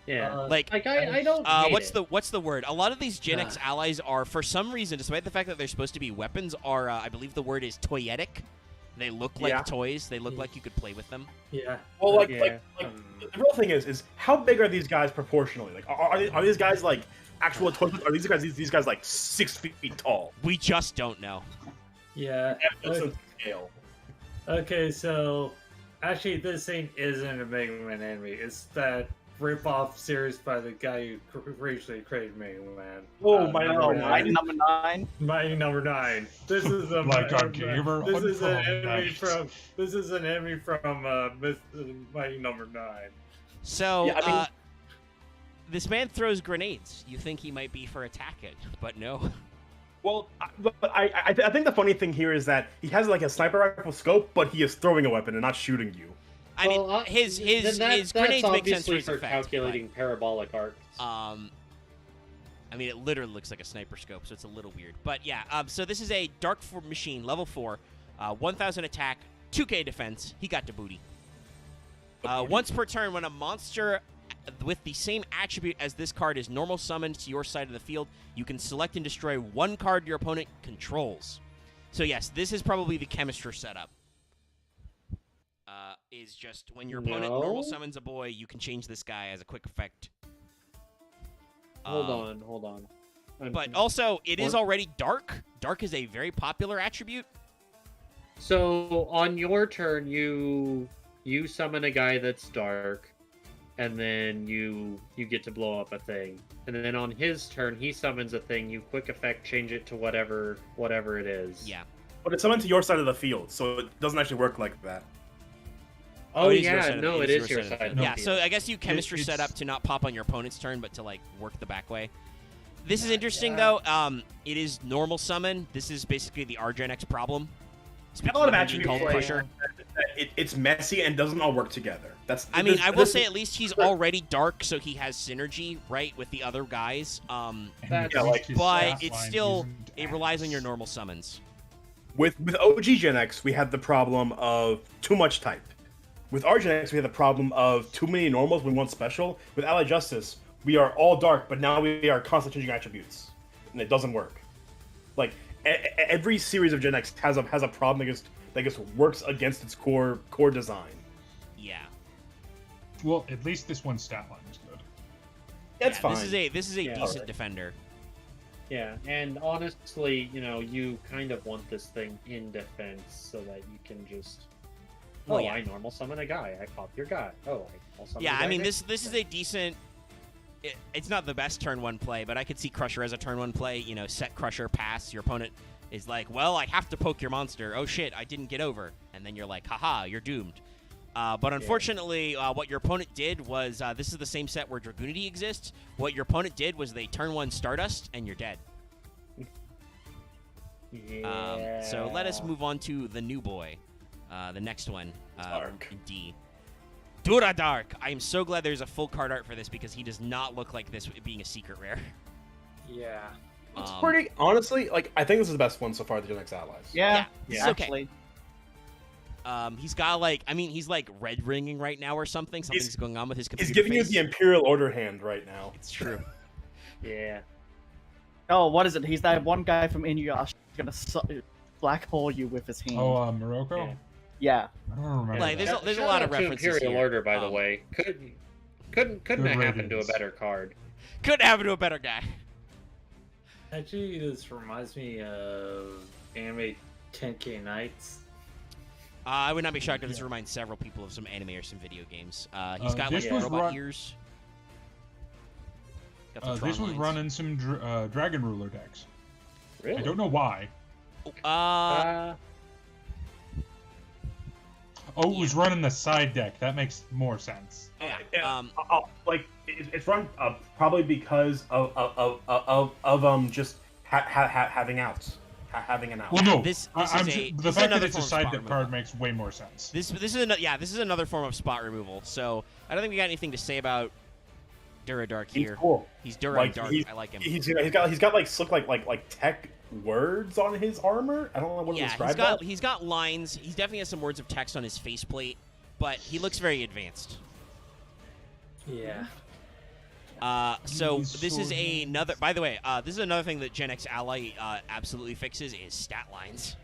S7: Yeah.
S1: Like
S7: I don't. hate
S1: what's the word? A lot of these GENEX allies are, for some reason, despite the fact that they're supposed to be weapons, are I believe the word is toyetic. They look like toys. They look like you could play with them.
S5: Yeah.
S2: Well, like,
S7: Yeah.
S2: like the real thing is how big are these guys proportionally? Like, are these guys like actual toys? Are these guys like 6 feet tall?
S1: We just don't know.
S5: Yeah.
S2: That's a scale.
S5: Okay, so actually, this thing isn't a Mega Man enemy. It's that rip-off series by the guy who originally created Mega Man.
S2: Oh my God!
S6: Mighty number 9.
S5: Mighty number 9. This is a
S4: Like I gave her
S5: this is an
S4: unfurled
S5: enemy
S4: knives.
S5: from Mighty number 9.
S1: So
S2: Yeah, I mean-
S1: this man throws grenades. You think he might be for attack it, but no.
S2: Well, I think the funny thing here is that he has like a sniper rifle scope, but he is throwing a weapon and not shooting you.
S1: I mean, his
S7: that's
S1: grenades make sense for
S7: obviously
S1: his
S7: for
S1: effect.
S7: calculating parabolic arcs.
S1: But, I mean, it literally looks like a sniper scope, so it's a little weird. But yeah, so this is a Dark Machine, level 4, 1,000 attack, 2K defense. He got the booty. Once per turn, when a monster with the same attribute as this card is normal summoned to your side of the field, you can select and destroy one card your opponent controls. So yes, this is probably the chemistry setup. Is just when your opponent normal summons a boy, you can change this guy as a quick effect.
S7: Hold on.
S1: But also, it is already dark. Dark is a very popular attribute.
S7: So on your turn, you summon a guy that's dark, and then you get to blow up a thing. And then on his turn, he summons a thing. You quick effect change it to whatever it is.
S1: Yeah.
S2: But it's summoned to your side of the field, so it doesn't actually work like that.
S7: Oh
S1: it is your
S7: yeah,
S1: side of the-
S7: no,
S1: it
S7: it
S1: is
S7: is
S1: your
S7: your
S1: side
S7: side.
S1: of the
S7: of
S1: Yeah,
S7: the
S1: so
S7: field.
S1: I guess you chemistry set up to not pop on your opponent's turn, but to like work the back way. This is interesting though. It is normal summon. This is basically the RGenX problem.
S2: A lot of
S1: Speaking
S2: attributes
S1: called
S2: like
S1: Crusher.
S2: it's messy and doesn't all work together.
S1: I mean, I will say at least he's already dark, so he has synergy, right, with the other guys.
S7: That's-
S2: Yeah, like-
S1: But it's still it relies on your normal summons.
S2: with OG Gen X, we had the problem of too much type. With our Gen X, we had the problem of too many normals with one special. With Allied Justice, we are all dark, but now we are constantly changing attributes, and it doesn't work. Like every series of Gen X has a problem that just works against its core design.
S1: Yeah.
S4: Well, at least this one stat line is good.
S2: That's
S1: Yeah,
S2: fine.
S1: This is a
S7: Yeah.
S1: decent defender.
S7: Yeah, and honestly, you kind of want this thing in defense so that you can just.
S1: Oh,
S7: Oh,
S1: yeah.
S7: I normal summon a guy. I pop your guy. Oh, I'll summon
S1: Yeah,
S7: a guy
S1: I mean
S7: next-
S1: this is a decent. It's not the best turn 1 play, but I could see Crusher as a turn 1 play. You know, set Crusher, pass. Your opponent is like, well, I have to poke your monster. Oh shit, I didn't get over, and then you're like, haha, you're doomed. But unfortunately, what your opponent did was this is the same set where Dragoonity exists. What your opponent did was they turn 1 Stardust, and you're dead.
S7: Yeah.
S1: So let us move on to the new boy, the next one,
S2: Dark.
S1: D. Duradark. I am so glad there's a full card art for this because he does not look like this being a secret rare.
S3: Yeah.
S2: It's pretty, honestly, like, I think this is the best one so far, the GENEX Allies.
S6: Yeah,
S1: it's okay. He's got, like, I mean, he's, like, red ringing right now or something. Something's going on with his computer
S2: He's giving
S1: face.
S2: you the Imperial Order hand right now.
S1: It's true.
S7: Yeah.
S6: Oh, what is it? He's that one guy from Inuyasha gonna black hole you with his hand.
S4: Oh, Morocco?
S6: Yeah.
S4: I don't remember.
S1: Like,
S4: that.
S1: there's a lot of references
S7: Imperial
S1: here.
S7: Order, by the way. Couldn't
S4: Good
S7: have happened to a
S4: ratings.
S7: better card.
S1: Couldn't happen to a better guy.
S5: Actually, this reminds me of anime 10K Nights.
S1: I would not be shocked if this reminds several people of some anime or some video games. He's got,
S4: this
S1: like,
S4: was
S1: robot ears. Got the
S4: This
S1: Tron
S4: was
S1: lines.
S4: running some Dragon Ruler decks.
S7: Really?
S4: I don't know why. Oh, it was running the side deck. That makes more sense.
S1: Yeah.
S2: Like, it's run probably because of just having outs. Having an out.
S4: Well, no.
S1: This
S4: the
S1: is
S4: fact that
S1: another
S4: it's a
S1: form of
S4: side
S1: spot
S4: deck
S1: removal.
S4: card makes way more sense.
S1: This is another form of spot removal. So I don't think we got anything to say about Duradark
S2: He's
S1: here.
S2: cool.
S1: He's Duradark.
S2: Like,
S1: I like him.
S2: He's got like tech words on his armor. I don't know what to describe
S1: he's got lines. He definitely has some words of text on his faceplate, but he looks very advanced.
S5: Yeah.
S1: So
S4: He's
S1: this
S4: so
S1: is another. By the way, this is another thing that GENEX Ally absolutely fixes is stat lines.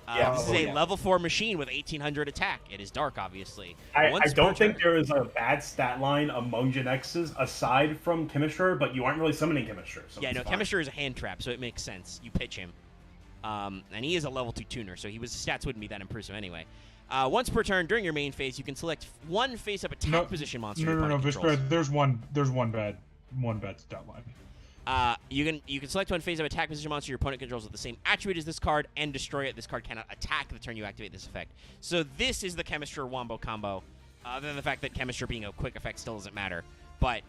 S1: This is a level 4 machine with 1800 attack. It is dark, obviously.
S2: I
S1: Once
S2: don't
S1: per
S2: think
S1: turn-
S2: there is a bad stat line among GENEXs aside from Chemistry, but you aren't really summoning Chemistry. So
S1: Yeah,
S2: it's
S1: no,
S2: fine.
S1: Chemistry is a hand trap, so it makes sense. You pitch him. And he is a level 2 tuner, so his stats wouldn't be that impressive anyway. Once per turn during your main phase, you can select one face-up attack position monster. your opponent controls.
S4: There's one bad stat line.
S1: You can select one phase of attack position monster your opponent controls with the same attribute as this card and destroy it. This card cannot attack the turn you activate this effect. So this is the Chemistry Wombo combo. Other than the fact that Chemistry being a quick effect still doesn't matter. But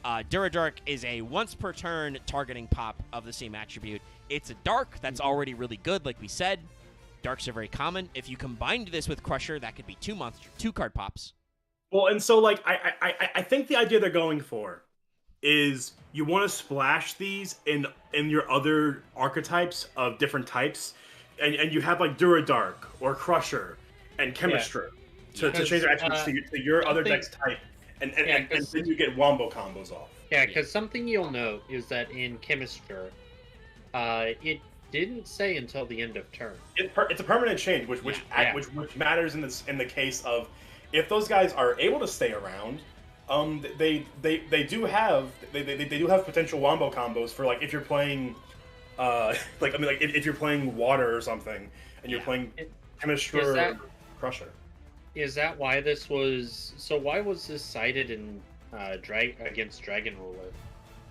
S1: Duradark is a once per turn targeting pop of the same attribute. It's a dark that's already really good, like we said. Darks are very common. If you combined this with Crusher, that could be two card pops.
S2: Well, and so like I think the idea they're going for is you want to splash these in your other archetypes of different types, and you have like Duradark or Crusher and Chemistry to change their attributes to your other deck's type, and then you get wombo combos off.
S7: Yeah, because something you'll note is that in Chemistry, it didn't say until the end of turn.
S2: It's a permanent change, which matters in the case of if those guys are able to stay around. They do have potential wombo combos for like if you're playing, if you're playing water or something and you're playing Chemistry or Crusher.
S7: Is that why this was? So why was this cited in against Dragon Ruler?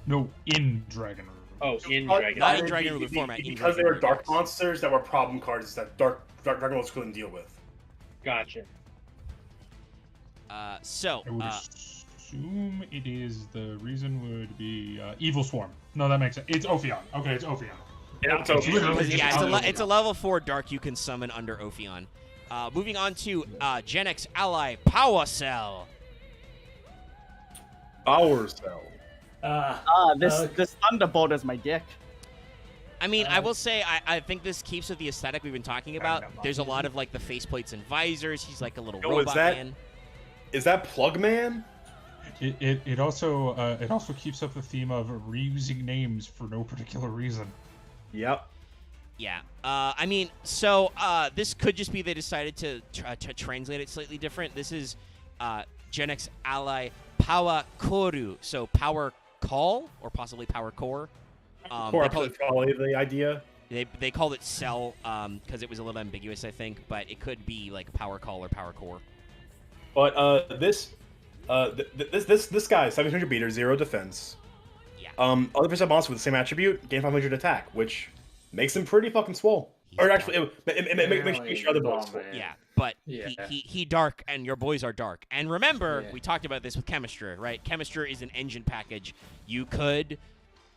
S4: No, in Dragon Ruler.
S7: Oh, in
S2: Not
S7: Dragon.
S1: Not in Dragon Ruler format.
S2: Because they were dark monsters that were problem cards that Dragon Rules couldn't deal with.
S7: Gotcha.
S4: I would assume it is the reason would be Evil Swarm. No, that makes sense. It's Ophion. Okay, it's Ophion.
S2: Yeah,
S4: It's literally just
S1: it's a level 4 dark you can summon under Ophion. Moving on to GENEX Ally Power Cell.
S2: Power Cell.
S6: This Thunderbolt is my dick.
S1: I mean, I will say, I think this keeps with the aesthetic we've been talking about. There's a lot of like the faceplates and visors. He's like a little robot man.
S2: Is that Plug Man?
S4: It also keeps up the theme of reusing names for no particular reason.
S2: Yep.
S1: Yeah. I mean, so this could just be they decided to translate it slightly different. This is GENEX Ally Power Koru. So Power Call or possibly Power Core. They call it
S2: probably the idea.
S1: They called it Cell because it was a little ambiguous, I think, but it could be like Power Call or Power Core.
S2: But this guy, 700 beater, 0 defense.
S1: Yeah.
S2: Other percent monster with the same attribute, gain 500 attack, which makes him pretty fucking swole. Or actually, it makes your other boys swole.
S1: Yeah, but he dark, and your boys are dark. And remember, we talked about this with Chemistry, right? Chemistry is an engine package. You could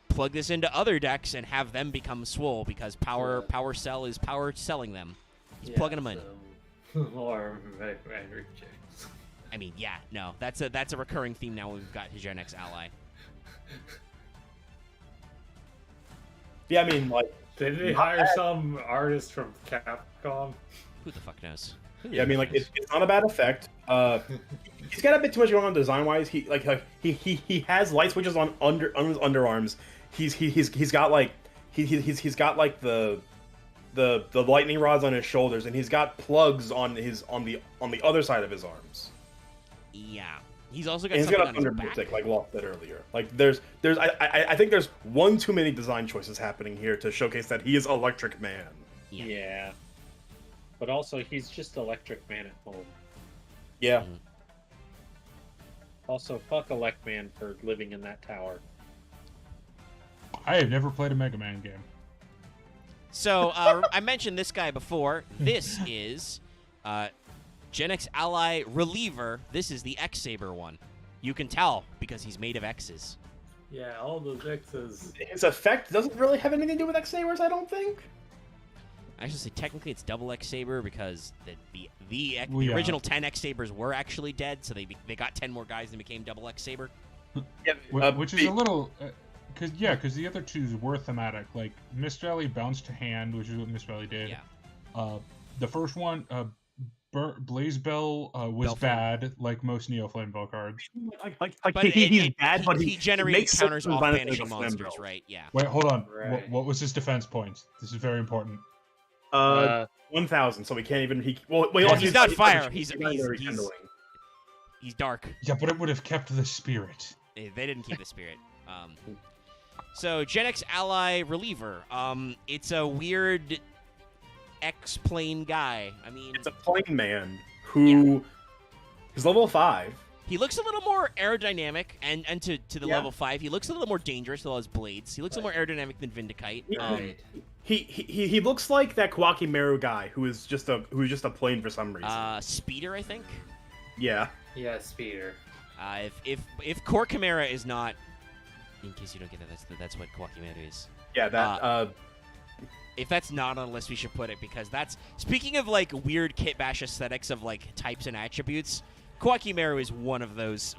S1: plug this into other decks and have them become swole because Power Cell is power selling them. He's plugging them in.
S5: Or
S1: I mean, yeah, no, that's a recurring theme now. We've got his GENEX ally.
S2: Yeah, I mean, like,
S5: Did they hire some artist from Capcom?
S1: Who the fuck knows?
S2: yeah, I mean, like, it's not a bad effect. He's got a bit too much going on design wise. He has light switches on his underarms. He's got like the lightning rods on his shoulders, and he's got plugs on the other side of his arms.
S1: Yeah, he's also got
S2: And he's
S1: something
S2: got a
S1: on his
S2: thunder
S1: back.
S2: stick, like Lost said earlier. Like I think there's one too many design choices happening here to showcase that he is Electric Man.
S7: Yeah. But also, he's just Electric Man at home.
S2: Yeah.
S7: Also, fuck Elect Man for living in that tower.
S4: I have never played a Mega Man game.
S1: So, I mentioned this guy before. This is GENEX ally Reliever. This is the X-Saber one. You can tell because he's made of X's.
S5: Yeah, all those X's.
S2: His effect doesn't really have anything to do with X-Sabers, I don't think.
S1: I should say technically it's double X-Saber because the
S4: Yeah.
S1: original 10 X-Sabers were actually dead, so they got 10 more guys and became double X-Saber.
S2: Yeah,
S4: Which is a little... Because the other twos were thematic. Like, Mr. Ellie bounced to hand, which is what Mr. Ellie did.
S1: Yeah.
S4: The first one, Blaze Bell was
S1: Bellflame.
S4: bad, like most Neo Flame Bell cards.
S1: But
S2: he's bad, but
S1: he generated
S2: makes
S1: counters
S2: sense
S1: off
S2: when it's
S1: banishing
S2: like a flame
S1: monsters,
S2: belt.
S1: right? Yeah.
S4: Wait, hold on.
S5: Right.
S4: What was his defense points? This is very important.
S2: 1,000, so we can't even.
S1: He's not fire. He's
S2: rekindling.
S1: he's dark.
S4: Yeah, but it would have kept the spirit.
S1: They didn't keep the spirit. So GENEX ally Reliever. It's a weird X-plane guy. I mean,
S2: It's a plane man who is level 5.
S1: he looks a little more aerodynamic, and to the
S2: Yeah.
S1: level 5, he looks a little more dangerous with all his blades. He looks a little more aerodynamic than Vindicate.
S2: He looks like that Kawaki Meru guy who is just a plane for some reason.
S1: Speeder, I think.
S2: Yeah.
S5: Yeah, Speeder.
S1: If Core Chimera is not, in case you don't get that, that's what Kawaki Meru is.
S2: Yeah, that
S1: If that's not on the list, we should put it, because that's, speaking of like weird kit bash aesthetics of like types and attributes, Kawaki Meru is one of those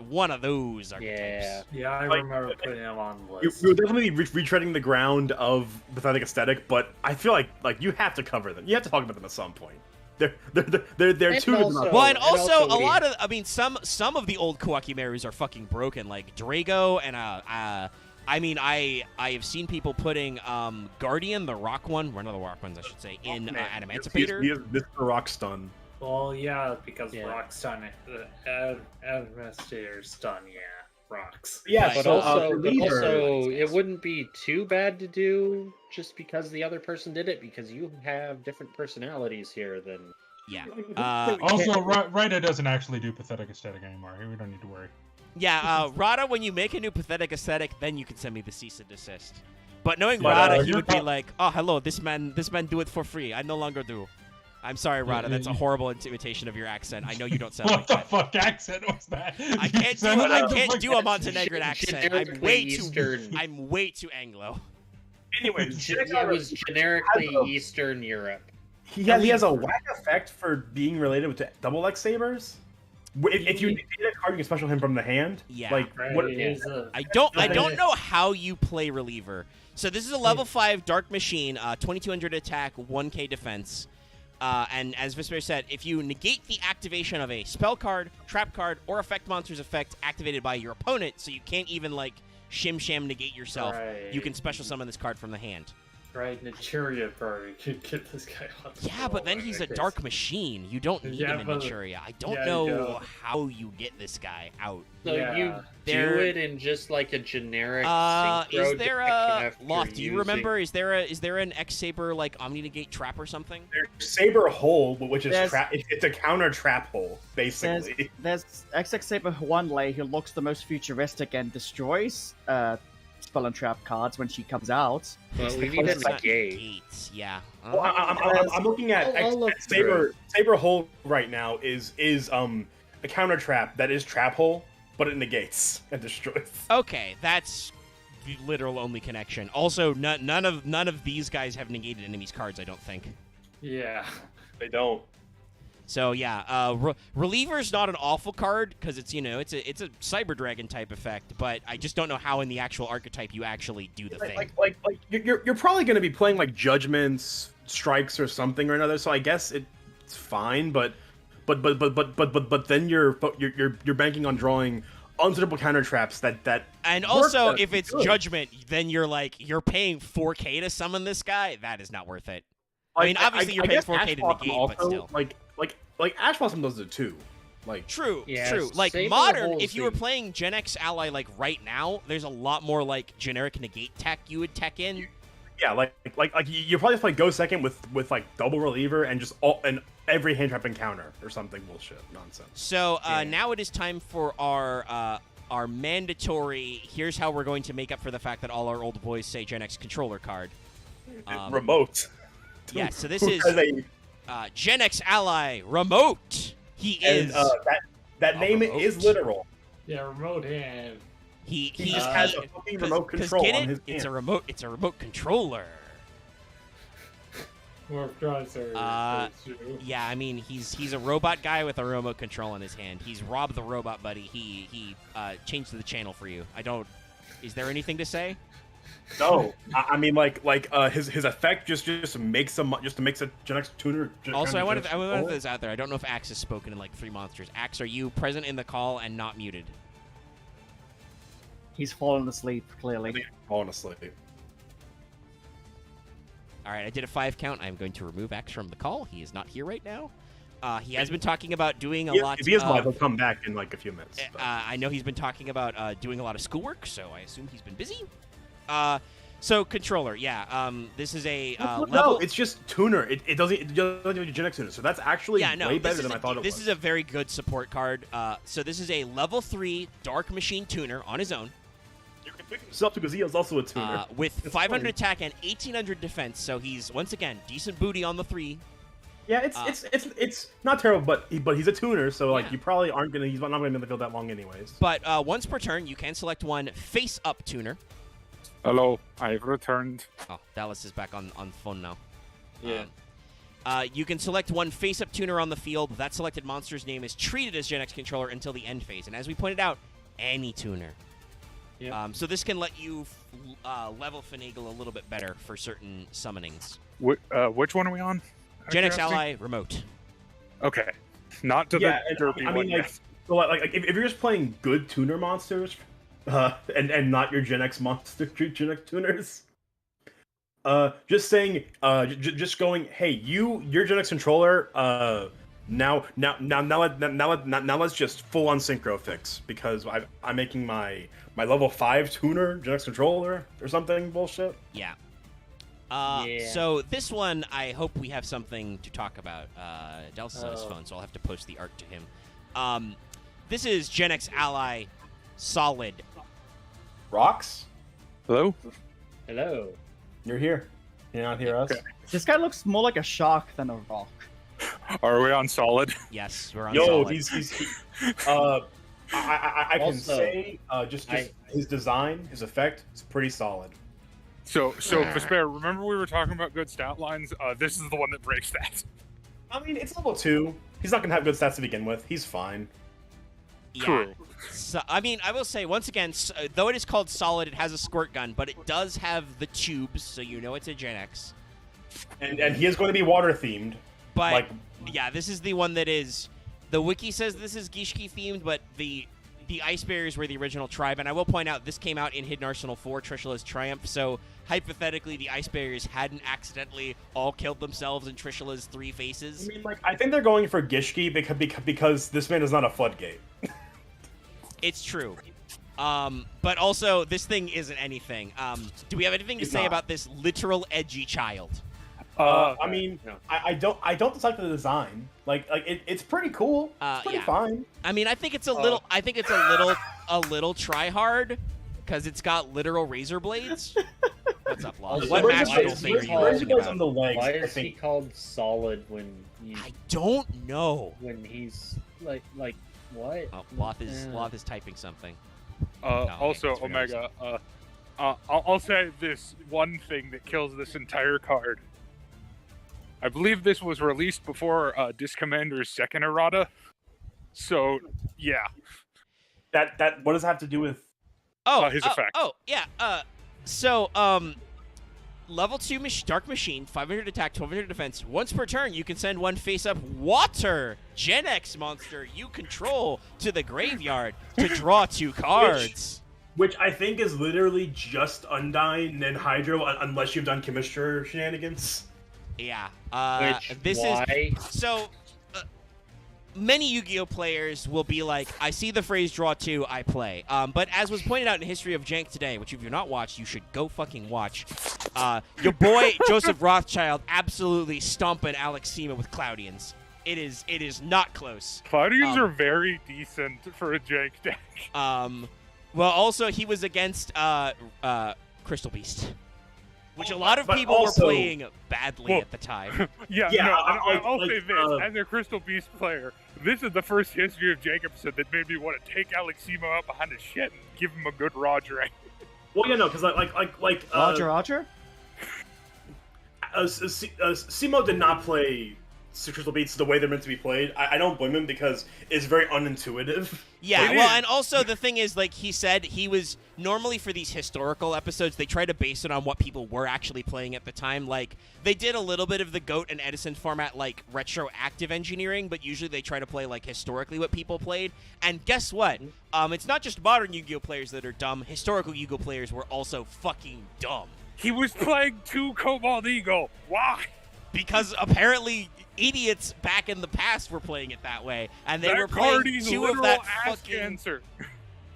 S1: archetypes.
S5: Yeah, I remember putting him on the list.
S2: you're definitely retreading the ground of pathetic aesthetic, but I feel like you have to cover them. You have to talk about them at some point. They're
S7: And
S2: too
S7: also-
S1: Well, and
S7: and
S1: also
S7: also
S1: a
S7: we-
S1: lot of, I mean, some of the old Kawaki Merus are fucking broken, like Drago and I mean, I have seen people putting Guardian, the rock one, one of the rock ones I should say, in Emancipator.
S2: He is Mr. Rockstun.
S5: Well, yeah, because
S7: Yeah.
S5: rock stun, Administrator stun, yeah, rocks.
S2: Yeah,
S7: But
S2: so,
S7: also,
S2: Reliever-
S7: it wouldn't be too bad to do just because the other person did it, because you have different personalities here than...
S1: Yeah.
S4: Also, Raida doesn't actually do pathetic aesthetic anymore. We don't need to worry.
S1: Yeah, Rada, when you make a new pathetic aesthetic, then you can send me the cease and desist. But knowing
S2: But,
S1: Rada, he
S2: you're
S1: would be
S2: pro-
S1: like, "Oh, hello, this man do it for free. I no longer do." I'm sorry, Rada. That's a horrible imitation of your accent. I know you don't sound
S4: What
S1: like
S4: the
S1: that.
S4: fuck accent was that?
S1: I
S4: You
S1: can't do
S4: sounded
S1: I
S4: like the
S1: can't
S4: fuck-
S1: do a Montenegrin accent. I'm
S7: Generically
S1: way
S7: Eastern.
S1: too I'm way too Anglo.
S2: Anyways,
S7: It was generically Eastern Europe.
S2: he has a whack effect for being related to double X sabers. If you negate a card, you can special him from the hand.
S1: Yeah.
S2: Like
S5: Right,
S2: what?
S5: is a-
S1: I don't know how you play Reliever. So this is a level 5 Dark Machine, 2200 attack, 1k defense. And as Vesper said, if you negate the activation of a spell card, trap card, or effect monster's effect activated by your opponent, so you can't even like shim negate yourself, you can special summon this card from the hand.
S5: Right, Naturia probably could get this guy on.
S1: Yeah, but then he's a Dark Machine. You don't need him in
S5: but-
S1: Naturia. I don't
S5: yeah, you
S1: know
S5: don't.
S1: how you get this guy out.
S7: So
S5: Yeah.
S7: you
S1: There-
S7: do it in just like a generic
S1: Is
S7: synchro
S1: there
S7: deck
S1: a
S7: after
S1: Loth? Do you
S7: using-
S1: remember? Is there an X Saber like Omni Negate trap or something?
S2: There's Saber Hole, which is
S6: There's-
S2: trap. It's a counter trap hole, basically.
S6: There's XX Saber one lay who looks the most futuristic and destroys spell and trap cards when she comes out.
S7: Well, we
S6: the
S7: need a
S6: closest-
S7: negate.
S1: Gates, yeah.
S2: Well, I'm looking at
S7: I'll look
S2: Saber Hole right now is a counter trap that is trap hole, but it negates and destroys.
S1: Okay, that's the literal only connection. Also, none of these guys have negated enemies' cards. I don't think.
S5: Yeah.
S2: They don't.
S1: So yeah, Reliever's not an awful card because it's it's a Cyber Dragon type effect, but I just don't know how in the actual archetype you actually do the thing.
S2: Like you're probably going to be playing like Judgments, Strikes, or something or another. So I guess it's fine, but then you're banking on drawing unsuitable counter traps that.
S1: And also, if it's Judgment, then you're paying 4K to summon this guy. That is not worth it. I mean, obviously you're paying 4K to negate,
S2: also,
S1: but still.
S2: Like Ash Blossom does it too. Like
S1: true. Like
S7: save
S1: modern,
S7: the
S1: if you were
S7: whole
S1: playing GENEX Ally like right now, there's a lot more like generic negate tech you would tech in.
S2: Yeah, like you probably just play Go Second with like double reliever and just every hand trap encounter or something bullshit nonsense.
S1: So now it is time for our mandatory. Here's how we're going to make up for the fact that all our old boys say GENEX controller card.
S2: Remote.
S1: Yeah, so this is GENEX Ally Remote. He is.
S2: That name
S1: remote.
S2: is literal.
S5: Yeah, remote hand.
S1: He
S2: just has a fucking remote control
S1: get
S2: on
S1: it?
S2: his
S1: It's
S2: hand.
S1: It's a remote controller. Yeah, I mean he's a robot guy with a remote control in his hand. He's Rob the Robot Buddy. He changed the channel for you. Is there anything to say?
S2: No, I mean his effect just makes a GENEX tuner.
S1: Also, I wanted to put this out there. I don't know if Axe has spoken in like 3 monsters. Axe, are you present in the call and not muted?
S6: He's fallen asleep, clearly.
S2: Falling asleep.
S1: All right, I did a 5 count. I'm going to remove Axe from the call. He is not here right now. He has been talking about doing a lot.
S2: If he is live, he'll come back in like a few minutes.
S1: I know he's been talking about doing a lot of schoolwork, so I assume he's been busy. So controller, yeah. This is a
S2: No,
S1: level.
S2: it's just tuner. It doesn't do GENEX tuner, so that's actually way better than I thought it was.
S1: This is a very good support card. So this is a level 3 Dark Machine tuner on his own.
S2: You can pick himself because he is also a tuner.
S1: With 500 attack and 1800 defense, so he's once again decent booty on the 3.
S2: Yeah, it's not terrible, but he's a tuner, so like
S1: Yeah.
S2: you probably aren't gonna. He's not gonna be in the field that long, anyways.
S1: But once per turn, you can select one face up tuner.
S10: Hello, I've returned.
S1: Oh, Dallas is back on phone now.
S8: Yeah.
S1: You can select one face up tuner on the field. That selected monster's name is treated as GENEX controller until the end phase, and as we pointed out, any tuner.
S8: Yep.
S1: So this can let you level finagle a little bit better for certain summonings.
S10: Which one are we on?
S1: GENEX Ally Remote.
S10: Okay, not to the derpy
S2: I
S10: one.
S2: mean, if you're just playing good tuner monsters, and not your GENEX monster GENEX tuners, just saying, just going, hey, your GENEX controller, now let's just full on synchro fix because I'm making my level 5 tuner GENEX controller or something bullshit.
S1: Yeah.
S8: Yeah.
S1: So this one, I hope we have something to talk about. Dallas is on his phone, so I'll have to post the art to him. This is GENEX Ally Solid.
S2: Rocks,
S10: Hello?
S8: Hello.
S2: you're here. You not hear us?
S10: Okay.
S6: This guy looks more like a shark than a rock.
S10: Are we on solid?
S1: Yes, we're on
S2: Yo,
S1: Solid.
S2: he's I can
S8: Also,
S2: say just his design, his effect is pretty solid.
S10: So Despair, remember we were talking about good stat lines? This is the one that breaks that.
S2: I mean, it's level 2. He's not gonna have good stats to begin with. He's fine.
S1: Yeah.
S10: True.
S1: So, I mean, I will say, once again, though it is called Solid, it has a squirt gun, but it does have the tubes, so you know it's a GENEX.
S2: And he is going to be water themed.
S1: But,
S2: Like-
S1: yeah, this is the one that is... The wiki says this is Gishki themed, but the Ice Bearers were the original tribe, and I will point out, this came out in Hidden Arsenal 4, Trishula's Triumph, so hypothetically, the Ice Bearers hadn't accidentally all killed themselves in Trishula's 3 faces.
S2: I mean, I think they're going for Gishki because this man is not a floodgate.
S1: It's true. But also, this thing isn't anything. Do we have anything to
S2: He's
S1: say
S2: not.
S1: about this literal edgy child?
S2: I mean,
S8: no.
S2: I don't dislike the design. It's pretty cool. It's pretty
S1: Yeah.
S2: fine.
S1: I mean, I think it's a little. I think it's a little try hard because it's got literal razor blades. What's up, Law?
S8: Also,
S1: What
S2: Razor
S1: magical
S2: blades-
S1: thing are you
S2: razor
S1: talking
S2: blades on
S1: about?
S2: the legs.
S8: Why
S2: I
S8: is he
S2: think
S8: called solid when
S1: I don't know.
S8: he's like what?
S1: Oh, Loth is typing something.
S10: Also,
S1: it's pretty
S10: Omega, I'll say this one thing that kills this entire card. I believe this was released before Disc Commander's second errata. So, yeah.
S2: That what does it have to do with?
S10: His effect.
S1: Level 2 Dark Machine, 500 attack, 1200 defense. Once per turn, you can send one face-up Water GENEX monster you control to the graveyard to draw 2 cards.
S2: Which I think is literally just Undyne and Hydro, unless you've done Chemistry shenanigans.
S1: Yeah. Many Yu-Gi-Oh players will be like, I see the phrase draw 2, I play. But as was pointed out in History of Jank today, which if you've not watched, you should go fucking watch. Your boy Joseph Rothschild absolutely stomping Alex Sema with Cloudians. It is not close.
S10: Cloudians are very decent for a Jank deck.
S1: Well, also he was against Crystal Beast, which a lot of people were playing badly at the time.
S10: I'll say this. As a Crystal Beast player, this is the first History of Jank episode that made me want to take Alex Sema out behind his shit and give him a good Rogering.
S2: Well, yeah, no, because
S6: Roger?
S2: Semo did not play Crystal Beats the way they're meant to be played. I don't blame him because it's very unintuitive.
S1: Yeah, well, and also the thing is, like he said, he was normally for these historical episodes, they try to base it on what people were actually playing at the time. Like, they did a little bit of the GOAT and Edison format, like retroactive engineering, but usually they try to play, like, historically what people played. And guess what? It's not just modern Yu-Gi-Oh players that are dumb. Historical Yu-Gi-Oh players were also fucking dumb.
S10: He was playing 2 Cobalt Eagle. Why?
S1: Because apparently idiots back in the past were playing it that way, and they were playing 2 of that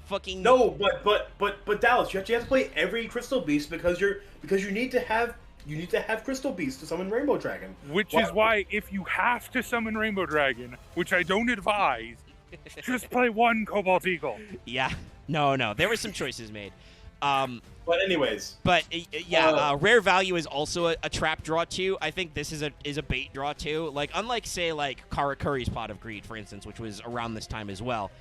S1: fucking.
S2: No, but Dallas, you have to play every Crystal Beast because you need to have Crystal Beast to summon Rainbow Dragon.
S10: Which is why if you have to summon Rainbow Dragon, which I don't advise, just play 1 Cobalt Eagle.
S1: Yeah, no, there were some choices made.
S2: But anyways.
S1: But rare value is also a trap draw too. I think this is a bait draw too. Like unlike say like Karakuri's Pot of Greed, for instance, which was around this time as well.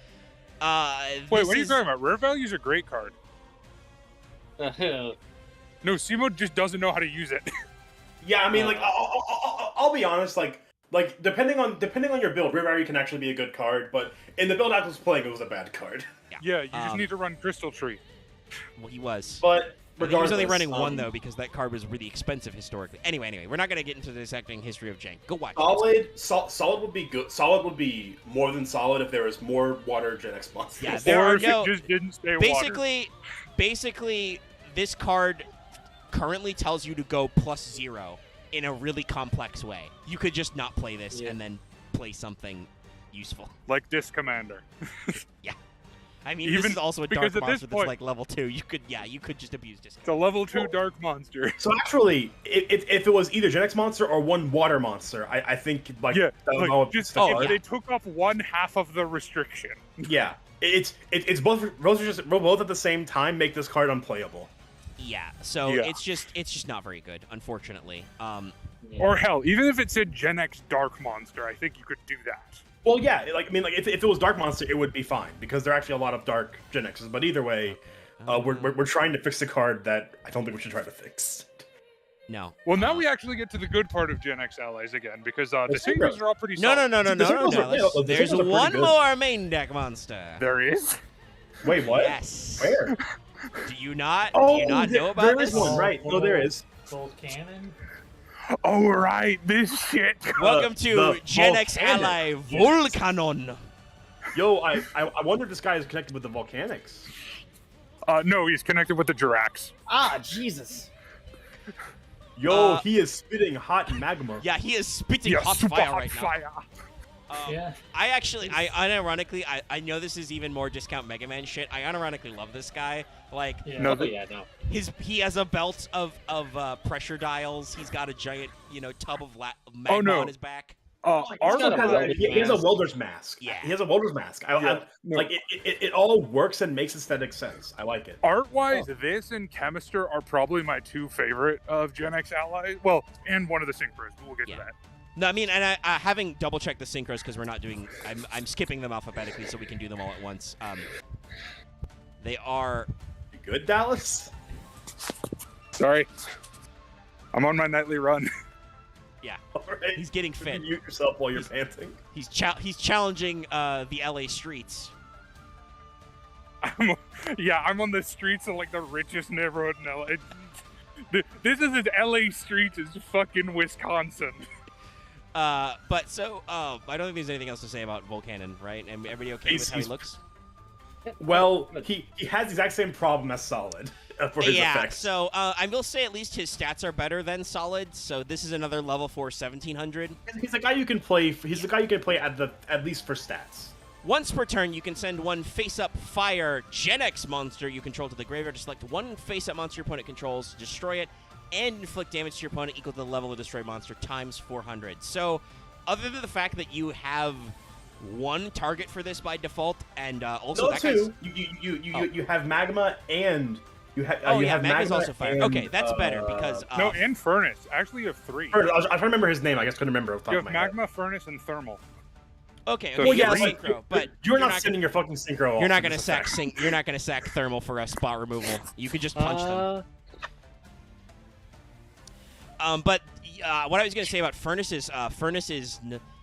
S10: Wait, what are you talking about? Rare value is a great card. No, Semo just doesn't know how to use it.
S2: Yeah, I mean, like I'll be honest, like depending on your build, rare value can actually be a good card, but in the build I was playing, it was a bad card.
S10: Yeah, you just need to run Crystal Tree.
S1: Well, he was.
S2: But
S1: he was only running 1 though because that card was really expensive historically. Anyway, we're not gonna get into dissecting History of Jank. Go watch.
S2: Solid would be good. Solid would be more than solid if there was more Water GENEX monsters.
S1: Yeah, there are no.
S10: It just didn't stay
S1: Basically, this card currently tells you to go +0 in a really complex way. You could just not play this and then play something useful.
S10: Like Disc Commander.
S1: Yeah. I mean, this is also a dark monster that's like level 2. You could just abuse this.
S10: It's a level 2 dark monster.
S2: So actually, if it was either GENEX monster or 1 water monster, I think like
S10: they took off 1/2 of the restriction.
S2: Yeah, it's both both at the same time make this card unplayable.
S1: Yeah, so it's just not very good, unfortunately.
S10: Or hell, even if it said GENEX Dark Monster, I think you could do that.
S2: Well, yeah, if it was Dark Monster, it would be fine because there are actually a lot of Dark GENEXs. But either way, we're trying to fix a card that I don't think we should try to fix.
S1: No.
S10: Well, now we actually get to the good part of GENEX allies again because the synchros are all pretty solid.
S1: No. There's one more main deck monster.
S10: There is?
S2: Wait, what?
S1: Yes.
S2: Where?
S1: Do you not know about this?
S2: There is one, right? No, there is.
S5: Gold Cannon?
S10: Oh, right, this shit.
S1: Welcome to GENEX ally Volcanon.
S2: Yo, I wonder if this guy is connected with the Volcanics.
S10: No, he's connected with the Jirax.
S6: Ah, Jesus.
S2: Yo, he is spitting hot magma.
S1: Yeah, he is spitting hot fire right now.
S5: Yeah.
S1: I unironically, I know this is even more discount Mega Man shit. I unironically love this guy. Like, he has a belt of pressure dials. He's got a giant, tub of magma on his back.
S2: He has a welder's mask.
S1: Yeah,
S2: he has a welder's mask. It all works and makes aesthetic sense. I like it.
S10: Art-wise, this and Chemister are probably my 2 favorite of GENEX allies. Well, and one of the synchros, but we'll get to that.
S1: No, I mean, and I having double-checked the synchros because we're not doing... I'm skipping them alphabetically so we can do them all at once. They are...
S2: You good, Dallas?
S10: Sorry. I'm on my nightly run.
S1: Yeah.
S2: All right.
S1: He's getting
S2: You
S1: fit.
S2: can mute yourself while you're panting.
S1: He's challenging the LA streets.
S10: I'm on the streets of like the richest neighborhood in LA. This is as LA streets as fucking Wisconsin.
S1: But so I don't think there's anything else to say about Volcanon, right? And everybody okay with how he looks?
S2: Well, he has the exact same problem as Solid for his effects.
S1: So I will say at least his stats are better than Solid. So this is another level 4 1700.
S2: He's the guy you can play. He's the guy you can play at least for stats.
S1: Once per turn, you can send one face-up fire GENEX monster you control to the graveyard to select one face-up monster your opponent controls, destroy it, and inflict damage to your opponent equal to the level of destroyed monster times 400. So, other than the fact that you have one target for this by default, and also that
S2: two. You have Magma and you have.
S1: Magma's
S2: Magma
S1: also fire.
S2: and,
S1: Okay, that's better because
S10: No, and Furnace. Actually, you have 3.
S2: I was trying to remember his name. I just couldn't remember off the top
S10: You
S2: of
S10: have
S2: my head.
S10: Magma, Furnace, and Thermal.
S1: Okay,
S10: So
S1: well,
S10: yeah,
S1: yeah,
S10: like,
S1: synchro, but
S2: you're not sending your fucking synchro.
S1: You're not
S2: off
S1: gonna
S2: this
S1: sack
S2: effect.
S1: You're not gonna sack thermal for a spot removal. You could just punch them. But what I was gonna say about Furnace is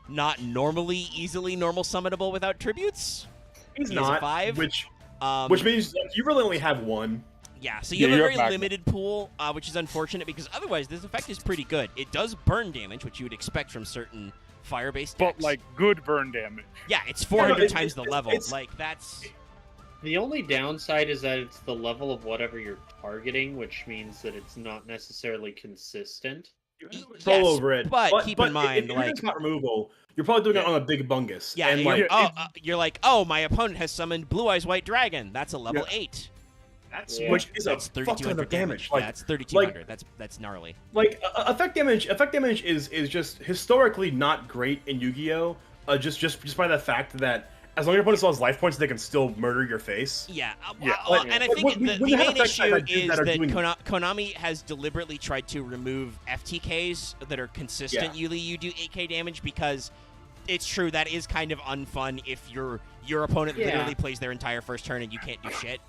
S1: not normally easily normal summonable without tributes.
S2: He's
S1: He
S2: not.
S1: has a 5.
S2: Which means you really only have one.
S1: Yeah, so you
S10: Yeah,
S1: have a
S10: you
S1: very
S10: have Magma.
S1: limited pool, which is unfortunate because otherwise this effect is pretty good. It does burn damage, which you would expect from certain fire-based decks.
S10: But, like, good burn damage.
S1: Yeah, it's 400
S2: it's-
S1: times the
S2: it's-
S1: level.
S2: it's-
S1: Like, that's...
S7: The only downside is that it's the level of whatever you're targeting, which means that it's not necessarily consistent.
S2: You have
S1: Yes,
S2: control over it.
S1: but keep in mind,
S2: if you're doing
S1: like-
S2: spot removal, you're probably doing it on a big bungus.
S1: Yeah,
S2: and
S1: you're,
S2: like
S1: you're like, oh, my opponent has summoned Blue Eyes White Dragon. That's a level 8.
S2: that's
S7: Yeah.
S2: which is
S1: That's
S2: a fuck ton
S1: 3,200
S2: of damage. Like,
S1: yeah, that's 3,200. That's gnarly.
S2: like effect damage. Effect damage is just historically not great in Yu-Gi-Oh. Just by the fact that as long as your opponent still has life points, they can still murder your face.
S1: Yeah,
S10: Yeah.
S1: and I
S2: Like,
S1: think
S2: when
S1: the
S2: you have
S1: main
S2: effects
S1: issue
S2: that
S1: is
S2: are
S1: that
S2: doing-
S1: Konami has deliberately tried to remove FTKs that are consistent.
S2: Yeah.
S1: Usually you do 8k damage because it's true that is kind of unfun if your opponent
S7: Yeah.
S1: literally plays their entire first turn and you can't do shit.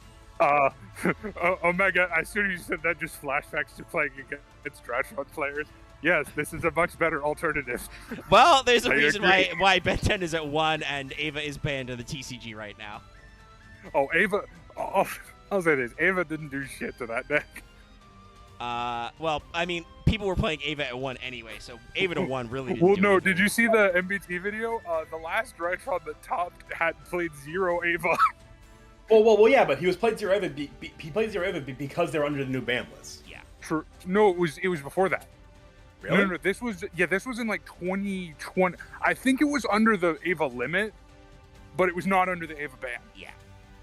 S10: Omega, as soon as you said that, just flashbacks to playing against Dratron players. Yes, this is a much better alternative.
S1: Well, there's a
S10: I
S1: reason
S10: agree.
S1: why Ben 10 is at 1 and Ava is banned in the TCG right now.
S10: Oh, Ava. Oh, I'll say this. Ava didn't do shit to that deck.
S1: Well, I mean, people were playing Ava at 1 anyway, so Ava to 1 really didn't
S10: Well,
S1: do
S10: no,
S1: anything.
S10: did you see the MBT video? The last Dratron that topped had played 0 Ava.
S2: Well, yeah, but he was played Zero Eva. He played Zero Eva because they're under the new ban list.
S1: Yeah.
S10: True. No, it was before that.
S2: Really?
S10: No, this was in like 2020. I think it was under the Ava limit, but it was not under the Ava ban.
S1: Yeah.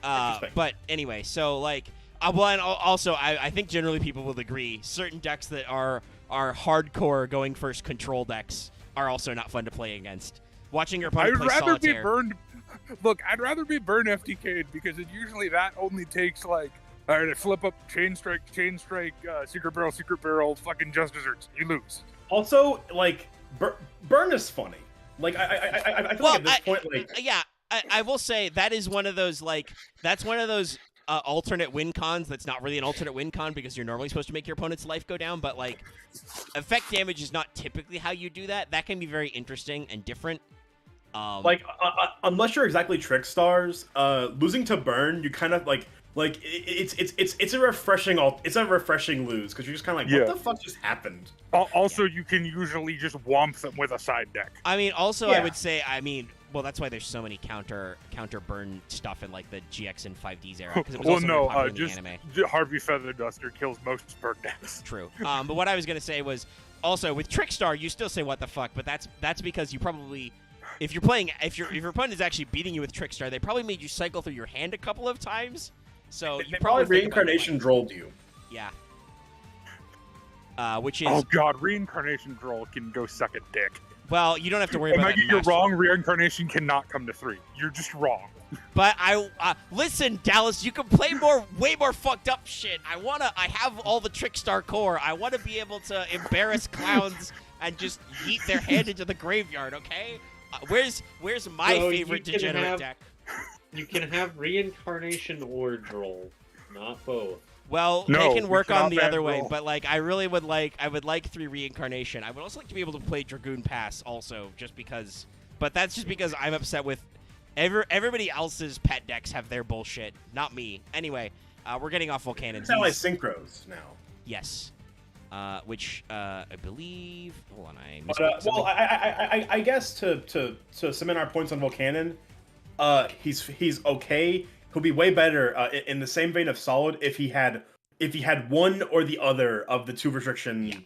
S2: Interesting.
S1: But anyway, so like, well, and also I think generally people will agree certain decks that are hardcore going first control decks are also not fun to play against. Watching your opponent
S10: I'd
S1: play
S10: rather
S1: solitaire.
S10: be burned. Look, I'd rather be burned FTK'd because it usually that only takes like, all right, flip up, chain strike, secret barrel, fucking just desserts. You lose.
S2: Also, like, burn is funny. Like, I feel like at this point, like,
S1: yeah, I will say that is one of those that's one of those alternate win cons that's not really an alternate win con because you're normally supposed to make your opponent's life go down, but like effect damage is not typically how you do that. That can be very interesting and different.
S2: Unless you're exactly Trickstars, losing to burn, you kind of like it's a refreshing lose because you're just kind of like,
S10: Yeah.
S2: what the fuck just happened?
S10: Also, you can usually just womp them with a side deck.
S1: I mean, also I
S2: Yeah.
S1: would say, well, that's why there's so many counter burn stuff in like the GX and 5Ds era because it was
S10: Well,
S1: also
S10: no,
S1: very popular in the
S10: just
S1: anime.
S10: Harvey Featherduster kills most burn decks.
S1: True. But what I was gonna say was also with Trickstar, you still say what the fuck, but that's because you probably. If your opponent is actually beating you with Trickstar, they probably made you cycle through your hand a couple of times. So
S2: They
S1: you
S2: probably
S1: think about it
S2: reincarnation drolled you.
S1: Yeah. Which is
S10: Oh god, reincarnation droll can go suck a dick.
S1: well, you don't have to worry about
S10: Omega,
S1: that.
S10: you're
S1: master-
S10: wrong. Reincarnation cannot come to 3. You're just wrong.
S1: But listen, Dallas, you can play way more fucked up shit. I have all the Trickstar core. I want to be able to embarrass clowns and just yeet their hand into the graveyard. Okay. Where's my
S7: So you
S1: favorite
S7: can
S1: degenerate
S7: have-
S1: deck?
S7: You can have reincarnation or droll.
S8: Not both.
S1: Well,
S10: No,
S1: they can
S10: we
S1: work on
S10: cannot
S1: the
S10: ban
S1: other way,
S10: both.
S1: but like I would like 3 reincarnation. I would also like to be able to play Dragoon Pass also, just because. But that's just because I'm upset with everybody else's pet decks have their bullshit, not me. Anyway, we're getting off Volcanon.
S2: It's not like synchros now.
S1: Yes. Which I believe. Hold on, I
S2: But,
S1: missed
S2: well, I guess to cement our points on Volcanon, he's okay. He'll be way better in the same vein of Solid if he had one or the other of the 2 restriction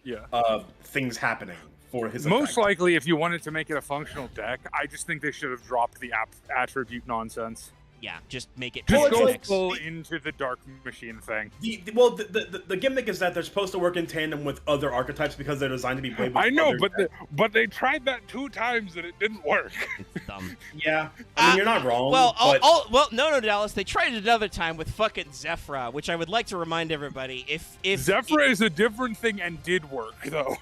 S2: things happening for his
S10: Most
S2: effect.
S10: likely, if you wanted to make it a functional deck, I just think they should have dropped the attribute nonsense.
S1: Yeah, just make it.
S10: Just go
S1: GENEX.
S10: full into the Dark Machine thing.
S2: The gimmick is that they're supposed to work in tandem with other archetypes because they're designed to be played with
S10: I know,
S2: other
S10: but they tried that 2 times and it didn't work.
S1: It's dumb.
S2: Yeah, I mean, you're not wrong.
S1: Well,
S2: but...
S1: no, Dallas. They tried it another time with fucking Zephyra, which I would like to remind everybody. If
S10: Zephyra is a different thing and did work though.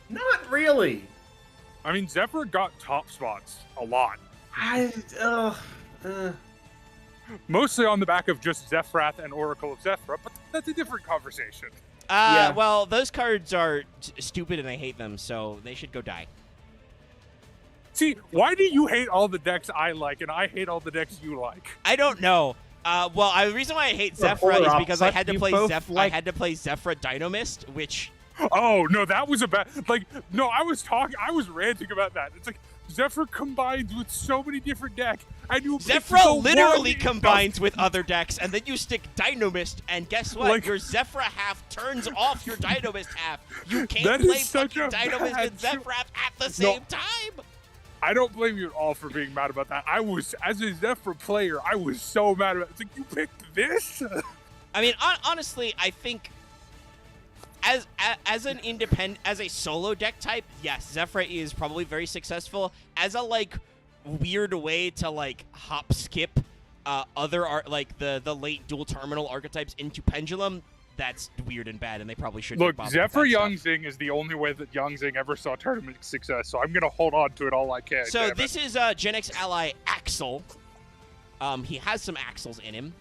S2: Not really.
S10: I mean, Zephyr got top spots a lot. Mostly on the back of just Zephyrath and Oracle of Zephyra, but that's a different conversation.
S1: Well, those cards are stupid and I hate them, so they should go die.
S10: See, why do you hate all the decks I like and I hate all the decks you like?
S1: I don't know. The reason why I hate
S6: You're
S1: Zephyra is
S6: polar
S1: because I had to
S6: opposite.
S1: play
S6: You both
S1: I had to play Zephyra Dynamist, which
S10: Oh, no, that was a bad... Like, no, I was ranting about that. It's like, Zephyr combines with so many different decks, and you...
S1: Zephyra literally combines with other decks, and then you stick Dynamist, and guess what?
S10: Like-
S1: your Zephyra half turns off your Dynamist half. You can't
S10: That is
S1: play
S10: such
S1: fucking
S10: a
S1: Dynamist
S10: bad
S1: and Zephyra at the same time!
S10: I don't blame you at all for being mad about that. I was, as a Zephyr player, I was so mad about it. It's like, you picked this?
S1: I mean, honestly, I think... As an independent, as a solo deck type, yes, Zephyra is probably very successful. As a like weird way to like hop skip the late dual terminal archetypes into Pendulum, that's weird and bad, and they probably shouldn't.
S10: Look,
S1: have bothered
S10: Zephyr
S1: with that stuff.
S10: Yangzing is the only way that Yangzing ever saw tournament success, so I'm gonna hold on to it all I can.
S1: So
S10: damn
S1: this
S10: it.
S1: is GENEX ally Axel. He has some Axels in him.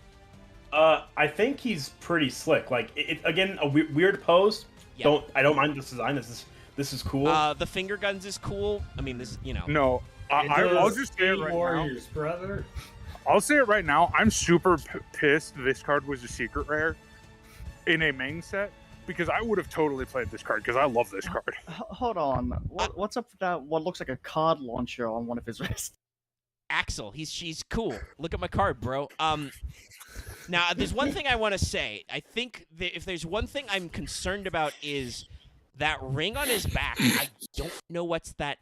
S2: I think he's pretty slick. Like, again, a weird pose.
S1: Yeah.
S2: I don't mind this design. This is cool.
S1: The finger guns is cool. I mean, this, you know.
S10: No, I'll just say it right
S5: Warriors,
S10: now.
S5: brother.
S10: I'll say it right now. I'm super pissed this card was a secret rare in a main set because I would have totally played this card because I love this card.
S6: Hold on. What's up with that? What looks like a card launcher on one of his wrists?
S1: Axel, she's cool. Look at my card, bro. Now, there's one thing I want to say. I think that if there's one thing I'm concerned about is that ring on his back. I don't know what's that.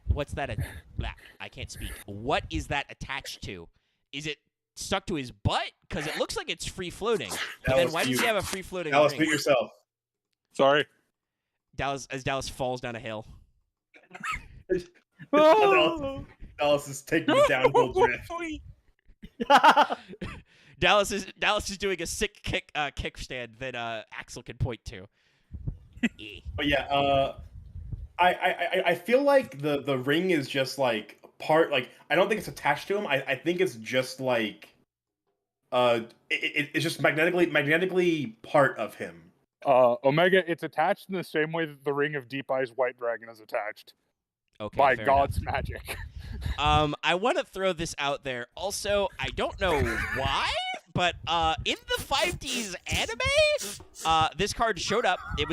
S1: I can't speak. What is that attached to? Is it stuck to his butt? Because it looks like it's free floating. But then why does he have a free floating
S2: Dallas,
S1: ring?
S2: beat yourself.
S10: Sorry.
S1: Dallas falls down a hill.
S2: Dallas is taking the downhill drift.
S1: Dallas is doing a sick kickstand that Axel can point to.
S2: But yeah, I feel like the ring is just like part. Like, I don't think it's attached to him. I think it's just like it's just magnetically part of him.
S10: Omega, it's attached in the same way that the ring of Deep Eyes White Dragon is attached.
S1: Okay,
S10: By
S1: fair
S10: God's
S1: enough.
S10: magic.
S1: I want to throw this out there. Also, I don't know why, but in the 5Ds anime, this card showed up. It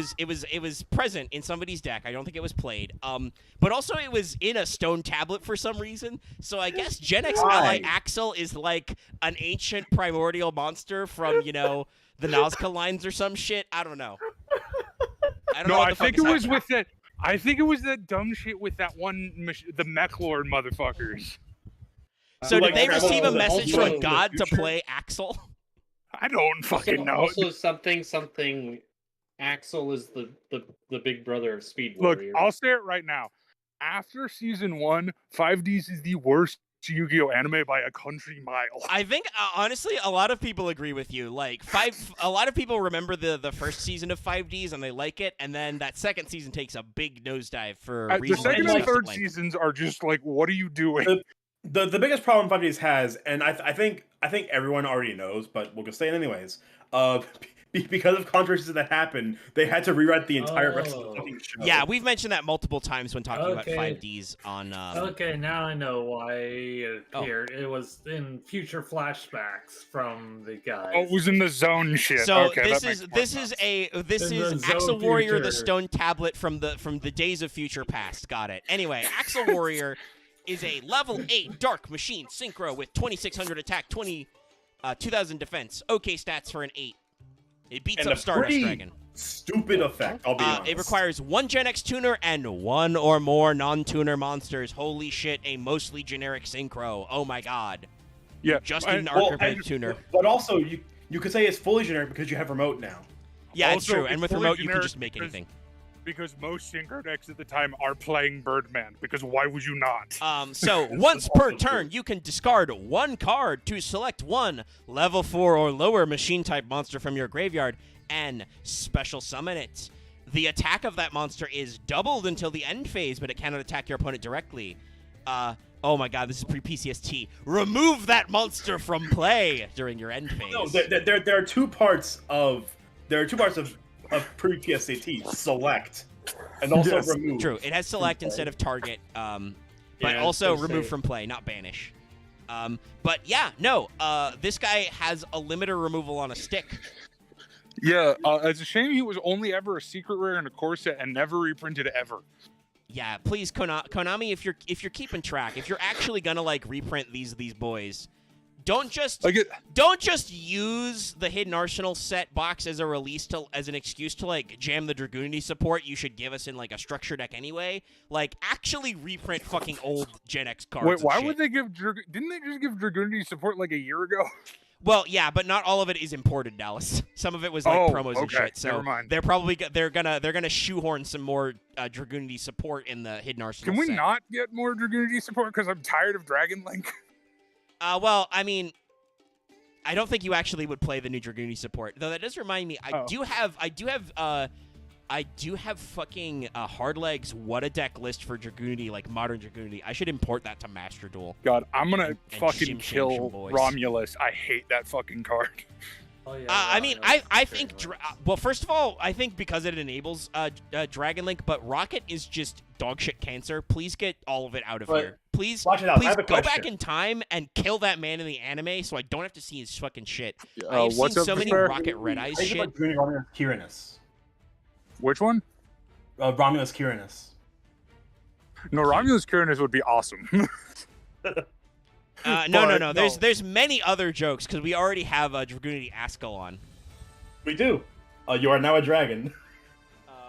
S1: was present in somebody's deck. I don't think it was played. But also it was in a stone tablet for some reason. So I guess GENEX ally Axel is like an ancient primordial monster from, you know, the Nazca lines or some shit. I don't know. I don't know. What the fuck is happening.
S10: I think it was that dumb shit with that one, the Mech Lord motherfuckers.
S1: So
S2: Like,
S1: did they
S2: travel
S1: receive a
S2: to the
S1: message
S2: future?
S1: from God to play Axel?
S10: I don't fucking know.
S8: Also, something. Axel is the big brother of Speed
S10: Look,
S8: Warrior.
S10: I'll say it right now. After season 1, 5Ds is the worst Yu-Gi-Oh anime by a country mile.
S1: I think honestly, a lot of people agree with you. Like a lot of people remember the first season of 5Ds and they like it, and then that second season takes a big nosedive for
S10: The
S1: reasons.
S10: second
S1: I
S10: and
S1: discussed
S10: third
S1: at length.
S10: seasons are just like, what are you doing?
S2: The biggest problem 5Ds has, and I think I think everyone already knows, but we'll just say it anyways. Because of controversies that happened, they had to rewrite the entire rest of the fucking show.
S1: Yeah, we've mentioned that multiple times when talking about
S5: Okay.
S1: 5Ds on.
S5: Okay, now I know why it appeared. It was in future flashbacks from the guys.
S10: Oh, it was in the zone shit.
S1: So
S10: okay,
S1: this
S10: that
S1: is
S10: makes
S1: this
S10: more
S1: is
S10: sense.
S1: this
S5: In the
S1: is
S5: Zone
S1: Axel Warrior, the
S5: Future.
S1: stone tablet from the days of future past. Got it. Anyway, Axel Warrior is a level 8 dark machine synchro with 2600 attack, 2000 defense. Okay stats for an 8. It beats
S2: And
S1: up
S2: a
S1: Stardust
S2: pretty
S1: Dragon.
S2: stupid effect, I'll be honest.
S1: It requires 1 GENEX tuner and 1 or more non-tuner monsters. Holy shit, a mostly generic synchro. Oh my god.
S10: Yeah,
S1: Just need an
S2: Well,
S1: archetype tuner.
S2: But also, you could say it's fully generic because you have remote now.
S1: Yeah, it's
S10: also,
S1: true. And
S10: it's
S1: with
S10: fully
S1: remote, you can
S10: generic
S1: just make
S10: because-
S1: anything.
S10: because most synchro decks at the time are playing Birdman. Because why would you not?
S1: So once per turn, you can discard 1 card to select 1 level 4 or lower machine type monster from your graveyard and special summon it. The attack of that monster is doubled until the end phase, but it cannot attack your opponent directly. Oh my god, this is pre-PCST. Remove that monster from play during your end phase.
S2: No, there are two parts of pre-PSAT. Select and also
S10: Yes.
S2: remove.
S1: True, it has select instead of target, but
S8: Yeah, I was
S1: also
S8: gonna
S1: remove
S8: say.
S1: from play, not banish. But yeah, no, this guy has a limiter removal on a stick.
S10: Yeah, it's a shame he was only ever a secret rare in a core set and never reprinted ever.
S1: Yeah, please, Konami, if you're keeping track, if you're actually gonna like reprint these boys, don't just use the Hidden Arsenal set box as a release as an excuse to like jam the Dragoonity support you should give us in like a structure deck anyway. Like actually reprint fucking old GENEX cards.
S10: Wait,
S1: and
S10: why
S1: shit.
S10: would they give? Didn't they just give Dragoonity support like a year ago?
S1: Well, yeah, but not all of it is imported, Dallas. Some of it was like promos and
S10: okay,
S1: shit. So
S10: never mind.
S1: they're probably they're gonna shoehorn some more Dragoonity support in the Hidden Arsenal.
S10: Can we
S1: set.
S10: not get more Dragoonity support? Because I'm tired of Dragon Link.
S1: Well, I mean, I don't think you actually would play the new Dragoonity support. Though that does remind me, I do have fucking Hardleg's what a deck list for Dragoonity, like modern Dragoonity. I should import that to Master Duel.
S10: God, I'm gonna
S1: And
S10: fucking
S1: shim
S10: kill
S1: boys.
S10: Romulus. I hate that fucking card.
S5: Oh, yeah,
S1: I mean,
S5: Romulus
S1: I
S5: is
S1: think,
S5: great.
S1: well, first of all, I think because it enables Dragon Link, but Rocket is just dogshit cancer. Please get all of it out of
S2: But-
S1: here. Please,
S2: Watch it out. I
S1: please
S2: have a
S1: go back
S2: question.
S1: in time and kill that man in the anime so I don't have to see his fucking shit. I have
S10: What's
S1: seen
S10: up,
S1: so many
S10: Despair?
S1: Rocket Red Eyes
S2: I think
S1: shit.
S2: about doing Romulus Tyrannus.
S10: Which one?
S2: Romulus Tyrannus.
S10: No, Romulus Tyrannus would be awesome.
S1: No.
S10: But,
S1: There's many other jokes because we already have a Dragoonity Ascalon.
S2: We do. You are now a dragon.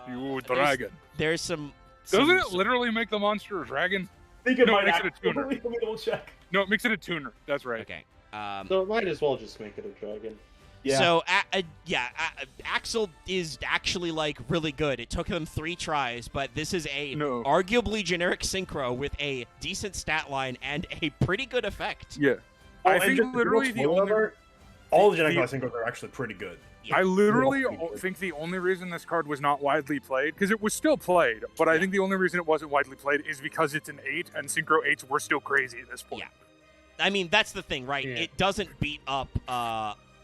S10: You dragon.
S1: There's some.
S10: Doesn't it literally make the monster a dragon?
S2: I think it
S10: No, it
S2: might
S10: makes it a
S2: actually-
S10: tuner.
S2: Let me double check.
S10: No, it makes it a tuner. That's right.
S1: Okay.
S8: So it might as well just make it a dragon.
S2: Yeah.
S1: So, Axel is actually like really good. It took him 3 tries, but this is a
S10: No.
S1: arguably generic synchro with a decent stat line and a pretty good effect.
S10: Yeah.
S2: Oh,
S10: I
S2: and
S10: think
S2: just a
S10: literally
S2: little
S10: the
S2: spoiler
S10: only.
S2: alert, all the Genetic
S10: the-
S2: Synchros are actually pretty good.
S10: I literally
S2: Yeah.
S10: think the only reason this card was not widely played, because it was still played, but I think the only reason it wasn't widely played is because it's an 8, and Synchro 8s were still crazy at this point.
S1: Yeah. I mean, that's the thing, right?
S8: Yeah.
S1: It doesn't beat up.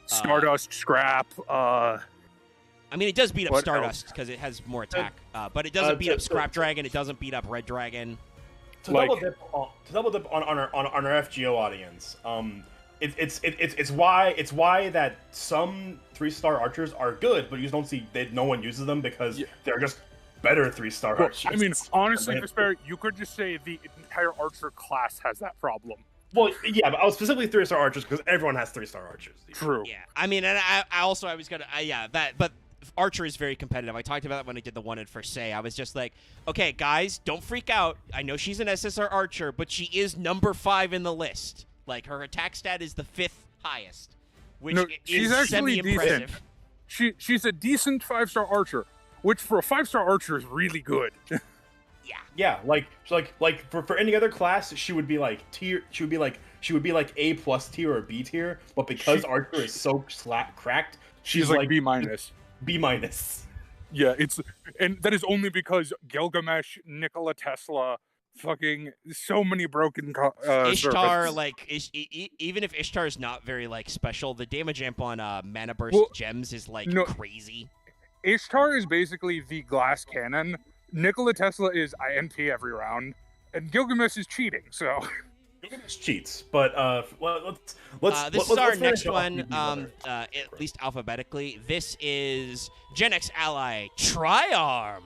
S10: Stardust, Scrap,
S1: I mean, it does beat up
S10: What
S1: Stardust because it has more attack, but it doesn't beat up Scrap Dragon. It doesn't beat up Red Dragon.
S2: To
S10: Like-
S2: double dip on our FGO audience, it's why that some 3-star archers are good, but you just don't see no one uses them because
S10: Yeah.
S2: they're just better 3-star
S10: well,
S2: archers.
S10: I mean, honestly, Despair, you could just say the entire Archer class has that problem.
S2: Well, yeah, but I was specifically 3-star archers because everyone has 3-star archers.
S10: True.
S1: Yeah, I mean, and I was gonna, but Archer is very competitive. I talked about that when I did the one at First Say. I was just like, okay, guys, don't freak out. I know she's an SSR Archer, but she is number 5 in the list. Like, her attack stat is the 5th highest, which
S10: No,
S1: is
S10: she's actually
S1: semi-impressive.
S10: decent. She's a decent 5-star Archer, which for a 5-star Archer is really good.
S2: Yeah, like for any other class, she would be like tier. She would be like A+ tier or B tier. But because Archer is so cracked,
S10: She's like B-.
S2: B-.
S10: Yeah, and that is only because Gilgamesh, Nikola Tesla, fucking so many broken
S1: Ishtar,
S10: servants.
S1: like, even if Ishtar is not very, like, special, the damage amp on Mana Burst
S10: Well,
S1: gems is, like,
S10: no.
S1: crazy.
S10: Ishtar is basically the glass cannon. Nikola Tesla is INT every round, and Gilgamesh is cheating. So
S2: Gilgamesh cheats, but let's.
S1: This is
S2: let's
S1: our
S2: finish
S1: next
S2: off
S1: one,
S2: these other-
S1: at least alphabetically. This is GENEX ally Triarm.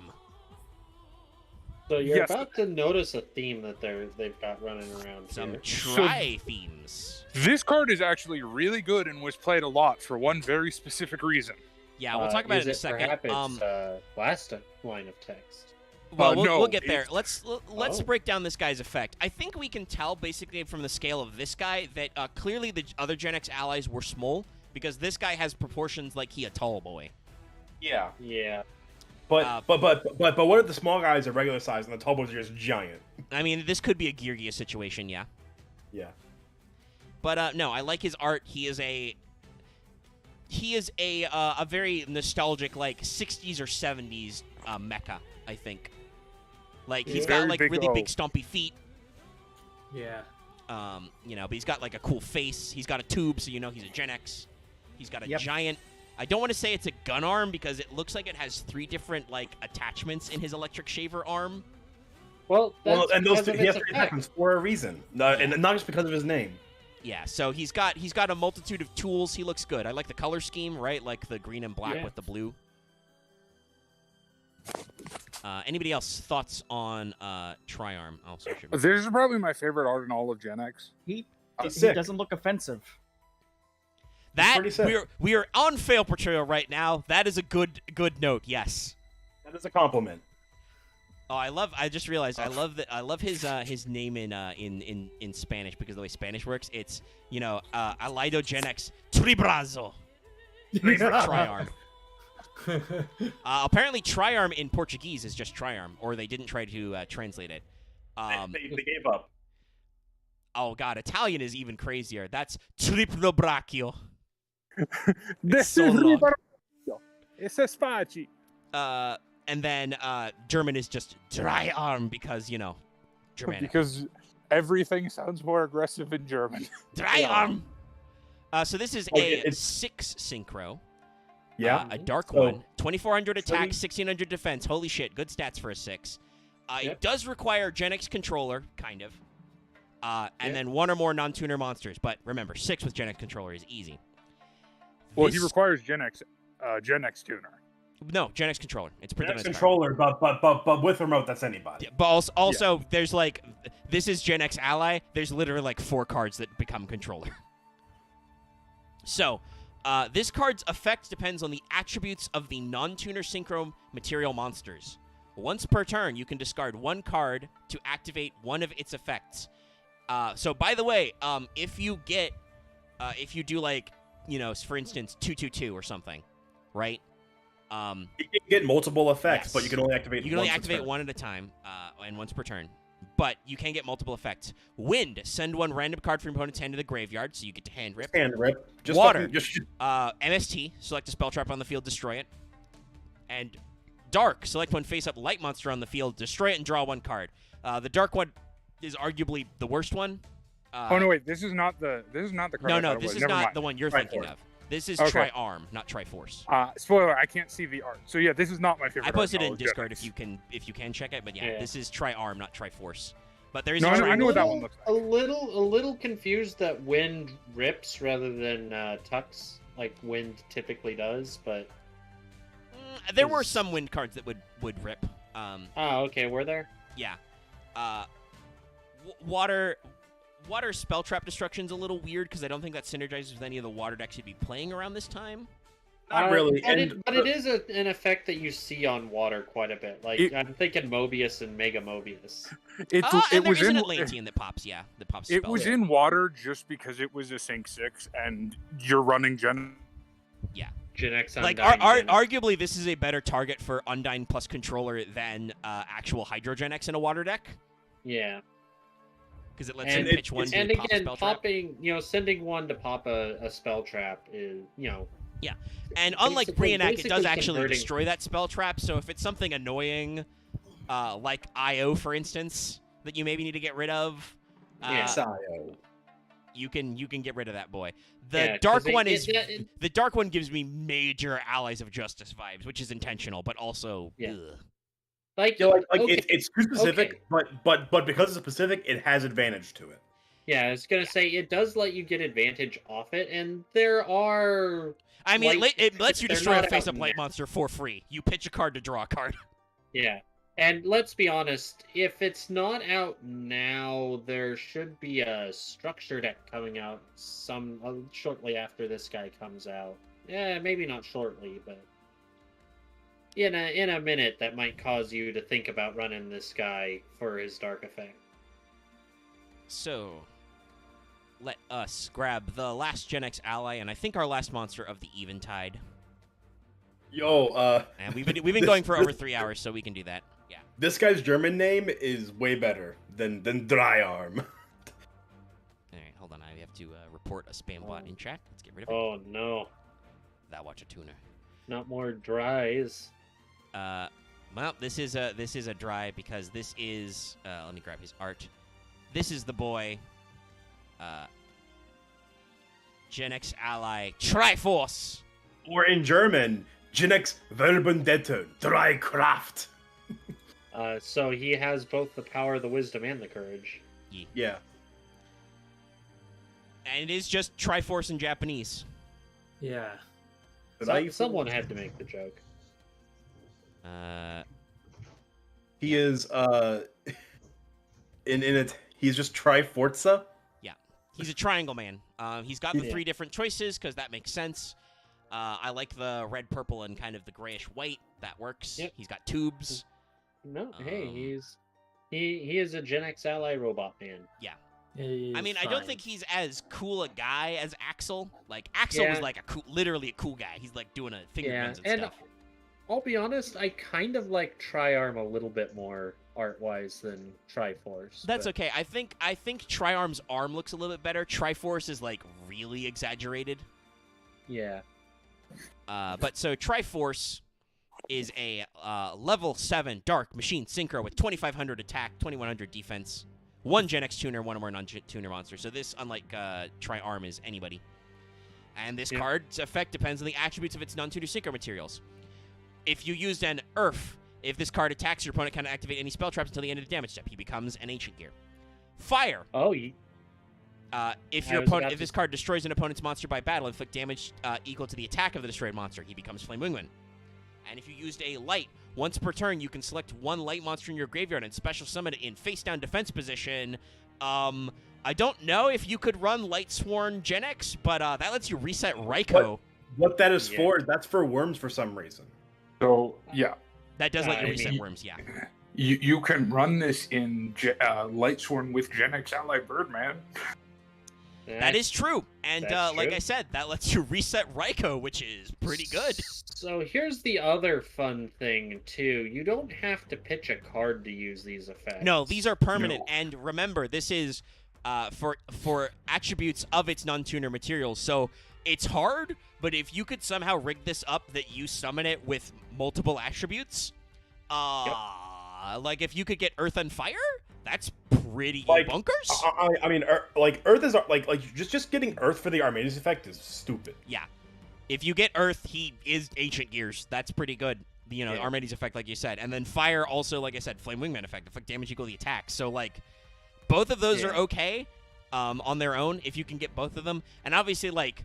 S8: So you're
S10: Yes.
S8: about to notice a theme that they've got running around
S1: Some
S8: here.
S1: tri-themes.
S10: this card is actually really good and was played a lot for one very specific reason.
S1: Yeah, we'll talk about it in a second.
S8: Perhaps it's last line of text.
S1: Well,
S10: no,
S1: we'll get there.
S10: it's-
S1: Let's
S8: Oh.
S1: break down this guy's effect. I think we can tell basically from the scale of this guy that clearly the other GENEX allies were small because this guy has proportions like he a tall boy.
S2: Yeah,
S8: Yeah.
S2: but what if the small guys are regular size and the tall boys are just giant?
S1: I mean, this could be a Geargia situation, yeah.
S2: Yeah.
S1: But no, I like his art. He is a very nostalgic, like 60s or 70s mecha, I think. Like he's got
S10: Very
S1: like
S10: big
S1: really
S10: O.
S1: big stumpy feet.
S5: Yeah.
S1: But he's got like a cool face. He's got a tube, so you know he's a GENEX. He's got a
S6: Yep.
S1: giant. I don't want to say it's a gun arm because it looks like it has 3 different like attachments in his electric shaver arm.
S8: Well,
S2: Well,
S8: that's
S2: and those
S8: because of
S2: he has
S8: its
S2: 3
S8: effect.
S2: attachments for a reason, and not just because of his name.
S1: Yeah, so he's got a multitude of tools. He looks good. I like the color scheme, right? Like the green and black
S8: Yeah.
S1: with the blue. Anybody else thoughts on Triarm? Oh, sorry, Shiva.
S10: This is probably my favorite art in all of GENEX.
S6: He
S2: Sick.
S6: doesn't look offensive.
S1: That
S2: pretty sick.
S1: we are on fail portrayal right now. That is a good note. Yes.
S2: That is a compliment.
S1: Oh, I just realized I love his name in Spanish because the way Spanish works, it's Alido GENEX Tribrazo. Triarm. Apparently, Triarm in Portuguese is just Triarm, or they didn't try to translate it.
S2: They gave up.
S1: Oh god, Italian is even crazier. That's triplo brachio.
S10: This
S1: so
S10: is
S1: long.
S10: Ribarocchio. It's a spaci.
S1: And then German is just dry arm because Germanic.
S10: Because everything sounds more aggressive in German.
S1: Dry arm. So this is
S2: Oh,
S1: a
S2: it's-
S1: 6 synchro.
S2: Yeah.
S1: A dark
S2: So-
S1: one. 2400 attack,
S2: Really?
S1: 1600 defense. Holy shit, good stats for a 6. It
S8: Yep.
S1: does require GENEX controller, kind of. And
S8: Yep.
S1: then 1 or more non-tuner monsters. But remember, 6 with GENEX controller is easy.
S10: Well, he
S1: This-
S10: requires GENEX tuner.
S1: No, GENEX controller. It's pretty
S2: Next
S1: much
S2: controller, but with remote, that's anybody.
S1: Yeah, but also there's like, this is GENEX ally. There's literally like 4 cards that become controller. So, this card's effect depends on the attributes of the non-tuner synchro material monsters. Once per turn, you can discard 1 card to activate one of its effects. So, by the way, if you do like, for instance, 2/2/2 or something, right?
S2: You can get multiple effects,
S1: Yes.
S2: but you can only activate.
S1: You can only
S2: once a
S1: activate
S2: turn.
S1: one at a time, and once per turn. But you can get multiple effects. Wind, send 1 random card from your opponent's hand to the graveyard, so you get to hand rip.
S2: Hand rip. Just
S1: Water.
S2: fucking- just
S1: MST, select a spell trap on the field, destroy it. And Dark, select 1 face-up light monster on the field, destroy it, and draw 1 card. The Dark one is arguably the worst one.
S10: Oh no, wait, this is not the card.
S1: No,
S10: I thought it
S1: this
S10: was.
S1: is
S10: Never
S1: not
S10: mind.
S1: the one you're
S2: Triforce.
S1: thinking of. This is
S10: Okay.
S1: Tri-Arm, not Triforce.
S10: Spoiler: I can't see the art. So yeah, this is not my favorite.
S1: I posted it
S10: art
S1: in
S10: of
S1: Discord
S10: GENEX.
S1: if you can check it, but yeah,
S8: Yeah.
S1: this is Tri-Arm, not Triforce. But there is
S10: No,
S1: a
S10: I know what that one looks
S8: A little confused that wind rips rather than tucks like wind typically does, but
S1: There were
S8: is-
S1: some wind cards that would rip.
S8: oh, okay, were there?
S1: Yeah. Water spell trap destruction's a little weird because I don't think that synergizes with any of the water decks you'd be playing around this time.
S2: Not really.
S8: But,
S2: and-
S8: it is an effect that you see on water quite a bit. Like I'm thinking Mobius and Mega Mobius.
S10: It
S1: And there
S10: was
S1: is an
S10: in
S1: Atlantean that pops, yeah. That pops
S10: it
S1: spells.
S10: was in water just because it was a sync 6 and you're running
S8: GENEX
S1: Like,
S8: Undying GENEX.
S1: arguably, this is a better target for Undyne plus controller than actual Hydro GENEX in a water deck.
S8: Yeah.
S1: Because it lets
S8: And
S1: you pitch one
S8: And
S1: to pop a
S8: again,
S1: spell trap.
S8: popping, sending one to pop a spell trap is,
S1: And unlike
S8: basically-
S1: Brionac, it does
S8: basically
S1: actually
S8: converting-
S1: destroy that spell trap, so if it's something annoying, like IO, for instance, that you maybe need to get rid of,
S8: Yeah.
S2: Sayo.
S1: you can get rid of that boy. The
S8: Yeah, 'cause
S1: dark
S8: it-
S1: one
S8: it-
S1: is
S8: it-
S1: the dark one gives me major Allies of Justice vibes, which is intentional, but also
S8: Yeah.
S1: ugh.
S8: Like,
S2: Yeah, like
S8: okay,
S2: it's too specific,
S8: okay.
S2: but because it's specific, it has advantage to it.
S8: Yeah, I was gonna say it does let you get advantage off it, and there are.
S1: I mean,
S8: Light-
S1: it lets you
S8: they're
S1: destroy a
S8: not
S1: face-up
S8: out
S1: light
S8: now.
S1: monster for free. You pitch a card to draw a card.
S8: Yeah, and let's be honest, if it's not out now, there should be a structure deck coming out shortly after this guy comes out. Yeah, maybe not shortly, but in a minute, that might cause you to think about running this guy for his dark effect.
S1: So, let us grab the last Gen X ally, and I think our last monster of the Eventide.
S2: Yo,
S1: And we've been going for over 3 hours, so we can do that. Yeah.
S2: this guy's German name is way better than Dryarm.
S1: All right, hold on. I have to report a spam bot in chat. Let's get rid of it.
S8: Oh no,
S1: That watch a tuner.
S8: not more dries.
S1: Well, this is a dry because this is. Let me grab his art. This is the boy. Gen X ally Triforce.
S2: Or in German, GENEX Verbundete, Drykraft.
S8: So he has both the power, the wisdom, and the courage.
S2: Yeah.
S1: And it is just Triforce in Japanese.
S5: Yeah.
S8: Someone had to make the joke.
S2: He is in it. He's just Triforza.
S1: Yeah, he's a triangle man. He's got the
S2: Yeah.
S1: 3 different choices because that makes sense. I like the red, purple, and kind of the grayish white. That works.
S8: Yep.
S1: He's got tubes.
S8: No, hey,
S1: Um,
S8: he is a Gen X ally robot man.
S1: I mean, I don't think he's as cool a guy as Axel. Like Axel was
S8: Yeah.
S1: like literally a cool guy. He's like doing a finger
S8: Yeah,
S1: guns and
S8: and
S1: stuff.
S8: I'll be honest, I kind of like Triarm a little bit more art-wise than Triforce.
S1: That's
S8: but-
S1: okay. I think Triarm's arm looks a little bit better. Triforce is like really exaggerated.
S8: Yeah.
S1: But so Triforce is a level 7 dark machine synchro with 2500 attack, 2100 defense, 1 Gen X tuner, 1 or more non-tuner monster. So this, unlike Triarm, is anybody. And this
S8: Yeah.
S1: card's effect depends on the attributes of its non-tuner synchro materials. If you used an Earth, if this card attacks, your opponent can't activate any spell traps until the end of the damage step. He becomes an Ancient Gear. Fire.
S8: Oh,
S1: If
S8: I
S1: your
S8: was
S1: opponent,
S8: about
S1: if
S8: to-
S1: this card destroys an opponent's monster by battle, inflict damage equal to the attack of the destroyed monster. He becomes Flame Wingman. And if you used a light, once per turn, you can select 1 light monster in your graveyard and special summon it in face-down defense position. I don't know if you could run Light Sworn Gen X, but that lets you reset Raikou.
S2: What that is
S8: Yeah.
S2: for? That's for worms for some reason.
S10: So yeah,
S1: That does let you
S8: I
S1: reset
S10: mean-
S1: worms, yeah.
S10: you can run this in Lightsworn with Gen X Ally Birdman.
S1: That is true. And
S8: That's
S1: like
S8: true.
S1: I said, that lets you reset Raikou, which is pretty good.
S8: So here's the other fun thing too. You don't have to pitch a card to use these effects.
S1: No, these are permanent.
S10: No.
S1: And remember, this is for attributes of its non-tuner materials. So it's hard, but if you could somehow rig this up that you summon it with multiple attributes, like if you could get Earth and Fire, that's pretty
S2: Like,
S1: bunkers.
S2: I mean, Earth is like just getting Earth for the Armenian effect is stupid.
S1: Yeah. If you get Earth, he is Ancient Gears. That's pretty good. You know,
S8: Yeah.
S1: Armades effect, like you said. And then Fire also, like I said, Flame Wingman effect. Effect damage equal to the attack. So, like, both of those
S8: Yeah.
S1: are okay on their own if you can get both of them. And obviously, like,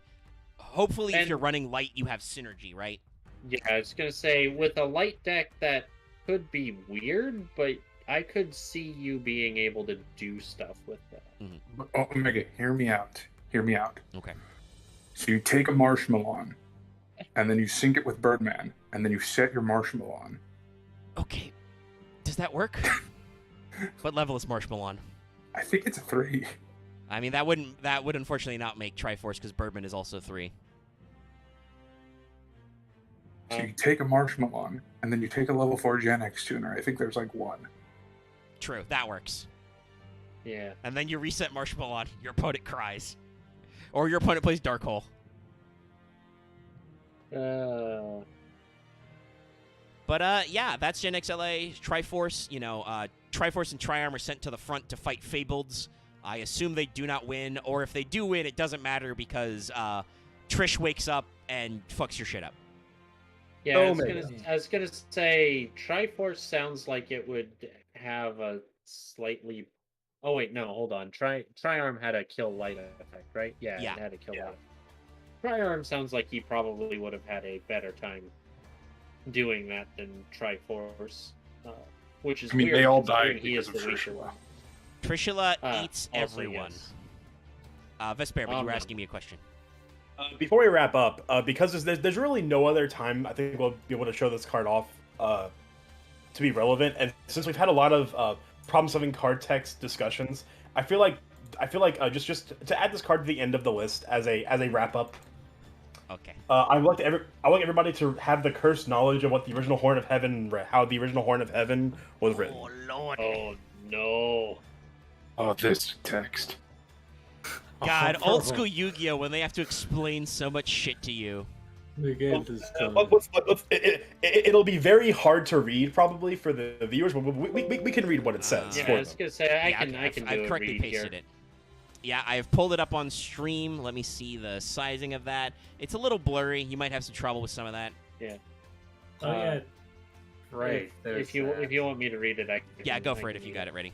S1: hopefully if
S8: And-
S1: you're running light, you have synergy, right?
S8: Yeah, I was gonna say with a light deck that could be weird, but I could see you being able to do stuff with that.
S10: Oh, Omega, hear me out. Hear me out.
S1: Okay.
S10: So you take a Marshmallow, and then you sync it with Birdman, and then you set your Marshmallow on.
S1: Okay. Does that work? What level is Marshmallow?
S10: I think it's a 3.
S1: I mean, that would unfortunately not make Triforce because Birdman is also 3.
S10: So you take a Marshmallow, and then you take a level 4 Gen X tuner. I think there's like 1.
S1: True, that works.
S8: Yeah.
S1: And then you reset Marshmallow, your opponent cries. Or your opponent plays Dark Hole. But yeah, that's Gen XLA, Triforce, you know, Triforce and Triarm are sent to the front to fight Fableds. I assume they do not win, or if they do win, it doesn't matter because Trish wakes up and fucks your shit up.
S8: Yeah, I was gonna say Triforce sounds like it would have a slightly. Oh wait, no, hold on. Triarm had a kill light effect, right? Yeah, it had a kill light. Triarm sounds like he probably would have had a better time doing that than Triforce, which is weird.
S10: They all
S8: considering
S10: died
S8: he is
S10: because
S8: the
S10: of
S8: weaker
S10: Trishula.
S8: one.
S1: Trishula eats
S8: Also,
S1: everyone.
S8: yes.
S1: Vesper, but you were asking me a question.
S2: Before we wrap up, because there's really no other time I think we'll be able to show this card off to be relevant, and since we've had a lot of problem-solving card text discussions, I feel like just to add this card to the end of the list as a wrap up.
S1: Okay.
S2: I would like everybody to have the cursed knowledge of what the original Horn of Heaven, how the original Horn of Heaven was written.
S1: Oh lord.
S8: Oh no.
S10: Oh, this text.
S1: God, old school Yu-Gi-Oh! When they have to explain so much shit to you.
S2: It'll be very hard to read probably for the viewers, but we can read what it says.
S8: Yeah, I was gonna say I can
S1: I've
S8: do a
S1: correctly
S8: read
S1: pasted
S8: here.
S1: it. Yeah, I've pulled it up on stream. Let me see the sizing of that. It's a little blurry. You might have some trouble with some of that.
S8: Yeah.
S5: Oh yeah.
S8: Right. If you want me to read it, I can.
S1: Yeah, go
S8: I
S1: for it
S8: can
S1: if you
S8: read
S1: got it ready.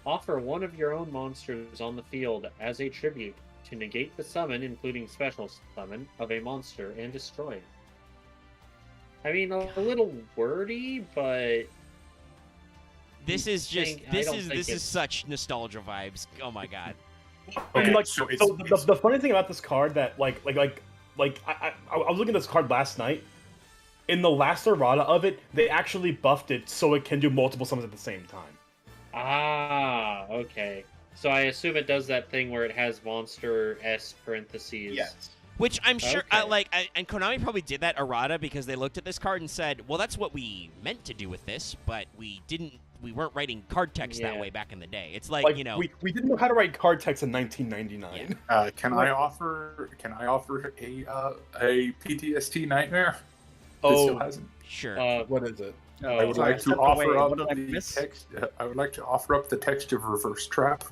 S8: Offer one of your own monsters on the field as a tribute to negate the summon, including special summon, of a monster and destroy it. I mean, a little wordy, but
S1: This is just
S8: I
S1: this
S8: don't
S1: is
S8: think
S1: this is
S8: it's-
S1: such nostalgia vibes. Oh my god.
S2: I mean,
S10: so
S2: the funny thing about this card that I was looking at this card last night. In the last errata of it, they actually buffed it so it can do multiple summons at the same time.
S8: Ah, okay. So I assume it does that thing where it has monster S parentheses.
S2: Yes.
S1: Which I'm sure,
S8: Okay.
S1: and Konami probably did that errata because they looked at this card and said, "Well, that's what we meant to do with this, but we weren't writing card text that
S8: Yeah.
S1: way back in the day." It's like you know,
S2: we didn't know how to write card text in 1999.
S10: Can I offer a PTSD nightmare? That still hasn't.
S1: sure.
S2: What is it?
S10: I would
S8: Oh,
S10: like to
S6: Step
S10: offer
S6: away,
S10: up
S6: what did I
S10: the
S6: miss?
S10: text. I would like to offer up the text of Reverse Trap.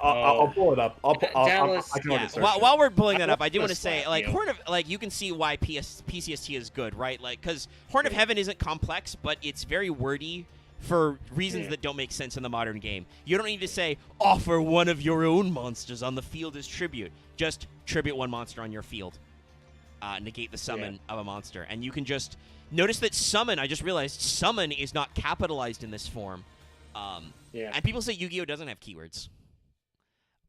S2: I'll pull it up.
S8: Dallas-
S2: I can
S1: Yeah.
S2: already search
S1: While,
S2: it.
S1: while we're pulling that up, I do
S8: I
S1: want to
S8: wanna
S1: say,
S8: slap
S1: like,
S8: you.
S1: Horn of, like, you can see why PCST is good, right? Like, because Horn of Heaven isn't complex, but it's very wordy for reasons
S8: Yeah.
S1: that don't make sense in the modern game. You don't need to say, offer one of your own monsters on the field as tribute. Just tribute one monster on your field. Negate the summon of a monster. And you can just notice that summon, I just realized summon is not capitalized in this form.
S8: Yeah.
S1: And people say Yu-Gi-Oh! Doesn't have keywords.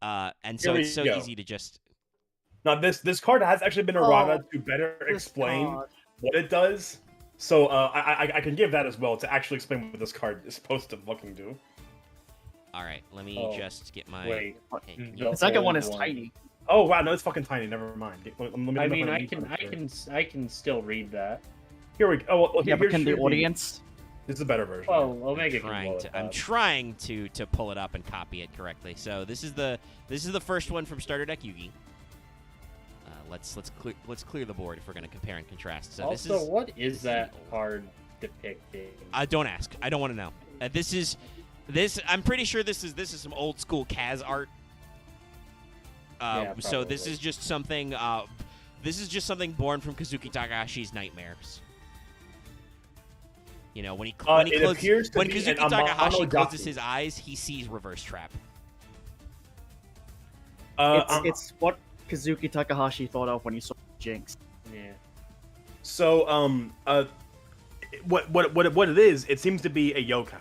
S1: And so
S2: Here
S1: it's so
S2: we go.
S1: easy to just...
S2: Now this card has actually been errata to better
S6: This
S2: explain
S6: card.
S2: what it does. So I can give that as well to actually explain what this card is supposed to fucking do.
S1: All right, let me
S8: Oh,
S1: just get my...
S8: Wait.
S1: Okay, can
S8: The
S1: you-
S6: The second one
S8: old
S6: is tiny.
S2: Oh wow, no, it's fucking tiny. Never mind. Let me
S8: I
S2: know
S8: mean,
S2: if
S8: I
S2: read
S8: can,
S2: from
S8: I
S2: here.
S8: can, I can still read that.
S2: Here we go. Oh, well,
S6: Yeah, but
S2: here's
S6: can the
S2: your-
S6: audience?
S2: This is a better version.
S8: Well, Omega can blow it
S1: I'm
S8: up.
S1: trying to pull it up and copy it correctly. So this is the first one from Starter Deck Yugi. Let's clear the board if we're gonna compare and contrast. So
S8: Also,
S1: this is
S8: what is that card depicting?
S1: don't ask. I don't want to know. This I'm pretty sure this is some old school Kaz art.
S8: Yeah,
S1: So this
S8: probably.
S1: is just something. This is just something born from Kazuki Takahashi's nightmares. You know, when
S2: it appears to
S1: when
S2: be
S1: Kazuki
S2: an
S1: Takahashi
S2: Amano
S1: closes
S2: Daku.
S1: his eyes, he sees Reverse Trap.
S6: It's what Kazuki Takahashi thought of when he saw Jinx.
S8: Yeah.
S2: So what it is? It seems to be a yokai.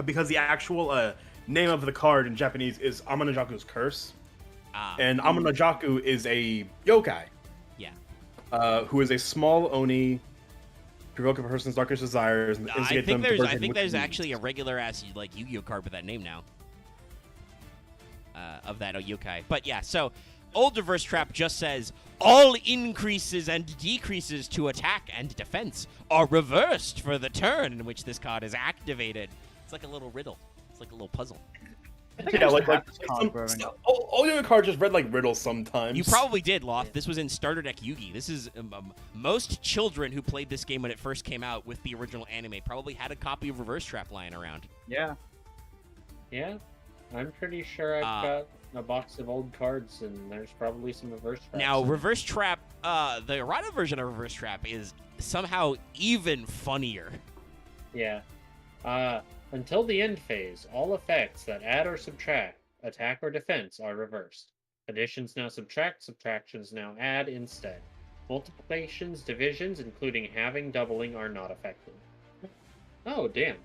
S2: Because the actual name of the card in Japanese is Amanojaku's Curse, and Amanojaku is a yokai.
S1: Yeah.
S2: Who is a small oni, provoke a person's darkest desires, and
S1: I
S2: instigate
S1: think
S2: them to
S1: there's
S2: burden with
S1: actually a
S2: needs.
S1: regular ass like Yu-Gi-Oh card with that name now. Of that yokai. But yeah, so old Reverse Trap just says all increases and decreases to attack and defense are reversed for the turn in which this card is activated. It's like a little riddle. It's like a little puzzle.
S6: I think I
S2: Yeah,
S6: used
S2: like
S6: to have
S2: like
S6: this card growing
S2: some,
S6: up.
S2: all the other cards just read like riddles sometimes.
S1: You probably did, Loth. This was in Starter Deck Yugi. This is most children who played this game when it first came out with the original anime probably had a copy of Reverse Trap lying around.
S6: Yeah.
S8: Yeah, I'm pretty sure I've got a box of old cards, and there's probably some reverse traps.
S1: Now, Reverse Trap, the errata version of Reverse Trap is somehow even funnier.
S8: Yeah. Until the end phase, all effects that add or subtract, attack or defense, are reversed. Additions now subtract, subtractions now add instead. Multiplications, divisions, including halving, doubling, are not affected. Oh, damn.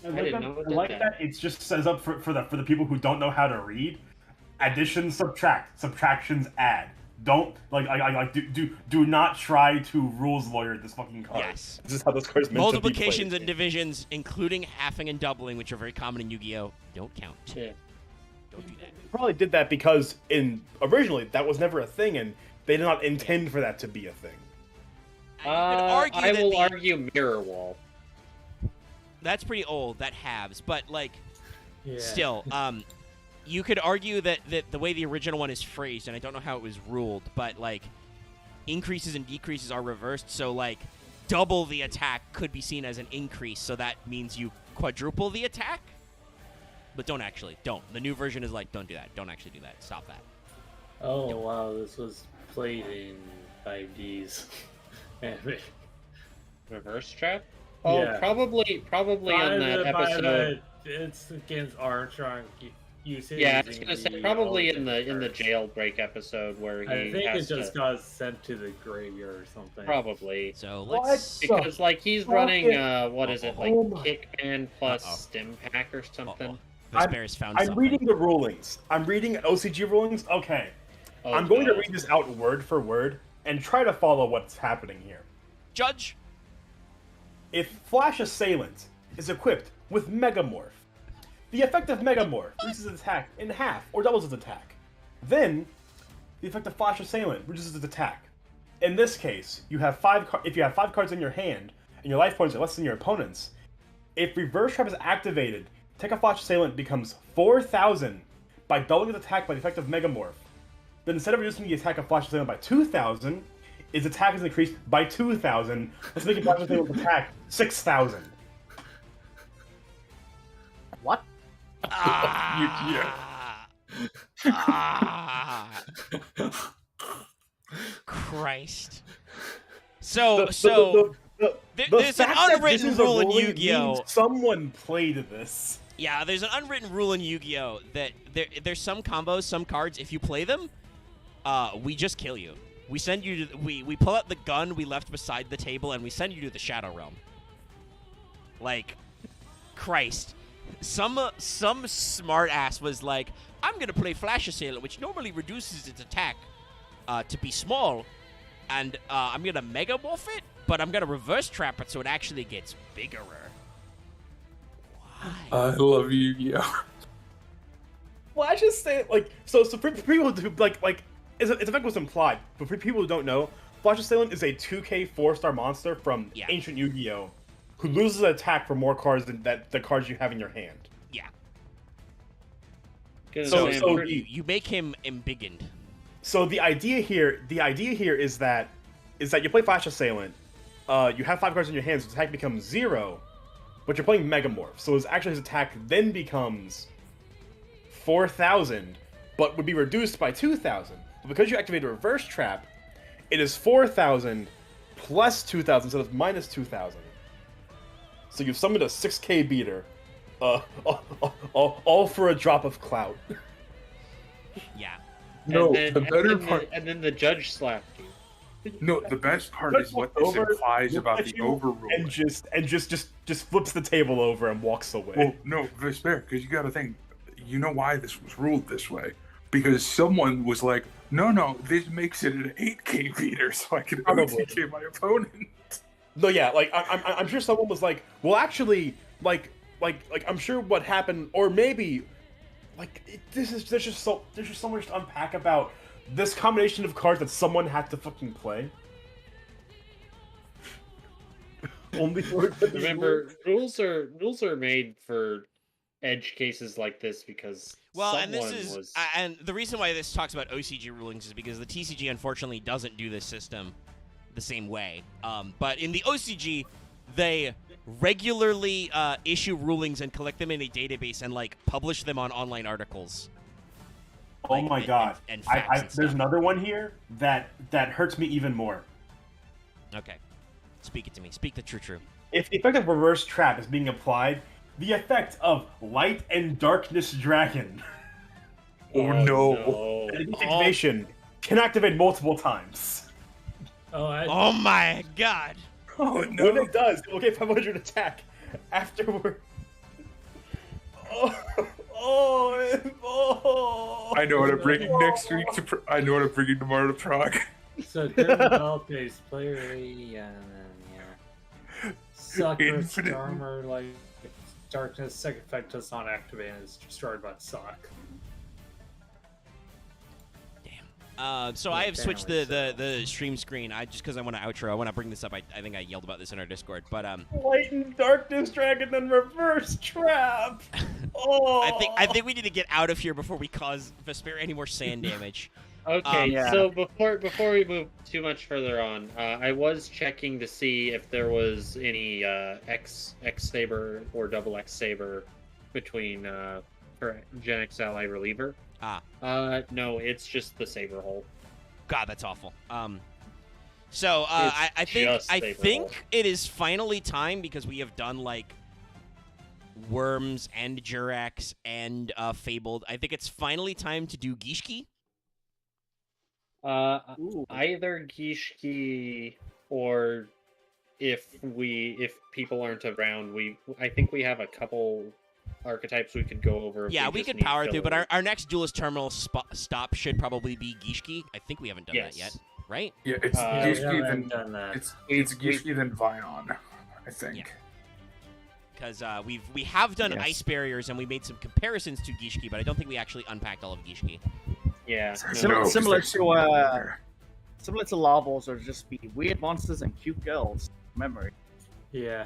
S2: I
S8: didn't
S2: like,
S8: know it
S2: that, I
S8: did
S2: like
S8: that.
S2: that. It just says up for the people who don't know how to read. Additions subtract, subtractions add. Don't do not try to rules lawyer this fucking card.
S1: Yes.
S2: This is how this card's meant
S1: Multiplications
S2: to be
S1: and divisions, including halving and doubling, which are very common in Yu-Gi-Oh, don't count.
S8: Yeah.
S1: Don't do that.
S2: Probably did that because originally that was never a thing, and they did not intend for that to be a thing.
S8: I will argue Mirror Wall.
S1: That's pretty old. That halves, but like,
S5: Yeah.
S1: still, you could argue that the way the original one is phrased, and I don't know how it was ruled, but like, increases and decreases are reversed. So like, double the attack could be seen as an increase. So that means you quadruple the attack. But don't. The new version is like, don't do that. Don't actually do that. Stop that.
S5: Oh wow, this was played in 5Ds. Anyway.
S8: Reverse trap? Oh,
S5: Yeah.
S8: probably on that episode.
S5: It's against Armstrong. You said
S8: Yeah, I was gonna say probably in the jailbreak episode where he
S5: I think it
S8: has
S5: just
S8: to,
S5: got sent to the graveyard or something.
S8: probably
S1: So
S2: What?
S1: let's.
S8: because like he's running what is it like
S2: Oh my-
S8: Kickman plus
S1: Uh-oh.
S8: Stim Pack or something.
S1: Uh-oh. This bear has found
S2: I'm
S1: something.
S2: reading the rulings. I'm reading OCG rulings. Okay.
S8: Oh,
S2: I'm going to
S8: no.
S2: read this out word for word and try to follow what's happening here.
S1: Judge.
S2: If Flash Assailant is equipped with Megamorph, the effect of Megamorph reduces its attack in half or doubles its attack. Then, the effect of Flash Assailant reduces its attack. In this case, if you have 5 cards in your hand and your life points are less than your opponent's, if Reverse Trap is activated, Attack of Flash Assailant becomes 4,000 by doubling its attack by the effect of Megamorph. Then instead of reducing the attack of Flash Assailant by 2,000, its attack is increased by 2,000, thus making Flash Assailant's attack 6,000.
S6: What?
S1: Christ. So
S2: The
S1: there's an
S2: fact that
S1: unwritten
S2: this is a
S1: rule in
S2: ruling
S1: Yu-Gi-Oh!
S2: means someone played this.
S1: Yeah, there's an unwritten rule in Yu-Gi-Oh! That there's some combos, some cards, if you play them, we just kill you. We send you to we pull out the gun we left beside the table and we send you to the Shadow Realm. Like, Christ. Some smart ass was like, I'm gonna play Flash Assailant, which normally reduces its attack to be small, and I'm gonna Megamorph it, but I'm gonna Reverse Trap it so it actually gets bigger. Why?
S10: I love Yu-Gi-Oh!
S2: Well, I just say like so for people who like its effect was implied, but for people who don't know, Flash Assailant is a 2K 4-star monster from ancient Yu-Gi-Oh! Who loses an attack for more cards than the cards you have in your hand.
S1: Yeah.
S2: So
S1: You make him embiggened.
S2: So the idea here is that you play Flash Assailant, you have 5 cards in your hand, so his attack becomes 0, but you're playing Megamorph, so his attack then becomes 4,000, but would be reduced by 2,000. But because you activate a Reverse Trap, it is 4,000 plus 2,000, so it's minus 2,000. So you've summoned a 6K beater, all for a drop of clout.
S1: Yeah.
S10: No,
S8: and
S10: the better part.
S8: and then the judge slapped you.
S10: No, the best part is what this implies about the overrule.
S2: And just flips the table over and walks away.
S10: Well, no, Vesper, because you got to think, you know why this was ruled this way? Because someone was like, no, this makes it an 8K beater, so I can OTK my opponent.
S2: No, yeah, like I'm sure someone was like, well, actually, like I'm sure what happened, or maybe, like there's just so much to unpack about this combination of cards that someone had to fucking play. Only for
S8: Remember, rules are made for edge cases like this because
S1: Well, and
S8: someone
S1: this is
S8: was.
S1: and the reason why this talks about OCG rulings is because the TCG unfortunately doesn't do this system the same way. But in the OCG, they regularly issue rulings and collect them in a database and like publish them on online articles.
S2: Oh
S1: Like,
S2: my god!
S1: and facts and
S2: there's
S1: stuff.
S2: another one here that hurts me even more.
S1: Okay, speak it to me. Speak the true.
S2: If the effect of reverse trap is being applied, the effect of light and darkness dragon
S10: Oh, no.
S2: and its activation can activate multiple times.
S1: Oh my god!
S10: Oh,
S2: When
S10: no.
S2: it does, it will get 500 attack afterward. Oh.
S10: I know what I'm bringing next week. I know what I'm bringing tomorrow to Prague.
S5: So during the battle phase, player Sucker
S10: Infinite.
S5: armor like darkness second effect does not activate and is destroyed by sock.
S1: So I have switched the stream screen. Just because I want to outro, I want to bring this up. I think I yelled about this in our Discord, but
S2: Light and darkness dragon and reverse trap. Oh.
S1: I think we need to get out of here before we cause Vesperia any more sand damage.
S8: Okay,
S6: Yeah.
S8: so before we move too much further on, I was checking to see if there was any X Saber or double X Saber between for GENEX Ally Reliever. No, it's just the Saber hole.
S1: God, that's awful. So I think it is finally time, because we have done like Worms and Jurax and Fabled. I think it's finally time to do Gishki.
S8: Either Gishki or if people aren't around, I think we have a couple archetypes we could go over.
S1: Yeah, we could power through, but our next duelist terminal stop should probably be Gishki. I think we haven't done that yet, right?
S10: Yeah, it's
S5: we
S10: Gishki
S5: haven't
S10: then
S5: done that.
S10: it's Gishki then Vion, I think.
S1: Yeah. Because we have done ice barriers and we made some comparisons to Gishki, but I don't think we actually unpacked all of Gishki.
S8: Yeah.
S6: Similar to Lavos, or just be weird monsters and cute girls. Memory.
S5: Yeah.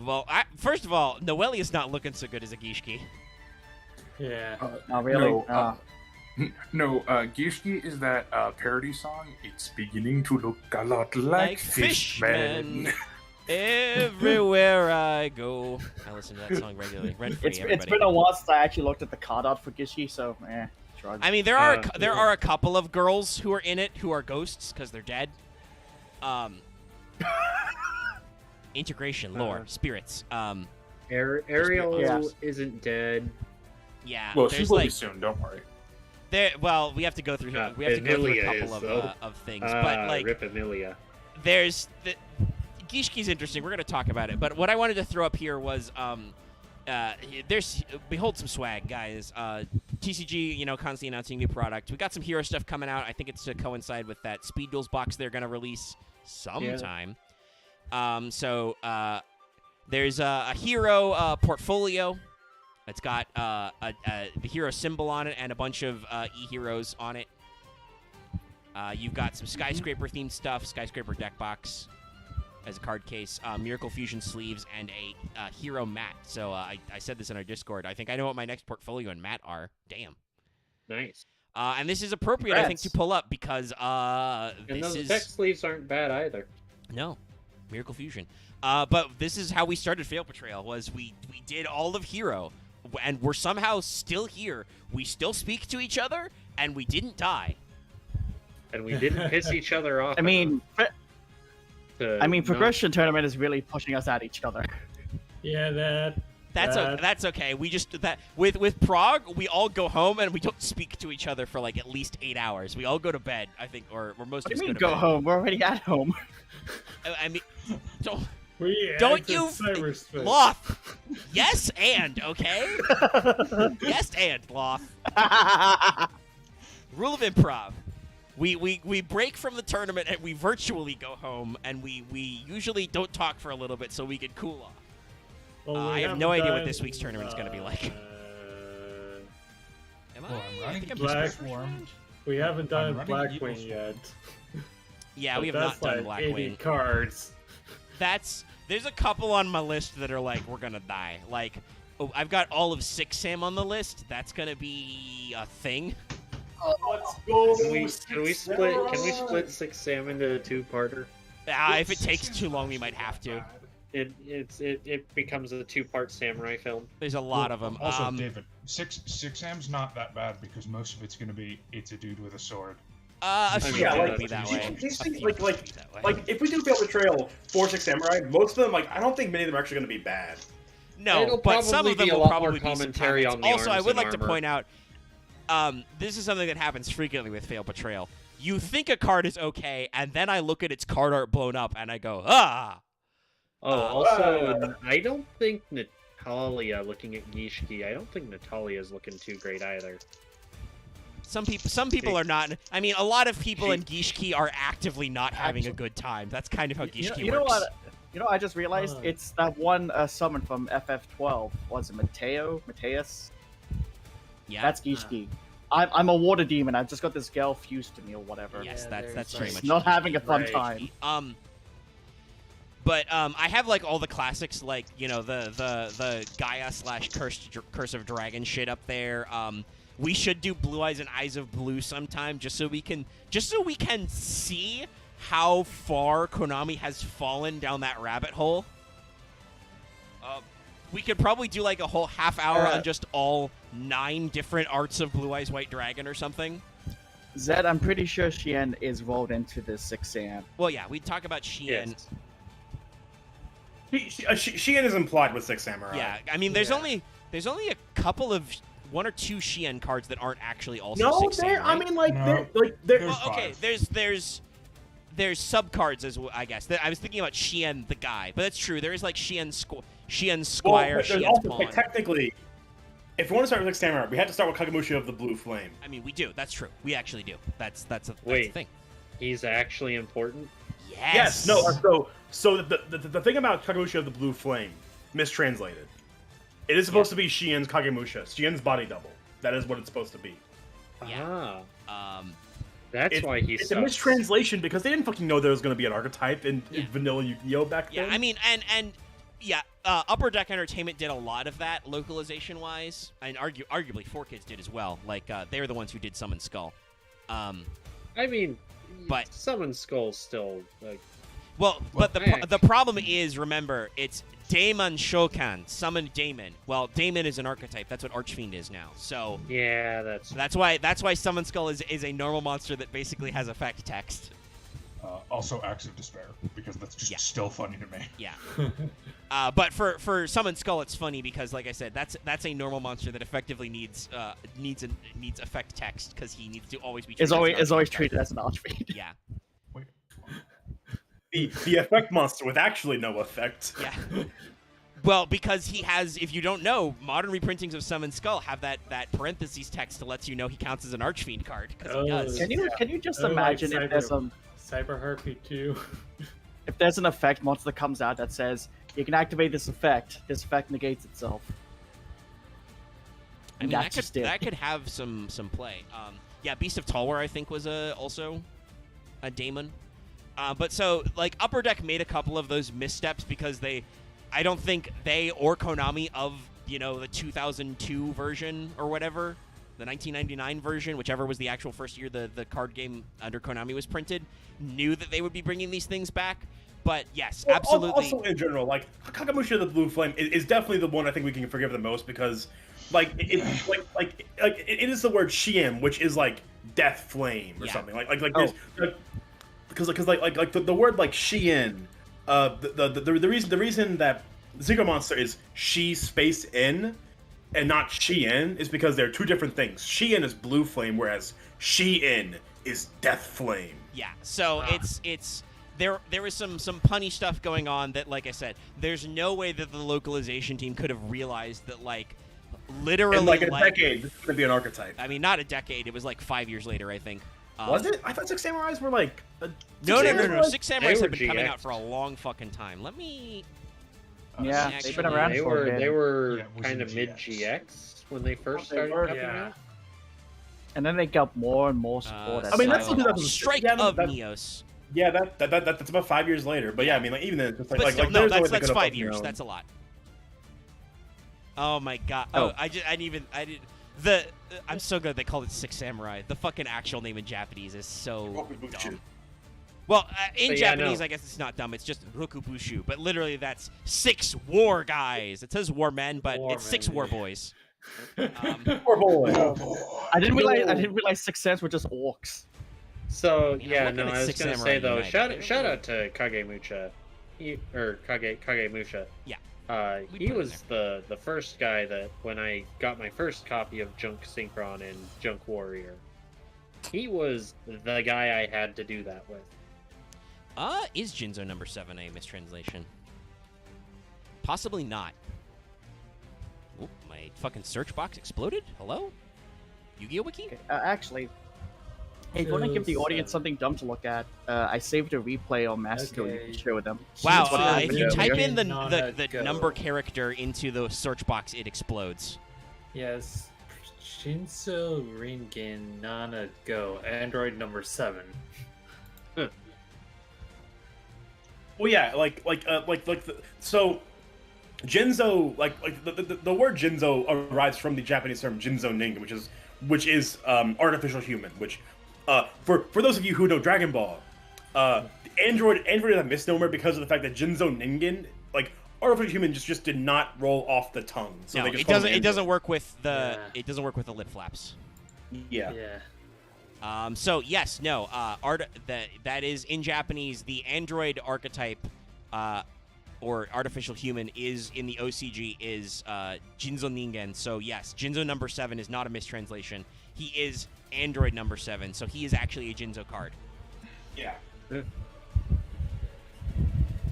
S1: Well, first of all, Noelia's not looking so good as a Gishki.
S5: Yeah.
S6: Not really.
S10: No, Gishki is that parody song. It's beginning to look a lot like Fishman.
S1: Everywhere I go. I listen to that song regularly. Rent free,
S6: It's been a while since I actually looked at the card art for Gishi, so shrug.
S1: I mean, there are a couple of girls who are in it who are ghosts because they're dead. Integration, lore, spirits.
S7: Ariel isn't dead.
S1: Yeah.
S10: Well, she
S1: there's
S10: will be soon. Don't worry.
S1: Well, we have to go through. We have to go through a couple of things, but like,
S8: Rip Amelia.
S1: there's the Gishki's interesting. We're gonna talk about it, but what I wanted to throw up here was behold some swag, guys. TCG, constantly announcing new product. We got some hero stuff coming out. I think it's to coincide with that Speed Duels box they're gonna release sometime. So there's a hero portfolio. It's got the hero symbol on it and a bunch of e-heroes on it. You've got some Skyscraper themed stuff, Skyscraper deck box as a card case, Miracle Fusion sleeves, and a hero mat. So I said this in our Discord. I think I know what my next portfolio and mat are. Damn.
S8: Nice.
S1: And this is appropriate, I think, to pull up because
S8: And those deck sleeves aren't bad either.
S1: No. Miracle Fusion. But this is how we started Fail Portrayal, was we did all of hero, and we're somehow still here. We still speak to each other, and we didn't die.
S8: And we didn't piss each other off.
S6: I mean, Progression Tournament is really pushing us at each other.
S5: Yeah,
S1: that's okay. We just with Prague, we all go home and we don't speak to each other for like at least 8 hours. We all go to bed, I think, or most of us
S6: go home. We're already at home.
S1: I mean, don't you,
S5: cyberspace.
S1: Loth? Yes, and okay. Yes, and Loth. Rule of improv. We break from the tournament and we virtually go home, and we usually don't talk for a little bit so we can cool off.
S5: Well,
S1: I have no idea what this week's tournament is going to be like. Am I?
S4: I'm
S1: I
S4: running
S1: think I'm
S5: Black
S1: just
S4: Swarm.
S5: We haven't done
S4: running
S5: Blackwing
S4: Eagle
S5: yet.
S1: Yeah,
S5: But
S1: we have
S5: that's
S1: not done
S5: like 80
S1: Blackwing.
S5: cards.
S1: There's a couple on my list that are like, we're gonna die. Like, I've got all of 6 Sam on the list. That's gonna be a thing.
S2: Let's go.
S8: Can we split 6 Sam into a 2-parter?
S1: If it takes too long, we might have to.
S8: It becomes a 2-part samurai film.
S1: There's a lot of them.
S4: Also, David, six Sam's not that bad because most of it's gonna be it's a dude with a sword.
S1: A few
S2: Yeah,
S1: would
S2: like,
S1: be that way.
S2: these
S1: A
S2: things,
S1: few
S2: like,
S1: would be that way.
S2: like if we do Fail Betrayal 4-6 Samurai, most of them, like, I don't think many of them are actually going to be bad.
S1: No,
S8: It'll
S1: but some
S8: probably
S1: of them
S8: be a
S1: will
S8: lot
S1: probably
S8: more
S1: be some
S8: commentary
S1: comments.
S8: on the
S1: Also, I
S8: arms
S1: would
S8: and
S1: like to
S8: armor.
S1: point out, this is something that happens frequently with Fail Betrayal. You think a card is okay, and then I look at its card art blown up, and I go, ah!
S8: Also, I don't think Natalia, looking at Gishki, I don't think Natalia is looking too great either.
S1: Some people are not. I mean, a lot of people in Gishki are actively not having a good time. That's kind of how Gishki
S6: You know
S1: works.
S6: what? You know, I just realized it's that one summon from FF12. Was it Mateus?
S1: Yeah.
S6: That's Gishki. I'm a water demon. I just got this girl fused to me or whatever.
S1: Yes,
S3: Yeah,
S1: that's very
S3: there's
S1: much
S6: Not
S1: Gishki.
S6: having a fun
S8: Right.
S6: time.
S1: But I have like all the classics, like the Gaia / Curse of Dragon shit up there. We should do Blue Eyes and Eyes of Blue sometime, just so we can see how far Konami has fallen down that rabbit hole. We could probably do like a whole half hour on just all 9 different arts of Blue Eyes White Dragon or something.
S6: Zed, I'm pretty sure Shien is rolled into the 6 Sam.
S1: Well, yeah, we'd talk about Shien.
S8: Yes.
S2: Shien is implied with 6 Samurai.
S1: Yeah, I mean, there's only a couple of 1 or 2 Shien cards that aren't actually also
S2: No,
S1: 6
S2: they're.
S1: Samurai.
S2: I mean, like,
S4: No.
S2: they're.
S1: Well, okay, there's sub cards as well, I guess. I was thinking about Shien the guy, but that's true. There is like Shien Squire,
S2: Well, there's
S1: Shien's
S2: also,
S1: Pawn.
S2: like, technically, if we want to start with 6 Samurai, we have to start with Kagamushi of the Blue Flame.
S1: I mean, we do. That's true. We actually do. That's a
S8: Wait.
S1: thing.
S8: He's actually important.
S1: Yes.
S2: No. So the thing about Kagamushi of the Blue Flame, mistranslated, it is supposed to be Shien's Kagemusha, Shien's body double. That is what it's supposed to be.
S1: Yeah.
S8: That's why he
S2: It's a
S8: sucks.
S2: mistranslation because they didn't fucking know there was going to be an archetype in vanilla Yu-Gi-Oh back then.
S1: Yeah, I mean, and yeah, Upper Deck Entertainment did a lot of that localization-wise, and arguably 4Kids did as well. Like, they were the ones who did Summon Skull.
S8: I mean,
S1: But-
S8: Summon Skull's still like.
S1: Well, but
S8: heck.
S1: the problem is, remember, it's Daemon Shokan, Summon Daemon. Well, Daemon is an archetype. That's what Archfiend is now. So
S8: Yeah,
S1: that's why Summon Skull is a normal monster that basically has effect text.
S4: Also, Acts of Despair, because that's just still funny to me.
S1: Yeah. But for Summon Skull, it's funny because, like I said, that's a normal monster that effectively needs effect text because he needs to always be.
S6: Is
S1: treated
S6: always
S1: as an archetype.
S6: treated as an archfiend.
S1: Yeah.
S4: Wait.
S2: The effect monster with actually no effect.
S1: Yeah. Well, because he has, if you don't know, modern reprintings of Summon Skull have that parentheses text that lets you know he counts as an Archfiend card, because he does.
S6: Can you just
S5: Oh, like
S6: imagine if there's
S5: Cyber Harpy 2.
S6: if there's an effect monster that comes out that says you can activate this effect negates itself.
S1: I mean,
S6: That's just it.
S1: that could have some play. Yeah, Beast of Talwar, I think, was also a daemon. But so, like, Upper Deck made a couple of those missteps because I don't think they or Konami of, the 2002 version or whatever, the 1999 version, whichever was the actual first year the card game under Konami was printed, knew that they would be bringing these things back. But yes,
S2: Well,
S1: absolutely.
S2: Also, in general, like, Kagamushi of the Blue Flame is definitely the one I think we can forgive the most because, like, it's it is the word Shiem, which is like death flame or something. There's because the word like Shien, the reason that the secret monster is she space in and not Shien is because they're two different things. Shien is blue flame, whereas Shien is death flame.
S1: Yeah, so it's there was some punny stuff going on that, like I said, there's no way that the localization team could have realized that, like, literally
S2: In like a decade, this is gonna be an archetype.
S1: I mean, not a decade. It was like 5 years later, I think.
S2: Was it? I thought Six Samurais were like.
S1: No.
S2: Samurais?
S1: 6 Samurais
S8: They
S1: have
S8: were
S1: been coming
S8: GX.
S1: out for a long fucking time. Let me.
S6: Yeah,
S1: Actually,
S6: they've been around
S8: They
S6: for a
S8: were
S6: bit.
S8: they were
S4: Yeah, it was
S8: kind
S4: in
S8: of mid
S4: GX.
S8: GX when they first
S6: They
S8: started
S6: were,
S8: coming
S5: yeah.
S8: out.
S6: And then they got more and more support.
S2: I mean, that's
S1: so-
S2: what that was-
S1: Strike
S2: yeah,
S1: of
S2: that-
S1: Neos.
S2: Yeah, that's about 5 years later. But yeah, I mean, like even then, it's just
S1: But
S2: like
S1: still,
S2: like
S1: no,
S2: there's no way
S1: that's
S2: they could've
S1: 5
S2: fucking
S1: years.
S2: known.
S1: That's a lot. Oh my god.
S6: Oh.
S1: I didn't. I'm so good. They called it Six Samurai. The fucking actual name in Japanese is so dumb. Well, in
S8: But yeah,
S1: Japanese,
S8: no.
S1: I guess it's not dumb. It's just Rokubushu. But literally, that's 6 war guys. It says war men, but it's 6
S5: Warmen.
S1: war boys.
S2: Poor boy.
S6: I didn't realize Six Sense were just orcs.
S8: So
S1: mean, I'm
S8: yeah,
S1: looking
S8: no,
S1: at
S8: I was
S1: Six
S8: gonna
S1: Samurai
S8: say though,
S1: United.
S8: shout out to Kagemusha, Kagemusha.
S1: Yeah.
S8: He
S1: We put it in
S8: was the first guy that when I got my first copy of Junk Synchron and Junk Warrior, he was the guy I had to do that with.
S1: Is Jinzo number 7 a mistranslation? Possibly not. Oop, my fucking search box exploded? Hello? Yu-Gi-Oh! Wiki?
S6: Okay, actually, hey, if you want to give the audience something dumb to look at, I saved a replay on Mastodon. You
S5: Okay.
S6: can show them.
S1: Wow,
S6: That's what I
S1: if
S6: did
S1: you
S6: earlier.
S1: type in the
S5: Go.
S1: number character into the search box, it explodes.
S5: Yes. Shinso Ringen Nana Go, Android number 7.
S2: Well, yeah, so Jinzo, the word Jinzo arrives from the Japanese term Jinzo Ningen, which is artificial human. Which, for those of you who know Dragon Ball, Android is a misnomer because of the fact that Jinzo Ningen, like artificial human, just did not roll off the tongue. So
S1: No,
S2: they just
S1: it
S2: call
S1: doesn't.
S2: him
S1: It doesn't work with the.
S5: Yeah.
S1: It doesn't work with the lip flaps.
S2: Yeah.
S1: So yes, no. That is in Japanese. The android archetype, or artificial human, is in the OCG is Jinzo Ningen. So yes, Jinzo number 7 is not a mistranslation. He is android number 7. So he is actually a Jinzo card.
S2: Yeah.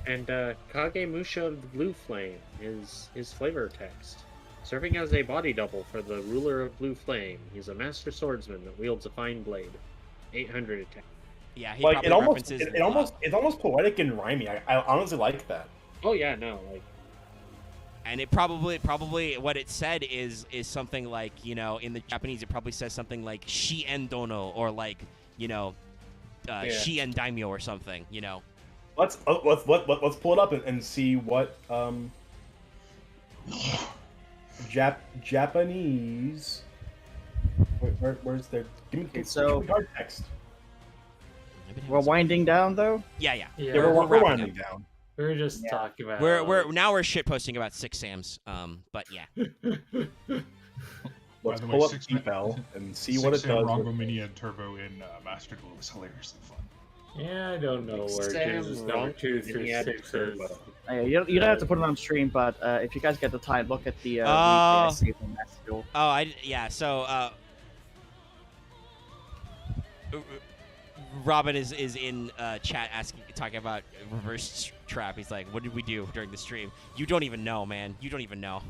S8: And Kagemusha of the Blue Flame is his flavor text. Serving as a body double for the ruler of Blue Flame, he's a master swordsman that wields a fine blade. 800 attack.
S1: Yeah, he
S2: Like
S1: probably references.
S2: it's almost poetic and rhymey. I honestly like that.
S8: Oh yeah, no, like
S1: And it probably what it said is something like, you know, in the Japanese it probably says something like Shien Dono or like, you know, Shien Daimyo or something, you know.
S2: Let's pull it up and see what Japanese. Where's their? Give me hard text.
S6: We're winding down, though.
S1: Yeah.
S2: Yeah,
S1: We're
S2: we're
S1: wrapping
S2: winding
S1: up.
S2: down.
S5: We were just talking about.
S1: We're now we're shit posting about Six Sams. But yeah.
S2: Let's
S4: the way,
S2: pull up
S4: Six
S2: Bell and see what it
S4: Sam
S2: does.
S4: Rongo Mini and Turbo in Master Duel was hilariously fun.
S5: Yeah, I don't know where
S8: Sam
S5: Jin's number 2
S8: Ron-
S5: through
S8: he had
S5: 6 is.
S8: Turbo.
S6: You don't have to put it on stream, but if you guys get the time, look at the replay
S1: Oh.
S6: I saved on Mastodon.
S1: So Robin is in chat talking about reverse trap. He's like, "What did we do during the stream?" You don't even know, man. You don't even know.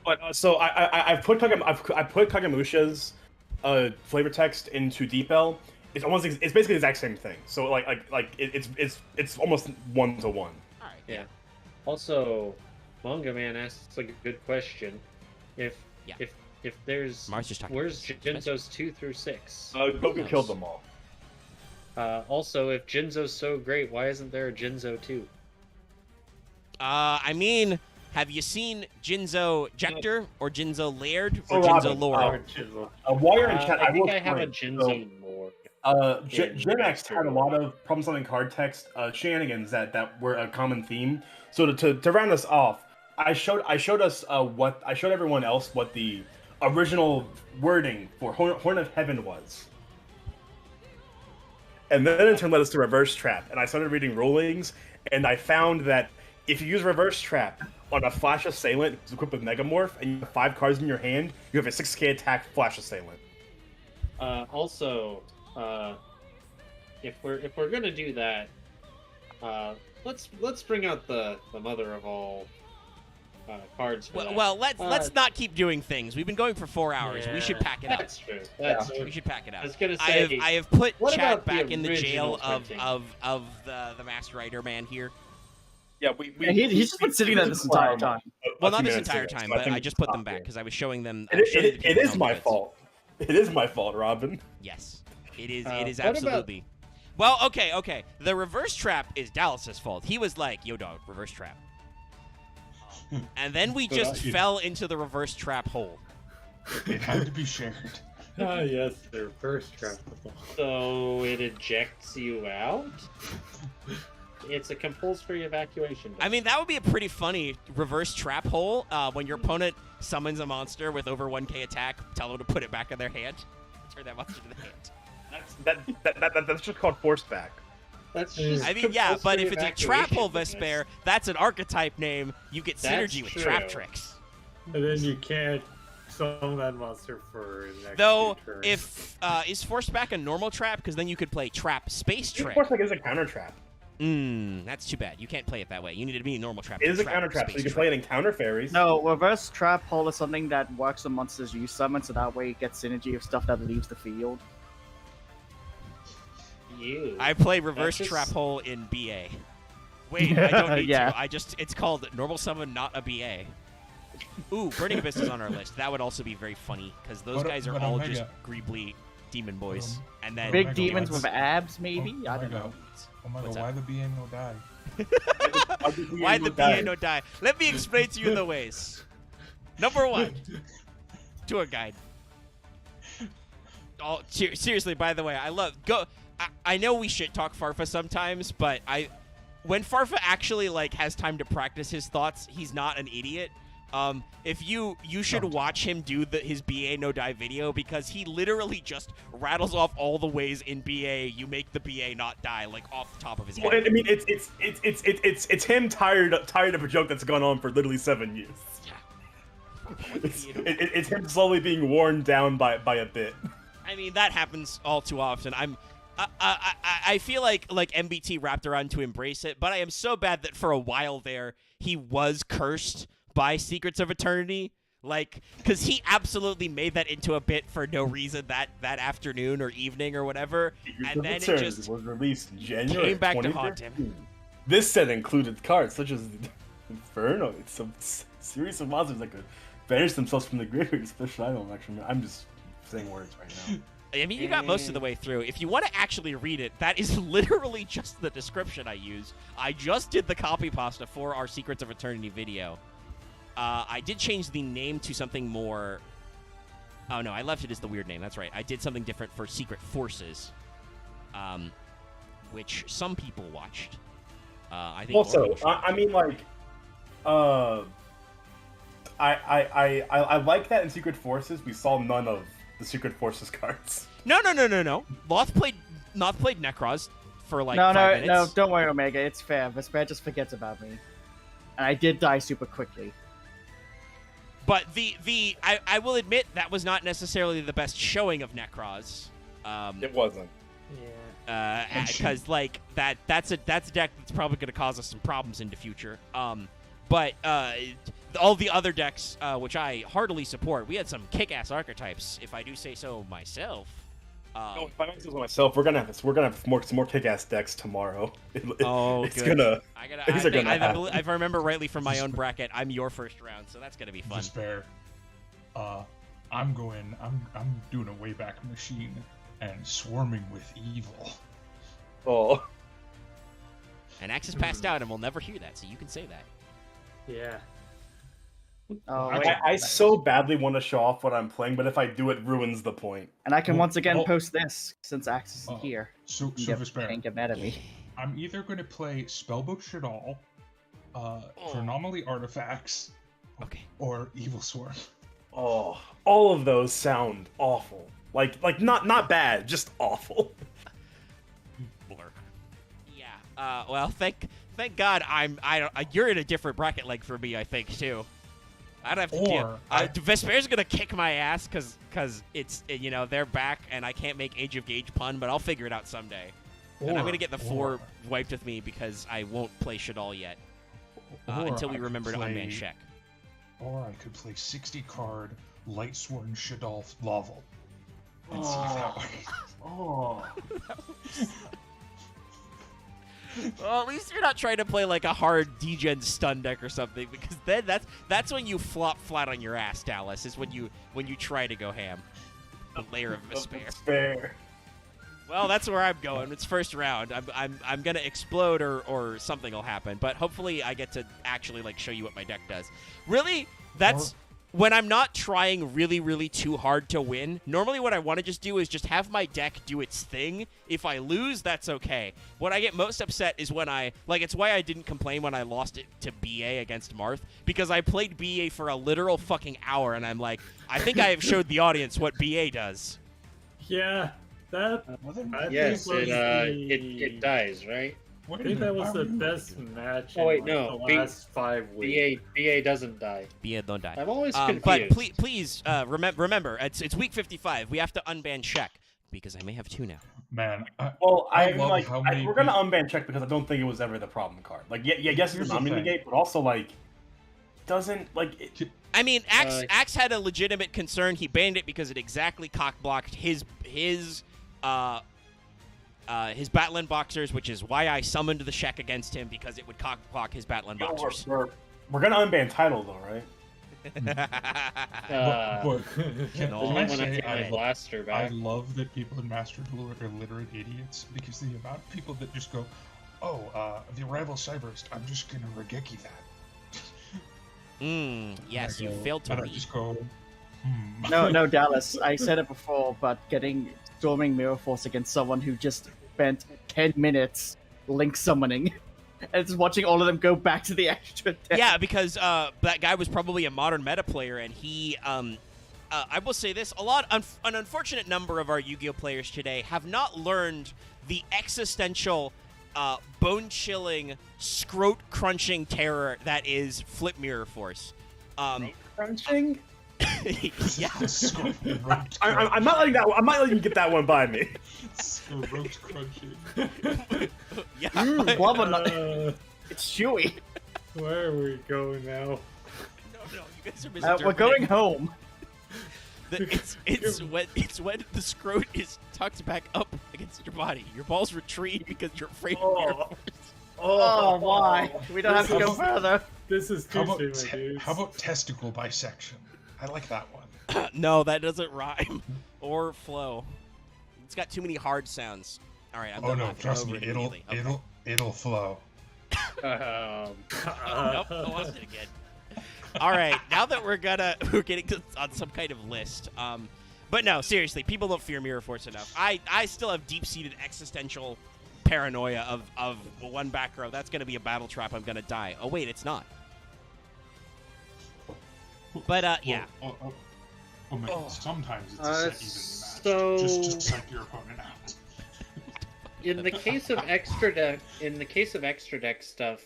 S2: But so I've put Kagemusha's flavor text into DeepL. It's basically the exact same thing. So it's almost 1-to-1.
S1: All right.
S8: Yeah. Also, Manga Man asks a good question. If there's
S1: Mars just talking
S8: where's
S1: about
S8: Jinzo's 2 through 6?
S2: Goku killed them all.
S8: Also, if Jinzo's so great, why isn't there a Jinzo 2?
S1: I mean, have you seen Jinzo Jector or Jinzo Laird or
S2: Oh,
S1: Jinzo
S2: Robin,
S1: Lore?
S2: Warrior and chat.
S8: I think
S2: will
S8: I have a
S2: explain.
S8: Jinzo more.
S2: GenX had a lot of problem-solving card text shenanigans that were a common theme. So to round us off, I showed everyone else what the original wording for Horn of Heaven was. And then in turn led us to Reverse Trap, and I started reading rulings, and I found that if you use Reverse Trap on a Flash Assailant who's equipped with Megamorph, and you have 5 cards in your hand, you have a 6k attack Flash Assailant.
S8: Also, if we're gonna do that, let's bring out the mother of all cards. For that.
S1: Well, let's not keep doing things. We've been going for 4 hours. We should pack it up.
S8: That's true. That's true.
S1: We should pack it up.
S8: I was gonna say,
S1: I have put
S8: what
S1: Chad
S8: about the
S1: back in the jail
S8: original
S1: of the Masked Rider man here.
S2: Yeah,
S6: He's just been sitting there this entire time.
S1: Well, not this entire time, but I just put them back because I was showing them.
S2: It is my fault. It is my fault, Robin.
S1: Yes, it is. It is
S8: what about-
S1: absolutely. Well, okay. The reverse trap is Dallas's fault. He was like, "Yo, dog, reverse trap," and then we just fell into the reverse trap hole.
S4: It had to be shared.
S5: Ah, yes, the first trap.
S8: So it ejects you out? It's a compulsory evacuation.
S1: I mean, that would be a pretty funny reverse trap hole when your opponent summons a monster with over 1k attack, tell them to put it back in their hand. Turn that monster to the hand.
S2: That's just called force back.
S8: That's just
S1: I mean, yeah, but if it's a trap hole
S8: evacuation,
S1: Vesper, that's an archetype name. You get
S8: That's
S1: synergy with
S8: true.
S1: trap tricks.
S5: And then you can't summon that monster for the next
S1: Though,
S5: 2 turns.
S1: if is force back a normal trap, because then you could play trap space trick.
S2: Force back is a counter trap.
S1: That's too bad. You can't play it that way. You need it to be a normal trap.
S2: It is a counter trap, so you can play it in counter fairies.
S6: No, reverse trap hole is something that works on monsters you summon, so that way you get synergy of stuff that leaves the field.
S8: You.
S1: I play reverse
S8: That's just-
S1: trap hole in BA. Wait, I don't need
S6: Yeah.
S1: to. It's called normal summon, not a BA. Ooh, Burning Abyss is on our list. That would also be very funny, because those guys are all just greebly demon boys. And then
S6: Big
S10: Omega,
S6: demons
S10: what's-
S6: with abs, maybe? I don't
S10: Omega.
S6: know.
S10: Oh my
S1: What's
S10: god,
S1: up?
S10: why the BA no die?
S1: Why the BA no die? Let me explain to you the ways. Number 1, tour guide. Oh, seriously, by the way, I know we shit talk Farfa sometimes, but when Farfa actually has time to practice his thoughts, he's not an idiot. If you should watch him do his BA no die video, because he literally just rattles off all the ways in BA you make the BA not die, off the top of his head.
S2: Well, I mean, it's him tired of a joke that's gone on for literally 7 years. It's him slowly being worn down by a bit.
S1: I mean, that happens all too often. I feel like MBT wrapped around to embrace it, but I am so bad that for a while there he was cursed by Secrets of Eternity, because he absolutely made that into a bit for no reason that afternoon or evening or whatever, and then it just
S2: was released in January
S1: came back to
S2: 2013.
S1: haunt him.
S2: This set included cards such as Inferno. It's some series of monsters that could banish themselves from the graveyard. Especially, I don't actually. I'm just saying words right now.
S1: I mean, you got most of the way through. If you want to actually read it, that is literally just the description I use. I just did the copy pasta for our Secrets of Eternity video. I did change the name to something more... Oh, no, I left it as the weird name. That's right. I did something different for Secret Forces, which some people watched. I think
S2: Also, I mean, I like that in Secret Forces we saw none of the Secret Forces cards.
S1: No. Loth played Necros for 5 minutes.
S6: No, don't worry, Omega. It's fair. Vesper just forgets about me. And I did die super quickly.
S1: But I will admit that was not necessarily the best showing of Necros.
S2: It wasn't.
S5: Yeah.
S1: Because that's a deck that's probably going to cause us some problems in the future. But all the other decks, which I heartily support, we had some kick-ass archetypes, if I do say so myself.
S2: If I make this myself, we're gonna have more kick-ass decks tomorrow. It's
S1: good.
S2: gonna.
S1: If I remember rightly from my own bracket, I'm your first round, so that's gonna be fun.
S4: Despair. I'm doing a Wayback Machine and swarming with evil.
S2: Oh.
S1: And Axe is passed out, and we'll never hear that, so you can say that.
S5: Yeah.
S6: Oh,
S4: I-
S6: wait.
S2: I so badly want to show off what I'm playing, but if I do, it ruins the point.
S6: And I can once again
S4: Oh.
S6: post this, since Axe isn't here.
S4: So
S6: You
S4: Despair.
S6: can't get mad at me.
S4: I'm either going to play Spellbook Shadal, Anomaly Artifacts,
S1: Okay.
S4: or Evil Swarm.
S2: Oh, all of those sound awful. Like not bad, just awful.
S1: Blur. Yeah. Well, thank God you're in a different bracket for me, I think, too. I don't have to deal. Vesper's gonna kick my ass because it's they're back and I can't make Age of Gauge pun, but I'll figure it out someday. And I'm gonna get the 4 wiped with me because I won't play Shadal yet until we remember to unban Shek.
S4: Or I could play 60 card Lightsworn Shadal Laval. And see if that way.
S2: Oh.
S1: Well, at least you're not trying to play a hard degen stun deck or something, because then that's when you flop flat on your ass, Dallas. Is when you try to go ham. The layer of despair. Well, that's where I'm going. It's first round. I'm gonna explode or something will happen. But hopefully I get to actually like show you what my deck does. Really, that's when I'm not trying really, really too hard to win. Normally what I want to just do is just have my deck do its thing. If I lose, that's okay. What I get most upset is when it's why I didn't complain when I lost it to BA against Marth, because I played BA for a literal fucking hour, and I'm like, I think I have showed the audience what BA does.
S5: Yeah, that.
S8: Yes, it dies, right?
S5: I think that was the best match
S8: Oh, wait,
S5: in
S8: no,
S5: the last 5 weeks.
S8: BA doesn't die.
S1: BA don't die.
S8: I'm always confused.
S1: But please remember, it's week 55. We have to unban check, because I may have 2 now.
S10: Man,
S2: I
S10: love
S2: like
S10: how many
S2: we're gonna unban check because I don't think it was ever the problem card. Like, yes, it's not negate, but also like doesn't like.
S1: I mean, Axe had a legitimate concern. He banned it because it exactly cock-blocked his Battleland Boxers, which is why I summoned the Shek against him, because it would cock-block his Battleland Boxers.
S2: We're gonna unban title though, right?
S10: Can I say
S8: I
S10: love that people in Master Duel are illiterate idiots, because the amount of people that just go, the Arrival Cyberst, I'm just gonna Regeki that.
S1: Yes, you failed to read.
S10: Just go,
S6: No, Dallas. I said it before, but getting Storming Mirror Force against someone who just spent 10 minutes link summoning and just watching all of them go back to the extra deck.
S1: Yeah, because that guy was probably a modern meta player, and he, I will say this, an unfortunate number of our Yu-Gi-Oh! Players today have not learned the existential, bone-chilling, scrote-crunching terror that is Flip Mirror Force.
S2: Crunching?
S1: Yeah.
S2: I'm not letting that. I'm not letting you get that one by me.
S4: Scrote crunching.
S1: Yeah.
S6: Blubber it's chewy.
S5: Where are we going now?
S1: No, you guys are misinterpreting.
S6: We're going home.
S1: It's when the scrote is tucked back up against your body. Your balls retreat because you're afraid of Mirror Force.
S6: Oh, why? We don't have to go further.
S5: This is too soon,
S10: how about testicle bisection? I like that one.
S1: No, that doesn't rhyme or flow. It's got too many hard sounds. All right, I'm done.
S10: No, trust me, it'll flow.
S1: Nope, I lost it again. All right, now that we're getting on some kind of list. But no, seriously, people don't fear Mirror Force enough. I still have deep-seated existential paranoia of one back row. That's gonna be a battle trap. I'm gonna die. Oh wait, it's not. But yeah.
S4: Oh man, sometimes it's a set even match. Just psych your opponent out.
S8: In the case of extra deck stuff,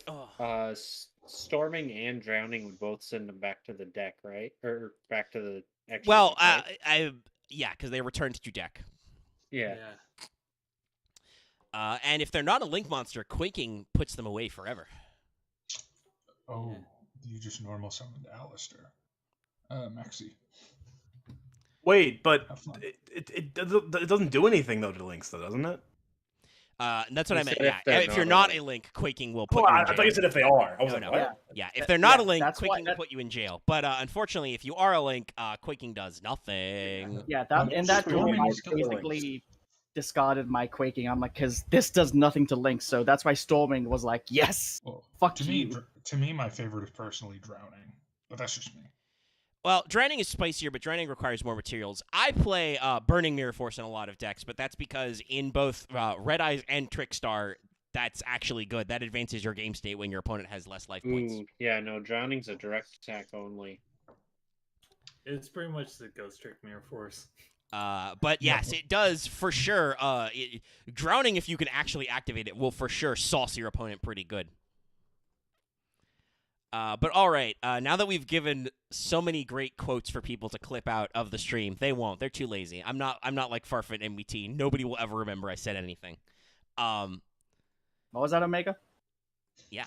S8: storming and drowning would both send them back to the deck, right? Or back to the extra deck, right?
S1: Yeah, because they returned to deck.
S8: Yeah.
S1: And if they're not a link monster, Quaking puts them away forever.
S10: Oh, you just normal summoned Alistair. Maxi.
S2: Wait, but it doesn't do anything though to links, though, doesn't it?
S1: That's what I meant. Yeah, if you're not a link, Quaking will put you in jail.
S2: I thought you said if they are. I was
S1: no.
S2: What?
S1: Yeah, if they're not a link, Quaking will put you in jail. But unfortunately, if you are a link, Quaking does nothing.
S6: Yeah, in that room, I basically discarded my Quaking. I'm like, because this does nothing to link, so that's why Storming was like, yes, fuck you.
S10: To me, my favorite is personally Drowning, but that's just me.
S1: Well, Drowning is spicier, but Drowning requires more materials. I play Burning Mirror Force in a lot of decks, but that's because in both Red Eyes and Trickstar, that's actually good. That advances your game state when your opponent has less life points.
S8: Yeah, no, Drowning's a direct attack only.
S5: It's pretty much the Ghost Trick Mirror Force.
S1: But yes, it does for sure. Drowning, if you can actually activate it, will for sure sauce your opponent pretty good. But all right, now that we've given so many great quotes for people to clip out of the stream, they won't. They're too lazy. I'm not like Farfet MBT. Nobody will ever remember I said anything.
S6: What was that, Omega?
S1: Yeah,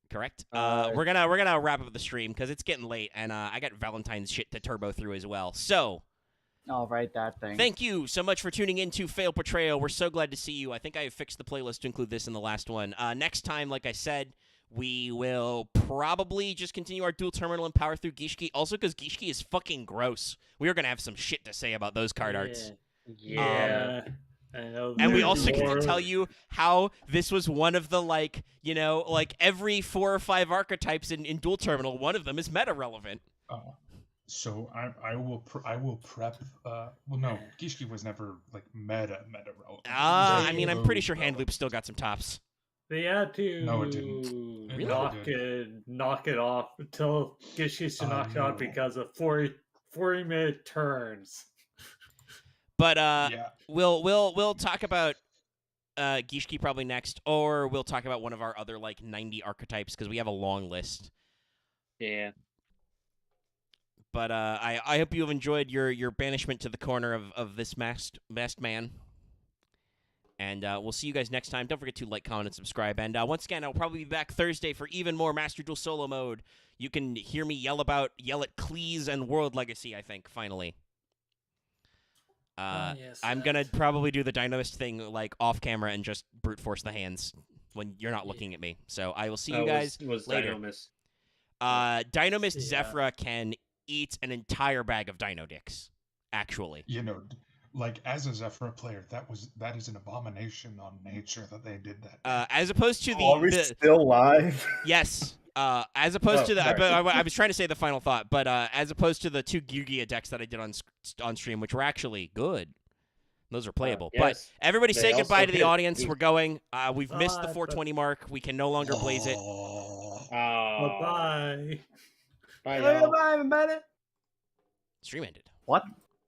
S1: correct. We're gonna wrap up the stream because it's getting late, and I got Valentine's shit to turbo through as well. So.
S6: All right, that thing.
S1: Thank you so much for tuning in to Fail Portrayal. We're so glad to see you. I think I fixed the playlist to include this in the last one. Next time, like I said, we will probably just continue our dual terminal and power through Gishki. Also, because Gishki is fucking gross. We are going to have some shit to say about those card arts.
S8: Yeah.
S1: And we also get to tell you how this was one of the, like, you know, like every 4 or 5 archetypes in Dual Terminal, one of them is meta relevant.
S4: So I will prep. Well, no, Gishki was never like meta relevant.
S1: I mean, I'm pretty sure Hand Loop still got some tops.
S5: They had to
S4: No, it didn't.
S5: knock it off until Gishki to knock it off because of 40-minute turns.
S1: But we'll talk about Gishki probably next, or we'll talk about one of our other like 90 archetypes because we have a long list.
S8: Yeah.
S1: But I hope you have enjoyed your banishment to the corner of this masked man. And we'll see you guys next time. Don't forget to like, comment, and subscribe. And once again, I'll probably be back Thursday for even more Master Duel solo mode. You can hear me yell at Cleese and World Legacy, I think, finally. I'm going to probably do the Dynamist thing like off camera and just brute force the hands when you're not looking at me. So I will see you guys later. Dynamist Zephyra can eat an entire bag of Dino Dicks, actually.
S4: You know, like as a Zephyra player, that is an abomination on nature that they did that.
S1: As opposed to
S2: Are we still live?
S1: Yes. As opposed to the, I was trying to say the final thought, but as opposed to the 2 Gyugia decks that I did on stream, which were actually good. Those are playable.
S8: Yes.
S1: But everybody say goodbye to the audience.
S8: we-
S1: We're going. We've missed the 420 mark. We can no longer blaze it.
S5: Bye-bye.
S8: Bye, y'all.
S6: Bye, everybody.
S1: Stream ended.
S6: What?